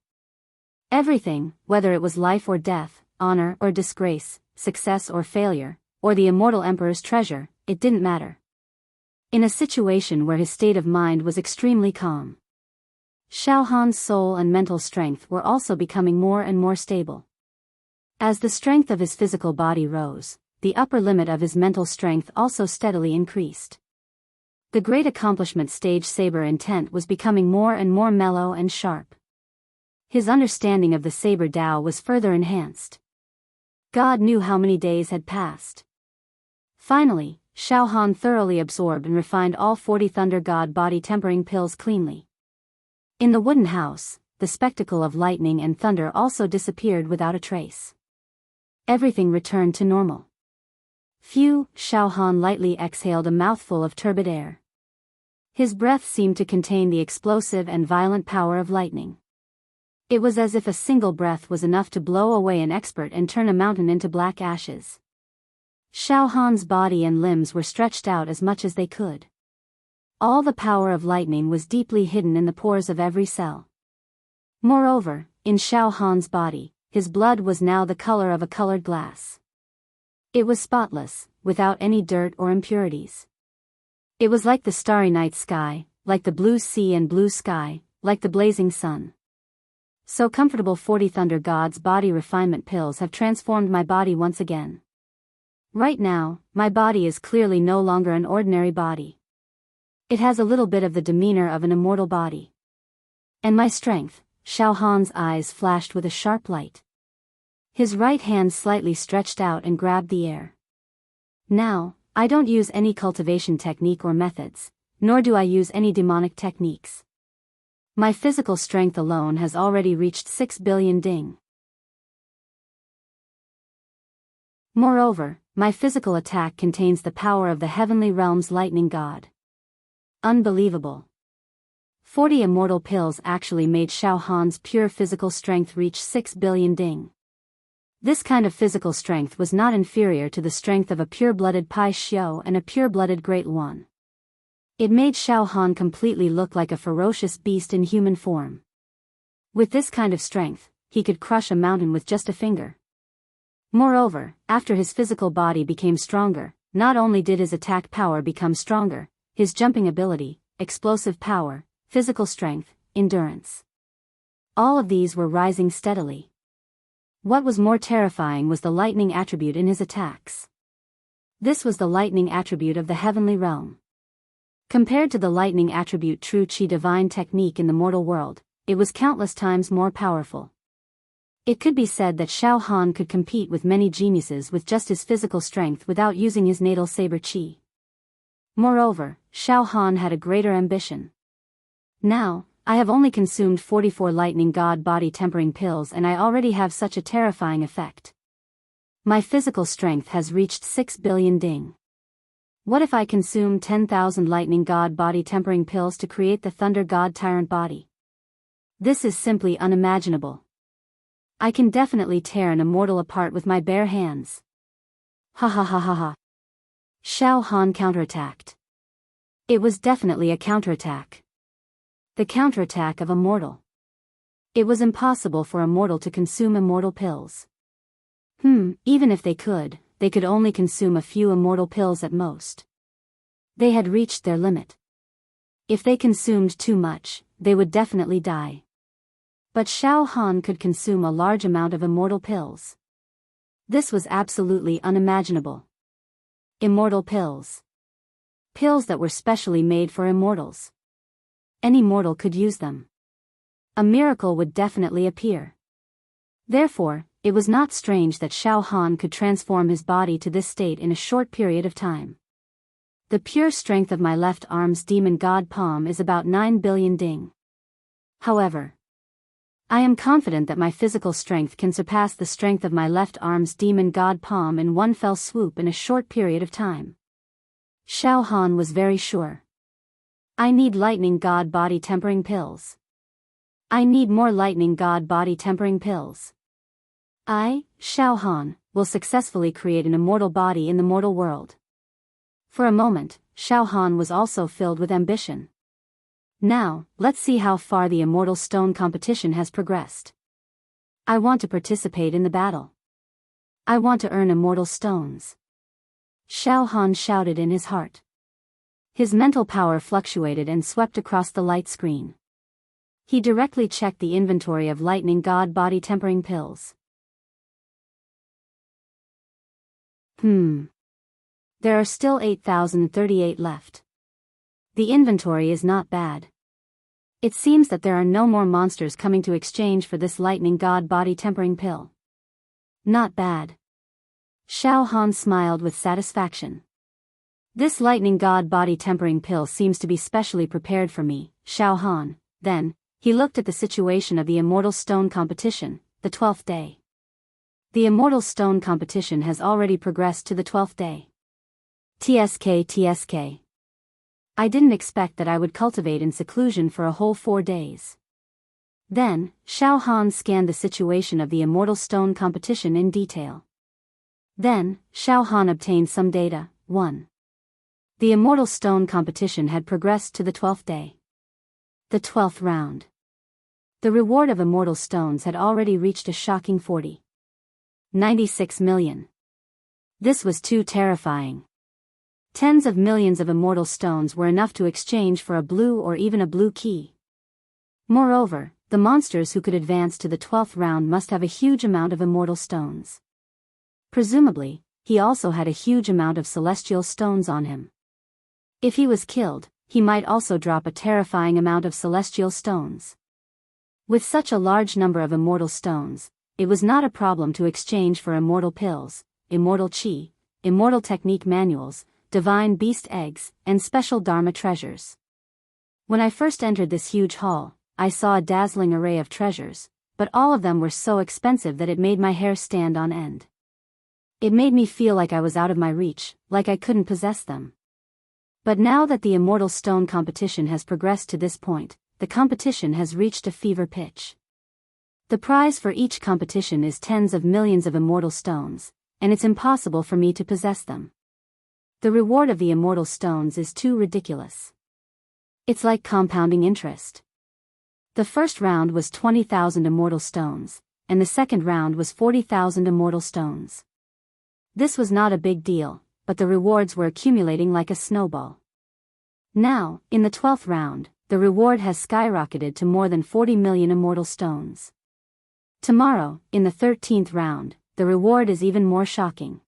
Everything, whether it was life or death, honor or disgrace, success or failure, or the immortal emperor's treasure, it didn't matter. In a situation where his state of mind was extremely calm, Shao Han's soul and mental strength were also becoming more and more stable. As the strength of his physical body rose, the upper limit of his mental strength also steadily increased. The great accomplishment stage saber intent was becoming more and more mellow and sharp. His understanding of the Saber Tao was further enhanced. God knew how many days had passed. Finally, Xiao Han thoroughly absorbed and refined all 40 Thunder God body tempering pills cleanly. In the wooden house, the spectacle of lightning and thunder also disappeared without a trace. Everything returned to normal. Phew, Xiao Han lightly exhaled a mouthful of turbid air. His breath seemed to contain the explosive and violent power of lightning. It was as if a single breath was enough to blow away an expert and turn a mountain into black ashes. Xiao Han's body and limbs were stretched out as much as they could. All the power of lightning was deeply hidden in the pores of every cell. Moreover, in Xiao Han's body, his blood was now the color of a colored glass. It was spotless, without any dirt or impurities. It was like the starry night sky, like the blue sea and blue sky, like the blazing sun. So comfortable 40 Thunder God's body refinement pills have transformed my body once again. Right now, my body is clearly no longer an ordinary body. It has a little bit of the demeanor of an immortal body. And my strength, Xiao Han's eyes flashed with a sharp light. His right hand slightly stretched out and grabbed the air. Now, I don't use any cultivation technique or methods, nor do I use any demonic techniques. My physical strength alone has already reached 6 billion ding. Moreover, my physical attack contains the power of the heavenly realm's lightning god. Unbelievable. 40 immortal pills actually made Xiao Han's pure physical strength reach 6 billion ding. This kind of physical strength was not inferior to the strength of a pure-blooded Pai Xiao and a pure-blooded Great One. It made Xiao Han completely look like a ferocious beast in human form. With this kind of strength, he could crush a mountain with just a finger. Moreover, after his physical body became stronger, not only did his attack power become stronger, his jumping ability, explosive power, physical strength, endurance. All of these were rising steadily. What was more terrifying was the lightning attribute in his attacks. This was the lightning attribute of the heavenly realm. Compared to the lightning attribute true Qi divine technique in the mortal world, it was countless times more powerful. It could be said that Xiao Han could compete with many geniuses with just his physical strength without using his natal saber Qi. Moreover, Xiao Han had a greater ambition. Now, I have only consumed 44 lightning god body tempering pills and I already have such a terrifying effect. My physical strength has reached 6 billion ding. What if I consume 10,000 lightning god body tempering pills to create the thunder god tyrant body? This is simply unimaginable. I can definitely tear an immortal apart with my bare hands. Ha ha ha ha ha. Xiao Han counterattacked. It was definitely a counterattack. The counterattack of a mortal. It was impossible for a mortal to consume immortal pills. Even if they could only consume a few immortal pills at most. They had reached their limit. If they consumed too much, they would definitely die. But Xiao Han could consume a large amount of immortal pills. This was absolutely unimaginable. Immortal pills. Pills that were specially made for immortals. Any mortal could use them. A miracle would definitely appear. Therefore, it was not strange that Xiao Han could transform his body to this state in a short period of time. The pure strength of my left arm's demon god palm is about 9 billion ding. However, I am confident that my physical strength can surpass the strength of my left arm's demon god palm in one fell swoop in a short period of time. Xiao Han was very sure. I need lightning god body tempering pills. I need more lightning god body tempering pills. I, Xiao Han, will successfully create an immortal body in the mortal world. For a moment, Xiao Han was also filled with ambition. Now, let's see how far the immortal stone competition has progressed. I want to participate in the battle. I want to earn immortal stones. Xiao Han shouted in his heart. His mental power fluctuated and swept across the light screen. He directly checked the inventory of lightning god body tempering pills. There are still 8,038 left. The inventory is not bad. It seems that there are no more monsters coming to exchange for this lightning god body tempering pill. Not bad. Xiao Han smiled with satisfaction. This lightning god body tempering pill seems to be specially prepared for me, Xiao Han. Then, he looked at the situation of the Immortal Stone competition, the 12th day. The Immortal Stone competition has already progressed to the 12th day. TSK. I didn't expect that I would cultivate in seclusion for a whole 4 days. Then, Xiao Han scanned the situation of the Immortal Stone competition in detail. Then, Xiao Han obtained some data. 1. The Immortal Stone competition had progressed to the 12th day. The 12th round. The reward of Immortal Stones had already reached a shocking 96 million. This was too terrifying. Tens of millions of Immortal Stones were enough to exchange for a blue or even a blue key. Moreover, the monsters who could advance to the 12th round must have a huge amount of Immortal Stones. Presumably, he also had a huge amount of Celestial Stones on him. If he was killed, he might also drop a terrifying amount of Celestial Stones. With such a large number of Immortal Stones, it was not a problem to exchange for Immortal Pills, Immortal Chi, Immortal Technique Manuals, Divine Beast Eggs, and Special Dharma Treasures. When I first entered this huge hall, I saw a dazzling array of treasures, but all of them were so expensive that it made my hair stand on end. It made me feel like I was out of my reach, like I couldn't possess them. But now that the Immortal Stone competition has progressed to this point, the competition has reached a fever pitch. The prize for each competition is tens of millions of Immortal Stones, and it's impossible for me to possess them. The reward of the Immortal Stones is too ridiculous. It's like compounding interest. The first round was 20,000 Immortal Stones, and the second round was 40,000 Immortal Stones. This was not a big deal, but the rewards were accumulating like a snowball. Now, in the 12th round, the reward has skyrocketed to more than 40 million Immortal Stones. Tomorrow, in the 13th round, the reward is even more shocking.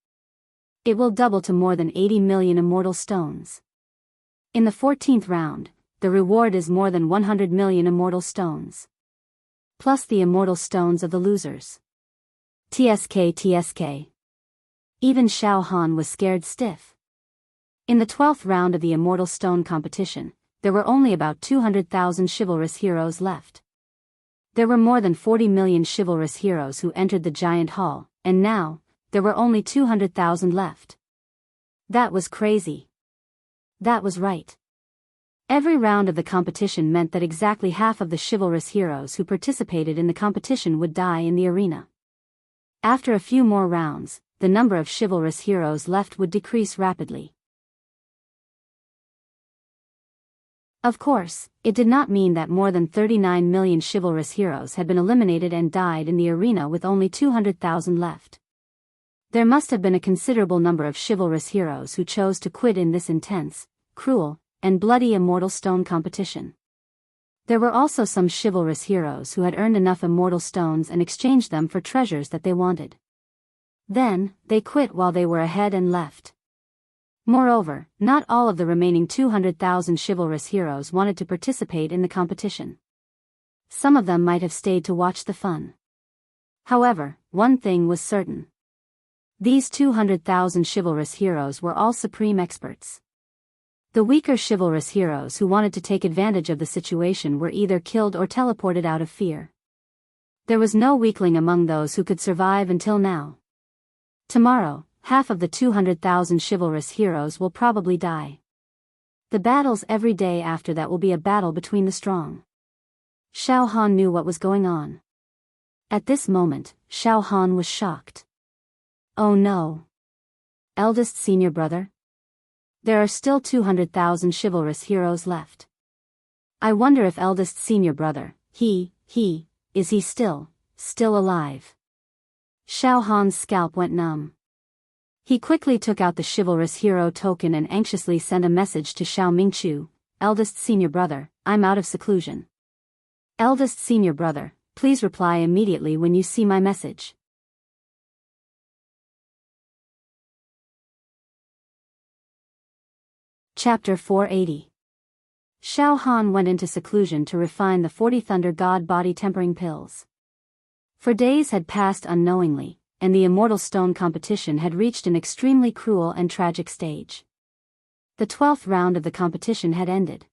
It will double to more than 80 million Immortal Stones. In the 14th round, the reward is more than 100 million Immortal Stones. Plus the Immortal Stones of the losers. TSK. Even Xiao Han was scared stiff. In the 12th round of the Immortal Stone competition, there were only about 200,000 chivalrous heroes left. There were more than 40 million chivalrous heroes who entered the giant hall, and now, there were only 200,000 left. That was crazy. That was right. Every round of the competition meant that exactly half of the chivalrous heroes who participated in the competition would die in the arena. After a few more rounds, the number of chivalrous heroes left would decrease rapidly. Of course, it did not mean that more than 39 million chivalrous heroes had been eliminated and died in the arena with only 200,000 left. There must have been a considerable number of chivalrous heroes who chose to quit in this intense, cruel, and bloody Immortal Stone competition. There were also some chivalrous heroes who had earned enough Immortal Stones and exchanged them for treasures that they wanted. Then, they quit while they were ahead and left. Moreover, not all of the remaining 200,000 chivalrous heroes wanted to participate in the competition. Some of them might have stayed to watch the fun. However, one thing was certain. These 200,000 chivalrous heroes were all supreme experts. The weaker chivalrous heroes who wanted to take advantage of the situation were either killed or teleported out of fear. There was no weakling among those who could survive until now. Tomorrow, half of the 200,000 chivalrous heroes will probably die. The battles every day after that will be a battle between the strong. Xiao Han knew what was going on. At this moment, Xiao Han was shocked. Oh no. Eldest senior brother? There are still 200,000 chivalrous heroes left. I wonder if eldest senior brother, is he still alive? Xiao Han's scalp went numb. He quickly took out the chivalrous hero token and anxiously sent a message to Xiao Mingchu, eldest senior brother, I'm out of seclusion. Eldest senior brother, please reply immediately when you see my message. Chapter 480. Xiao Han went into seclusion to refine the 40 Thunder God body tempering pills. For days had passed unknowingly, and the Immortal Stone competition had reached an extremely cruel and tragic stage. The 12th round of the competition had ended.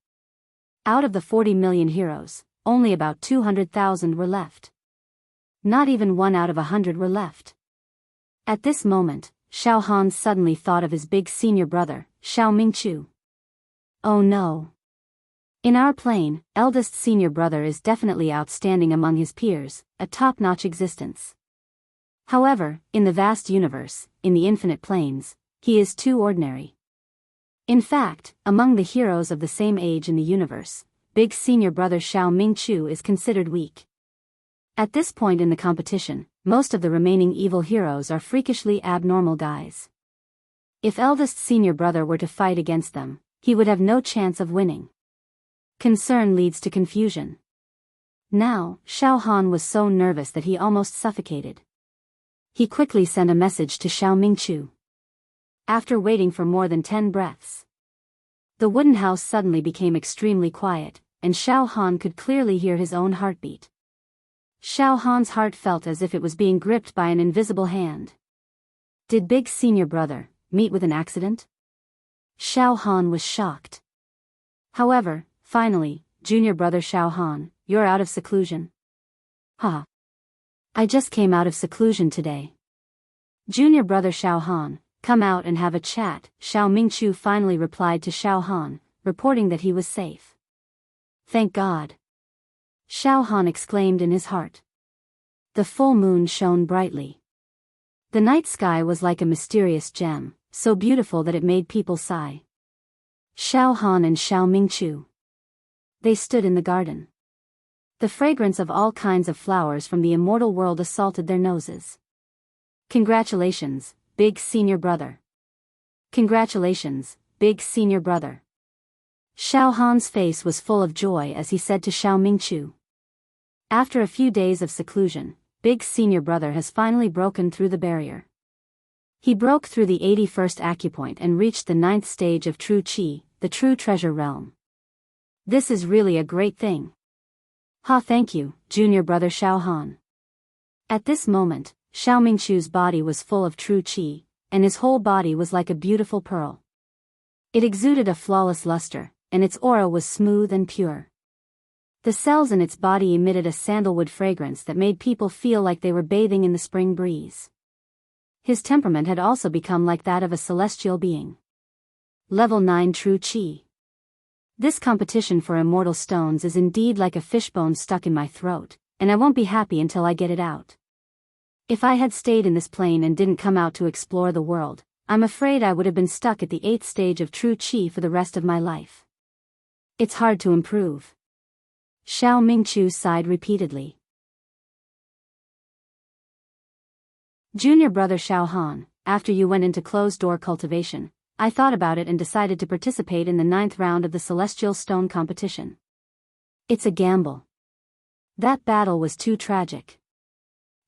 Out of the 40 million heroes, only about 200,000 were left. Not even 1 out of 100 were left. At this moment, Xiao Han suddenly thought of his big senior brother, Xiao Mingqiu. Oh no. In our plane, eldest senior brother is definitely outstanding among his peers, a top-notch existence. However, in the vast universe, in the infinite planes, he is too ordinary. In fact, among the heroes of the same age in the universe, big senior brother Xiao Mingqiu is considered weak. At this point in the competition, most of the remaining evil heroes are freakishly abnormal guys. If eldest senior brother were to fight against them, he would have no chance of winning. Concern leads to confusion. Now, Xiao Han was so nervous that he almost suffocated. He quickly sent a message to Xiao Mingqiu. After waiting for more than 10 breaths, the wooden house suddenly became extremely quiet, and Xiao Han could clearly hear his own heartbeat. Xiao Han's heart felt as if it was being gripped by an invisible hand. Did big senior brother meet with an accident? Xiao Han was shocked. However, finally, junior brother Xiao Han, you're out of seclusion. Ha. I just came out of seclusion today. Junior brother Xiao Han, come out and have a chat. Xiao Mingqiu finally replied to Xiao Han, reporting that he was safe. Thank God. Xiao Han exclaimed in his heart. The full moon shone brightly. The night sky was like a mysterious gem, so beautiful that it made people sigh. Xiao Han and Xiao Mingqiu. They stood in the garden. The fragrance of all kinds of flowers from the immortal world assaulted their noses. Congratulations, big senior brother. Congratulations, big senior brother. Xiao Han's face was full of joy as he said to Xiao Mingqiu. After a few days of seclusion, big senior brother has finally broken through the barrier. He broke through the 81st acupoint and reached the 9th stage of true qi, the true treasure realm. This is really a great thing. Ha, thank you, junior brother Xiao Han. At this moment, Xiao Mingqiu's body was full of true qi, and his whole body was like a beautiful pearl. It exuded a flawless luster, and its aura was smooth and pure. The cells in its body emitted a sandalwood fragrance that made people feel like they were bathing in the spring breeze. His temperament had also become like that of a celestial being. Level 9 True Qi. This competition for immortal stones is indeed like a fishbone stuck in my throat, and I won't be happy until I get it out. If I had stayed in this plane and didn't come out to explore the world, I'm afraid I would have been stuck at the 8th stage of true qi for the rest of my life. It's hard to improve. Xiao Mingqiu sighed repeatedly. Junior brother Xiao Han, after you went into closed-door cultivation, I thought about it and decided to participate in the 9th round of the Celestial Stone competition. It's a gamble. That battle was too tragic.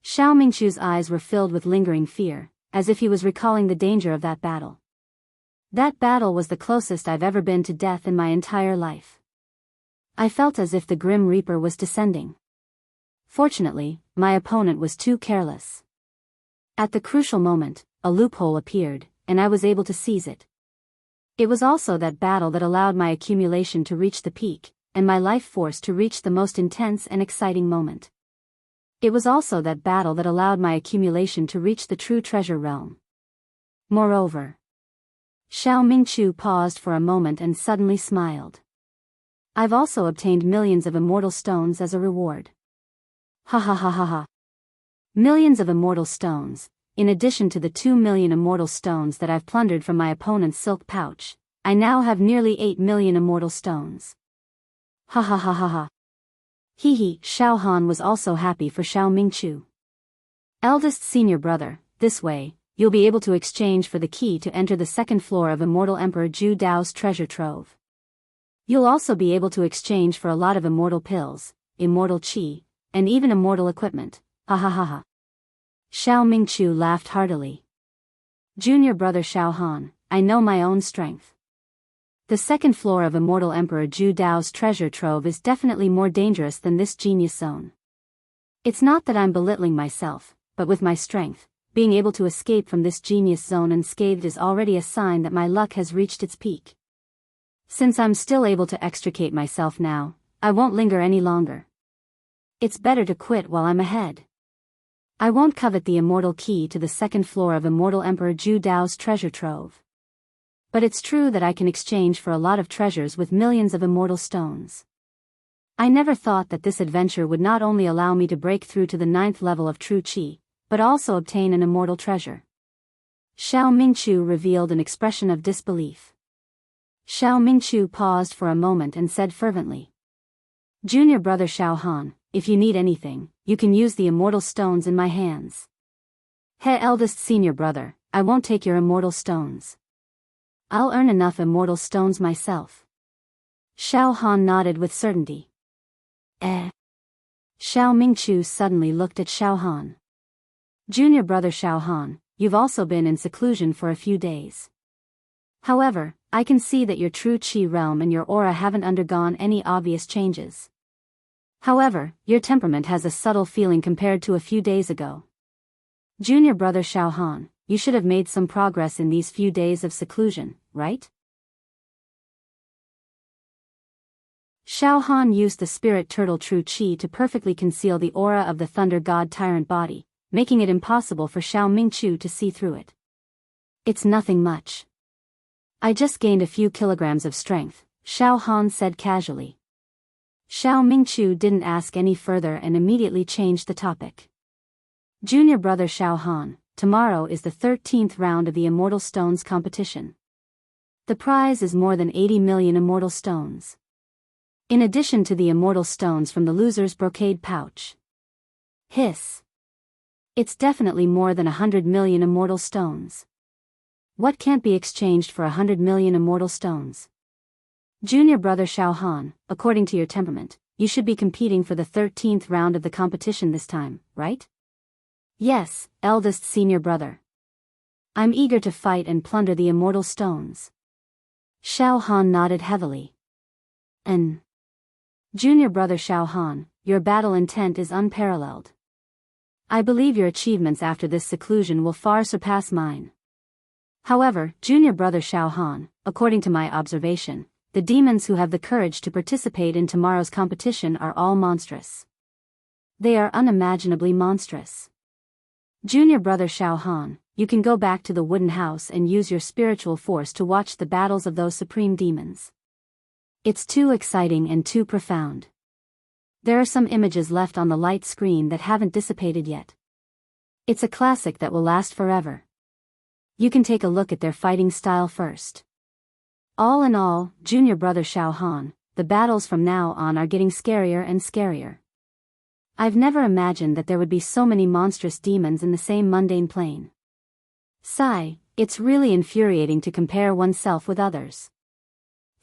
Xiao Mingqiu's eyes were filled with lingering fear, as if he was recalling the danger of that battle. That battle was the closest I've ever been to death in my entire life. I felt as if the Grim Reaper was descending. Fortunately, my opponent was too careless. At the crucial moment, a loophole appeared, and I was able to seize it. It was also that battle that allowed my accumulation to reach the peak, and my life force to reach the most intense and exciting moment. It was also that battle that allowed my accumulation to reach the true treasure realm. Moreover, Xiao Mingqiu paused for a moment and suddenly smiled. I've also obtained millions of immortal stones as a reward. Ha ha ha ha ha. Millions of immortal stones, in addition to the 2 million immortal stones that I've plundered from my opponent's silk pouch, I now have nearly 8 million immortal stones. Ha ha ha ha ha. Hee hee. Xiao Han was also happy for Xiao Mingqiu. Eldest senior brother, this way, you'll be able to exchange for the key to enter the 2nd floor of Immortal Emperor Zhu Dao's treasure trove. You'll also be able to exchange for a lot of immortal pills, immortal qi, and even immortal equipment. Ha ha ha ha. Xiao Mingqiu laughed heartily. Junior brother Xiao Han, I know my own strength. The second floor of Immortal Emperor Zhu Dao's treasure trove is definitely more dangerous than this genius zone. It's not that I'm belittling myself, but with my strength, being able to escape from this genius zone unscathed is already a sign that my luck has reached its peak. Since I'm still able to extricate myself now, I won't linger any longer. It's better to quit while I'm ahead. I won't covet the immortal key to the second floor of Immortal Emperor Zhu Dao's treasure trove. But it's true that I can exchange for a lot of treasures with millions of immortal stones. I never thought that this adventure would not only allow me to break through to the 9th level of true Qi, but also obtain an immortal treasure. Xiao Mingqiu revealed an expression of disbelief. Xiao Mingqiu paused for a moment and said fervently, "Junior brother Xiao Han, if you need anything, you can use the immortal stones in my hands." "He eldest senior brother, I won't take your immortal stones. I'll earn enough immortal stones myself." Xiao Han nodded with certainty. Xiao Mingqiu suddenly looked at Xiao Han. "Junior brother Xiao Han, you've also been in seclusion for a few days. However, I can see that your true Qi realm and your aura haven't undergone any obvious changes. However, your temperament has a subtle feeling compared to a few days ago. Junior brother Xiao Han, you should have made some progress in these few days of seclusion, right?" Xiao Han used the spirit turtle true Qi to perfectly conceal the aura of the thunder god tyrant body, making it impossible for Xiao Mingqiu to see through it. "It's nothing much. I just gained a few kilograms of strength," Xiao Han said casually. Xiao Mingqiu didn't ask any further and immediately changed the topic. "Junior brother Xiao Han, tomorrow is the 13th round of the Immortal Stones competition. The prize is more than 80 million immortal stones. In addition to the immortal stones from the loser's brocade pouch." Hiss. "It's definitely more than 100 million immortal stones. What can't be exchanged for 100 million immortal stones? Junior brother Xiao Han, according to your temperament, you should be competing for the 13th round of the competition this time, right?" "Yes, eldest senior brother. I'm eager to fight and plunder the immortal stones." Xiao Han nodded heavily. Junior brother Xiao Han, your battle intent is unparalleled. I believe your achievements after this seclusion will far surpass mine. However, junior brother Xiao Han, according to my observation, the demons who have the courage to participate in tomorrow's competition are all monstrous. They are unimaginably monstrous. Junior brother Xiao Han, you can go back to the wooden house and use your spiritual force to watch the battles of those supreme demons. It's too exciting and too profound. There are some images left on the light screen that haven't dissipated yet. It's a classic that will last forever. You can take a look at their fighting style first. All in all, junior brother Xiao Han, the battles from now on are getting scarier and scarier. I've never imagined that there would be so many monstrous demons in the same mundane plane. Sigh, it's really infuriating to compare oneself with others.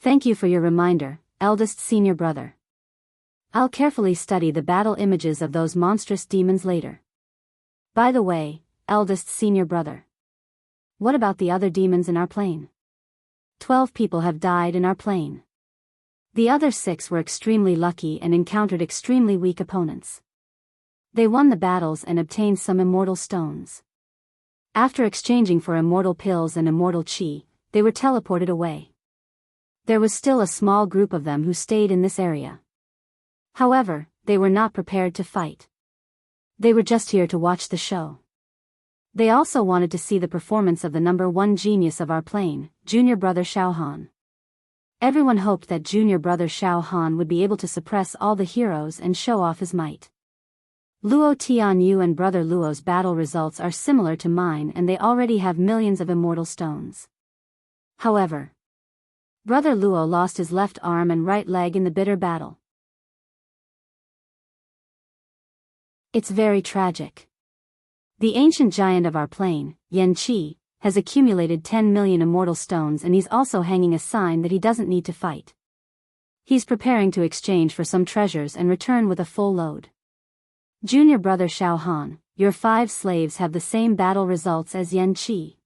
Thank you for your reminder, eldest senior brother. I'll carefully study the battle images of those monstrous demons later. By the way, eldest senior brother, what about the other demons in our plane? 12 people have died in our plane. The other 6 were extremely lucky and encountered extremely weak opponents. They won the battles and obtained some immortal stones. After exchanging for immortal pills and immortal Qi, they were teleported away. There was still a small group of them who stayed in this area. However, they were not prepared to fight. They were just here to watch the show. They also wanted to see the performance of the number 1 genius of our plane, junior brother Xiao Han. Everyone hoped that junior brother Xiao Han would be able to suppress all the heroes and show off his might. Luo Tianyu and brother Luo's battle results are similar to mine and they already have millions of immortal stones. However, brother Luo lost his left arm and right leg in the bitter battle. It's very tragic. The ancient giant of our plane, Yan Qi, has accumulated 10 million immortal stones and he's also hanging a sign that he doesn't need to fight. He's preparing to exchange for some treasures and return with a full load. Junior brother Xiao Han, your 5 slaves have the same battle results as Yan Qi.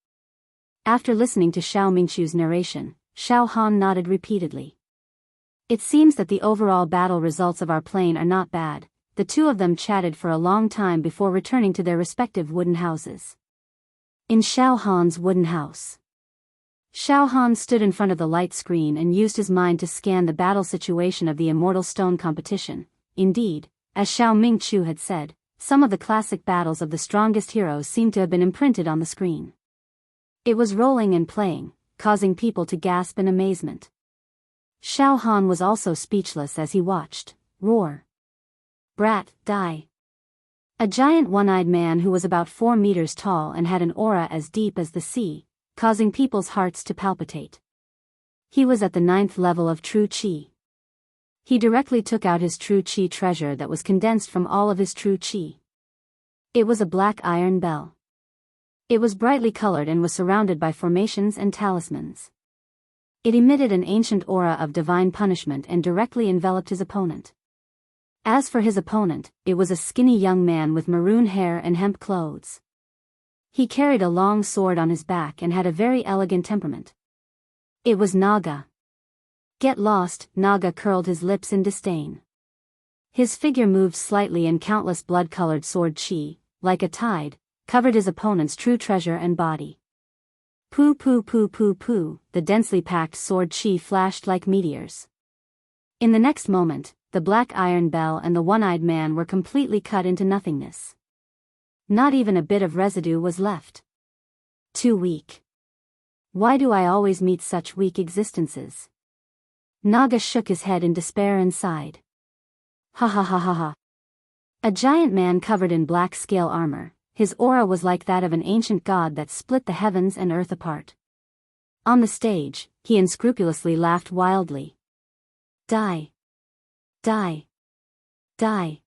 After listening to Xiao Mingqiu's narration, Xiao Han nodded repeatedly. It seems that the overall battle results of our plane are not bad. The two of them chatted for a long time before returning to their respective wooden houses. In Xiao Han's wooden house, Xiao Han stood in front of the light screen and used his mind to scan the battle situation of the Immortal Stone competition. Indeed, as Xiao Mingchu had said, some of the classic battles of the strongest heroes seemed to have been imprinted on the screen. It was rolling and playing, causing people to gasp in amazement. Xiao Han was also speechless as he watched. Roar. Brat, die. A giant one-eyed man who was about 4 meters tall and had an aura as deep as the sea, causing people's hearts to palpitate. He was at the 9th level of true Qi. He directly took out his true Qi treasure that was condensed from all of his true Qi. It was a black iron bell. It was brightly colored and was surrounded by formations and talismans. It emitted an ancient aura of divine punishment and directly enveloped his opponent. As for his opponent, it was a skinny young man with maroon hair and hemp clothes. He carried a long sword on his back and had a very elegant temperament. It was Naga. Get lost, Naga curled his lips in disdain. His figure moved slightly and countless blood-colored sword chi, like a tide, covered his opponent's true treasure and body. Poo poo poo poo poo, the densely packed sword chi flashed like meteors. In the next moment, the black iron bell and the one-eyed man were completely cut into nothingness. Not even a bit of residue was left. Too weak. Why do I always meet such weak existences? Naga shook his head in despair and sighed. Ha ha ha ha ha. A giant man covered in black scale armor, his aura was like that of an ancient god that split the heavens and earth apart. On the stage, he unscrupulously laughed wildly. Die. Die. Die.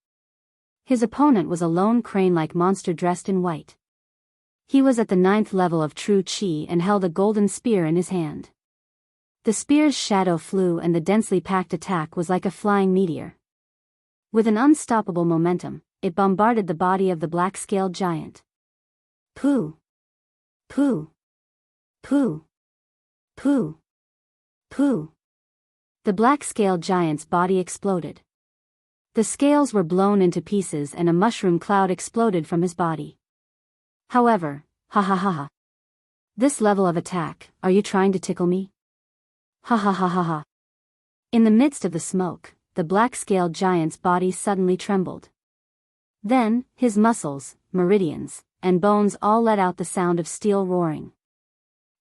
His opponent was a lone crane-like monster dressed in white. He was at the 9th level of true Qi and held a golden spear in his hand. The spear's shadow flew and the densely packed attack was like a flying meteor. With an unstoppable momentum, it bombarded the body of the black-scaled giant. Pooh! Pooh! Pooh! Pooh! Pooh! The black-scaled giant's body exploded. The scales were blown into pieces and a mushroom cloud exploded from his body. However, ha ha ha ha. This level of attack, are you trying to tickle me? Ha ha ha ha ha. In the midst of the smoke, the black-scaled giant's body suddenly trembled. Then, his muscles, meridians, and bones all let out the sound of steel roaring.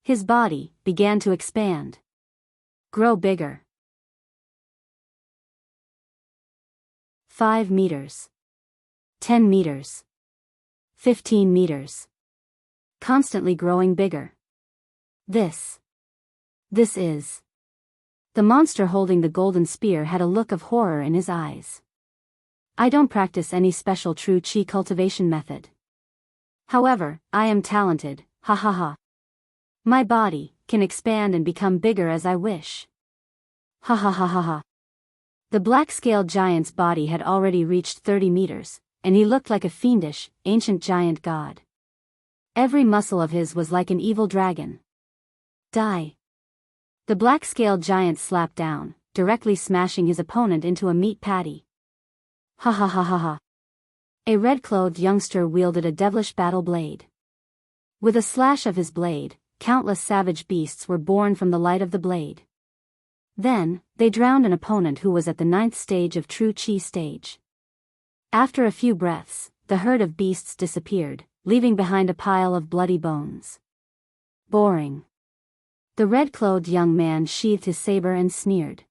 His body began to expand. Grow bigger. 5 meters. 10 meters. 15 meters. Constantly growing bigger. This is. The monster holding the golden spear had a look of horror in his eyes. I don't practice any special true Qi cultivation method. However, I am talented, ha ha ha. My body can expand and become bigger as I wish. Ha ha ha ha ha. The black-scaled giant's body had already reached 30 meters, and he looked like a fiendish, ancient giant god. Every muscle of his was like an evil dragon. Die. The black-scaled giant slapped down, directly smashing his opponent into a meat patty. Ha ha ha ha ha. A red-clothed youngster wielded a devilish battle blade. With a slash of his blade, countless savage beasts were born from the light of the blade. Then, they drowned an opponent who was at the 9th stage of true Qi stage. After a few breaths, the herd of beasts disappeared, leaving behind a pile of bloody bones. Boring. The red-clothed young man sheathed his saber and sneered.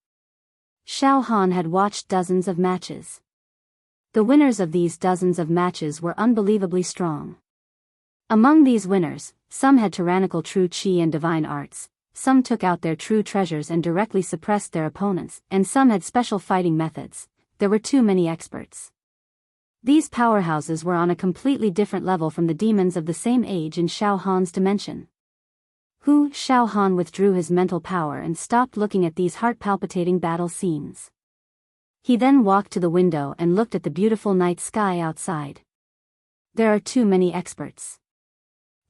Xiao Han had watched dozens of matches. The winners of these dozens of matches were unbelievably strong. Among these winners, some had tyrannical true Qi and divine arts, some took out their true treasures and directly suppressed their opponents, and some had special fighting methods. There were too many experts. These powerhouses were on a completely different level from the demons of the same age in Xiao Han's dimension. Xiao Han withdrew his mental power and stopped looking at these heart-palpitating battle scenes. He then walked to the window and looked at the beautiful night sky outside. There are too many experts.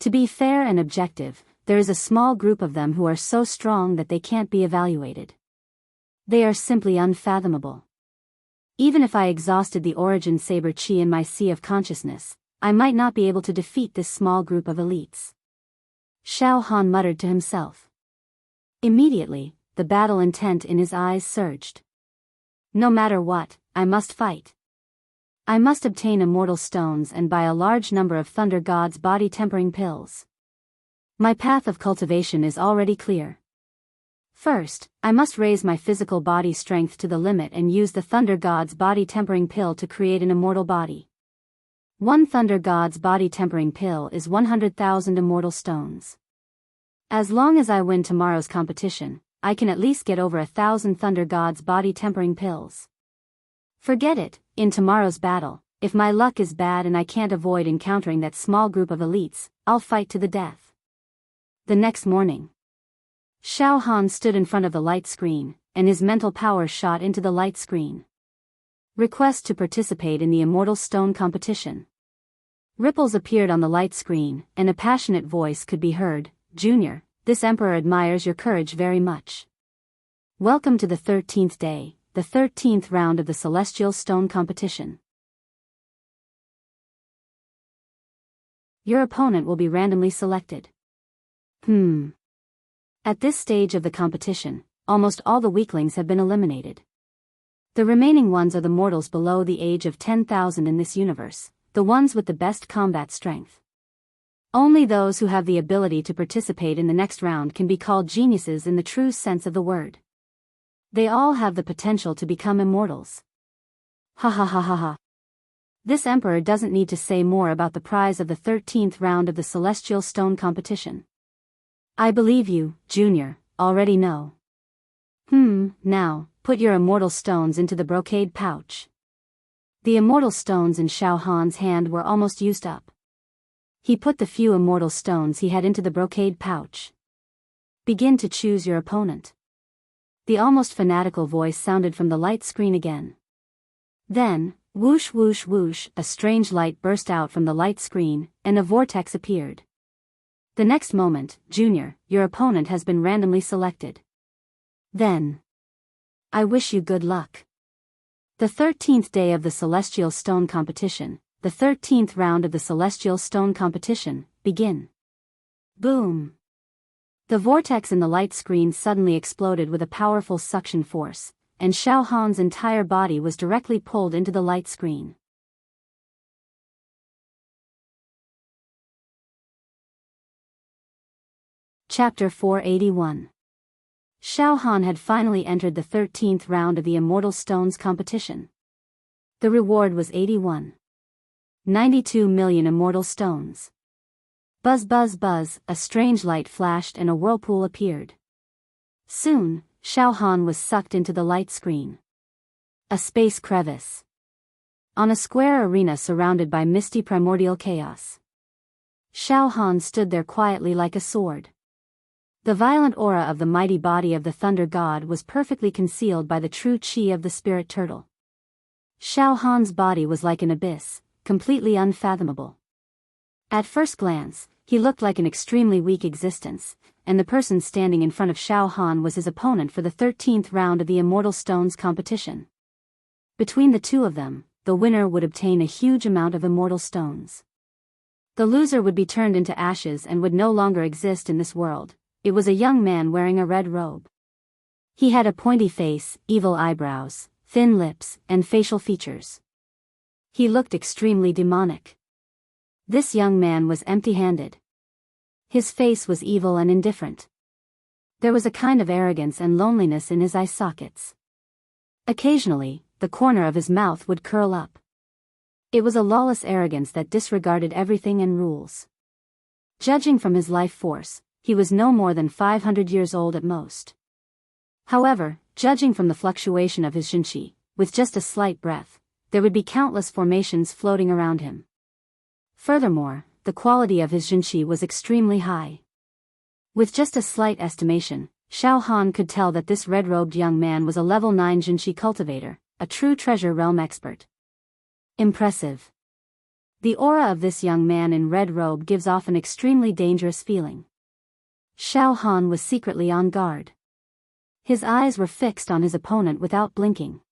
To be fair and objective, there is a small group of them who are so strong that they can't be evaluated. They are simply unfathomable. Even if I exhausted the origin saber chi in my sea of consciousness, I might not be able to defeat this small group of elites. Xiao Han muttered to himself. Immediately, the battle intent in his eyes surged. No matter what, I must fight. I must obtain immortal stones and buy a large number of Thunder God's body-tempering pills. My path of cultivation is already clear. First, I must raise my physical body strength to the limit and use the Thunder God's body-tempering pill to create an immortal body. One Thunder God's body-tempering pill is 100,000 immortal stones. As long as I win tomorrow's competition, I can at least get over 1,000 Thunder God's body-tempering pills. Forget it, in tomorrow's battle, if my luck is bad and I can't avoid encountering that small group of elites, I'll fight to the death. The next morning, Xiao Han stood in front of the light screen, and his mental power shot into the light screen. Request to participate in the Immortal Stone competition. Ripples appeared on the light screen, and a passionate voice could be heard. Junior, this emperor admires your courage very much. Welcome to the 13th day, the 13th round of the Celestial Stone competition. Your opponent will be randomly selected. At this stage of the competition, almost all the weaklings have been eliminated. The remaining ones are the mortals below the age of 10,000 in this universe, the ones with the best combat strength. Only those who have the ability to participate in the next round can be called geniuses in the true sense of the word. They all have the potential to become immortals. Ha ha ha ha ha. This emperor doesn't need to say more about the prize of the 13th round of the Celestial Stone competition. I believe you, Junior, already know. Now, put your immortal stones into the brocade pouch. The immortal stones in Xiao Han's hand were almost used up. He put the few immortal stones he had into the brocade pouch. Begin to choose your opponent. The almost fanatical voice sounded from the light screen again. Then, whoosh whoosh whoosh, a strange light burst out from the light screen, and a vortex appeared. The next moment, Junior, your opponent has been randomly selected. Then, I wish you good luck. The 13th day of the Celestial Stone competition, the 13th round of the Celestial Stone competition, begin. Boom! The vortex in the light screen suddenly exploded with a powerful suction force, and Xiao Han's entire body was directly pulled into the light screen. Chapter 481. Xiao Han had finally entered the 13th round of the Immortal Stones competition. The reward was 92 million immortal stones. Buzz buzz buzz, a strange light flashed and a whirlpool appeared. Soon, Xiao Han was sucked into the light screen. A space crevice. On a square arena surrounded by misty primordial chaos. Xiao Han stood there quietly like a sword. The violent aura of the mighty body of the Thunder God was perfectly concealed by the true chi of the spirit turtle. Xiao Han's body was like an abyss, completely unfathomable. At first glance, he looked like an extremely weak existence, and the person standing in front of Xiao Han was his opponent for the 13th round of the Immortal Stones competition. Between the two of them, the winner would obtain a huge amount of immortal stones. The loser would be turned into ashes and would no longer exist in this world. It was a young man wearing a red robe. He had a pointy face, evil eyebrows, thin lips, and facial features. He looked extremely demonic. This young man was empty-handed. His face was evil and indifferent. There was a kind of arrogance and loneliness in his eye sockets. Occasionally, the corner of his mouth would curl up. It was a lawless arrogance that disregarded everything and rules. Judging from his life force, he was no more than 500 years old at most. However, judging from the fluctuation of his Jinqi, with just a slight breath, there would be countless formations floating around him. Furthermore, the quality of his Jinqi was extremely high. With just a slight estimation, Xiao Han could tell that this red-robed young man was a level 9 Jinqi cultivator, a true treasure realm expert. Impressive. The aura of this young man in red robe gives off an extremely dangerous feeling. Xiao Han was secretly on guard. His eyes were fixed on his opponent without blinking.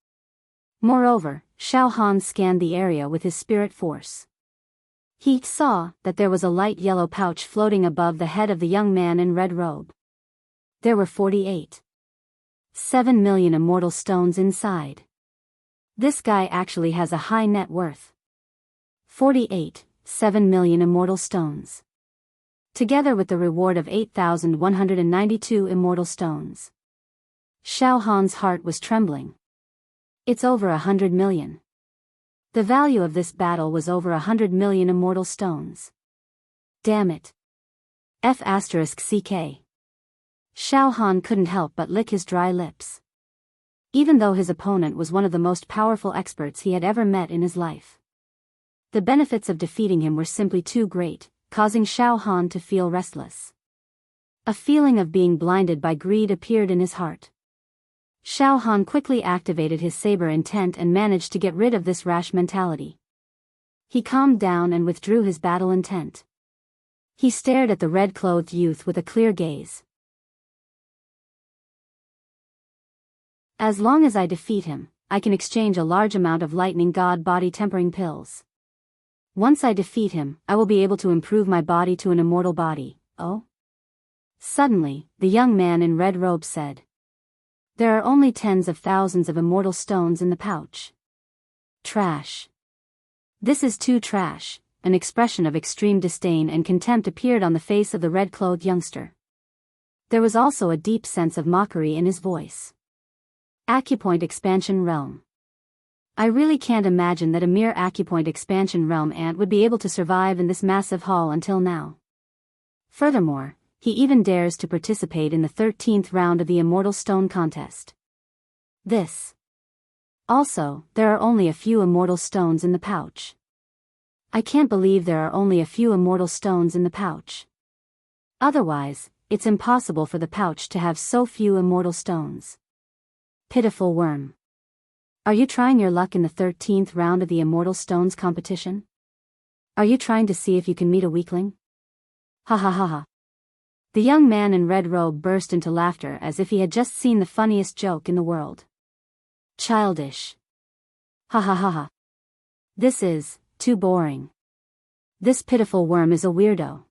Moreover, Xiao Han scanned the area with his spirit force. He saw that there was a light yellow pouch floating above the head of the young man in red robe. There were 48.7 million immortal stones inside. This guy actually has a high net worth. 48.7 million immortal stones. Together with the reward of 8,192 immortal stones. Xiao Han's heart was trembling. It's over 100 million. The value of this battle was over 100 million immortal stones. Damn it. F***ck. Xiao Han couldn't help but lick his dry lips. Even though his opponent was one of the most powerful experts he had ever met in his life. The benefits of defeating him were simply too great, causing Xiao Han to feel restless. A feeling of being blinded by greed appeared in his heart. Xiao Han quickly activated his saber intent and managed to get rid of this rash mentality. He calmed down and withdrew his battle intent. He stared at the red-clothed youth with a clear gaze. As long as I defeat him, I can exchange a large amount of lightning god body tempering pills. Once I defeat him, I will be able to improve my body to an immortal body. Oh? Suddenly, the young man in red robe said. There are only tens of thousands of immortal stones in the pouch. Trash. This is too trash. An expression of extreme disdain and contempt appeared on the face of the red-clothed youngster. There was also a deep sense of mockery in his voice. Acupoint Expansion Realm. I really can't imagine that a mere Acupoint Expansion Realm ant would be able to survive in this massive hall until now. Furthermore, he even dares to participate in the 13th round of the Immortal Stone Contest. This. Also, there are only a few immortal stones in the pouch. I can't believe there are only a few immortal stones in the pouch. Otherwise, it's impossible for the pouch to have so few immortal stones. Pitiful worm. Are you trying your luck in the 13th round of the Immortal Stones competition? Are you trying to see if you can meet a weakling? Ha ha ha ha. The young man in red robe burst into laughter as if he had just seen the funniest joke in the world. Childish. Ha ha ha ha. This is too boring. This pitiful worm is a weirdo.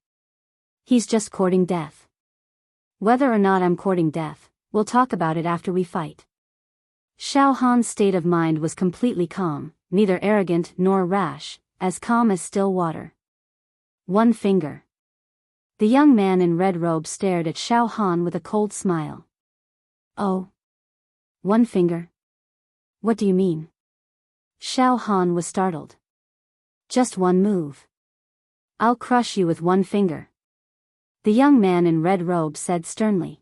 He's just courting death. Whether or not I'm courting death, we'll talk about it after we fight. Xiao Han's state of mind was completely calm, neither arrogant nor rash, as calm as still water. One finger. The young man in red robe stared at Xiao Han with a cold smile. Oh. One finger? What do you mean? Xiao Han was startled. Just one move. I'll crush you with one finger. The young man in red robe said sternly.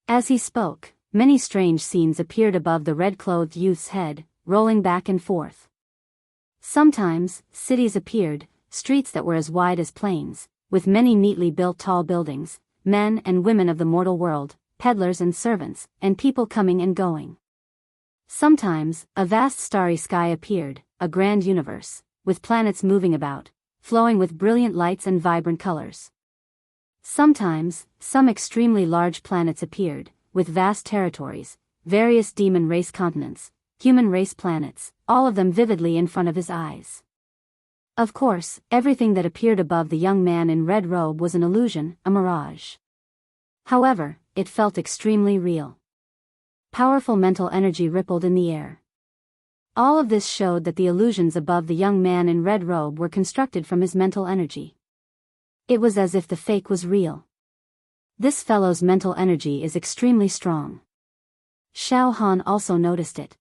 As he spoke, many strange scenes appeared above the red-clothed youth's head, rolling back and forth. Sometimes, cities appeared, streets that were as wide as plains, with many neatly built tall buildings, men and women of the mortal world, peddlers and servants, and people coming and going. Sometimes, a vast starry sky appeared, a grand universe, with planets moving about, flowing with brilliant lights and vibrant colors. Sometimes, some extremely large planets appeared, with vast territories, various demon race continents, human race planets, all of them vividly in front of his eyes. Of course, everything that appeared above the young man in red robe was an illusion, a mirage. However, it felt extremely real. Powerful mental energy rippled in the air. All of this showed that the illusions above the young man in red robe were constructed from his mental energy. It was as if the fake was real. This fellow's mental energy is extremely strong. Xiao Han also noticed it.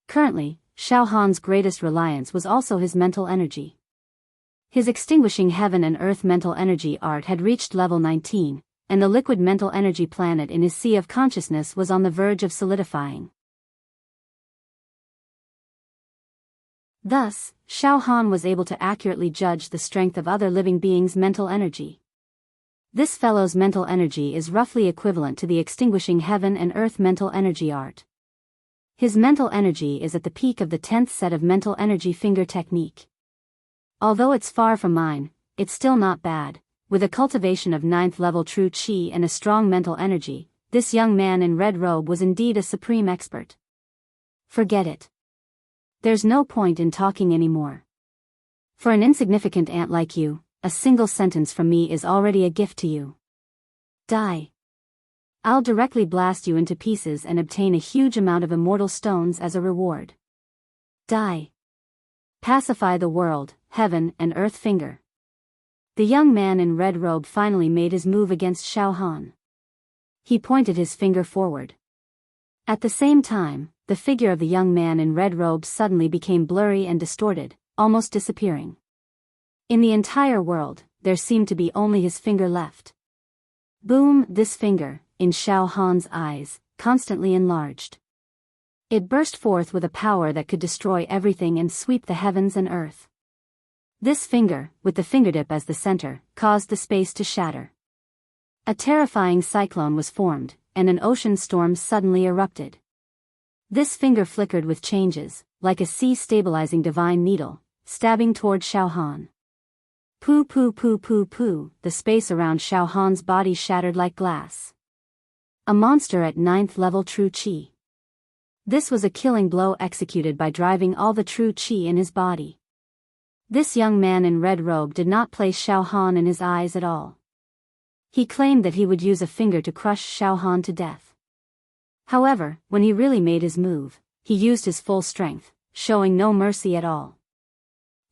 Currently, Xiao Han's greatest reliance was also his mental energy. His extinguishing heaven and earth mental energy art had reached level 19, and the liquid mental energy planet in his sea of consciousness was on the verge of solidifying. Thus, Xiao Han was able to accurately judge the strength of other living beings' mental energy. This fellow's mental energy is roughly equivalent to the extinguishing heaven and earth mental energy art. His mental energy is at the peak of the 10th set of mental energy finger technique. Although it's far from mine, it's still not bad, with a cultivation of 9th level true chi and a strong mental energy, this young man in red robe was indeed a supreme expert. Forget it. There's no point in talking anymore. For an insignificant ant like you, a single sentence from me is already a gift to you. Die. I'll directly blast you into pieces and obtain a huge amount of immortal stones as a reward. Die. Pacify the world, heaven and earth finger. The young man in red robe finally made his move against Xiao Han. He pointed his finger forward. At the same time, the figure of the young man in red robe suddenly became blurry and distorted, almost disappearing. In the entire world, there seemed to be only his finger left. Boom! This finger, in Xiao Han's eyes, constantly enlarged. It burst forth with a power that could destroy everything and sweep the heavens and earth. This finger, with the fingertip as the center, caused the space to shatter. A terrifying cyclone was formed, and an ocean storm suddenly erupted. This finger flickered with changes, like a sea-stabilizing divine needle, stabbing toward Xiao Han. Poo poo poo poo poo, the space around Xiao Han's body shattered like glass. A monster at 9th level true chi. This was a killing blow executed by driving all the true chi in his body. This young man in red robe did not place Xiao Han in his eyes at all. He claimed that he would use a finger to crush Xiao Han to death. However, when he really made his move, he used his full strength, showing no mercy at all.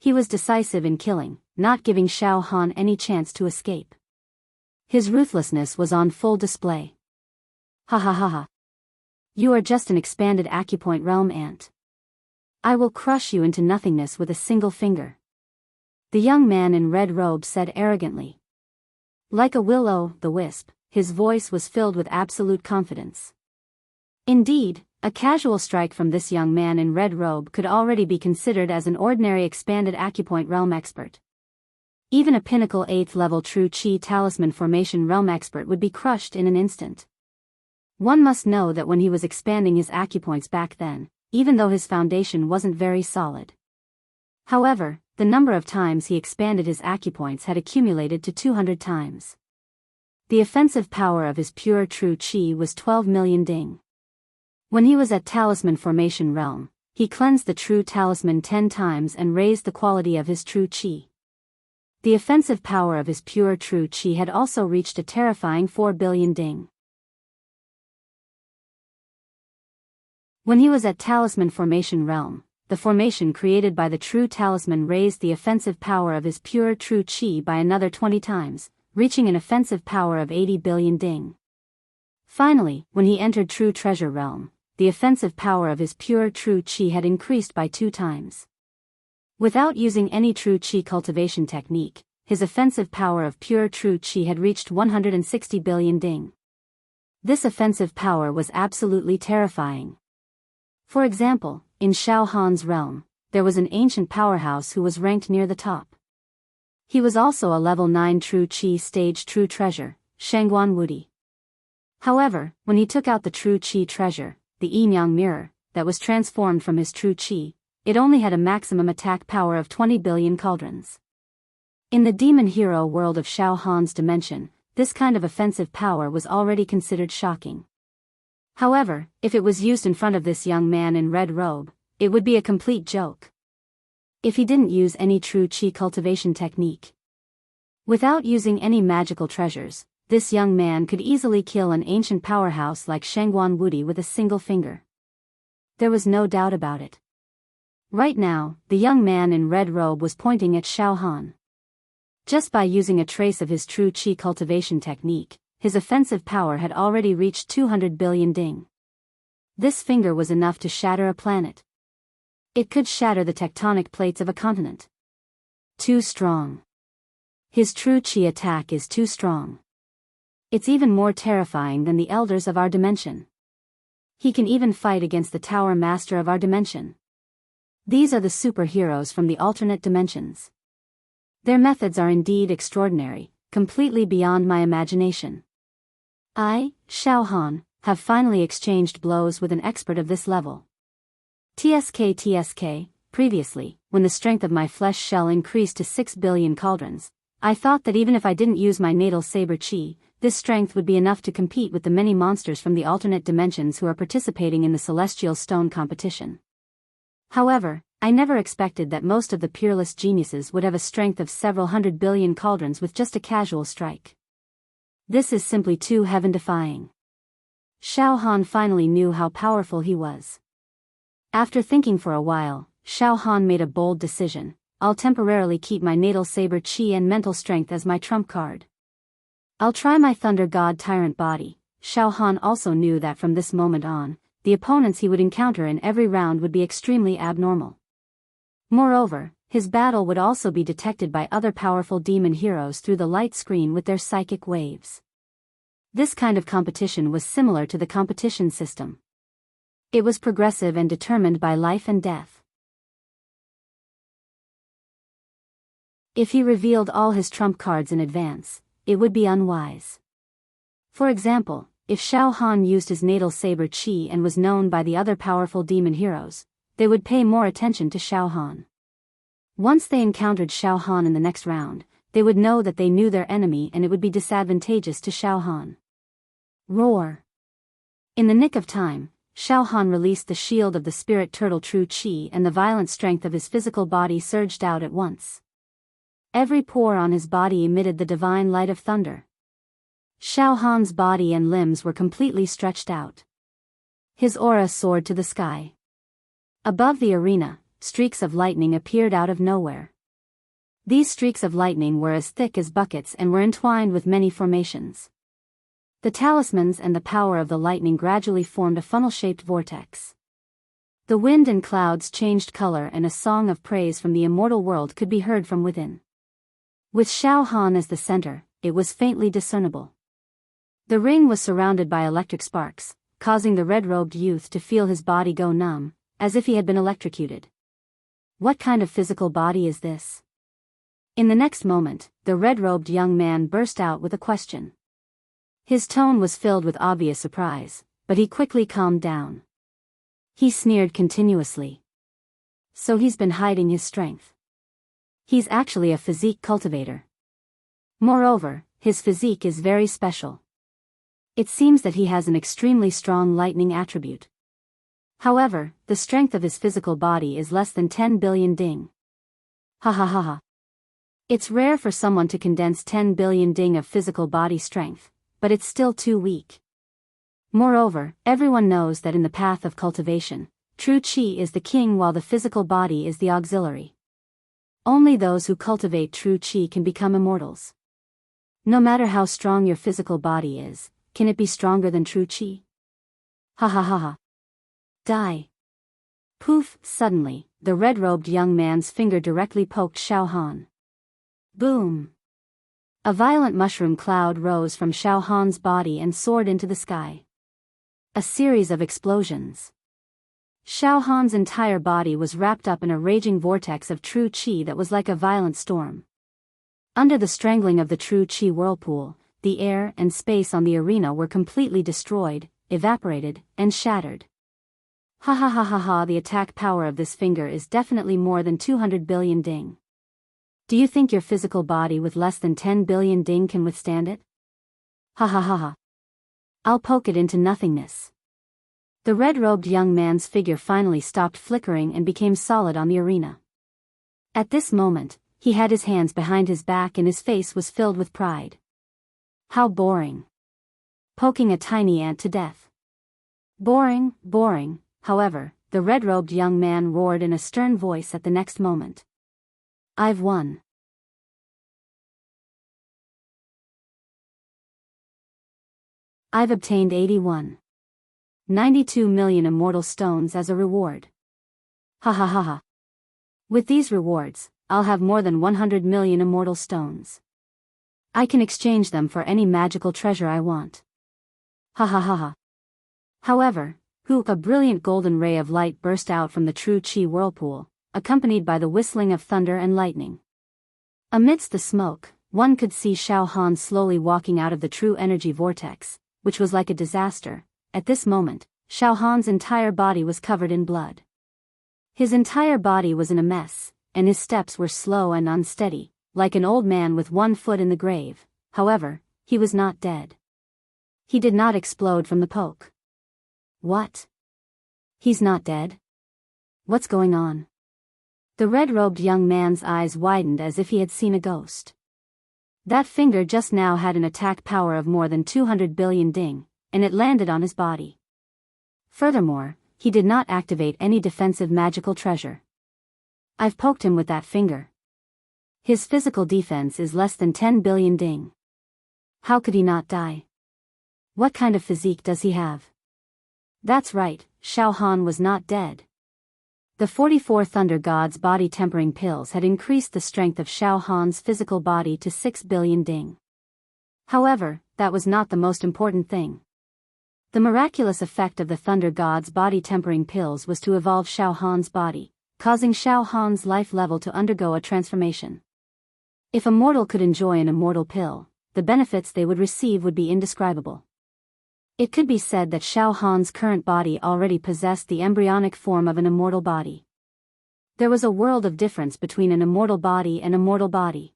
He was decisive in killing, not giving Xiao Han any chance to escape. His ruthlessness was on full display. Ha ha ha ha. You are just an expanded acupoint realm ant. I will crush you into nothingness with a single finger. The young man in red robe said arrogantly. Like a will-o'-the-wisp, his voice was filled with absolute confidence. Indeed, a casual strike from this young man in red robe could already be considered as an ordinary expanded acupoint realm expert. Even a pinnacle 8th level true chi talisman formation realm expert would be crushed in an instant. One must know that when he was expanding his acupoints back then, even though his foundation wasn't very solid. However, the number of times he expanded his acupoints had accumulated to 200 times. The offensive power of his pure true chi was 12 million ding. When he was at talisman formation realm, he cleansed the true talisman 10 times and raised the quality of his true chi. The offensive power of his pure true chi had also reached a terrifying 4 billion ding. When he was at talisman formation realm, the formation created by the true talisman raised the offensive power of his pure true chi by another 20 times, reaching an offensive power of 80 billion ding. Finally, when he entered true treasure realm, the offensive power of his pure true chi had increased by 2 times. Without using any true chi cultivation technique, his offensive power of pure true chi had reached 160 billion ding. This offensive power was absolutely terrifying. For example, in Xiao Han's realm, there was an ancient powerhouse who was ranked near the top. He was also a level 9 true chi stage true treasure, Shangguan Wudi. However, when he took out the true chi treasure, the Yin-Yang mirror, that was transformed from his true chi, it only had a maximum attack power of 20 billion cauldrons. In the demon hero world of Xiao Han's dimension, this kind of offensive power was already considered shocking. However, if it was used in front of this young man in red robe, it would be a complete joke. If he didn't use any true chi cultivation technique. Without using any magical treasures, this young man could easily kill an ancient powerhouse like Shangguan Wudi with a single finger. There was no doubt about it. Right now, the young man in red robe was pointing at Xiao Han. Just by using a trace of his true chi cultivation technique, his offensive power had already reached 200 billion ding. This finger was enough to shatter a planet. It could shatter the tectonic plates of a continent. Too strong. His true chi attack is too strong. It's even more terrifying than the elders of our dimension. He can even fight against the tower master of our dimension. These are the superheroes from the alternate dimensions. Their methods are indeed extraordinary, completely beyond my imagination. I, Xiao Han, have finally exchanged blows with an expert of this level. TSK, previously, when the strength of my flesh shell increased to 6 billion cauldrons, I thought that even if I didn't use my natal saber chi, this strength would be enough to compete with the many monsters from the alternate dimensions who are participating in the Celestial Stone competition. However, I never expected that most of the peerless geniuses would have a strength of several 100 billion cauldrons with just a casual strike. This is simply too heaven-defying. Xiao Han finally knew how powerful he was. After thinking for a while, Xiao Han made a bold decision. I'll temporarily keep my natal saber chi and mental strength as my trump card. I'll try my Thunder God Tyrant body. Xiao Han also knew that from this moment on, the opponents he would encounter in every round would be extremely abnormal. Moreover, his battle would also be detected by other powerful demon heroes through the light screen with their psychic waves. This kind of competition was similar to the competition system. It was progressive and determined by life and death. If he revealed all his trump cards in advance, it would be unwise. For example, if Xiao Han used his natal saber chi and was known by the other powerful demon heroes, they would pay more attention to Xiao Han. Once they encountered Xiao Han in the next round, they would know that they knew their enemy and it would be disadvantageous to Xiao Han. Roar! In the nick of time, Xiao Han released the shield of the spirit turtle True Chi and the violent strength of his physical body surged out at once. Every pore on his body emitted the divine light of thunder. Xiao Han's body and limbs were completely stretched out. His aura soared to the sky. Above the arena, streaks of lightning appeared out of nowhere. These streaks of lightning were as thick as buckets and were entwined with many formations. The talismans and the power of the lightning gradually formed a funnel-shaped vortex. The wind and clouds changed color and a song of praise from the immortal world could be heard from within. With Xiao Han as the center, it was faintly discernible. The ring was surrounded by electric sparks, causing the red-robed youth to feel his body go numb, as if he had been electrocuted. What kind of physical body is this? In the next moment, the red-robed young man burst out with a question. His tone was filled with obvious surprise, but he quickly calmed down. He sneered continuously. So he's been hiding his strength. He's actually a physique cultivator. Moreover, his physique is very special. It seems that he has an extremely strong lightning attribute. However, the strength of his physical body is less than 10 billion ding. Ha ha ha ha. It's rare for someone to condense 10 billion ding of physical body strength, but it's still too weak. Moreover, everyone knows that in the path of cultivation, true chi is the king while the physical body is the auxiliary. Only those who cultivate true chi can become immortals. No matter how strong your physical body is, can it be stronger than true chi? Ha ha ha ha. Die. Poof! Suddenly, the red-robed young man's finger directly poked Xiao Han. Boom! A violent mushroom cloud rose from Xiao Han's body and soared into the sky. A series of explosions. Xiao Han's entire body was wrapped up in a raging vortex of true chi that was like a violent storm. Under the strangling of the true chi whirlpool, the air and space on the arena were completely destroyed, evaporated, and shattered. Ha ha ha ha ha, the attack power of this finger is definitely more than 200 billion ding. Do you think your physical body with less than 10 billion ding can withstand it? Ha ha ha ha. I'll poke it into nothingness. The red-robed young man's figure finally stopped flickering and became solid on the arena. At this moment, he had his hands behind his back and his face was filled with pride. How boring. Poking a tiny ant to death. Boring, boring. However, the red-robed young man roared in a stern voice at the next moment. I've won. I've obtained 92 million immortal stones as a reward. Ha ha ha ha. With these rewards, I'll have more than 100 million immortal stones. I can exchange them for any magical treasure I want. Ha ha ha ha. However, a brilliant golden ray of light burst out from the true chi whirlpool, accompanied by the whistling of thunder and lightning. Amidst the smoke, one could see Xiao Han slowly walking out of the true energy vortex, which was like a disaster. At this moment, Xiao Han's entire body was covered in blood. His entire body was in a mess, and his steps were slow and unsteady, like an old man with one foot in the grave. However, he was not dead. He did not explode from the poke. What? He's not dead? What's going on? The red-robed young man's eyes widened as if he had seen a ghost. That finger just now had an attack power of more than 200 billion ding, and it landed on his body. Furthermore, he did not activate any defensive magical treasure. I've poked him with that finger. His physical defense is less than 10 billion ding. How could he not die? What kind of physique does he have? That's right, Xiao Han was not dead. The 44 Thunder God's body tempering pills had increased the strength of Xiao Han's physical body to 6 billion ding. However, that was not the most important thing. The miraculous effect of the Thunder God's body tempering pills was to evolve Xiao Han's body, causing Xiao Han's life level to undergo a transformation. If a mortal could enjoy an immortal pill, the benefits they would receive would be indescribable. It could be said that Xiao Han's current body already possessed the embryonic form of an immortal body. There was a world of difference between an immortal body and a mortal body.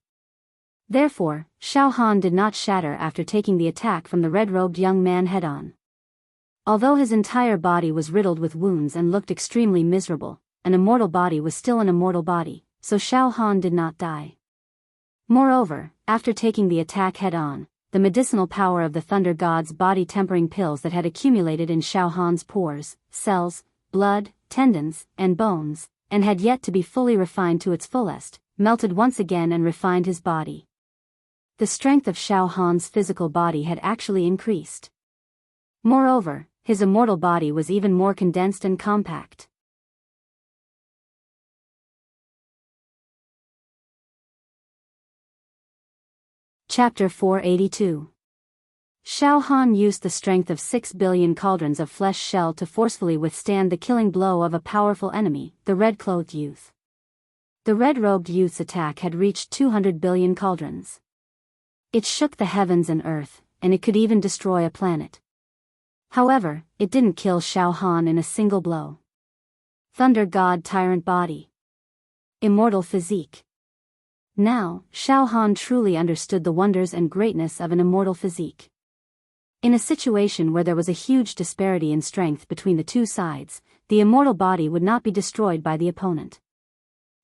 Therefore, Xiao Han did not shatter after taking the attack from the red-robed young man head-on. Although his entire body was riddled with wounds and looked extremely miserable, an immortal body was still an immortal body, so Xiao Han did not die. Moreover, after taking the attack head-on, the medicinal power of the Thunder God's body tempering pills that had accumulated in Xiao Han's pores, cells, blood, tendons, and bones, and had yet to be fully refined to its fullest, melted once again and refined his body. The strength of Xiao Han's physical body had actually increased. Moreover, his immortal body was even more condensed and compact. Chapter 482. Xiao Han used the strength of 6 billion cauldrons of flesh shell to forcefully withstand the killing blow of a powerful enemy, the red-clothed youth. The red-robed youth's attack had reached 200 billion cauldrons. It shook the heavens and earth, and it could even destroy a planet. However, it didn't kill Xiao Han in a single blow. Thunder God Tyrant Body. Immortal Physique. Now, Xiao Han truly understood the wonders and greatness of an immortal physique. In a situation where there was a huge disparity in strength between the two sides, the immortal body would not be destroyed by the opponent.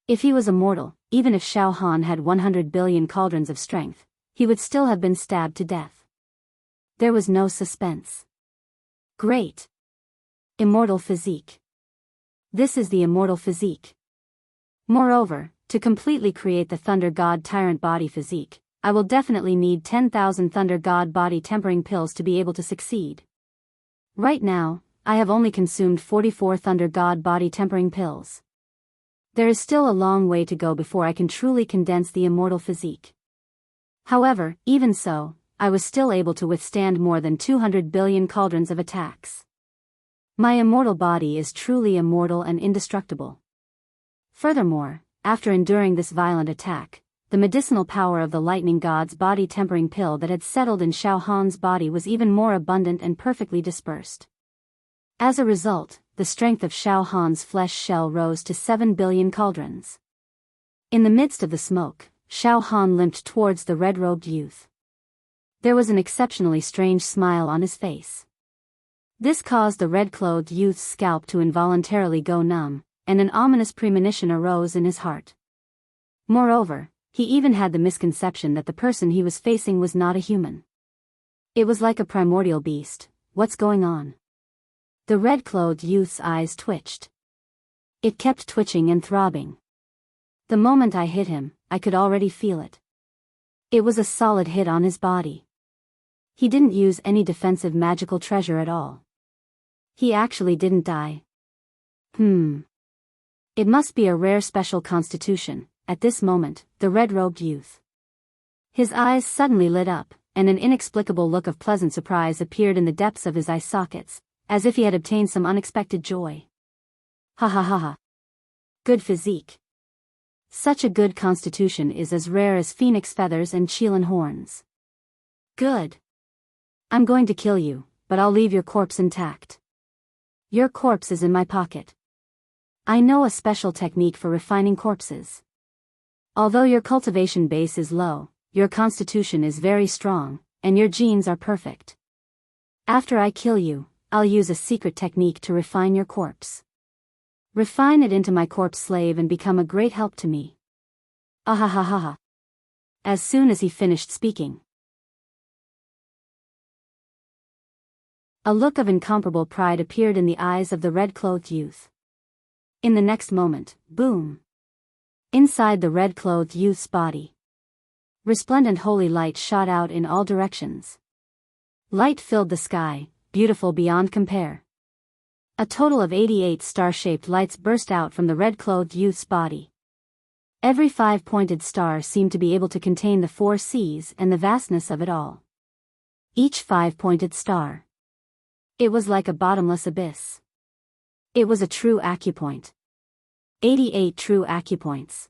If he was immortal, even if Xiao Han had 100 billion cauldrons of strength, he would still have been stabbed to death. There was no suspense. Great. Immortal Physique. This is the immortal physique. Moreover, to completely create the Thunder God Tyrant Body physique, I will definitely need 10,000 Thunder God Body tempering pills to be able to succeed. Right now, I have only consumed 44 Thunder God Body tempering pills. There is still a long way to go before I can truly condense the immortal physique. However, even so, I was still able to withstand more than 200 billion cauldrons of attacks. My immortal body is truly immortal and indestructible. Furthermore, after enduring this violent attack, the medicinal power of the Lightning God's body tempering pill that had settled in Xiao Han's body was even more abundant and perfectly dispersed. As a result, the strength of Xiao Han's flesh shell rose to 7 billion cauldrons. In the midst of the smoke, Xiao Han limped towards the red-robed youth. There was an exceptionally strange smile on his face. This caused the red-clothed youth's scalp to involuntarily go numb, and an ominous premonition arose in his heart. Moreover, he even had the misconception that the person he was facing was not a human. It was like a primordial beast. What's going on? The red-clothed youth's eyes twitched. It kept twitching and throbbing. The moment I hit him, I could already feel it. It was a solid hit on his body. He didn't use any defensive magical treasure at all. He actually didn't die. It must be a rare special constitution. At this moment, the red-robed youth. His eyes suddenly lit up, and an inexplicable look of pleasant surprise appeared in the depths of his eye sockets, as if he had obtained some unexpected joy. Ha ha ha ha. Good physique. Such a good constitution is as rare as phoenix feathers and Qilin horns. Good. I'm going to kill you, but I'll leave your corpse intact. Your corpse is in my pocket. I know a special technique for refining corpses. Although your cultivation base is low, your constitution is very strong, and your genes are perfect. After I kill you, I'll use a secret technique to refine your corpse. Refine it into my corpse slave and become a great help to me. Ahahaha. As soon as he finished speaking, a look of incomparable pride appeared in the eyes of the red-clothed youth. In the next moment, boom! Inside the red-clothed youth's body, resplendent holy light shot out in all directions. Light filled the sky, beautiful beyond compare. A total of 88 star-shaped lights burst out from the red-clothed youth's body. Every 5-pointed star seemed to be able to contain the 4 seas and the vastness of it all. Each 5-pointed star. It was like a bottomless abyss. It was a true acupoint. 88 true acupoints.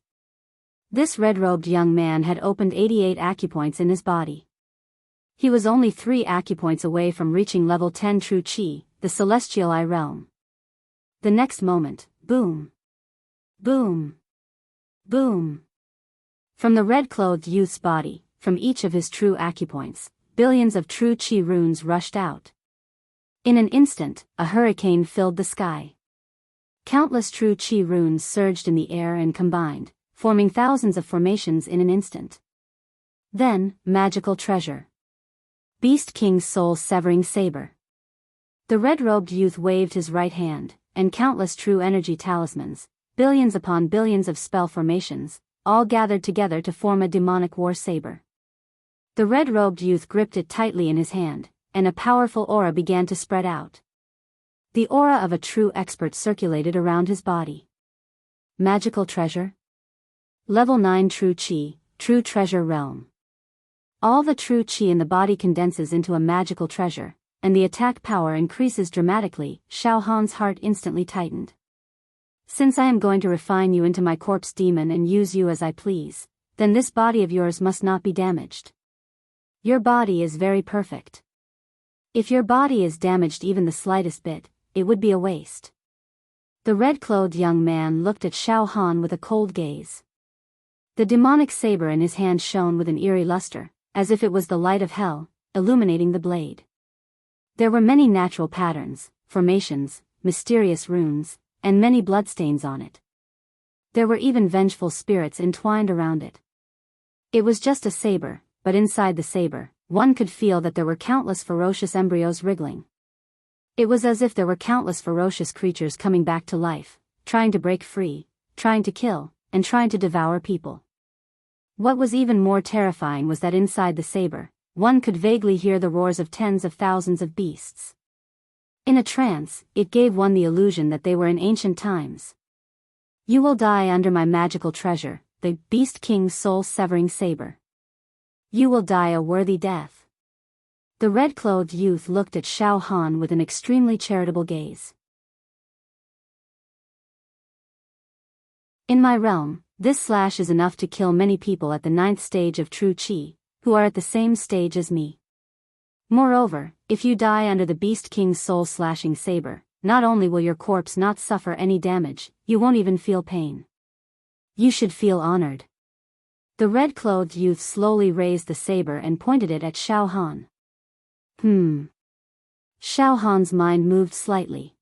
This red-robed young man had opened 88 acupoints in his body. He was only 3 acupoints away from reaching level 10 true chi, the celestial eye realm. The next moment, boom! Boom! Boom! From the red-clothed youth's body, from each of his true acupoints, billions of true chi runes rushed out. In an instant, a hurricane filled the sky. Countless true chi runes surged in the air and combined, forming thousands of formations in an instant. Then, magical treasure. Beast King's soul-severing saber. The red-robed youth waved his right hand, and countless true energy talismans, billions upon billions of spell formations, all gathered together to form a demonic war saber. The red-robed youth gripped it tightly in his hand, and a powerful aura began to spread out. The aura of a true expert circulated around his body. Magical treasure? Level 9 True Chi, True Treasure Realm. All the true chi in the body condenses into a magical treasure, and the attack power increases dramatically. Xiao Han's heart instantly tightened. Since I am going to refine you into my corpse demon and use you as I please, then this body of yours must not be damaged. Your body is very perfect. If your body is damaged even the slightest bit, it would be a waste. The red-clothed young man looked at Xiao Han with a cold gaze. The demonic saber in his hand shone with an eerie luster, as if it was the light of hell, illuminating the blade. There were many natural patterns, formations, mysterious runes, and many bloodstains on it. There were even vengeful spirits entwined around it. It was just a saber, but inside the saber, one could feel that there were countless ferocious embryos wriggling. It was as if there were countless ferocious creatures coming back to life, trying to break free, trying to kill, and trying to devour people. What was even more terrifying was that inside the saber, one could vaguely hear the roars of tens of thousands of beasts. In a trance, it gave one the illusion that they were in ancient times. You will die under my magical treasure, the Beast King's soul-severing saber. You will die a worthy death. The red-clothed youth looked at Xiao Han with an extremely charitable gaze. In my realm, this slash is enough to kill many people at the 9th stage of true chi, who are at the same stage as me. Moreover, if you die under the Beast King's soul-slashing saber, not only will your corpse not suffer any damage, you won't even feel pain. You should feel honored. The red-clothed youth slowly raised the saber and pointed it at Xiao Han. Xiao Han's mind moved slightly.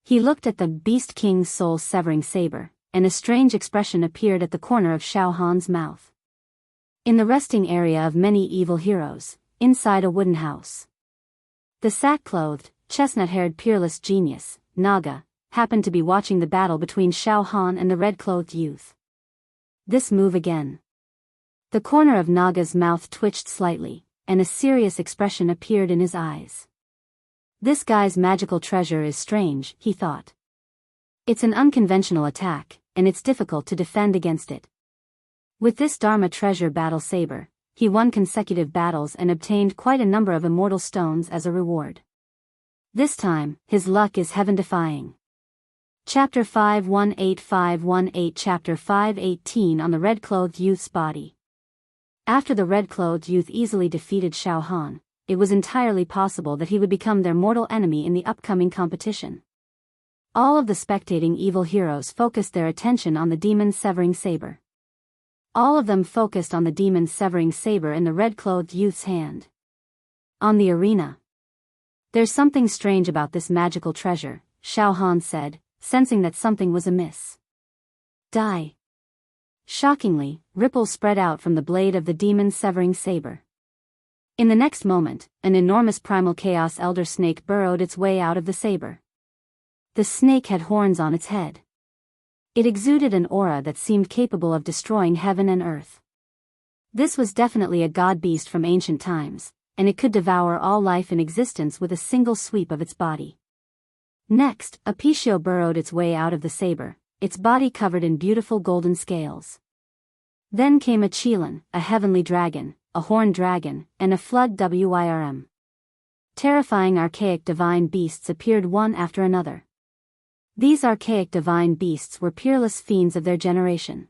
He looked at the Beast King's soul-severing saber, and a strange expression appeared at the corner of Xiao Han's mouth. In the resting area of many evil heroes, inside a wooden house, the sack-clothed, chestnut-haired peerless genius, Naga, happened to be watching the battle between Xiao Han and the red-clothed youth. This move again. The corner of Naga's mouth twitched slightly, and a serious expression appeared in his eyes. This guy's magical treasure is strange, he thought. It's an unconventional attack, and it's difficult to defend against it. With this Dharma treasure battle saber, he won consecutive battles and obtained quite a number of immortal stones as a reward. This time, his luck is heaven-defying. Chapter 518518 Chapter 518 On the red-clothed youth's body. After the red-clothed youth easily defeated Xiao Han, it was entirely possible that he would become their mortal enemy in the upcoming competition. All of the spectating evil heroes focused their attention on the demon-severing saber. all of them focused on the demon's severing saber in the red-clothed youth's hand. On the arena. There's something strange about this magical treasure, Xiao Han said, sensing that something was amiss. Die. Shockingly, ripples spread out from the blade of the demon's severing saber. In the next moment, an enormous primal chaos elder snake burrowed its way out of the saber. The snake had horns on its head. It exuded an aura that seemed capable of destroying heaven and earth. This was definitely a god beast from ancient times, and it could devour all life in existence with a single sweep of its body. Next, a Pishio burrowed its way out of the saber, its body covered in beautiful golden scales. Then came a Qilin, a heavenly dragon, a horned dragon, and a flood Wyrm. Terrifying archaic divine beasts appeared one after another. These archaic divine beasts were peerless fiends of their generation.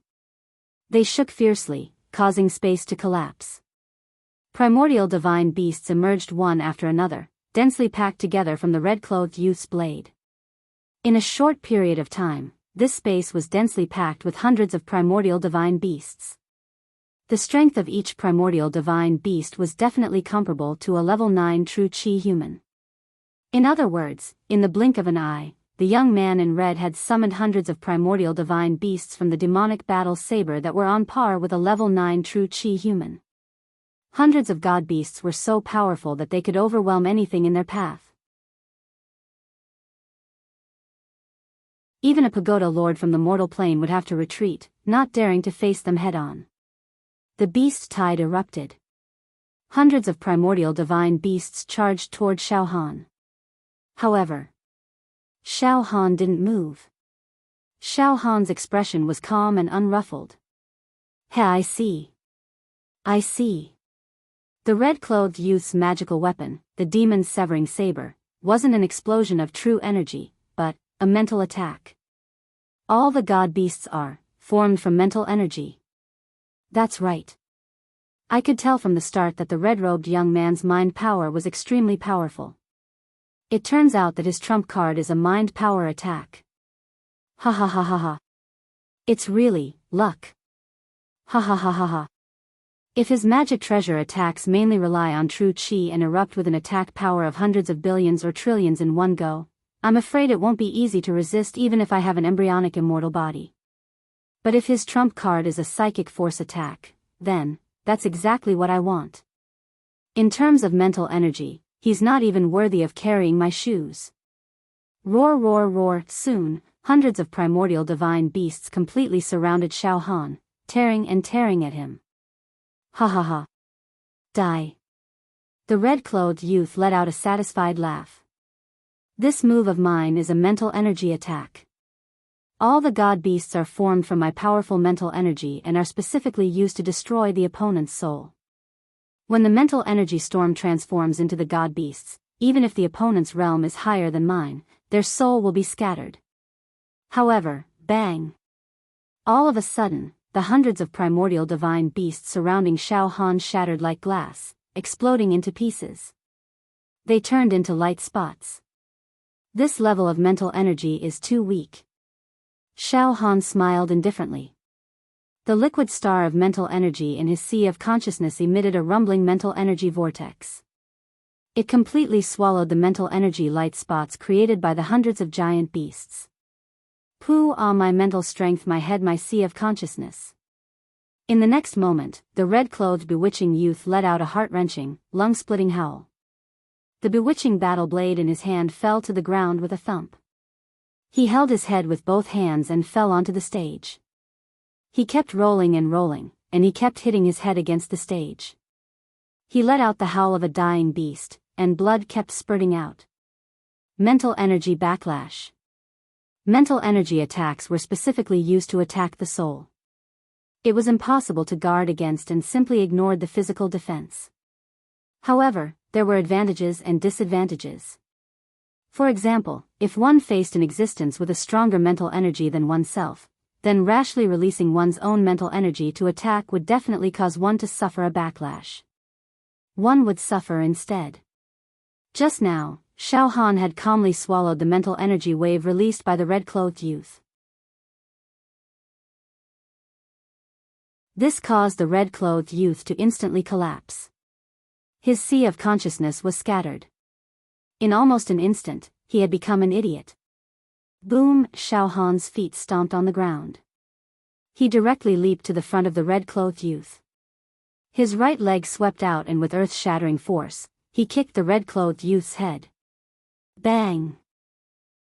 They shook fiercely, causing space to collapse. Primordial divine beasts emerged one after another, densely packed together from the red-clothed youth's blade. In a short period of time, this space was densely packed with hundreds of primordial divine beasts. The strength of each primordial divine beast was definitely comparable to a level 9 true Qi human. In other words, in the blink of an eye, the young man in red had summoned hundreds of primordial divine beasts from the demonic battle saber that were on par with a level 9 true Qi human. Hundreds of god beasts were so powerful that they could overwhelm anything in their path. Even a pagoda lord from the mortal plane would have to retreat, not daring to face them head-on. The beast tide erupted. Hundreds of primordial divine beasts charged toward Xiao Han. However, Xiao Han didn't move. Xiao Han's expression was calm and unruffled. Hey, I see. I see. The red-clothed youth's magical weapon, the demon's severing saber, wasn't an explosion of true energy, but a mental attack. All the god beasts are formed from mental energy. That's right. I could tell from the start that the red-robed young man's mind power was extremely powerful. It turns out that his trump card is a mind power attack. Ha ha ha ha ha. It's really luck. Ha ha ha ha ha. If his magic treasure attacks mainly rely on true Qi and erupt with an attack power of hundreds of billions or trillions in one go, I'm afraid it won't be easy to resist even if I have an embryonic immortal body. But if his trump card is a psychic force attack, then, that's exactly what I want. In terms of mental energy, he's not even worthy of carrying my shoes. Roar roar roar, soon, hundreds of primordial divine beasts completely surrounded Xiao Han, tearing at him. Ha ha ha. Die. The red-clothed youth let out a satisfied laugh. This move of mine is a mental energy attack. All the god beasts are formed from my powerful mental energy and are specifically used to destroy the opponent's soul. When the mental energy storm transforms into the god beasts, even if the opponent's realm is higher than mine, their soul will be scattered. However, bang! All of a sudden, the hundreds of primordial divine beasts surrounding Xiao Han shattered like glass, exploding into pieces. They turned into light spots. This level of mental energy is too weak. Xiao Han smiled indifferently. The liquid star of mental energy in his sea of consciousness emitted a rumbling mental energy vortex. It completely swallowed the mental energy light spots created by the hundreds of giant beasts. Pooh, ah, my mental strength, my head, my sea of consciousness. In the next moment, the red-clothed bewitching youth let out a heart-wrenching, lung-splitting howl. The bewitching battle blade in his hand fell to the ground with a thump. He held his head with both hands and fell onto the stage. He kept rolling and rolling, and he kept hitting his head against the stage. He let out the howl of a dying beast, and blood kept spurting out. Mental energy backlash. Mental energy attacks were specifically used to attack the soul. It was impossible to guard against and simply ignored the physical defense. However, there were advantages and disadvantages. For example, if one faced an existence with a stronger mental energy than oneself, then rashly releasing one's own mental energy to attack would definitely cause one to suffer a backlash. One would suffer instead. Just now, Xiao Han had calmly swallowed the mental energy wave released by the red-clothed youth. This caused the red-clothed youth to instantly collapse. His sea of consciousness was scattered. In almost an instant, he had become an idiot. Boom! Xiao Han's feet stomped on the ground. He directly leaped to the front of the red-clothed youth. His right leg swept out and with earth-shattering force, he kicked the red-clothed youth's head. Bang!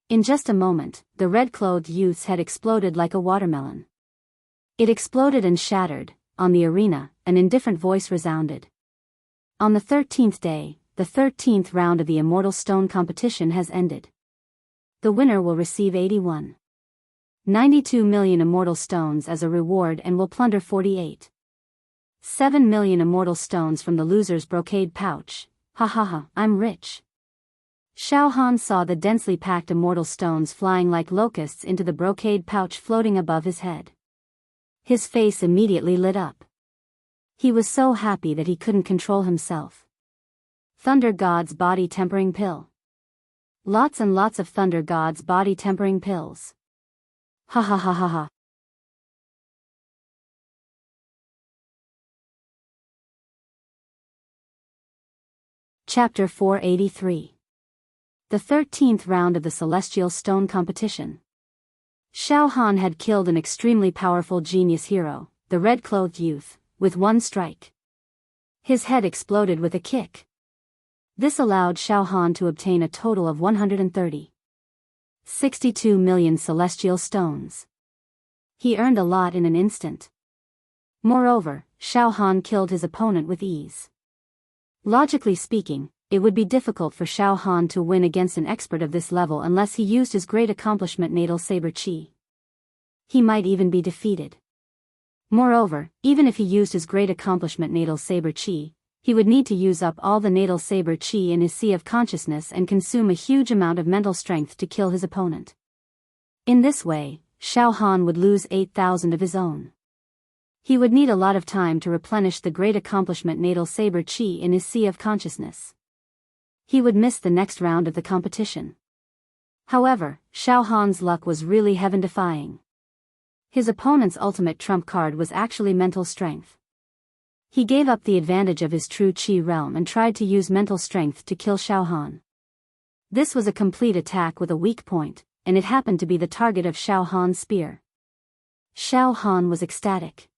In just a moment, the red-clothed youth's head exploded like a watermelon. It exploded and shattered. On the arena, an indifferent voice resounded. On the 13th day, the 13th round of the Immortal Stone competition has ended. The winner will receive 92 million Immortal Stones as a reward and will plunder 7 million Immortal Stones from the loser's brocade pouch. Ha ha ha, I'm rich. Xiao Han saw the densely packed Immortal Stones flying like locusts into the brocade pouch floating above his head. His face immediately lit up. He was so happy that he couldn't control himself. Thunder God's body tempering pill. Lots and lots of Thunder God's body tempering pills. Ha ha ha ha ha. Chapter 483. The 13th round of the Celestial Stone competition. Xiao Han had killed an extremely powerful genius hero, the red-clothed youth, with one strike. His head exploded with a kick. This allowed Xiao Han to obtain a total of 62 million celestial stones. He earned a lot in an instant. Moreover, Xiao Han killed his opponent with ease. Logically speaking, it would be difficult for Xiao Han to win against an expert of this level unless he used his great accomplishment Natal Saber Chi. He might even be defeated. Moreover, even if he used his great accomplishment Natal Saber Chi, he would need to use up all the Natal Saber Chi in his sea of consciousness and consume a huge amount of mental strength to kill his opponent. In this way, Xiao Han would lose 8,000 of his own. He would need a lot of time to replenish the great accomplishment Natal Saber Chi in his sea of consciousness. He would miss the next round of the competition. However, Xiao Han's luck was really heaven-defying. His opponent's ultimate trump card was actually mental strength. He gave up the advantage of his true Qi realm and tried to use mental strength to kill Xiao Han. This was a complete attack with a weak point, and it happened to be the target of Xiao Han's spear. Xiao Han was ecstatic.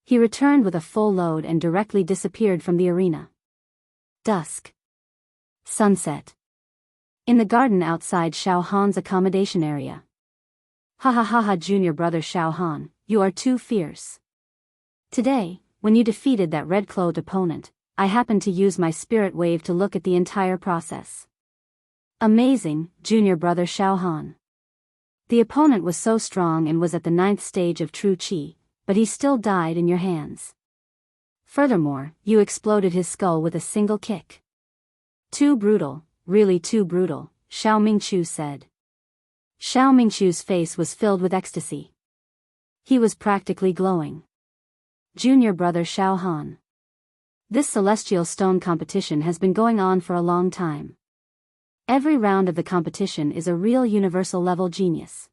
He returned with a full load and directly disappeared from the arena. Dusk. Sunset. In the garden outside Xiao Han's accommodation area. Ha ha ha ha, junior brother Xiao Han, you are too fierce. Today, when you defeated that red-clothed opponent, I happened to use my spirit wave to look at the entire process. Amazing, junior brother Xiao Han. The opponent was so strong and was at the 9th stage of true Qi, but he still died in your hands. Furthermore, you exploded his skull with a single kick. Too brutal, really too brutal, Xiao Mingqiu said. Xiao Mingqiu's face was filled with ecstasy. He was practically glowing. Junior brother Xiao Han. This Celestial Stone competition has been going on for a long time. Every round of the competition is a real universal level genius.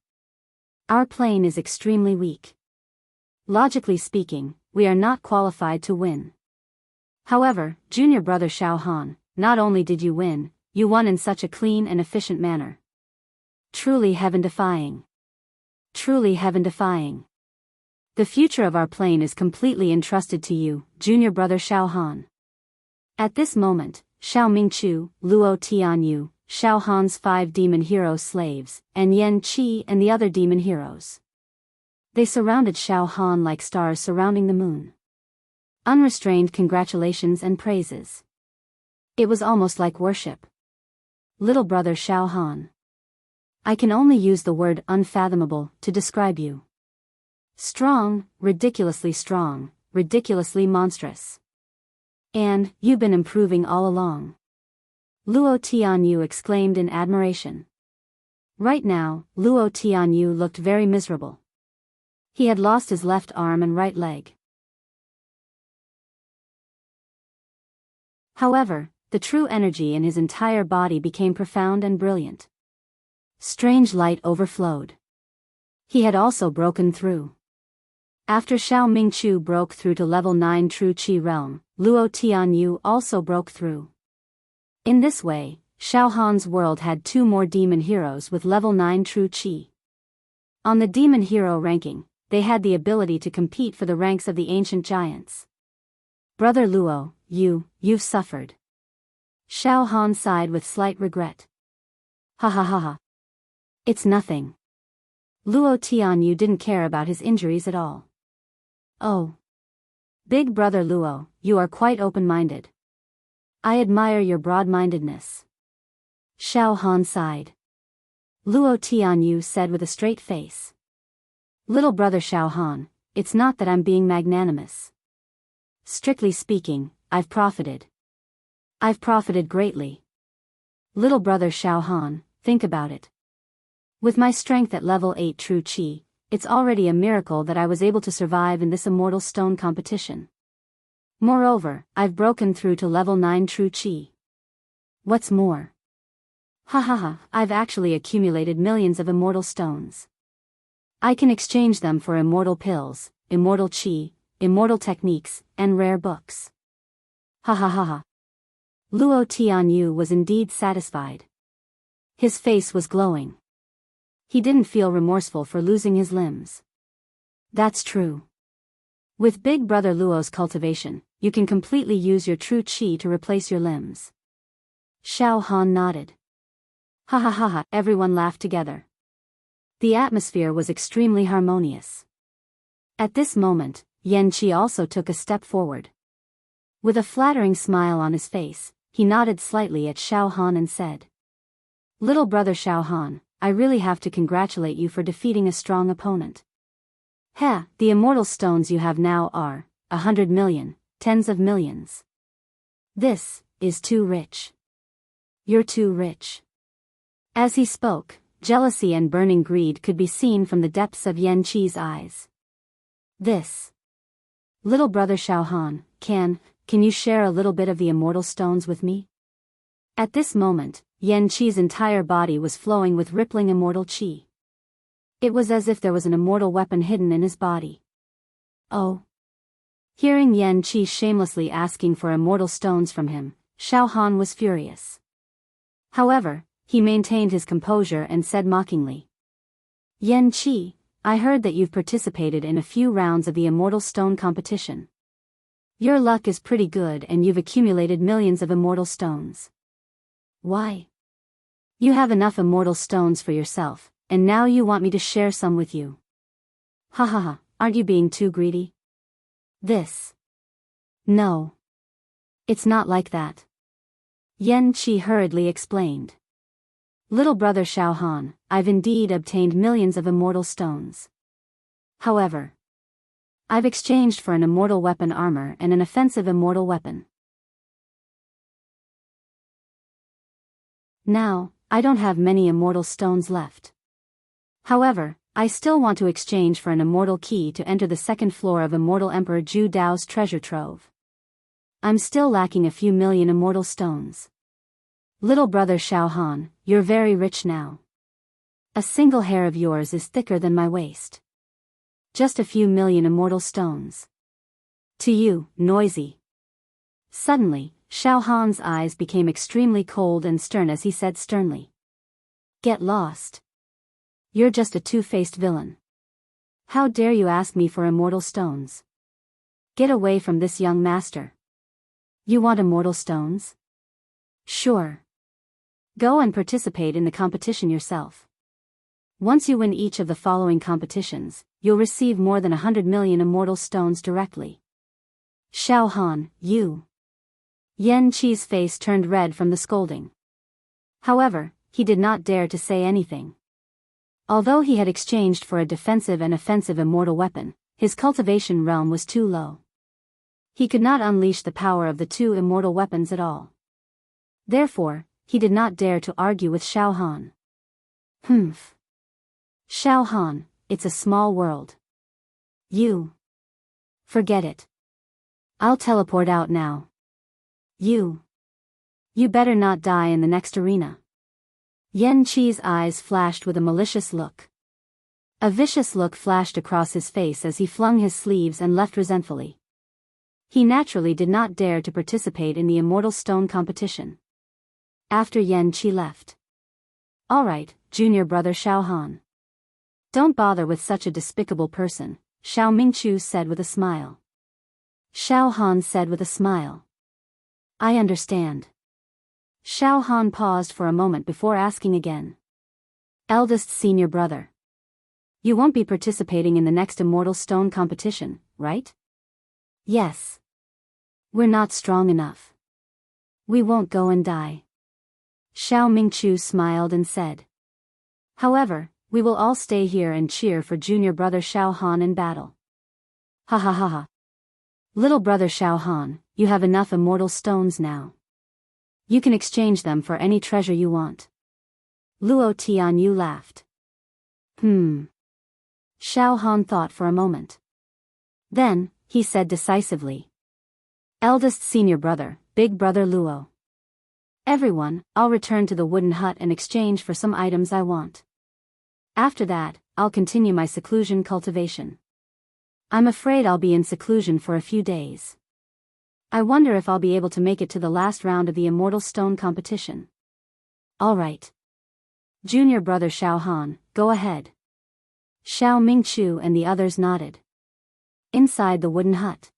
Our plane is extremely weak. Logically speaking, we are not qualified to win. However, junior brother Xiao Han, not only did you win, you won in such a clean and efficient manner. Truly heaven-defying. Truly heaven-defying. The future of our plane is completely entrusted to you, junior brother Xiao Han. At this moment, Xiao Mingqiu, Luo Tianyu, Xiao Han's 5 demon hero slaves, and Yan Qi and the other demon heroes. They surrounded Xiao Han like stars surrounding the moon. Unrestrained congratulations and praises. It was almost like worship. Little brother Xiao Han. I can only use the word unfathomable to describe you. Strong, ridiculously monstrous. And, you've been improving all along. Luo Tianyu exclaimed in admiration. Right now, Luo Tianyu looked very miserable. He had lost his left arm and right leg. However, the true energy in his entire body became profound and brilliant. Strange light overflowed. He had also broken through. After Xiao Mingchu broke through to level 9 True Qi realm, Luo Tianyu also broke through. In this way, Xiao Han's world had 2 more demon heroes with level 9 True Qi. On the demon hero ranking, they had the ability to compete for the ranks of the ancient giants. Brother Luo, you've suffered. Xiao Han sighed with slight regret. Ha ha ha ha. It's nothing. Luo Tianyu didn't care about his injuries at all. Oh. Big brother Luo, you are quite open-minded. I admire your broad-mindedness. Xiao Han sighed. Luo Tianyu said with a straight face. Little brother Xiao Han, it's not that I'm being magnanimous. Strictly speaking, I've profited. I've profited greatly. Little brother Xiao Han, think about it. With my strength at level 8 True Qi, it's already a miracle that I was able to survive in this immortal stone competition. Moreover, I've broken through to level 9 True Qi. What's more? Ha ha ha, I've actually accumulated millions of immortal stones. I can exchange them for immortal pills, immortal qi, immortal techniques, and rare books. Ha ha ha ha. Luo Tianyu was indeed satisfied. His face was glowing. He didn't feel remorseful for losing his limbs. That's true. With Big Brother Luo's cultivation, you can completely use your true qi to replace your limbs. Xiao Han nodded. Ha ha ha ha, everyone laughed together. The atmosphere was extremely harmonious. At this moment, Yan Qi also took a step forward. With a flattering smile on his face, he nodded slightly at Xiao Han and said, Little brother Xiao Han, I really have to congratulate you for defeating a strong opponent. The immortal stones you have now are 100 million, tens of millions. This is too rich. You're too rich. As he spoke, jealousy and burning greed could be seen from the depths of Yan Qi's eyes. This. Little brother Xiao Han, can you share a little bit of the immortal stones with me? At this moment, Yan Qi's entire body was flowing with rippling immortal qi. It was as if there was an immortal weapon hidden in his body. Oh. Hearing Yan Qi shamelessly asking for immortal stones from him, Xiao Han was furious. However, he maintained his composure and said mockingly, Yan Qi, I heard that you've participated in a few rounds of the immortal stone competition. Your luck is pretty good and you've accumulated millions of immortal stones. Why? You have enough immortal stones for yourself, and now you want me to share some with you. Ha ha ha, aren't you being too greedy? This. No. It's not like that. Yan Qi hurriedly explained. Little brother Xiao Han, I've indeed obtained millions of immortal stones. However, I've exchanged for an immortal weapon armor and an offensive immortal weapon. Now, I don't have many immortal stones left. However, I still want to exchange for an immortal key to enter the second floor of Immortal Emperor Zhu Dao's treasure trove. I'm still lacking a few million immortal stones. Little brother Xiao Han, you're very rich now. A single hair of yours is thicker than my waist. Just a few million immortal stones. To you, noisy. Suddenly, Xiao Han's eyes became extremely cold and stern as he said sternly. Get lost. You're just a two-faced villain. How dare you ask me for immortal stones? Get away from this young master. You want immortal stones? Sure. Go and participate in the competition yourself. Once you win each of the following competitions, you'll receive more than 100 million immortal stones directly. Xiao Han, you. Yan Qi's face turned red from the scolding. However, he did not dare to say anything. Although he had exchanged for a defensive and offensive immortal weapon, his cultivation realm was too low. He could not unleash the power of the two immortal weapons at all. Therefore, he did not dare to argue with Xiao Han. Humph. Xiao Han, it's a small world. You. Forget it. I'll teleport out now. You better not die in the next arena. Yan Qi's eyes flashed with a malicious look. A vicious look flashed across his face as he flung his sleeves and left resentfully. He naturally did not dare to participate in the immortal stone competition. After Yan Qi left. "All right, junior brother Xiao Han. Don't bother with such a despicable person," Xiao Mingchu said with a smile. Xiao Han said with a smile. "I understand." Xiao Han paused for a moment before asking again. "Eldest senior brother. You won't be participating in the next immortal stone competition, right?" "Yes. We're not strong enough. We won't go and die." Xiao Mingchu smiled and said. "However, we will all stay here and cheer for junior brother Xiao Han in battle." "Ha ha ha ha. Little brother Xiao Han, you have enough immortal stones now. You can exchange them for any treasure you want." Luo Tianyu laughed. Xiao Han thought for a moment. Then, he said decisively. "Eldest senior brother, big brother Luo. Everyone, I'll return to the wooden hut and exchange for some items I want. After that, I'll continue my seclusion cultivation. I'm afraid I'll be in seclusion for a few days. I wonder if I'll be able to make it to the last round of the Immortal Stone competition." "All right. Junior brother Xiao Han, go ahead." Xiao Mingchu and the others nodded. Inside the wooden hut,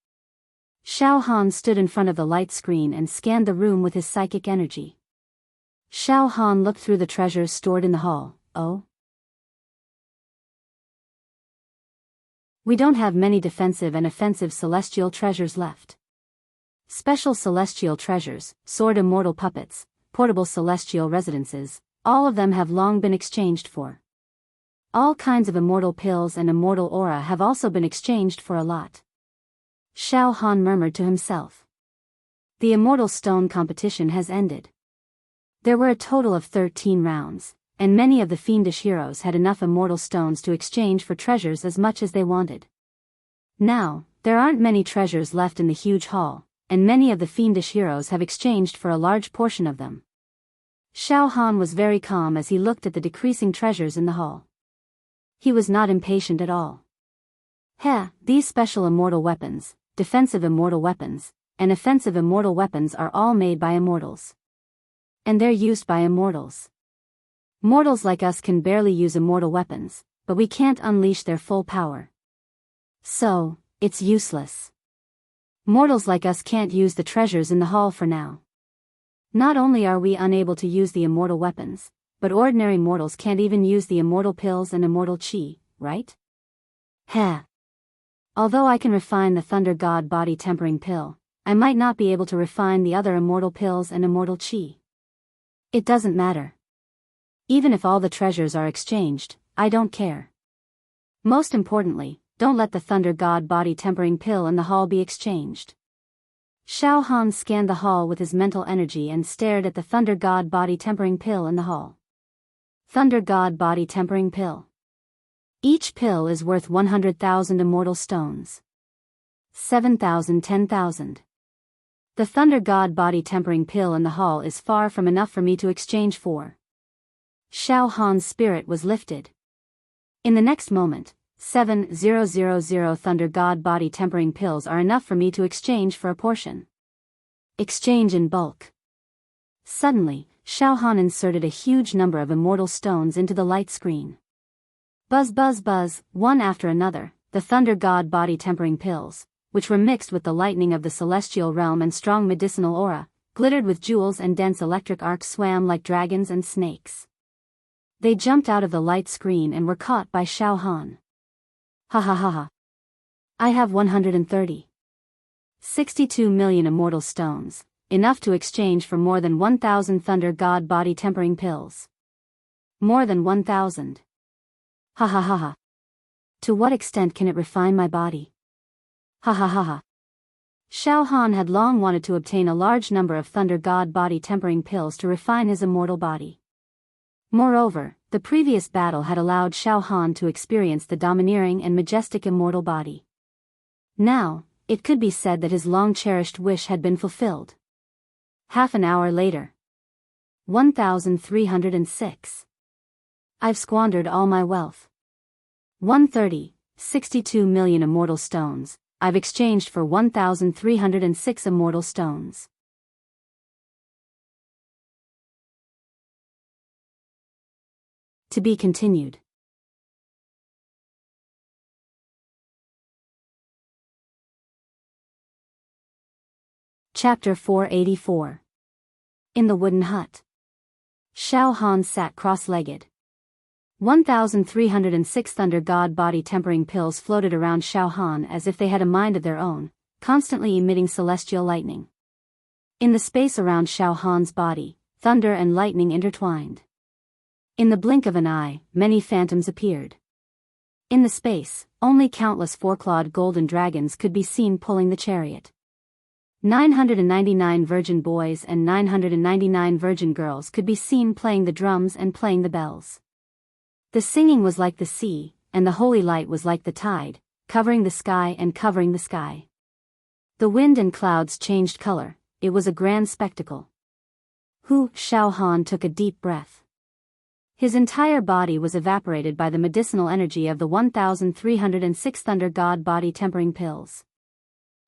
Xiao Han stood in front of the light screen and scanned the room with his psychic energy. Xiao Han looked through the treasures stored in the hall. "Oh? We don't have many defensive and offensive celestial treasures left. Special celestial treasures, sword immortal puppets, portable celestial residences, all of them have long been exchanged for. All kinds of immortal pills and immortal aura have also been exchanged for a lot." Xiao Han murmured to himself. The Immortal Stone competition has ended. There were a total of 13 rounds, and many of the fiendish heroes had enough immortal stones to exchange for treasures as much as they wanted. Now, there aren't many treasures left in the huge hall, and many of the fiendish heroes have exchanged for a large portion of them. Xiao Han was very calm as he looked at the decreasing treasures in the hall. He was not impatient at all. These special immortal weapons, defensive immortal weapons, and offensive immortal weapons are all made by immortals. And they're used by immortals. Mortals like us can barely use immortal weapons, but we can't unleash their full power. So, it's useless. Mortals like us can't use the treasures in the hall for now. Not only are we unable to use the immortal weapons, but ordinary mortals can't even use the immortal pills and immortal chi, right? Although I can refine the Thunder God body tempering pill, I might not be able to refine the other immortal pills and immortal chi. It doesn't matter. Even if all the treasures are exchanged, I don't care. Most importantly, don't let the Thunder God body tempering pill in the hall be exchanged." Xiao Han scanned the hall with his mental energy and stared at the Thunder God body tempering pill in the hall. Thunder God body tempering pill. Each pill is worth 100,000 immortal stones. 7,000, 10,000. The Thunder God body tempering pill in the hall is far from enough for me to exchange for. Xiao Han's spirit was lifted. In the next moment, 7,000 Thunder God body tempering pills are enough for me to exchange for a portion. Exchange in bulk. Suddenly, Xiao Han inserted a huge number of immortal stones into the light screen. Buzz buzz buzz, one after another, the Thunder God body tempering pills, which were mixed with the lightning of the celestial realm and strong medicinal aura, glittered with jewels and dense electric arcs, swam like dragons and snakes. They jumped out of the light screen and were caught by Xiao Han. "Ha ha ha ha. I have 130. 62 million immortal stones, enough to exchange for more than 1,000 Thunder God body tempering pills. More than 1,000. Ha ha ha ha. To what extent can it refine my body? Ha ha ha ha." Xiao Han had long wanted to obtain a large number of Thunder God body tempering pills to refine his immortal body. Moreover, the previous battle had allowed Xiao Han to experience the domineering and majestic immortal body. Now, it could be said that his long-cherished wish had been fulfilled. Half an hour later. 1,306. I've squandered all my wealth. 130, 62 million immortal stones, I've exchanged for 1,306 immortal stones. To be continued. Chapter 484. In the Wooden Hut. Xiao Han sat cross-legged. 1,306 Thunder God body tempering pills floated around Xiao Han as if they had a mind of their own, constantly emitting celestial lightning. In the space around Xiao Han's body, thunder and lightning intertwined. In the blink of an eye, many phantoms appeared. In the space, only countless four-clawed golden dragons could be seen pulling the chariot. 999 virgin boys and 999 virgin girls could be seen playing the drums and playing the bells. The singing was like the sea, and the holy light was like the tide, covering the sky and covering the sky. The wind and clouds changed color, it was a grand spectacle. Xiao Han took a deep breath. His entire body was evaporated by the medicinal energy of the 1,306 Thunder God body tempering pills.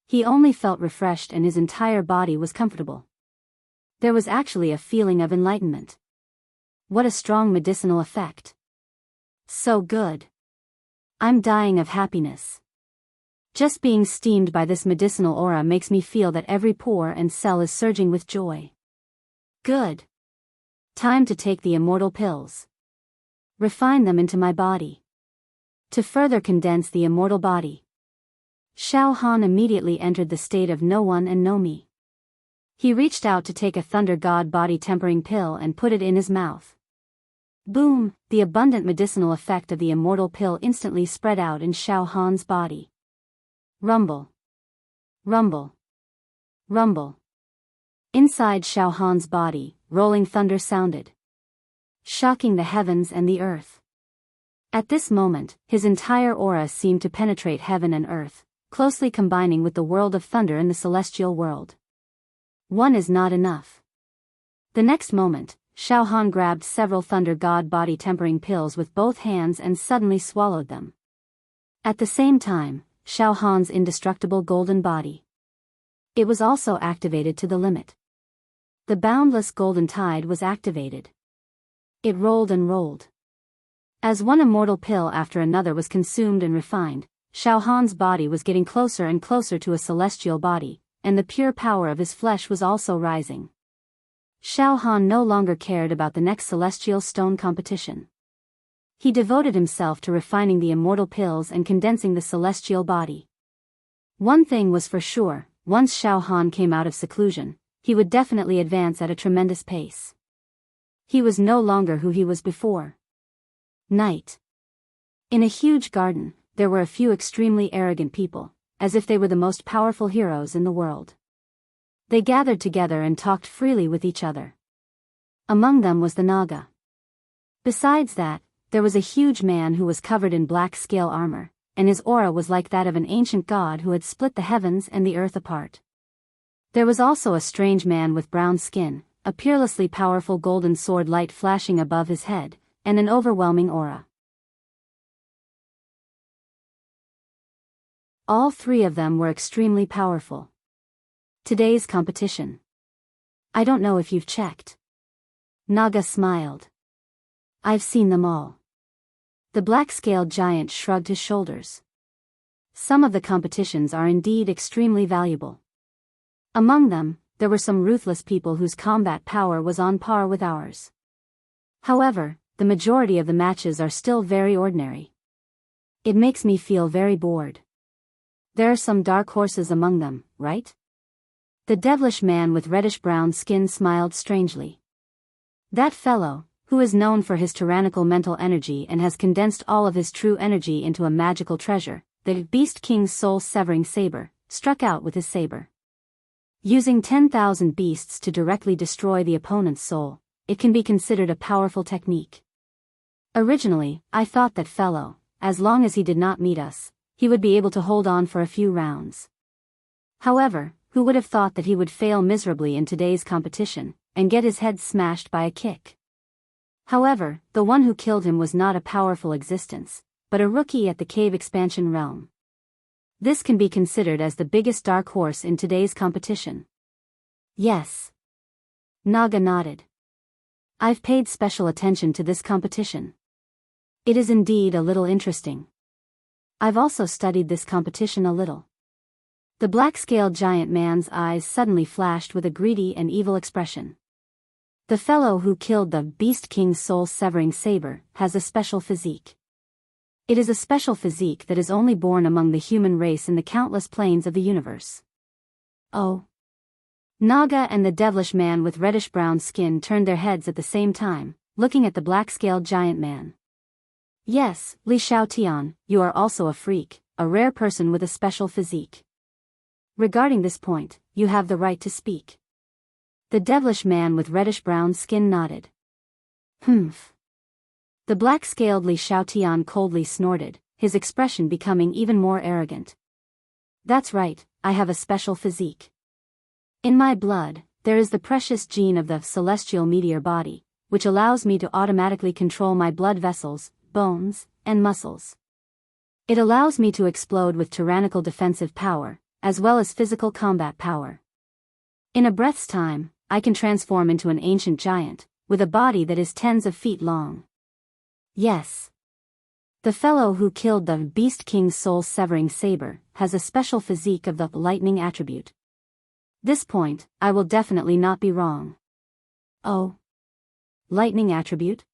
He only felt refreshed and his entire body was comfortable. There was actually a feeling of enlightenment. What a strong medicinal effect. So good. I'm dying of happiness. Just being steamed by this medicinal aura makes me feel that every pore and cell is surging with joy. Good. Time to take the immortal pills. Refine them into my body. To further condense the immortal body. Xiao Han immediately entered the state of no one and no me. He reached out to take a Thunder God body tempering pill and put it in his mouth. Boom! The abundant medicinal effect of the immortal pill instantly spread out in Xiao Han's body. Rumble. Rumble. Rumble. Inside Xiao Han's body, rolling thunder sounded, shocking the heavens and the earth. At this moment, his entire aura seemed to penetrate heaven and earth, closely combining with the world of thunder and the celestial world. One is not enough. The next moment, Xiao Han grabbed several Thunder God body tempering pills with both hands and suddenly swallowed them. At the same time, Xiao Han's indestructible golden body. It was also activated to the limit. The boundless golden tide was activated. It rolled and rolled. As one immortal pill after another was consumed and refined, Xiao Han's body was getting closer and closer to a celestial body, and the pure power of his flesh was also rising. Xiao Han no longer cared about the next celestial stone competition. He devoted himself to refining the immortal pills and condensing the celestial body. One thing was for sure, once Xiao Han came out of seclusion, he would definitely advance at a tremendous pace. He was no longer who he was before. Night. In a huge garden, there were a few extremely arrogant people, as if they were the most powerful heroes in the world. They gathered together and talked freely with each other. Among them was the Naga. Besides that, there was a huge man who was covered in black scale armor, and his aura was like that of an ancient god who had split the heavens and the earth apart. There was also a strange man with brown skin, a peerlessly powerful golden sword light flashing above his head, and an overwhelming aura. All three of them were extremely powerful. Today's competition. I don't know if you've checked. Naga smiled. I've seen them all. The black-scaled giant shrugged his shoulders. Some of the competitions are indeed extremely valuable. Among them, there were some ruthless people whose combat power was on par with ours. However, the majority of the matches are still very ordinary. It makes me feel very bored. There are some dark horses among them, right? The devilish man with reddish-brown skin smiled strangely. That fellow, who is known for his tyrannical mental energy and has condensed all of his true energy into a magical treasure, the Beast King's soul-severing saber, struck out with his saber. Using 10,000 beasts to directly destroy the opponent's soul, it can be considered a powerful technique. Originally, I thought that fellow, as long as he did not meet us, he would be able to hold on for a few rounds. However, who would have thought that he would fail miserably in today's competition, and get his head smashed by a kick? However, the one who killed him was not a powerful existence, but a rookie at the cave expansion realm. This can be considered as the biggest dark horse in today's competition. Yes. Naga nodded. I've paid special attention to this competition. It is indeed a little interesting. I've also studied this competition a little. The black-scaled giant man's eyes suddenly flashed with a greedy and evil expression. The fellow who killed the Beast King's soul-severing saber has a special physique. It is a special physique that is only born among the human race in the countless planes of the universe. Oh. Naga and the devilish man with reddish-brown skin turned their heads at the same time, looking at the black-scaled giant man. Yes, Li Xiaotian, you are also a freak, a rare person with a special physique. Regarding this point, you have the right to speak. The devilish man with reddish-brown skin nodded. Humph. The black-scaled Li Xiaotian coldly snorted, his expression becoming even more arrogant. That's right, I have a special physique. In my blood, there is the precious gene of the celestial meteor body, which allows me to automatically control my blood vessels, bones, and muscles. It allows me to explode with tyrannical defensive power, as well as physical combat power. In a breath's time, I can transform into an ancient giant, with a body that is tens of feet long. Yes. The fellow who killed the Beast King's soul-severing saber has a special physique of the lightning attribute. This point, I will definitely not be wrong. Oh. Lightning attribute?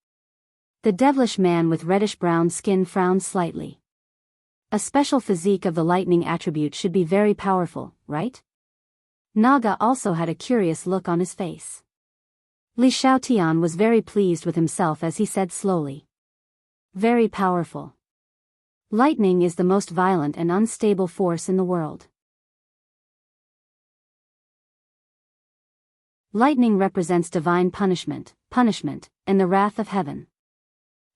The devilish man with reddish-brown skin frowned slightly. A special physique of the lightning attribute should be very powerful, right? Naga also had a curious look on his face. Li Xiaotian was very pleased with himself as he said slowly. Very powerful. Lightning is the most violent and unstable force in the world. Lightning represents divine punishment, and the wrath of heaven.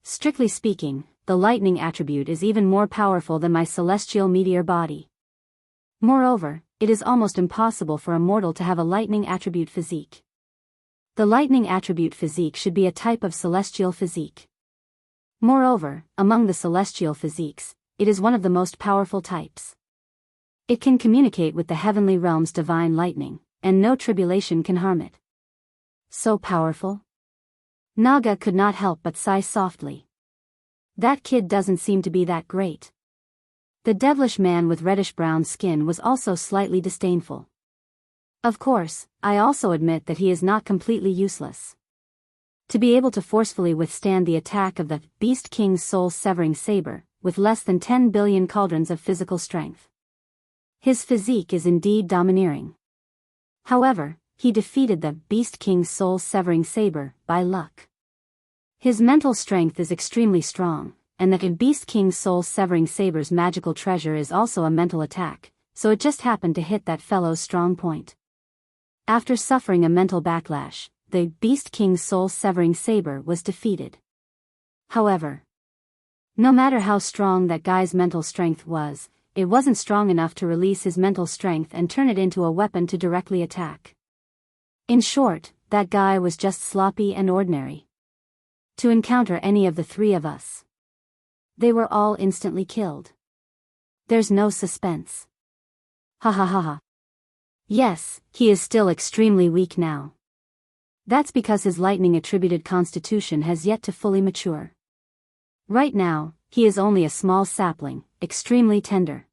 Strictly speaking, the lightning attribute is even more powerful than my celestial meteor body. Moreover, it is almost impossible for a mortal to have a lightning attribute physique. The lightning attribute physique should be a type of celestial physique. Moreover, among the celestial physiques, it is one of the most powerful types. It can communicate with the heavenly realm's divine lightning, and no tribulation can harm it. So powerful? Naga could not help but sigh softly. That kid doesn't seem to be that great. The devilish man with reddish-brown skin was also slightly disdainful. Of course, I also admit that he is not completely useless. To be able to forcefully withstand the attack of the Beast King's soul-severing saber, with less than 10 billion cauldrons of physical strength. His physique is indeed domineering. However, he defeated the Beast King's soul-severing saber by luck. His mental strength is extremely strong, and the Beast King's soul-severing saber's magical treasure is also a mental attack, so it just happened to hit that fellow's strong point. After suffering a mental backlash, the Beast King's soul-severing saber was defeated. However, no matter how strong that guy's mental strength was, it wasn't strong enough to release his mental strength and turn it into a weapon to directly attack. In short, that guy was just sloppy and ordinary. To encounter any of the three of us, they were all instantly killed. There's no suspense. Ha ha ha ha. Yes, he is still extremely weak now. That's because his lightning-attributed constitution has yet to fully mature. Right now, he is only a small sapling, extremely tender.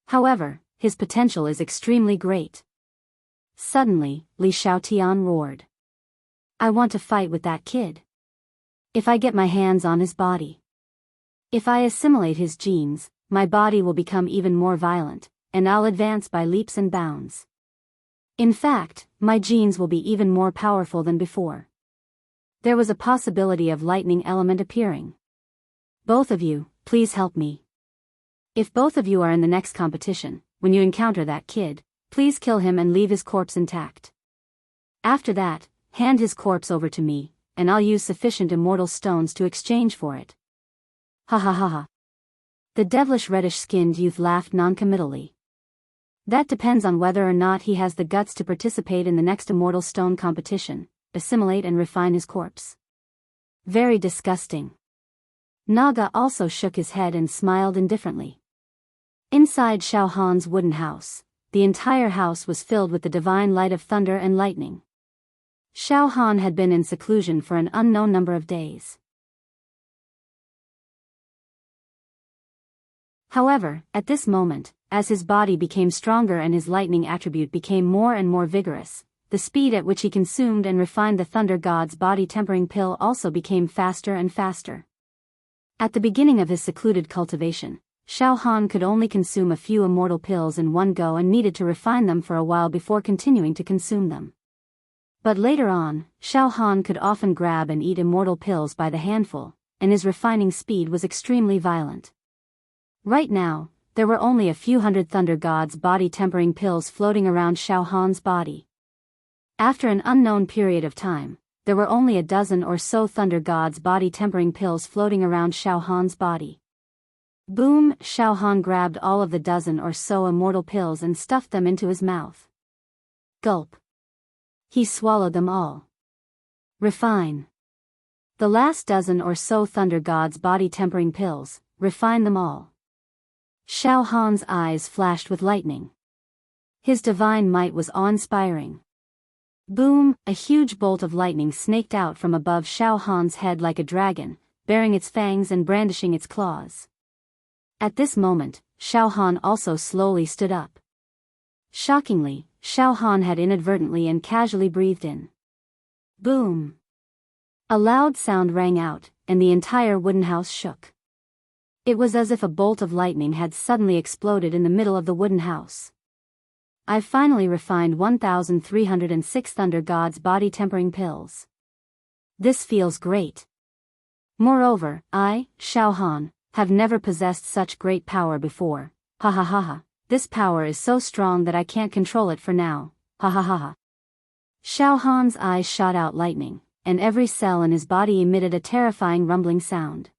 However, his potential is extremely great. Suddenly, Li Xiaotian roared. I want to fight with that kid. If I get my hands on his body. If I assimilate his genes, my body will become even more violent, and I'll advance by leaps and bounds. In fact, my genes will be even more powerful than before. There was a possibility of lightning element appearing. Both of you, please help me. If both of you are in the next competition, when you encounter that kid, please kill him and leave his corpse intact. After that, hand his corpse over to me, and I'll use sufficient immortal stones to exchange for it. Ha ha ha ha. The devilish reddish-skinned youth laughed noncommittally. That depends on whether or not he has the guts to participate in the next immortal stone competition, assimilate and refine his corpse. Very disgusting. Naga also shook his head and smiled indifferently. Inside Xiao Han's wooden house, the entire house was filled with the divine light of thunder and lightning. Xiao Han had been in seclusion for an unknown number of days. However, at this moment, as his body became stronger and his lightning attribute became more and more vigorous, the speed at which he consumed and refined the Thunder God's body-tempering pill also became faster and faster. At the beginning of his secluded cultivation, Xiao Han could only consume a few immortal pills in one go and needed to refine them for a while before continuing to consume them. But later on, Xiao Han could often grab and eat immortal pills by the handful, and his refining speed was extremely violent. Right now, there were only a few hundred Thunder God's body-tempering pills floating around Xiao Han's body. After an unknown period of time, there were only a dozen or so Thunder God's body-tempering pills floating around Xiao Han's body. Boom! Xiao Han grabbed all of the dozen or so immortal pills and stuffed them into his mouth. Gulp. He swallowed them all. Refine. The last dozen or so Thunder God's body-tempering pills, refine them all. Xiao Han's eyes flashed with lightning. His divine might was awe-inspiring. Boom! A huge bolt of lightning snaked out from above Xiao Han's head like a dragon, baring its fangs and brandishing its claws. At this moment, Xiao Han also slowly stood up. Shockingly, Xiao Han had inadvertently and casually breathed in. Boom! A loud sound rang out, and the entire wooden house shook. It was as if a bolt of lightning had suddenly exploded in the middle of the wooden house. I've finally refined 1,306 Thunder God's body-tempering pills. This feels great. Moreover, I, Xiao Han, have never possessed such great power before. Ha ha ha ha. This power is so strong that I can't control it for now. Ha ha ha ha. Xiao Han's eyes shot out lightning, and every cell in his body emitted a terrifying rumbling sound.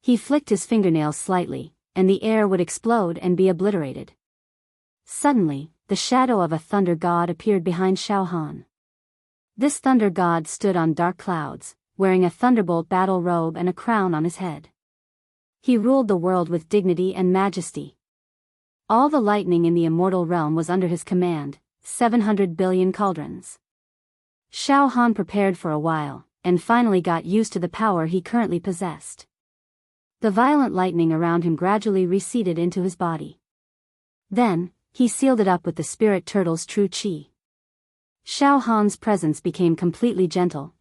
He flicked his fingernails slightly, and the air would explode and be obliterated. Suddenly, the shadow of a thunder god appeared behind Xiao Han. This thunder god stood on dark clouds, wearing a thunderbolt battle robe and a crown on his head. He ruled the world with dignity and majesty. All the lightning in the immortal realm was under his command, 700 billion cauldrons. Xiao Han prepared for a while, and finally got used to the power he currently possessed. The violent lightning around him gradually receded into his body. Then, he sealed it up with the spirit turtle's true qi. Xiao Han's presence became completely gentle,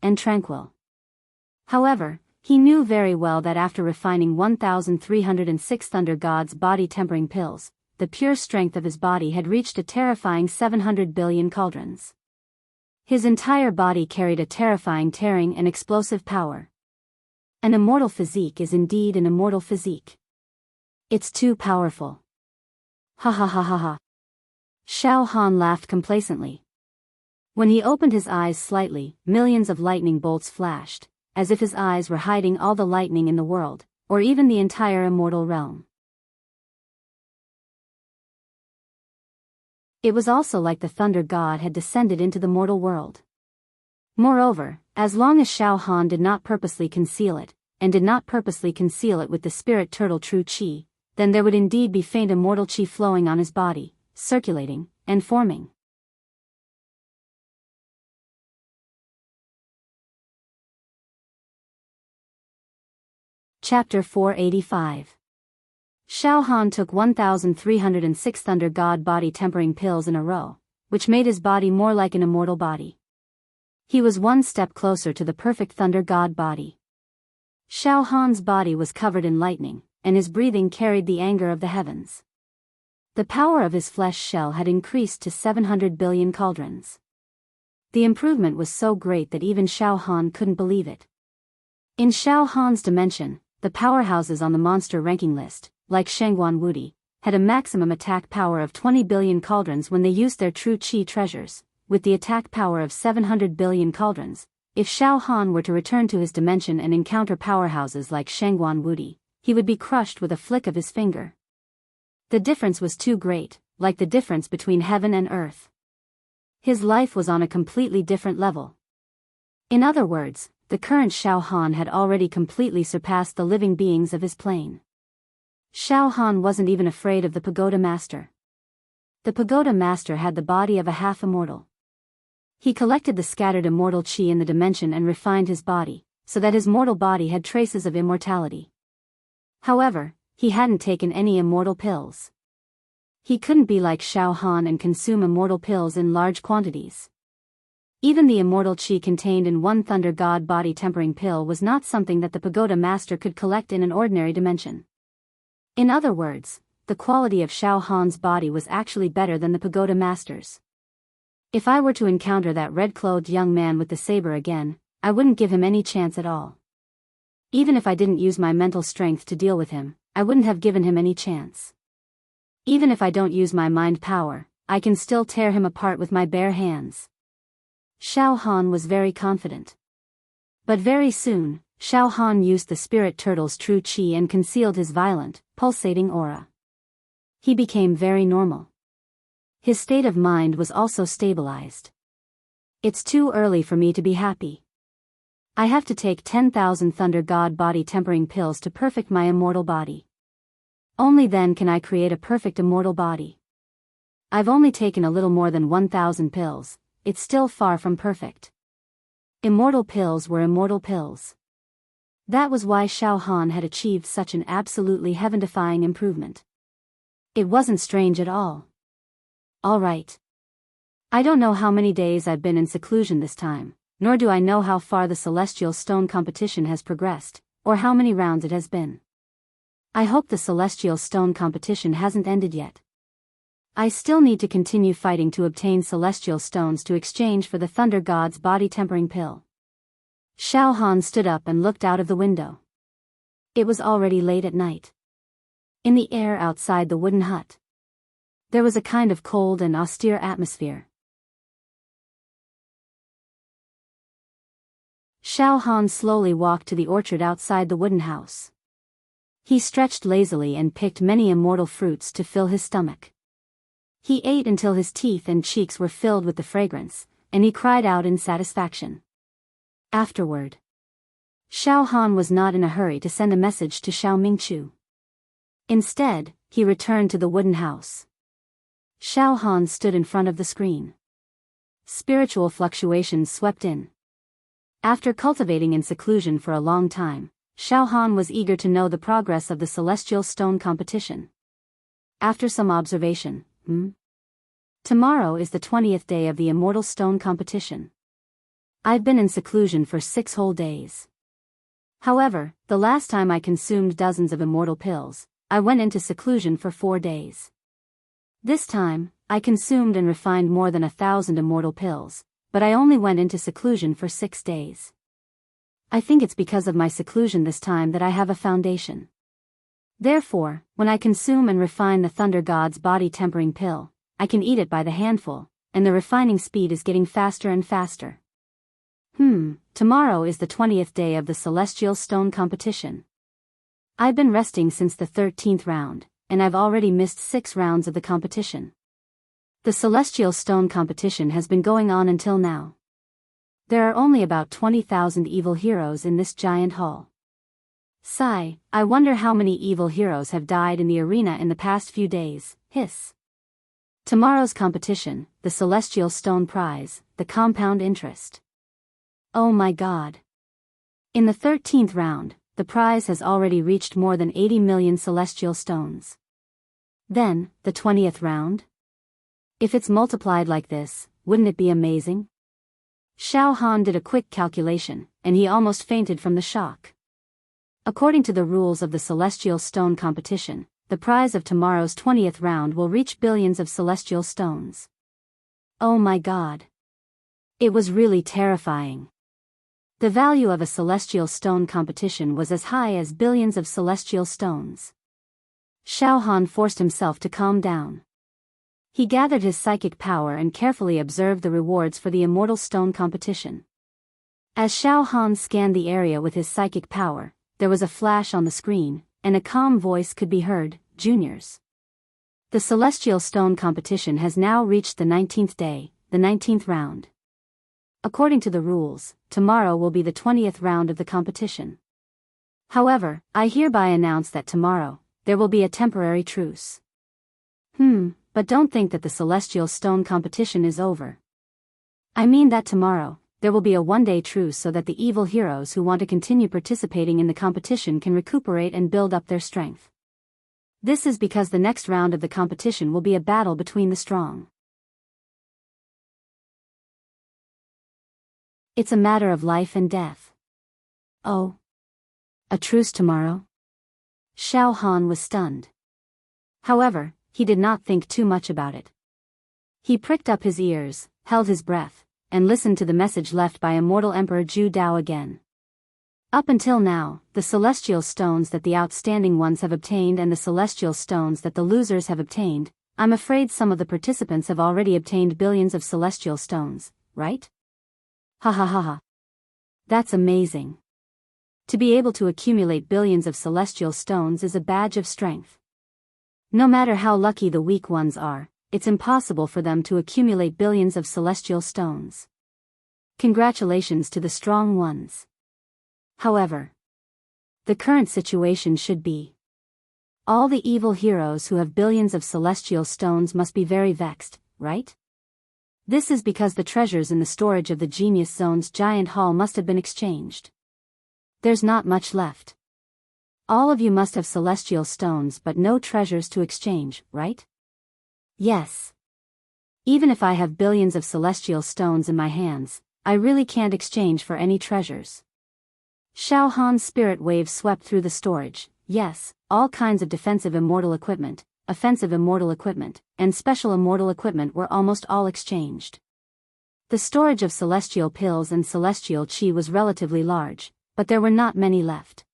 and tranquil. However, he knew very well that after refining 1,306 Thunder God's body-tempering pills, the pure strength of his body had reached a terrifying 700 billion cauldrons. His entire body carried a terrifying tearing and explosive power. An immortal physique is indeed an immortal physique. It's too powerful. Ha ha ha ha ha. Xiao Han laughed complacently. When he opened his eyes slightly, millions of lightning bolts flashed, as if his eyes were hiding all the lightning in the world, or even the entire immortal realm. It was also like the thunder god had descended into the mortal world. Moreover, as long as Xiao Han did not purposely conceal it, and did not purposely conceal it with the spirit turtle true qi, then there would indeed be faint immortal qi flowing on his body, circulating, and forming. Chapter 485. Xiao Han took 1,306 Thunder God body-tempering pills in a row, which made his body more like an immortal body. He was one step closer to the perfect Thunder God body. Xiao Han's body was covered in lightning, and his breathing carried the anger of the heavens. The power of his flesh shell had increased to 700 billion cauldrons. The improvement was so great that even Xiao Han couldn't believe it. In Xiao Han's dimension, the powerhouses on the monster ranking list, like Shangguan Wudi, had a maximum attack power of 20 billion cauldrons when they used their true qi treasures, with the attack power of 700 billion cauldrons. If Xiao Han were to return to his dimension and encounter powerhouses like Shangguan Wudi, he would be crushed with a flick of his finger. The difference was too great, like the difference between heaven and earth. His life was on a completely different level. In other words, the current Xiao Han had already completely surpassed the living beings of his plane. Xiao Han wasn't even afraid of the pagoda master. The pagoda master had the body of a half-immortal. He collected the scattered immortal chi in the dimension and refined his body, so that his mortal body had traces of immortality. However, he hadn't taken any immortal pills. He couldn't be like Xiao Han and consume immortal pills in large quantities. Even the immortal chi contained in one thunder god body tempering pill was not something that the pagoda master could collect in an ordinary dimension. In other words, the quality of Xiao Han's body was actually better than the pagoda master's. If I were to encounter that red-clothed young man with the saber again, I wouldn't give him any chance at all. Even if I didn't use my mental strength to deal with him, I wouldn't have given him any chance. Even if I don't use my mind power, I can still tear him apart with my bare hands. Xiao Han was very confident. But very soon, Xiao Han used the spirit turtle's true chi and concealed his violent, pulsating aura. He became very normal. His state of mind was also stabilized. It's too early for me to be happy. I have to take 10,000 thunder god body tempering pills to perfect my immortal body. Only then can I create a perfect immortal body. I've only taken a little more than 1,000 pills, it's still far from perfect. Immortal pills were immortal pills. That was why Xiao Han had achieved such an absolutely heaven-defying improvement. It wasn't strange at all. All right. I don't know how many days I've been in seclusion this time, nor do I know how far the Celestial Stone competition has progressed, or how many rounds it has been. I hope the Celestial Stone competition hasn't ended yet. I still need to continue fighting to obtain Celestial Stones to exchange for the Thunder God's body tempering pill. Xiao Han stood up and looked out of the window. It was already late at night. In the air outside the wooden hut, there was a kind of cold and austere atmosphere. Xiao Han slowly walked to the orchard outside the wooden house. He stretched lazily and picked many immortal fruits to fill his stomach. He ate until his teeth and cheeks were filled with the fragrance, and he cried out in satisfaction. Afterward, Xiao Han was not in a hurry to send a message to Xiao Mingchu. Instead, he returned to the wooden house. Xiao Han stood in front of the screen. Spiritual fluctuations swept in. After cultivating in seclusion for a long time, Xiao Han was eager to know the progress of the Celestial Stone competition. After some observation, tomorrow is the 20th day of the Immortal Stone competition. I've been in seclusion for 6 whole days. However, the last time I consumed dozens of immortal pills, I went into seclusion for 4 days. This time, I consumed and refined more than 1,000 immortal pills, but I only went into seclusion for 6 days. I think it's because of my seclusion this time that I have a foundation. Therefore, when I consume and refine the Thunder God's body tempering pill, I can eat it by the handful, and the refining speed is getting faster and faster. Tomorrow is the 20th day of the Celestial Stone competition. I've been resting since the 13th round, and I've already missed 6 rounds of the competition. The Celestial Stone competition has been going on until now. There are only about 20,000 evil heroes in this giant hall. Sigh, I wonder how many evil heroes have died in the arena in the past few days, hiss. Tomorrow's competition, the Celestial Stone prize, the compound interest. Oh my god. In the 13th round, the prize has already reached more than 80 million Celestial Stones. Then, the 20th round? If it's multiplied like this, wouldn't it be amazing? Xiao Han did a quick calculation, and he almost fainted from the shock. According to the rules of the Celestial Stone competition, the prize of tomorrow's 20th round will reach billions of Celestial Stones. Oh my god. It was really terrifying. The value of a Celestial Stone competition was as high as billions of Celestial Stones. Xiao Han forced himself to calm down. He gathered his psychic power and carefully observed the rewards for the Immortal Stone competition. As Xiao Han scanned the area with his psychic power, there was a flash on the screen, and a calm voice could be heard, "Juniors. The Celestial Stone competition has now reached the 19th day, the 19th round. According to the rules, tomorrow will be the 20th round of the competition. However, I hereby announce that tomorrow, there will be a temporary truce. But don't think that the Celestial Stone competition is over. I mean that tomorrow, there will be a one-day truce so that the evil heroes who want to continue participating in the competition can recuperate and build up their strength. This is because the next round of the competition will be a battle between the strong. It's a matter of life and death. Oh. A truce tomorrow? Xiao Han was stunned. However, he did not think too much about it. He pricked up his ears, held his breath, and listened to the message left by Immortal Emperor Zhu Dao again. Up until now, the celestial stones that the outstanding ones have obtained and the celestial stones that the losers have obtained, I'm afraid some of the participants have already obtained billions of celestial stones, right? Ha ha ha ha. That's amazing. To be able to accumulate billions of celestial stones is a badge of strength. No matter how lucky the weak ones are, it's impossible for them to accumulate billions of celestial stones. Congratulations to the strong ones. However, the current situation should be: all the evil heroes who have billions of celestial stones must be very vexed, right? This is because the treasures in the storage of the Genius Zone's giant hall must have been exchanged. There's not much left. All of you must have celestial stones but no treasures to exchange, right? Yes. Even if I have billions of celestial stones in my hands, I really can't exchange for any treasures. Xiao Han's spirit wave swept through the storage. Yes, all kinds of defensive immortal equipment, offensive immortal equipment, and special immortal equipment were almost all exchanged. The storage of celestial pills and celestial chi was relatively large, but there were not many left.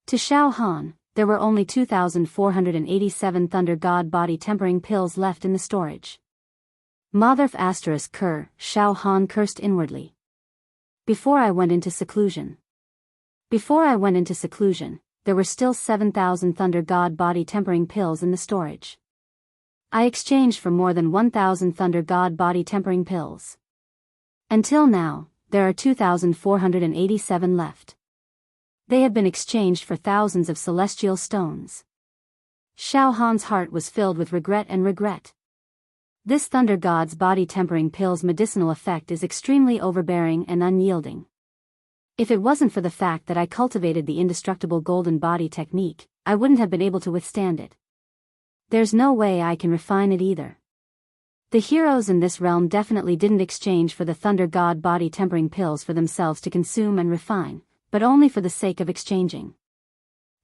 To Xiao Han, there were only 2,487 Thunder God body tempering pills left in the storage. Motherf asterisk cur, Xiao Han cursed inwardly. Before I went into seclusion, there were still 7,000 Thunder God body tempering pills in the storage. I exchanged for more than 1,000 Thunder God body tempering pills. Until now, there are 2,487 left. They have been exchanged for thousands of celestial stones. Xiao Han's heart was filled with regret and regret. This Thunder God's body tempering pill's medicinal effect is extremely overbearing and unyielding. If it wasn't for the fact that I cultivated the indestructible golden body technique, I wouldn't have been able to withstand it. There's no way I can refine it either. The heroes in this realm definitely didn't exchange for the Thunder God body tempering pills for themselves to consume and refine, but only for the sake of exchanging.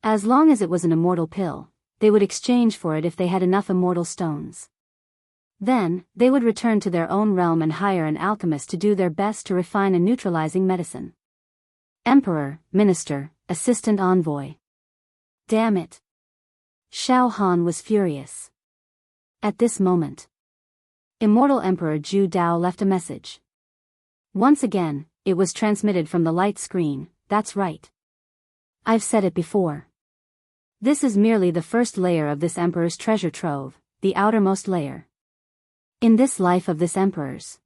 As long as it was an immortal pill, they would exchange for it if they had enough immortal stones. Then, they would return to their own realm and hire an alchemist to do their best to refine a neutralizing medicine. Emperor, Minister, Assistant Envoy. Damn it. Xiao Han was furious. At this moment, Immortal Emperor Zhu Dao left a message. Once again, it was transmitted from the light screen. That's right. I've said it before. This is merely the first layer of this emperor's treasure trove, the outermost layer. In this life of this emperor's,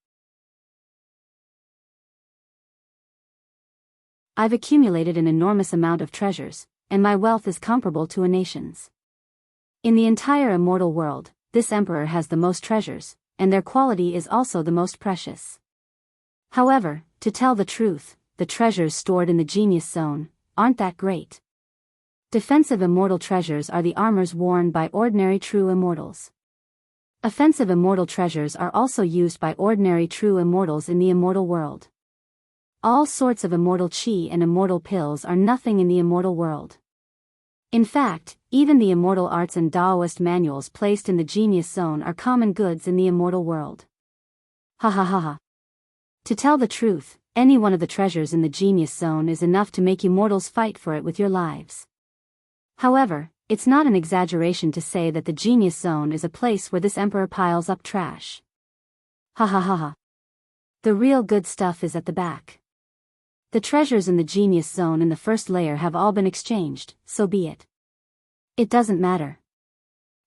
I've accumulated an enormous amount of treasures, and my wealth is comparable to a nation's. In the entire immortal world, this emperor has the most treasures, and their quality is also the most precious. However, to tell the truth, the treasures stored in the Genius Zone aren't that great. Defensive immortal treasures are the armors worn by ordinary true immortals. Offensive immortal treasures are also used by ordinary true immortals in the immortal world. All sorts of immortal chi and immortal pills are nothing in the immortal world. In fact, even the immortal arts and Taoist manuals placed in the Genius Zone are common goods in the immortal world. Ha ha ha ha. To tell the truth, any one of the treasures in the Genius Zone is enough to make you mortals fight for it with your lives. However, it's not an exaggeration to say that the Genius Zone is a place where this emperor piles up trash. Ha ha ha ha. The real good stuff is at the back. The treasures in the Genius Zone in the first layer have all been exchanged, so be it. It doesn't matter.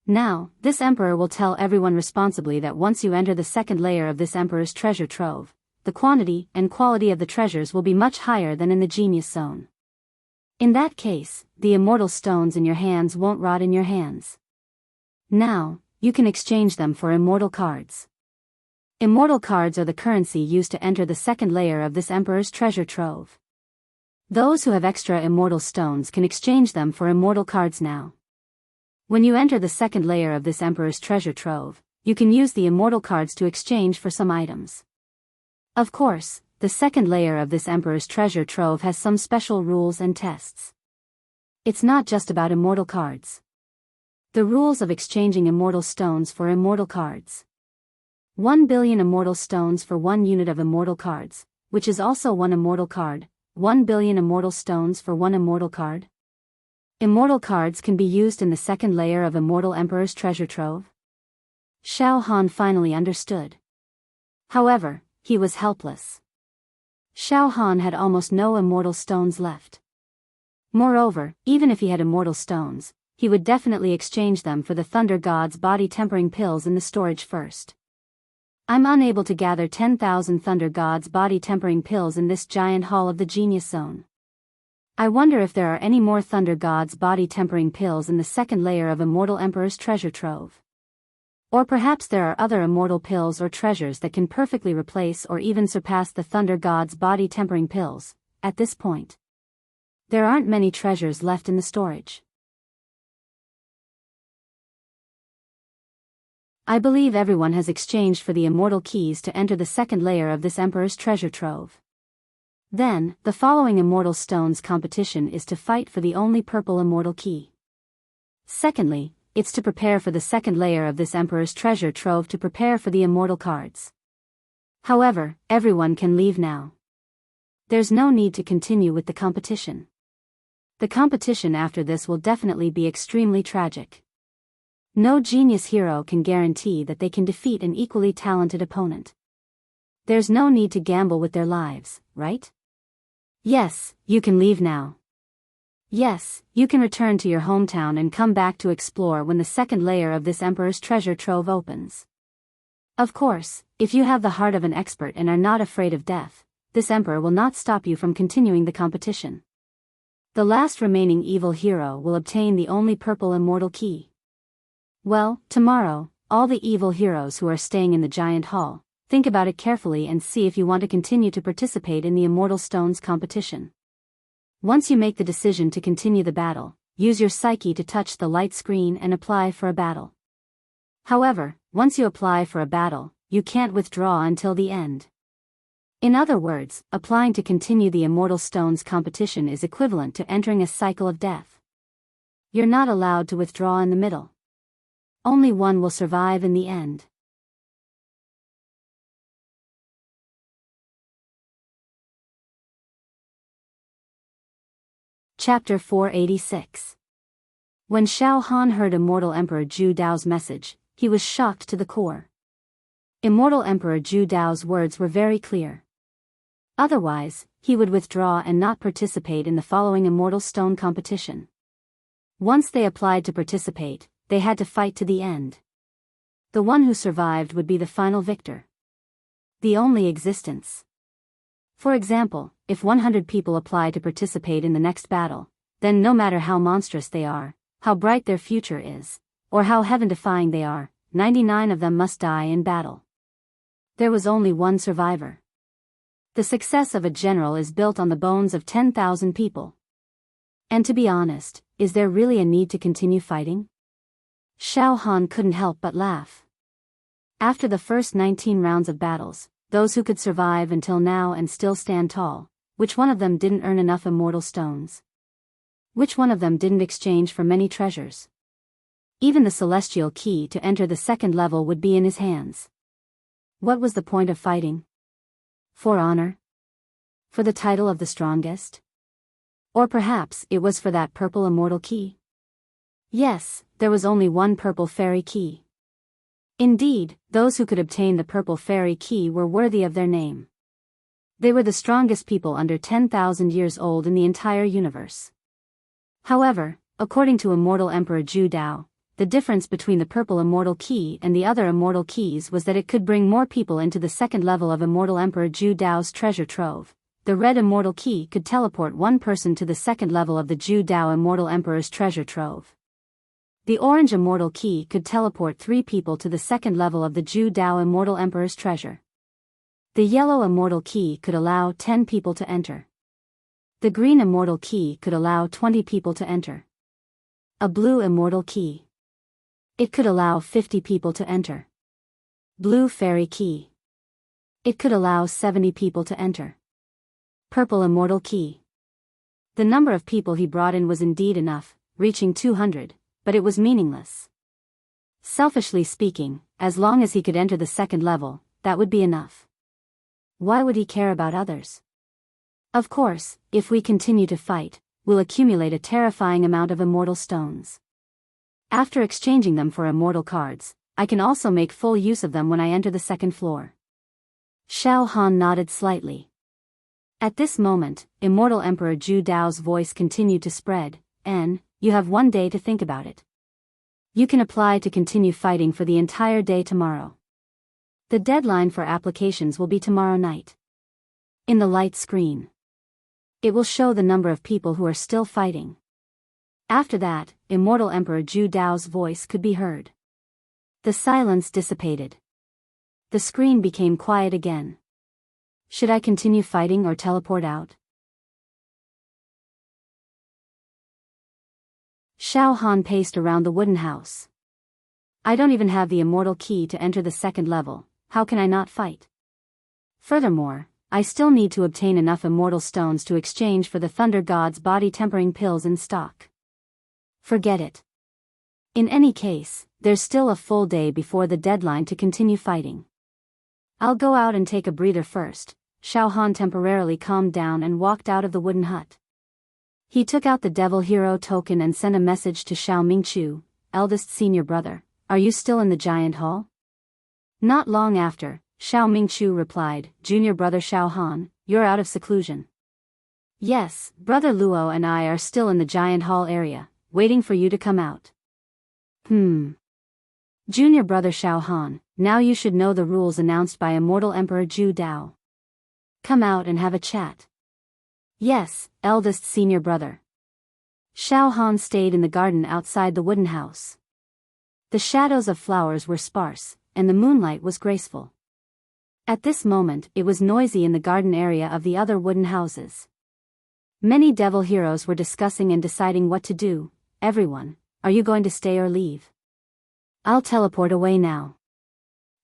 Now, this emperor will tell everyone responsibly that once you enter the second layer of this emperor's treasure trove, the quantity and quality of the treasures will be much higher than in the genius zone. In that case, the immortal stones in your hands won't rot in your hands. Now, you can exchange them for immortal cards. Immortal cards are the currency used to enter the second layer of this emperor's treasure trove. Those who have extra immortal stones can exchange them for immortal cards now. When you enter the second layer of this emperor's treasure trove, you can use the immortal cards to exchange for some items. Of course, the second layer of this emperor's treasure trove has some special rules and tests. It's not just about immortal cards. The rules of exchanging immortal stones for immortal cards. 1 billion immortal stones for 1 unit of immortal cards, which is also 1 immortal card. 1 billion immortal stones for 1 immortal card. Immortal cards can be used in the second layer of Immortal Emperor's treasure trove. Xiao Han finally understood. However, he was helpless. Xiao Han had almost no immortal stones left. Moreover, even if he had immortal stones, he would definitely exchange them for the Thunder God's body-tempering pills in the storage first. I'm unable to gather 10,000 Thunder God's body-tempering pills in this giant hall of the Genius Zone. I wonder if there are any more Thunder God's body-tempering pills in the second layer of Immortal Emperor's treasure trove. Or perhaps there are other immortal pills or treasures that can perfectly replace or even surpass the Thunder God's body-tempering pills, at this point. There aren't many treasures left in the storage. I believe everyone has exchanged for the immortal keys to enter the second layer of this Emperor's treasure trove. Then, the following Immortal Stones competition is to fight for the only purple immortal key. Secondly, it's to prepare for the second layer of this Emperor's treasure trove to prepare for the immortal cards. However, everyone can leave now. There's no need to continue with the competition. The competition after this will definitely be extremely tragic. No genius hero can guarantee that they can defeat an equally talented opponent. There's no need to gamble with their lives, right? Yes, you can leave now. Yes, you can return to your hometown and come back to explore when the second layer of this Emperor's treasure trove opens. Of course, if you have the heart of an expert and are not afraid of death, this Emperor will not stop you from continuing the competition. The last remaining evil hero will obtain the only purple immortal key. Well, tomorrow, all the evil heroes who are staying in the giant hall, think about it carefully and see if you want to continue to participate in the Immortal Stones competition. Once you make the decision to continue the battle, use your psyche to touch the light screen and apply for a battle. However, once you apply for a battle, you can't withdraw until the end. In other words, applying to continue the Immortal Stones competition is equivalent to entering a cycle of death. You're not allowed to withdraw in the middle. Only one will survive in the end. Chapter 486. When Xiao Han heard Immortal Emperor Zhu Dao's message, he was shocked to the core. Immortal Emperor Zhu Dao's words were very clear. Otherwise, he would withdraw and not participate in the following Immortal Stone competition. Once they applied to participate, they had to fight to the end. The one who survived would be the final victor. The only existence. For example, if 100 people apply to participate in the next battle, then no matter how monstrous they are, how bright their future is, or how heaven-defying they are, 99 of them must die in battle. There was only one survivor. The success of a general is built on the bones of 10,000 people. And to be honest, is there really a need to continue fighting? Xiao Han couldn't help but laugh. After the first 19 rounds of battles, those who could survive until now and still stand tall, which one of them didn't earn enough immortal stones? Which one of them didn't exchange for many treasures? Even the celestial key to enter the second level would be in his hands. What was the point of fighting? For honor? For the title of the strongest? Or perhaps it was for that purple immortal key? Yes, there was only one purple fairy key. Indeed, those who could obtain the purple fairy key were worthy of their name. They were the strongest people under 10,000 years old in the entire universe. However, according to Immortal Emperor Zhu Dao, the difference between the purple immortal key and the other immortal keys was that it could bring more people into the second level of Immortal Emperor Zhu Dao's treasure trove. The red immortal key could teleport one person to the second level of the Zhu Dao Immortal Emperor's treasure trove. The orange immortal key could teleport 3 people to the second level of the Zhu Dao Immortal Emperor's treasure. The yellow immortal key could allow 10 people to enter. The green immortal key could allow 20 people to enter. A blue immortal key. It could allow 50 people to enter. Blue fairy key. It could allow 70 people to enter. Purple immortal key. The number of people he brought in was indeed enough, reaching 200, but it was meaningless. Selfishly speaking, as long as he could enter the second level, that would be enough. Why would he care about others? Of course, if we continue to fight, we'll accumulate a terrifying amount of immortal stones. After exchanging them for immortal cards, I can also make full use of them when I enter the second floor. Xiao Han nodded slightly. At this moment, Immortal Emperor Zhu Dao's voice continued to spread. You have 1 day to think about it. You can apply to continue fighting for the entire day tomorrow. The deadline for applications will be tomorrow night. In the light screen, it will show the number of people who are still fighting. After that, Immortal Emperor Zhu Dao's voice could be heard. The silence dissipated. The screen became quiet again. Should I continue fighting or teleport out? Xiao Han paced around the wooden house. I don't even have the immortal key to enter the second level, how can I not fight? Furthermore, I still need to obtain enough immortal stones to exchange for the Thunder God's body-tempering pills in stock. Forget it. In any case, there's still a full day before the deadline to continue fighting. I'll go out and take a breather first. Xiao Han temporarily calmed down and walked out of the wooden hut. He took out the Devil Hero token and sent a message to Xiao Mingqiu, eldest senior brother. Are you still in the giant hall? Not long after, Xiao Mingqiu replied, Junior brother Xiao Han, you're out of seclusion. Yes, brother Luo and I are still in the giant hall area, waiting for you to come out. Junior brother Xiao Han, now you should know the rules announced by Immortal Emperor Zhu Dao. Come out and have a chat. Yes, eldest senior brother. Xiao Han stayed in the garden outside the wooden house. The shadows of flowers were sparse, and the moonlight was graceful. At this moment, it was noisy in the garden area of the other wooden houses. Many devil heroes were discussing and deciding what to do. Everyone, are you going to stay or leave? I'll teleport away now.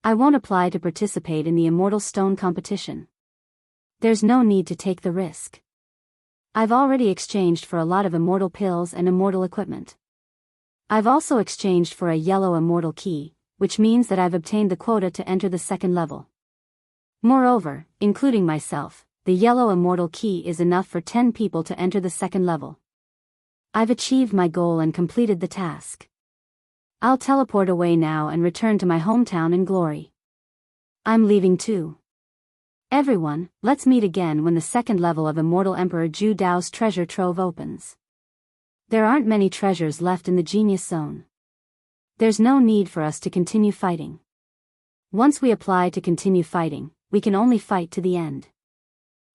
I won't apply to participate in the Immortal Stone competition. There's no need to take the risk. I've already exchanged for a lot of immortal pills and immortal equipment. I've also exchanged for a yellow immortal key, which means that I've obtained the quota to enter the second level. Moreover, including myself, the yellow immortal key is enough for 10 people to enter the second level. I've achieved my goal and completed the task. I'll teleport away now and return to my hometown in glory. I'm leaving too. Everyone, let's meet again when the second level of Immortal Emperor Zhu Dao's treasure trove opens. There aren't many treasures left in the Genius Zone. There's no need for us to continue fighting. Once we apply to continue fighting, we can only fight to the end.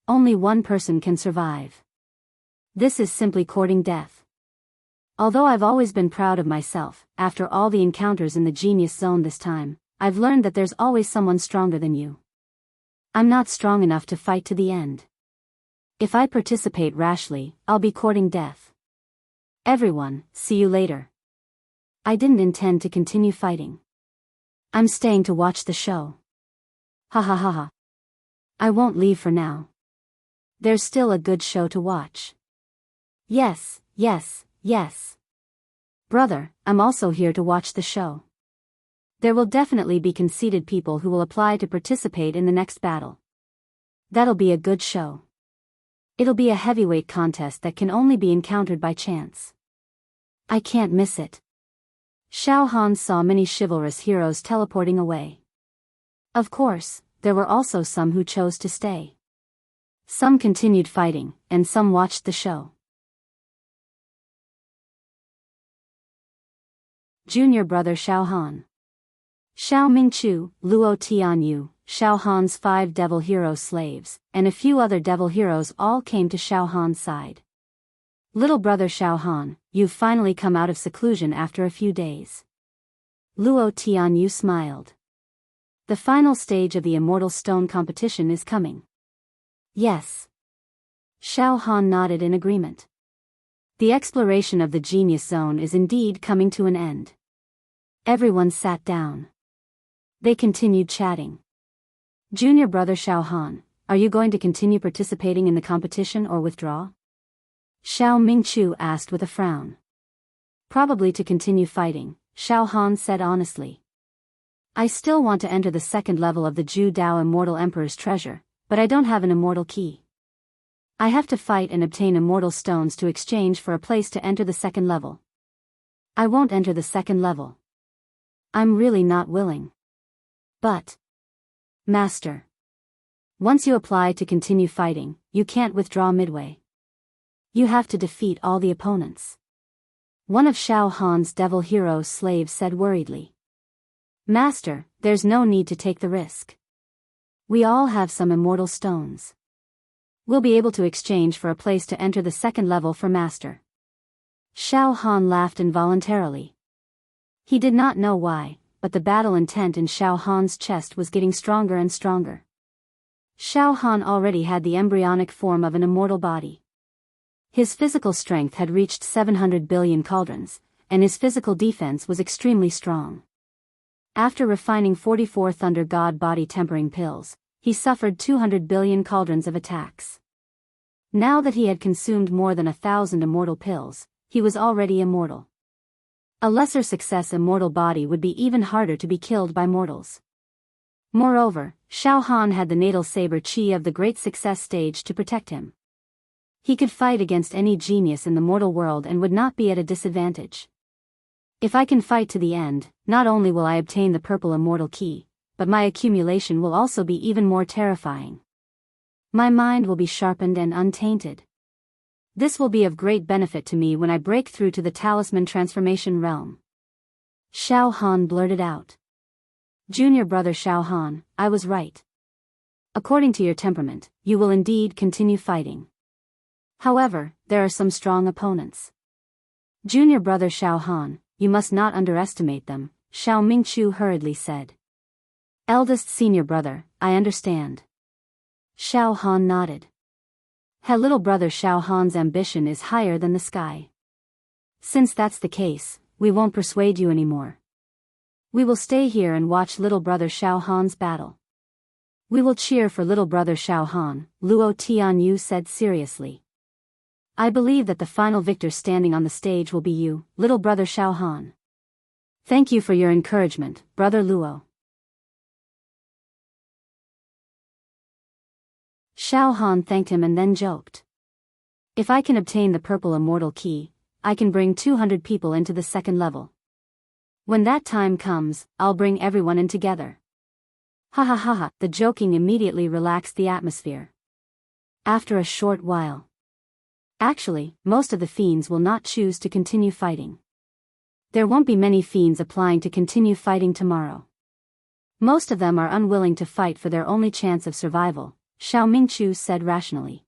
Only one person can survive. This is simply courting death. Although I've always been proud of myself, after all the encounters in the Genius Zone this time, I've learned that there's always someone stronger than you. I'm not strong enough to fight to the end. If I participate rashly, I'll be courting death. Everyone, see you later. I didn't intend to continue fighting. I'm staying to watch the show. Ha ha ha ha. I won't leave for now. There's still a good show to watch. Yes, yes, yes. Brother, I'm also here to watch the show. There will definitely be conceited people who will apply to participate in the next battle. That'll be a good show. It'll be a heavyweight contest that can only be encountered by chance. I can't miss it. Xiao Han saw many chivalrous heroes teleporting away. Of course, there were also some who chose to stay. Some continued fighting, and some watched the show. junior brother Xiao Han. Xiao Mingchu, Luo Tianyu, Xiao Han's 5 devil hero slaves, and a few other devil heroes all came to Xiao Han's side. Little brother Xiao Han, you've finally come out of seclusion after a few days. Luo Tianyu smiled. The final stage of the Immortal Stone competition is coming. Yes. Xiao Han nodded in agreement. The exploration of the Genius Zone is indeed coming to an end. Everyone sat down. They continued chatting. Junior brother Xiao Han, are you going to continue participating in the competition or withdraw? Xiao Mingchu asked with a frown. Probably to continue fighting, Xiao Han said honestly. I still want to enter the second level of the Ju Dao Immortal Emperor's treasure, but I don't have an immortal key. I have to fight and obtain immortal stones to exchange for a place to enter the second level. I won't enter the second level. I'm really not willing. But, Master, once you apply to continue fighting, you can't withdraw midway. You have to defeat all the opponents. One of Xiao Han's devil hero slaves said worriedly. Master, there's no need to take the risk. We all have some immortal stones. We'll be able to exchange for a place to enter the second level for Master. Xiao Han laughed involuntarily. He did not know why, but the battle intent in Xiao Han's chest was getting stronger and stronger. Xiao Han already had the embryonic form of an immortal body. His physical strength had reached 700 billion cauldrons, and his physical defense was extremely strong. After refining 44 Thunder God body tempering pills, he suffered 200 billion cauldrons of attacks. Now that he had consumed more than 1,000 immortal pills, he was already immortal. A lesser success immortal body would be even harder to be killed by mortals. Moreover, Xiao Han had the natal saber chi of the great success stage to protect him. He could fight against any genius in the mortal world and would not be at a disadvantage. If I can fight to the end, not only will I obtain the purple immortal key, but my accumulation will also be even more terrifying. My mind will be sharpened and untainted. This will be of great benefit to me when I break through to the talisman transformation realm. Xiao Han blurted out. Junior brother Xiao Han, I was right. According to your temperament, you will indeed continue fighting. However, there are some strong opponents. Junior brother Xiao Han, you must not underestimate them, Xiao Mingchu hurriedly said. Eldest senior brother, I understand. Xiao Han nodded. Little brother Xiao Han's ambition is higher than the sky. Since that's the case, we won't persuade you anymore. We will stay here and watch little brother Xiao Han's battle. We will cheer for little brother Xiao Han, Luo Tianyu said seriously. I believe that the final victor standing on the stage will be you, little brother Xiao Han. Thank you for your encouragement, brother Luo. Xiao Han thanked him and then joked. If I can obtain the purple immortal key, I can bring 200 people into the second level. When that time comes, I'll bring everyone in together. Ha ha ha ha, the joking immediately relaxed the atmosphere. After a short while. Actually, most of the fiends will not choose to continue fighting. There won't be many fiends applying to continue fighting tomorrow. Most of them are unwilling to fight for their only chance of survival, Xiao Mingchu said rationally.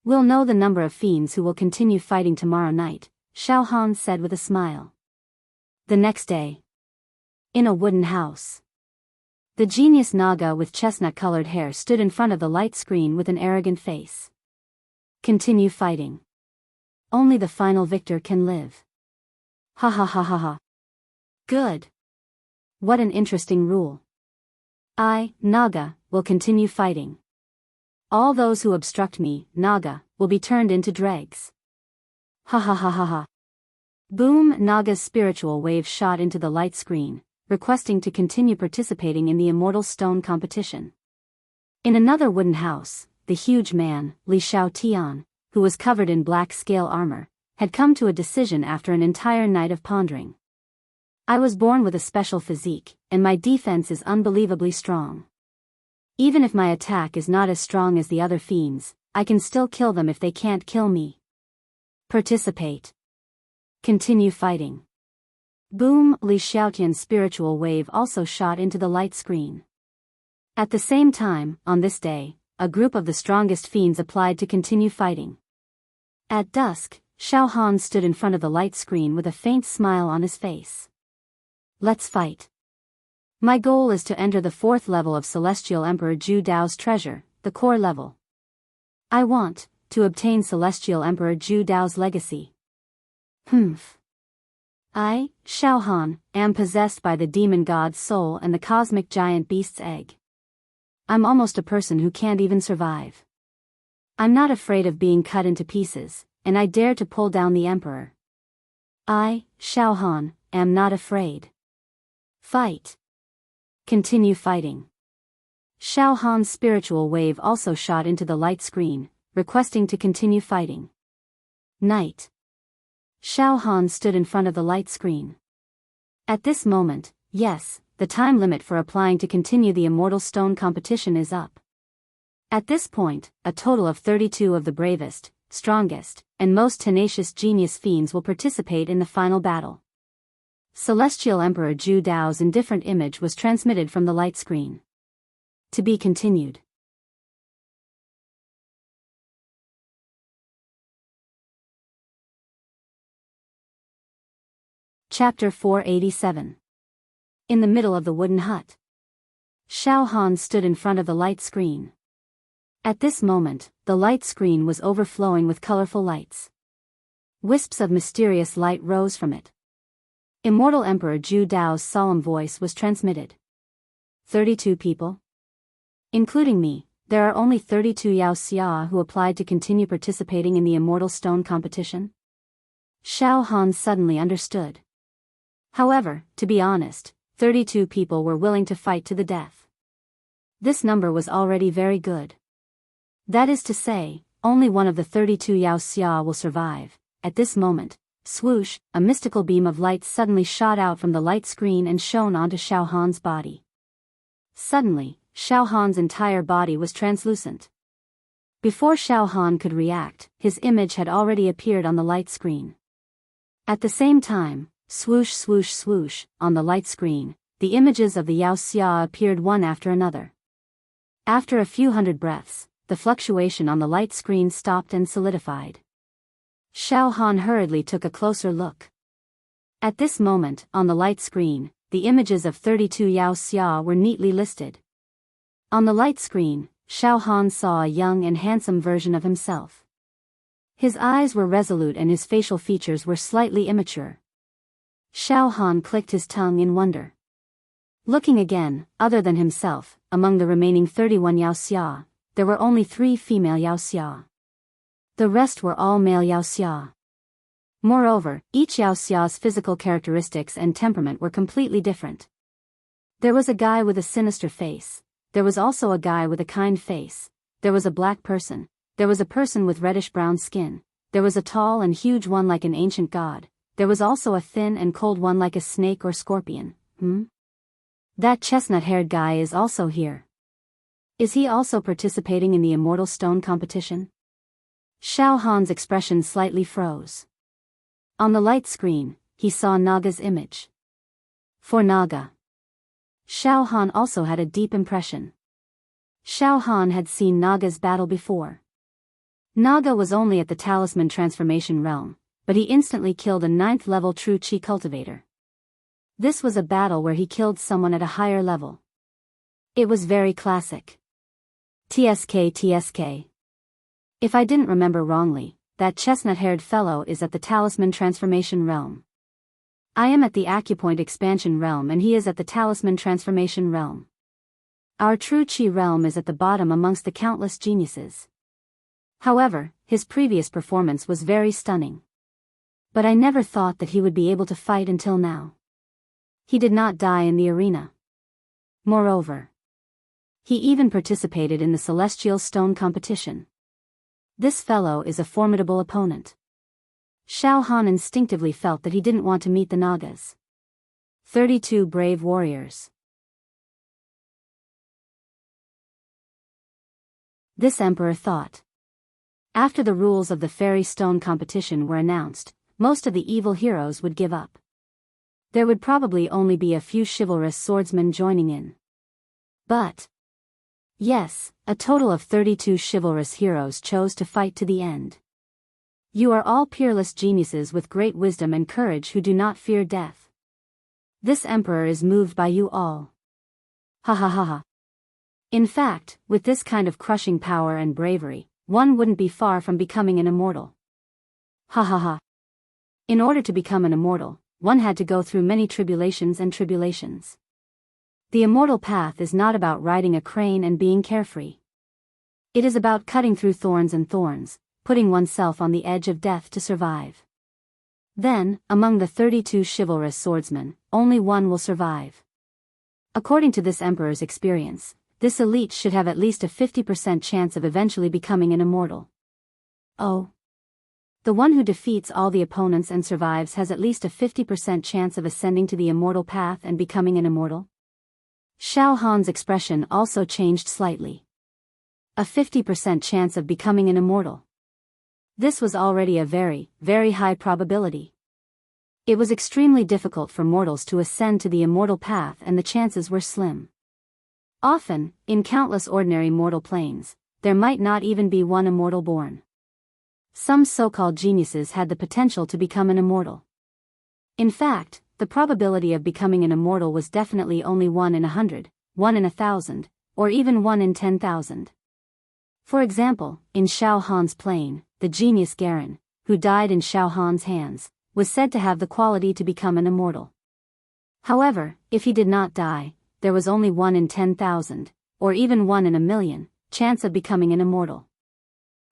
We'll know the number of fiends who will continue fighting tomorrow night, Xiao Han said with a smile. The next day. In a wooden house. The genius Naga with chestnut-colored hair stood in front of the light screen with an arrogant face. Continue fighting. Only the final victor can live. Ha ha ha ha ha. Good. What an interesting rule. I, Naga, will continue fighting. All those who obstruct me, Naga, will be turned into dregs. Ha ha ha ha ha. Boom! Naga's spiritual wave shot into the light screen, requesting to continue participating in the Immortal Stone competition. In another wooden house, the huge man, Li Xiaotian, who was covered in black scale armor, had come to a decision after an entire night of pondering. I was born with a special physique, and my defense is unbelievably strong. Even if my attack is not as strong as the other fiends, I can still kill them if they can't kill me. Participate. Continue fighting. Boom! Li Xiaotian's spiritual wave also shot into the light screen. At the same time, on this day, a group of the strongest fiends applied to continue fighting. At dusk, Xiao Han stood in front of the light screen with a faint smile on his face. Let's fight. My goal is to enter the 4th level of Celestial Emperor Zhu Dao's treasure, the core level. I want to obtain Celestial Emperor Zhu Dao's legacy. I, Xiao Han, am possessed by the demon god's soul and the cosmic giant beast's egg. I'm almost a person who can't even survive. I'm not afraid of being cut into pieces, and I dare to pull down the emperor. I, Xiao Han, am not afraid. Fight. Continue fighting. Xiao Han's spiritual wave also shot into the light screen, requesting to continue fighting. Night. Xiao Han stood in front of the light screen. At this moment, yes, the time limit for applying to continue the Immortal Stone competition is up. At this point, a total of 32 of the bravest, strongest, and most tenacious genius fiends will participate in the final battle. Celestial Emperor Zhu Dao's indifferent image was transmitted from the light screen. To be continued. Chapter 487. In the middle of the wooden hut. Xiao Han stood in front of the light screen. At this moment, the light screen was overflowing with colorful lights. Wisps of mysterious light rose from it. Immortal Emperor Zhu Dao's solemn voice was transmitted. 32 people? Including me, there are only 32 Yao Xia who applied to continue participating in the Immortal Stone competition? Xiao Han suddenly understood. However, to be honest, 32 people were willing to fight to the death. This number was already very good. That is to say, only one of the 32 Yao Xia will survive. At this moment, swoosh, a mystical beam of light suddenly shot out from the light screen and shone onto Xiao Han's body. Suddenly, Xiao Han's entire body was translucent. Before Xiao Han could react, his image had already appeared on the light screen. At the same time, swoosh swoosh swoosh, on the light screen, the images of the Yao Xia appeared one after another. After a few hundred breaths, the fluctuation on the light screen stopped and solidified. Xiao Han hurriedly took a closer look. At this moment, on the light screen, the images of 32 Yao Xia were neatly listed. On the light screen, Xiao Han saw a young and handsome version of himself. His eyes were resolute and his facial features were slightly immature. Xiao Han clicked his tongue in wonder. Looking again, other than himself, among the remaining 31 Yao Xia, there were only 3 female Yao Xia. The rest were all male Yao Xia. Moreover, each Yao Xia's physical characteristics and temperament were completely different. There was a guy with a sinister face. There was also a guy with a kind face. There was a black person. There was a person with reddish-brown skin. There was a tall and huge one like an ancient god. There was also a thin and cold one like a snake or scorpion. That chestnut-haired guy is also here. Is he also participating in the Immortal Stone competition? Xiao Han's expression slightly froze. On the light screen, he saw Naga's image. For Naga. Xiao Han also had a deep impression. Xiao Han had seen Naga's battle before. Naga was only at the Talisman Transformation realm, but he instantly killed a 9th-level True Qi cultivator. This was a battle where he killed someone at a higher level. It was very classic. TSK. If I didn't remember wrongly, that chestnut-haired fellow is at the Talisman Transformation realm. I am at the Acupoint Expansion realm and he is at the Talisman Transformation realm. Our True Qi realm is at the bottom amongst the countless geniuses. However, his previous performance was very stunning. But I never thought that he would be able to fight until now. He did not die in the arena. Moreover, he even participated in the Celestial Stone competition. This fellow is a formidable opponent. Xiao Han instinctively felt that he didn't want to meet the Nagas. 32 brave warriors. This emperor thought. After the rules of the Fairy Stone competition were announced, most of the evil heroes would give up. there would probably only be a few chivalrous swordsmen joining in. But yes, a total of 32 chivalrous heroes chose to fight to the end. You are all peerless geniuses with great wisdom and courage who do not fear death. This emperor is moved by you all. Ha ha ha ha. In fact, with this kind of crushing power and bravery, one wouldn't be far from becoming an immortal. Ha ha ha. In order to become an immortal, one had to go through many tribulations and tribulations. The immortal path is not about riding a crane and being carefree. It is about cutting through thorns and thorns, putting oneself on the edge of death to survive. Then, among the 32 chivalrous swordsmen, only one will survive. According to this emperor's experience, this elite should have at least a 50% chance of eventually becoming an immortal. Oh. The one who defeats all the opponents and survives has at least a 50% chance of ascending to the immortal path and becoming an immortal? Xiao Han's expression also changed slightly. A 50% chance of becoming an immortal. This was already a very, very high probability. It was extremely difficult for mortals to ascend to the immortal path, and the chances were slim. Often, in countless ordinary mortal planes, there might not even be one immortal born. Some so-called geniuses had the potential to become an immortal. In fact, the probability of becoming an immortal was definitely only 1 in 100, 1 in 1,000, or even 1 in 10,000. For example, in Xiao Han's plane, the genius Garen, who died in Xiao Han's hands, was said to have the quality to become an immortal. However, if he did not die, there was only 1 in 10,000, or even 1 in a million, chance of becoming an immortal.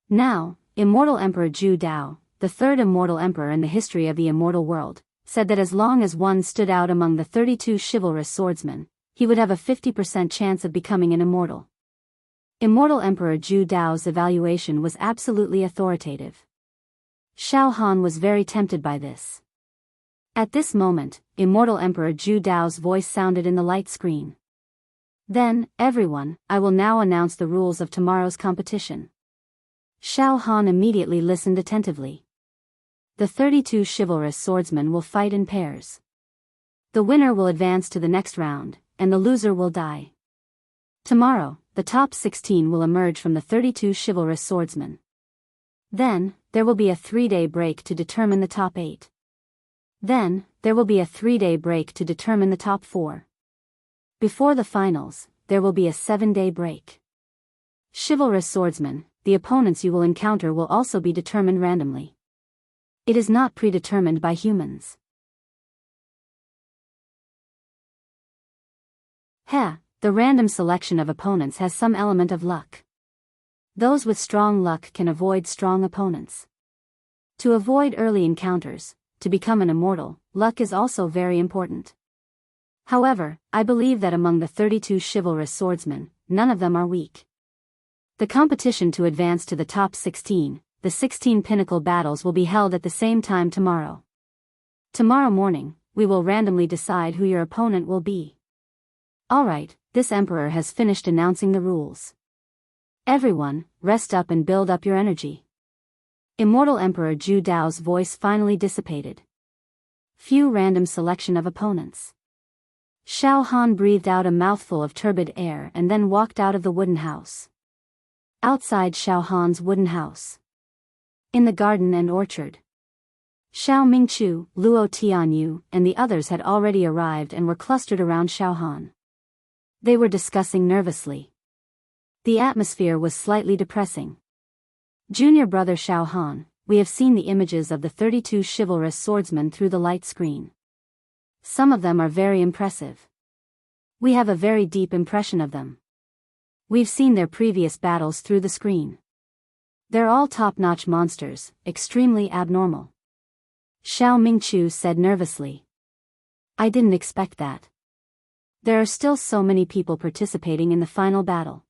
Now, Immortal Emperor Zhu Dao, the third immortal emperor in the history of the immortal world, said that as long as one stood out among the 32 chivalrous swordsmen, he would have a 50% chance of becoming an immortal. Immortal Emperor Zhu Dao's evaluation was absolutely authoritative. Xiao Han was very tempted by this. At this moment, Immortal Emperor Zhu Dao's voice sounded in the light screen. Then, everyone, I will now announce the rules of tomorrow's competition. Xiao Han immediately listened attentively. The 32 chivalrous swordsmen will fight in pairs. The winner will advance to the next round, and the loser will die. Tomorrow, the top 16 will emerge from the 32 chivalrous swordsmen. Then, there will be a 3-day break to determine the top 8. Then, there will be a 3-day break to determine the top 4. Before the finals, there will be a 7-day break. Chivalrous swordsmen, the opponents you will encounter will also be determined randomly. It is not predetermined by humans. The random selection of opponents has some element of luck. Those with strong luck can avoid strong opponents. To avoid early encounters, to become an immortal, luck is also very important. However, I believe that among the 32 chivalrous swordsmen, none of them are weak. The competition to advance to the top 16, the 16 pinnacle battles, will be held at the same time tomorrow. Tomorrow morning, we will randomly decide who your opponent will be. Alright, this emperor has finished announcing the rules. Everyone, rest up and build up your energy. Immortal Emperor Zhu Dao's voice finally dissipated. Few random selection of opponents. Xiao Han breathed out a mouthful of turbid air and then walked out of the wooden house. Outside Xiao Han's wooden house. In the garden and orchard. Xiao Mingqiu, Luo Tianyu, and the others had already arrived and were clustered around Xiao Han. They were discussing nervously. The atmosphere was slightly depressing. Junior brother Xiao Han, we have seen the images of the 32 chivalrous swordsmen through the light screen. Some of them are very impressive. We have a very deep impression of them. We've seen their previous battles through the screen. They're all top-notch monsters, extremely abnormal. Xiao Mingqiu said nervously. I didn't expect that. There are still so many people participating in the final battle.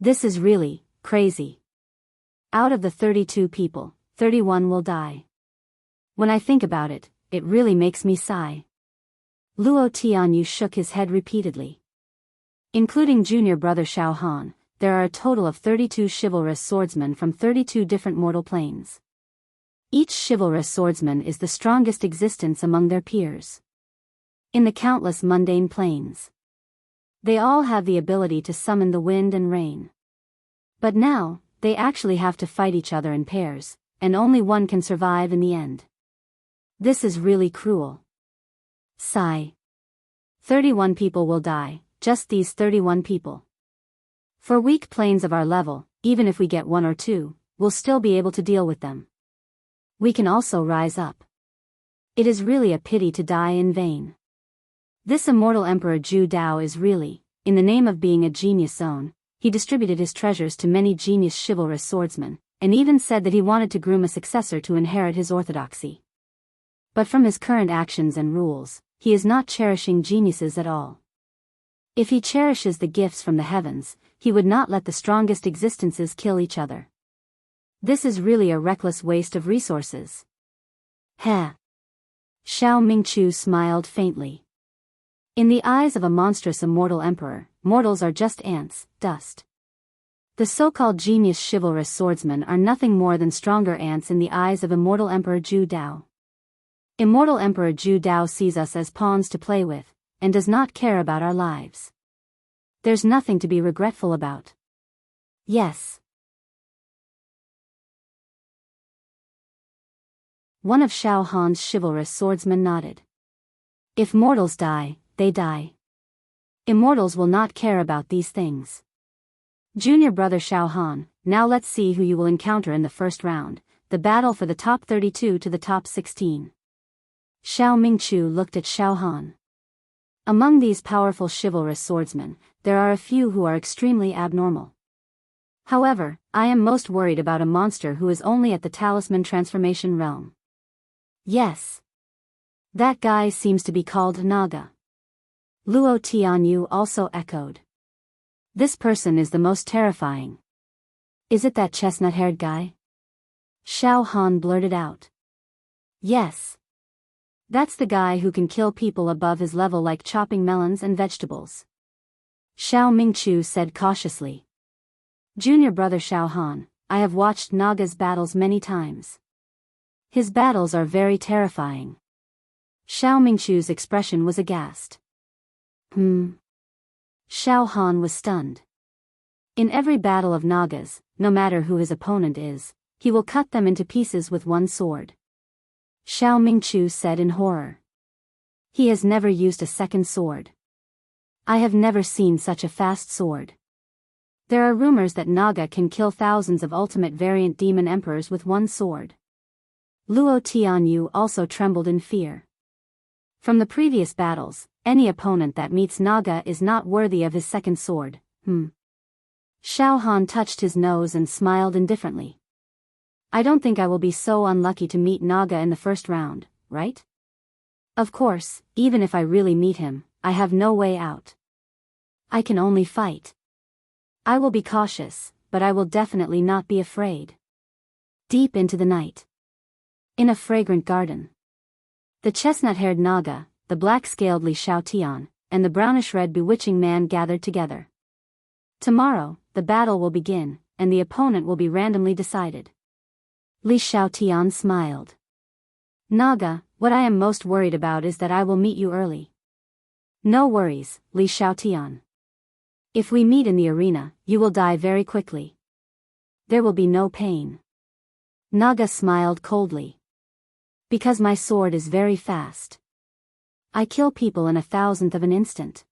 This is really crazy. Out of the 32 people, 31 will die. When I think about it, it really makes me sigh. Luo Tianyu shook his head repeatedly. Including junior brother Xiao Han, there are a total of 32 chivalrous swordsmen from 32 different mortal planes. Each chivalrous swordsman is the strongest existence among their peers. in the countless mundane planes. They all have the ability to summon the wind and rain. But now, they actually have to fight each other in pairs, and only one can survive in the end. This is really cruel. Sigh. 31 people will die, just these 31 people. For weak planes of our level, even if we get 1 or 2, we'll still be able to deal with them. We can also rise up. It is really a pity to die in vain. This immortal Emperor Zhu Dao is really, in the name of being a genius zone, he distributed his treasures to many genius chivalrous swordsmen, and even said that he wanted to groom a successor to inherit his orthodoxy. But from his current actions and rules, he is not cherishing geniuses at all. If he cherishes the gifts from the heavens, he would not let the strongest existences kill each other. This is really a reckless waste of resources. Heh. Xiao Mingqiu smiled faintly. In the eyes of a monstrous immortal emperor, mortals are just ants, dust. The so-called genius chivalrous swordsmen are nothing more than stronger ants in the eyes of immortal Emperor Zhu Dao. Immortal Emperor Zhu Dao sees us as pawns to play with, and does not care about our lives. There's nothing to be regretful about. Yes. One of Xiao Han's chivalrous swordsmen nodded. If mortals die, they die. Immortals will not care about these things. Junior brother Xiao Han, now let's see who you will encounter in the first round, the battle for the top 32 to the top 16. Xiao Mingqiu looked at Xiao Han. Among these powerful chivalrous swordsmen, there are a few who are extremely abnormal. However, I am most worried about a monster who is only at the talisman transformation realm. Yes. That guy seems to be called Naga. Luo Tianyu also echoed. This person is the most terrifying. Is it that chestnut-haired guy? Xiao Han blurted out. Yes. That's the guy who can kill people above his level like chopping melons and vegetables. Xiao Mingqiu said cautiously. Junior brother Xiao Han, I have watched Naga's battles many times. His battles are very terrifying. Xiao Mingqiu's expression was aghast. Xiao Han was stunned. In every battle of Nagas, no matter who his opponent is, he will cut them into pieces with one sword. Xiao Mingqiu said in horror. He has never used a second sword. I have never seen such a fast sword. There are rumors that Naga can kill thousands of ultimate variant demon emperors with one sword. Luo Tianyu also trembled in fear. From the previous battles, any opponent that meets Naga is not worthy of his second sword. Xiao Han touched his nose and smiled indifferently. I don't think I will be so unlucky to meet Naga in the first round, right? Of course, even if I really meet him, I have no way out. I can only fight. I will be cautious, but I will definitely not be afraid. Deep into the night. In a fragrant garden. The chestnut-haired Naga, the black-scaled Li Xiaotian, and the brownish-red bewitching man gathered together. Tomorrow, the battle will begin, and the opponent will be randomly decided. Li Xiaotian smiled. Naga, what I am most worried about is that I will meet you early. No worries, Li Xiaotian. If we meet in the arena, you will die very quickly. There will be no pain. Naga smiled coldly. Because my sword is very fast. I kill people in 1,000th of an instant.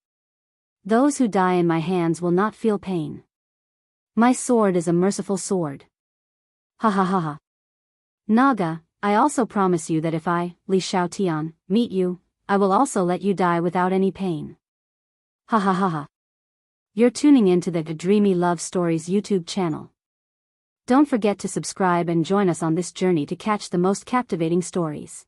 Those who die in my hands will not feel pain. My sword is a merciful sword. Ha ha ha ha. Naga, I also promise you that if I, Li Xiaotian, meet you, I will also let you die without any pain. Ha ha ha ha. You're tuning into the Dreamy Love Stories YouTube channel. Don't forget to subscribe and join us on this journey to catch the most captivating stories.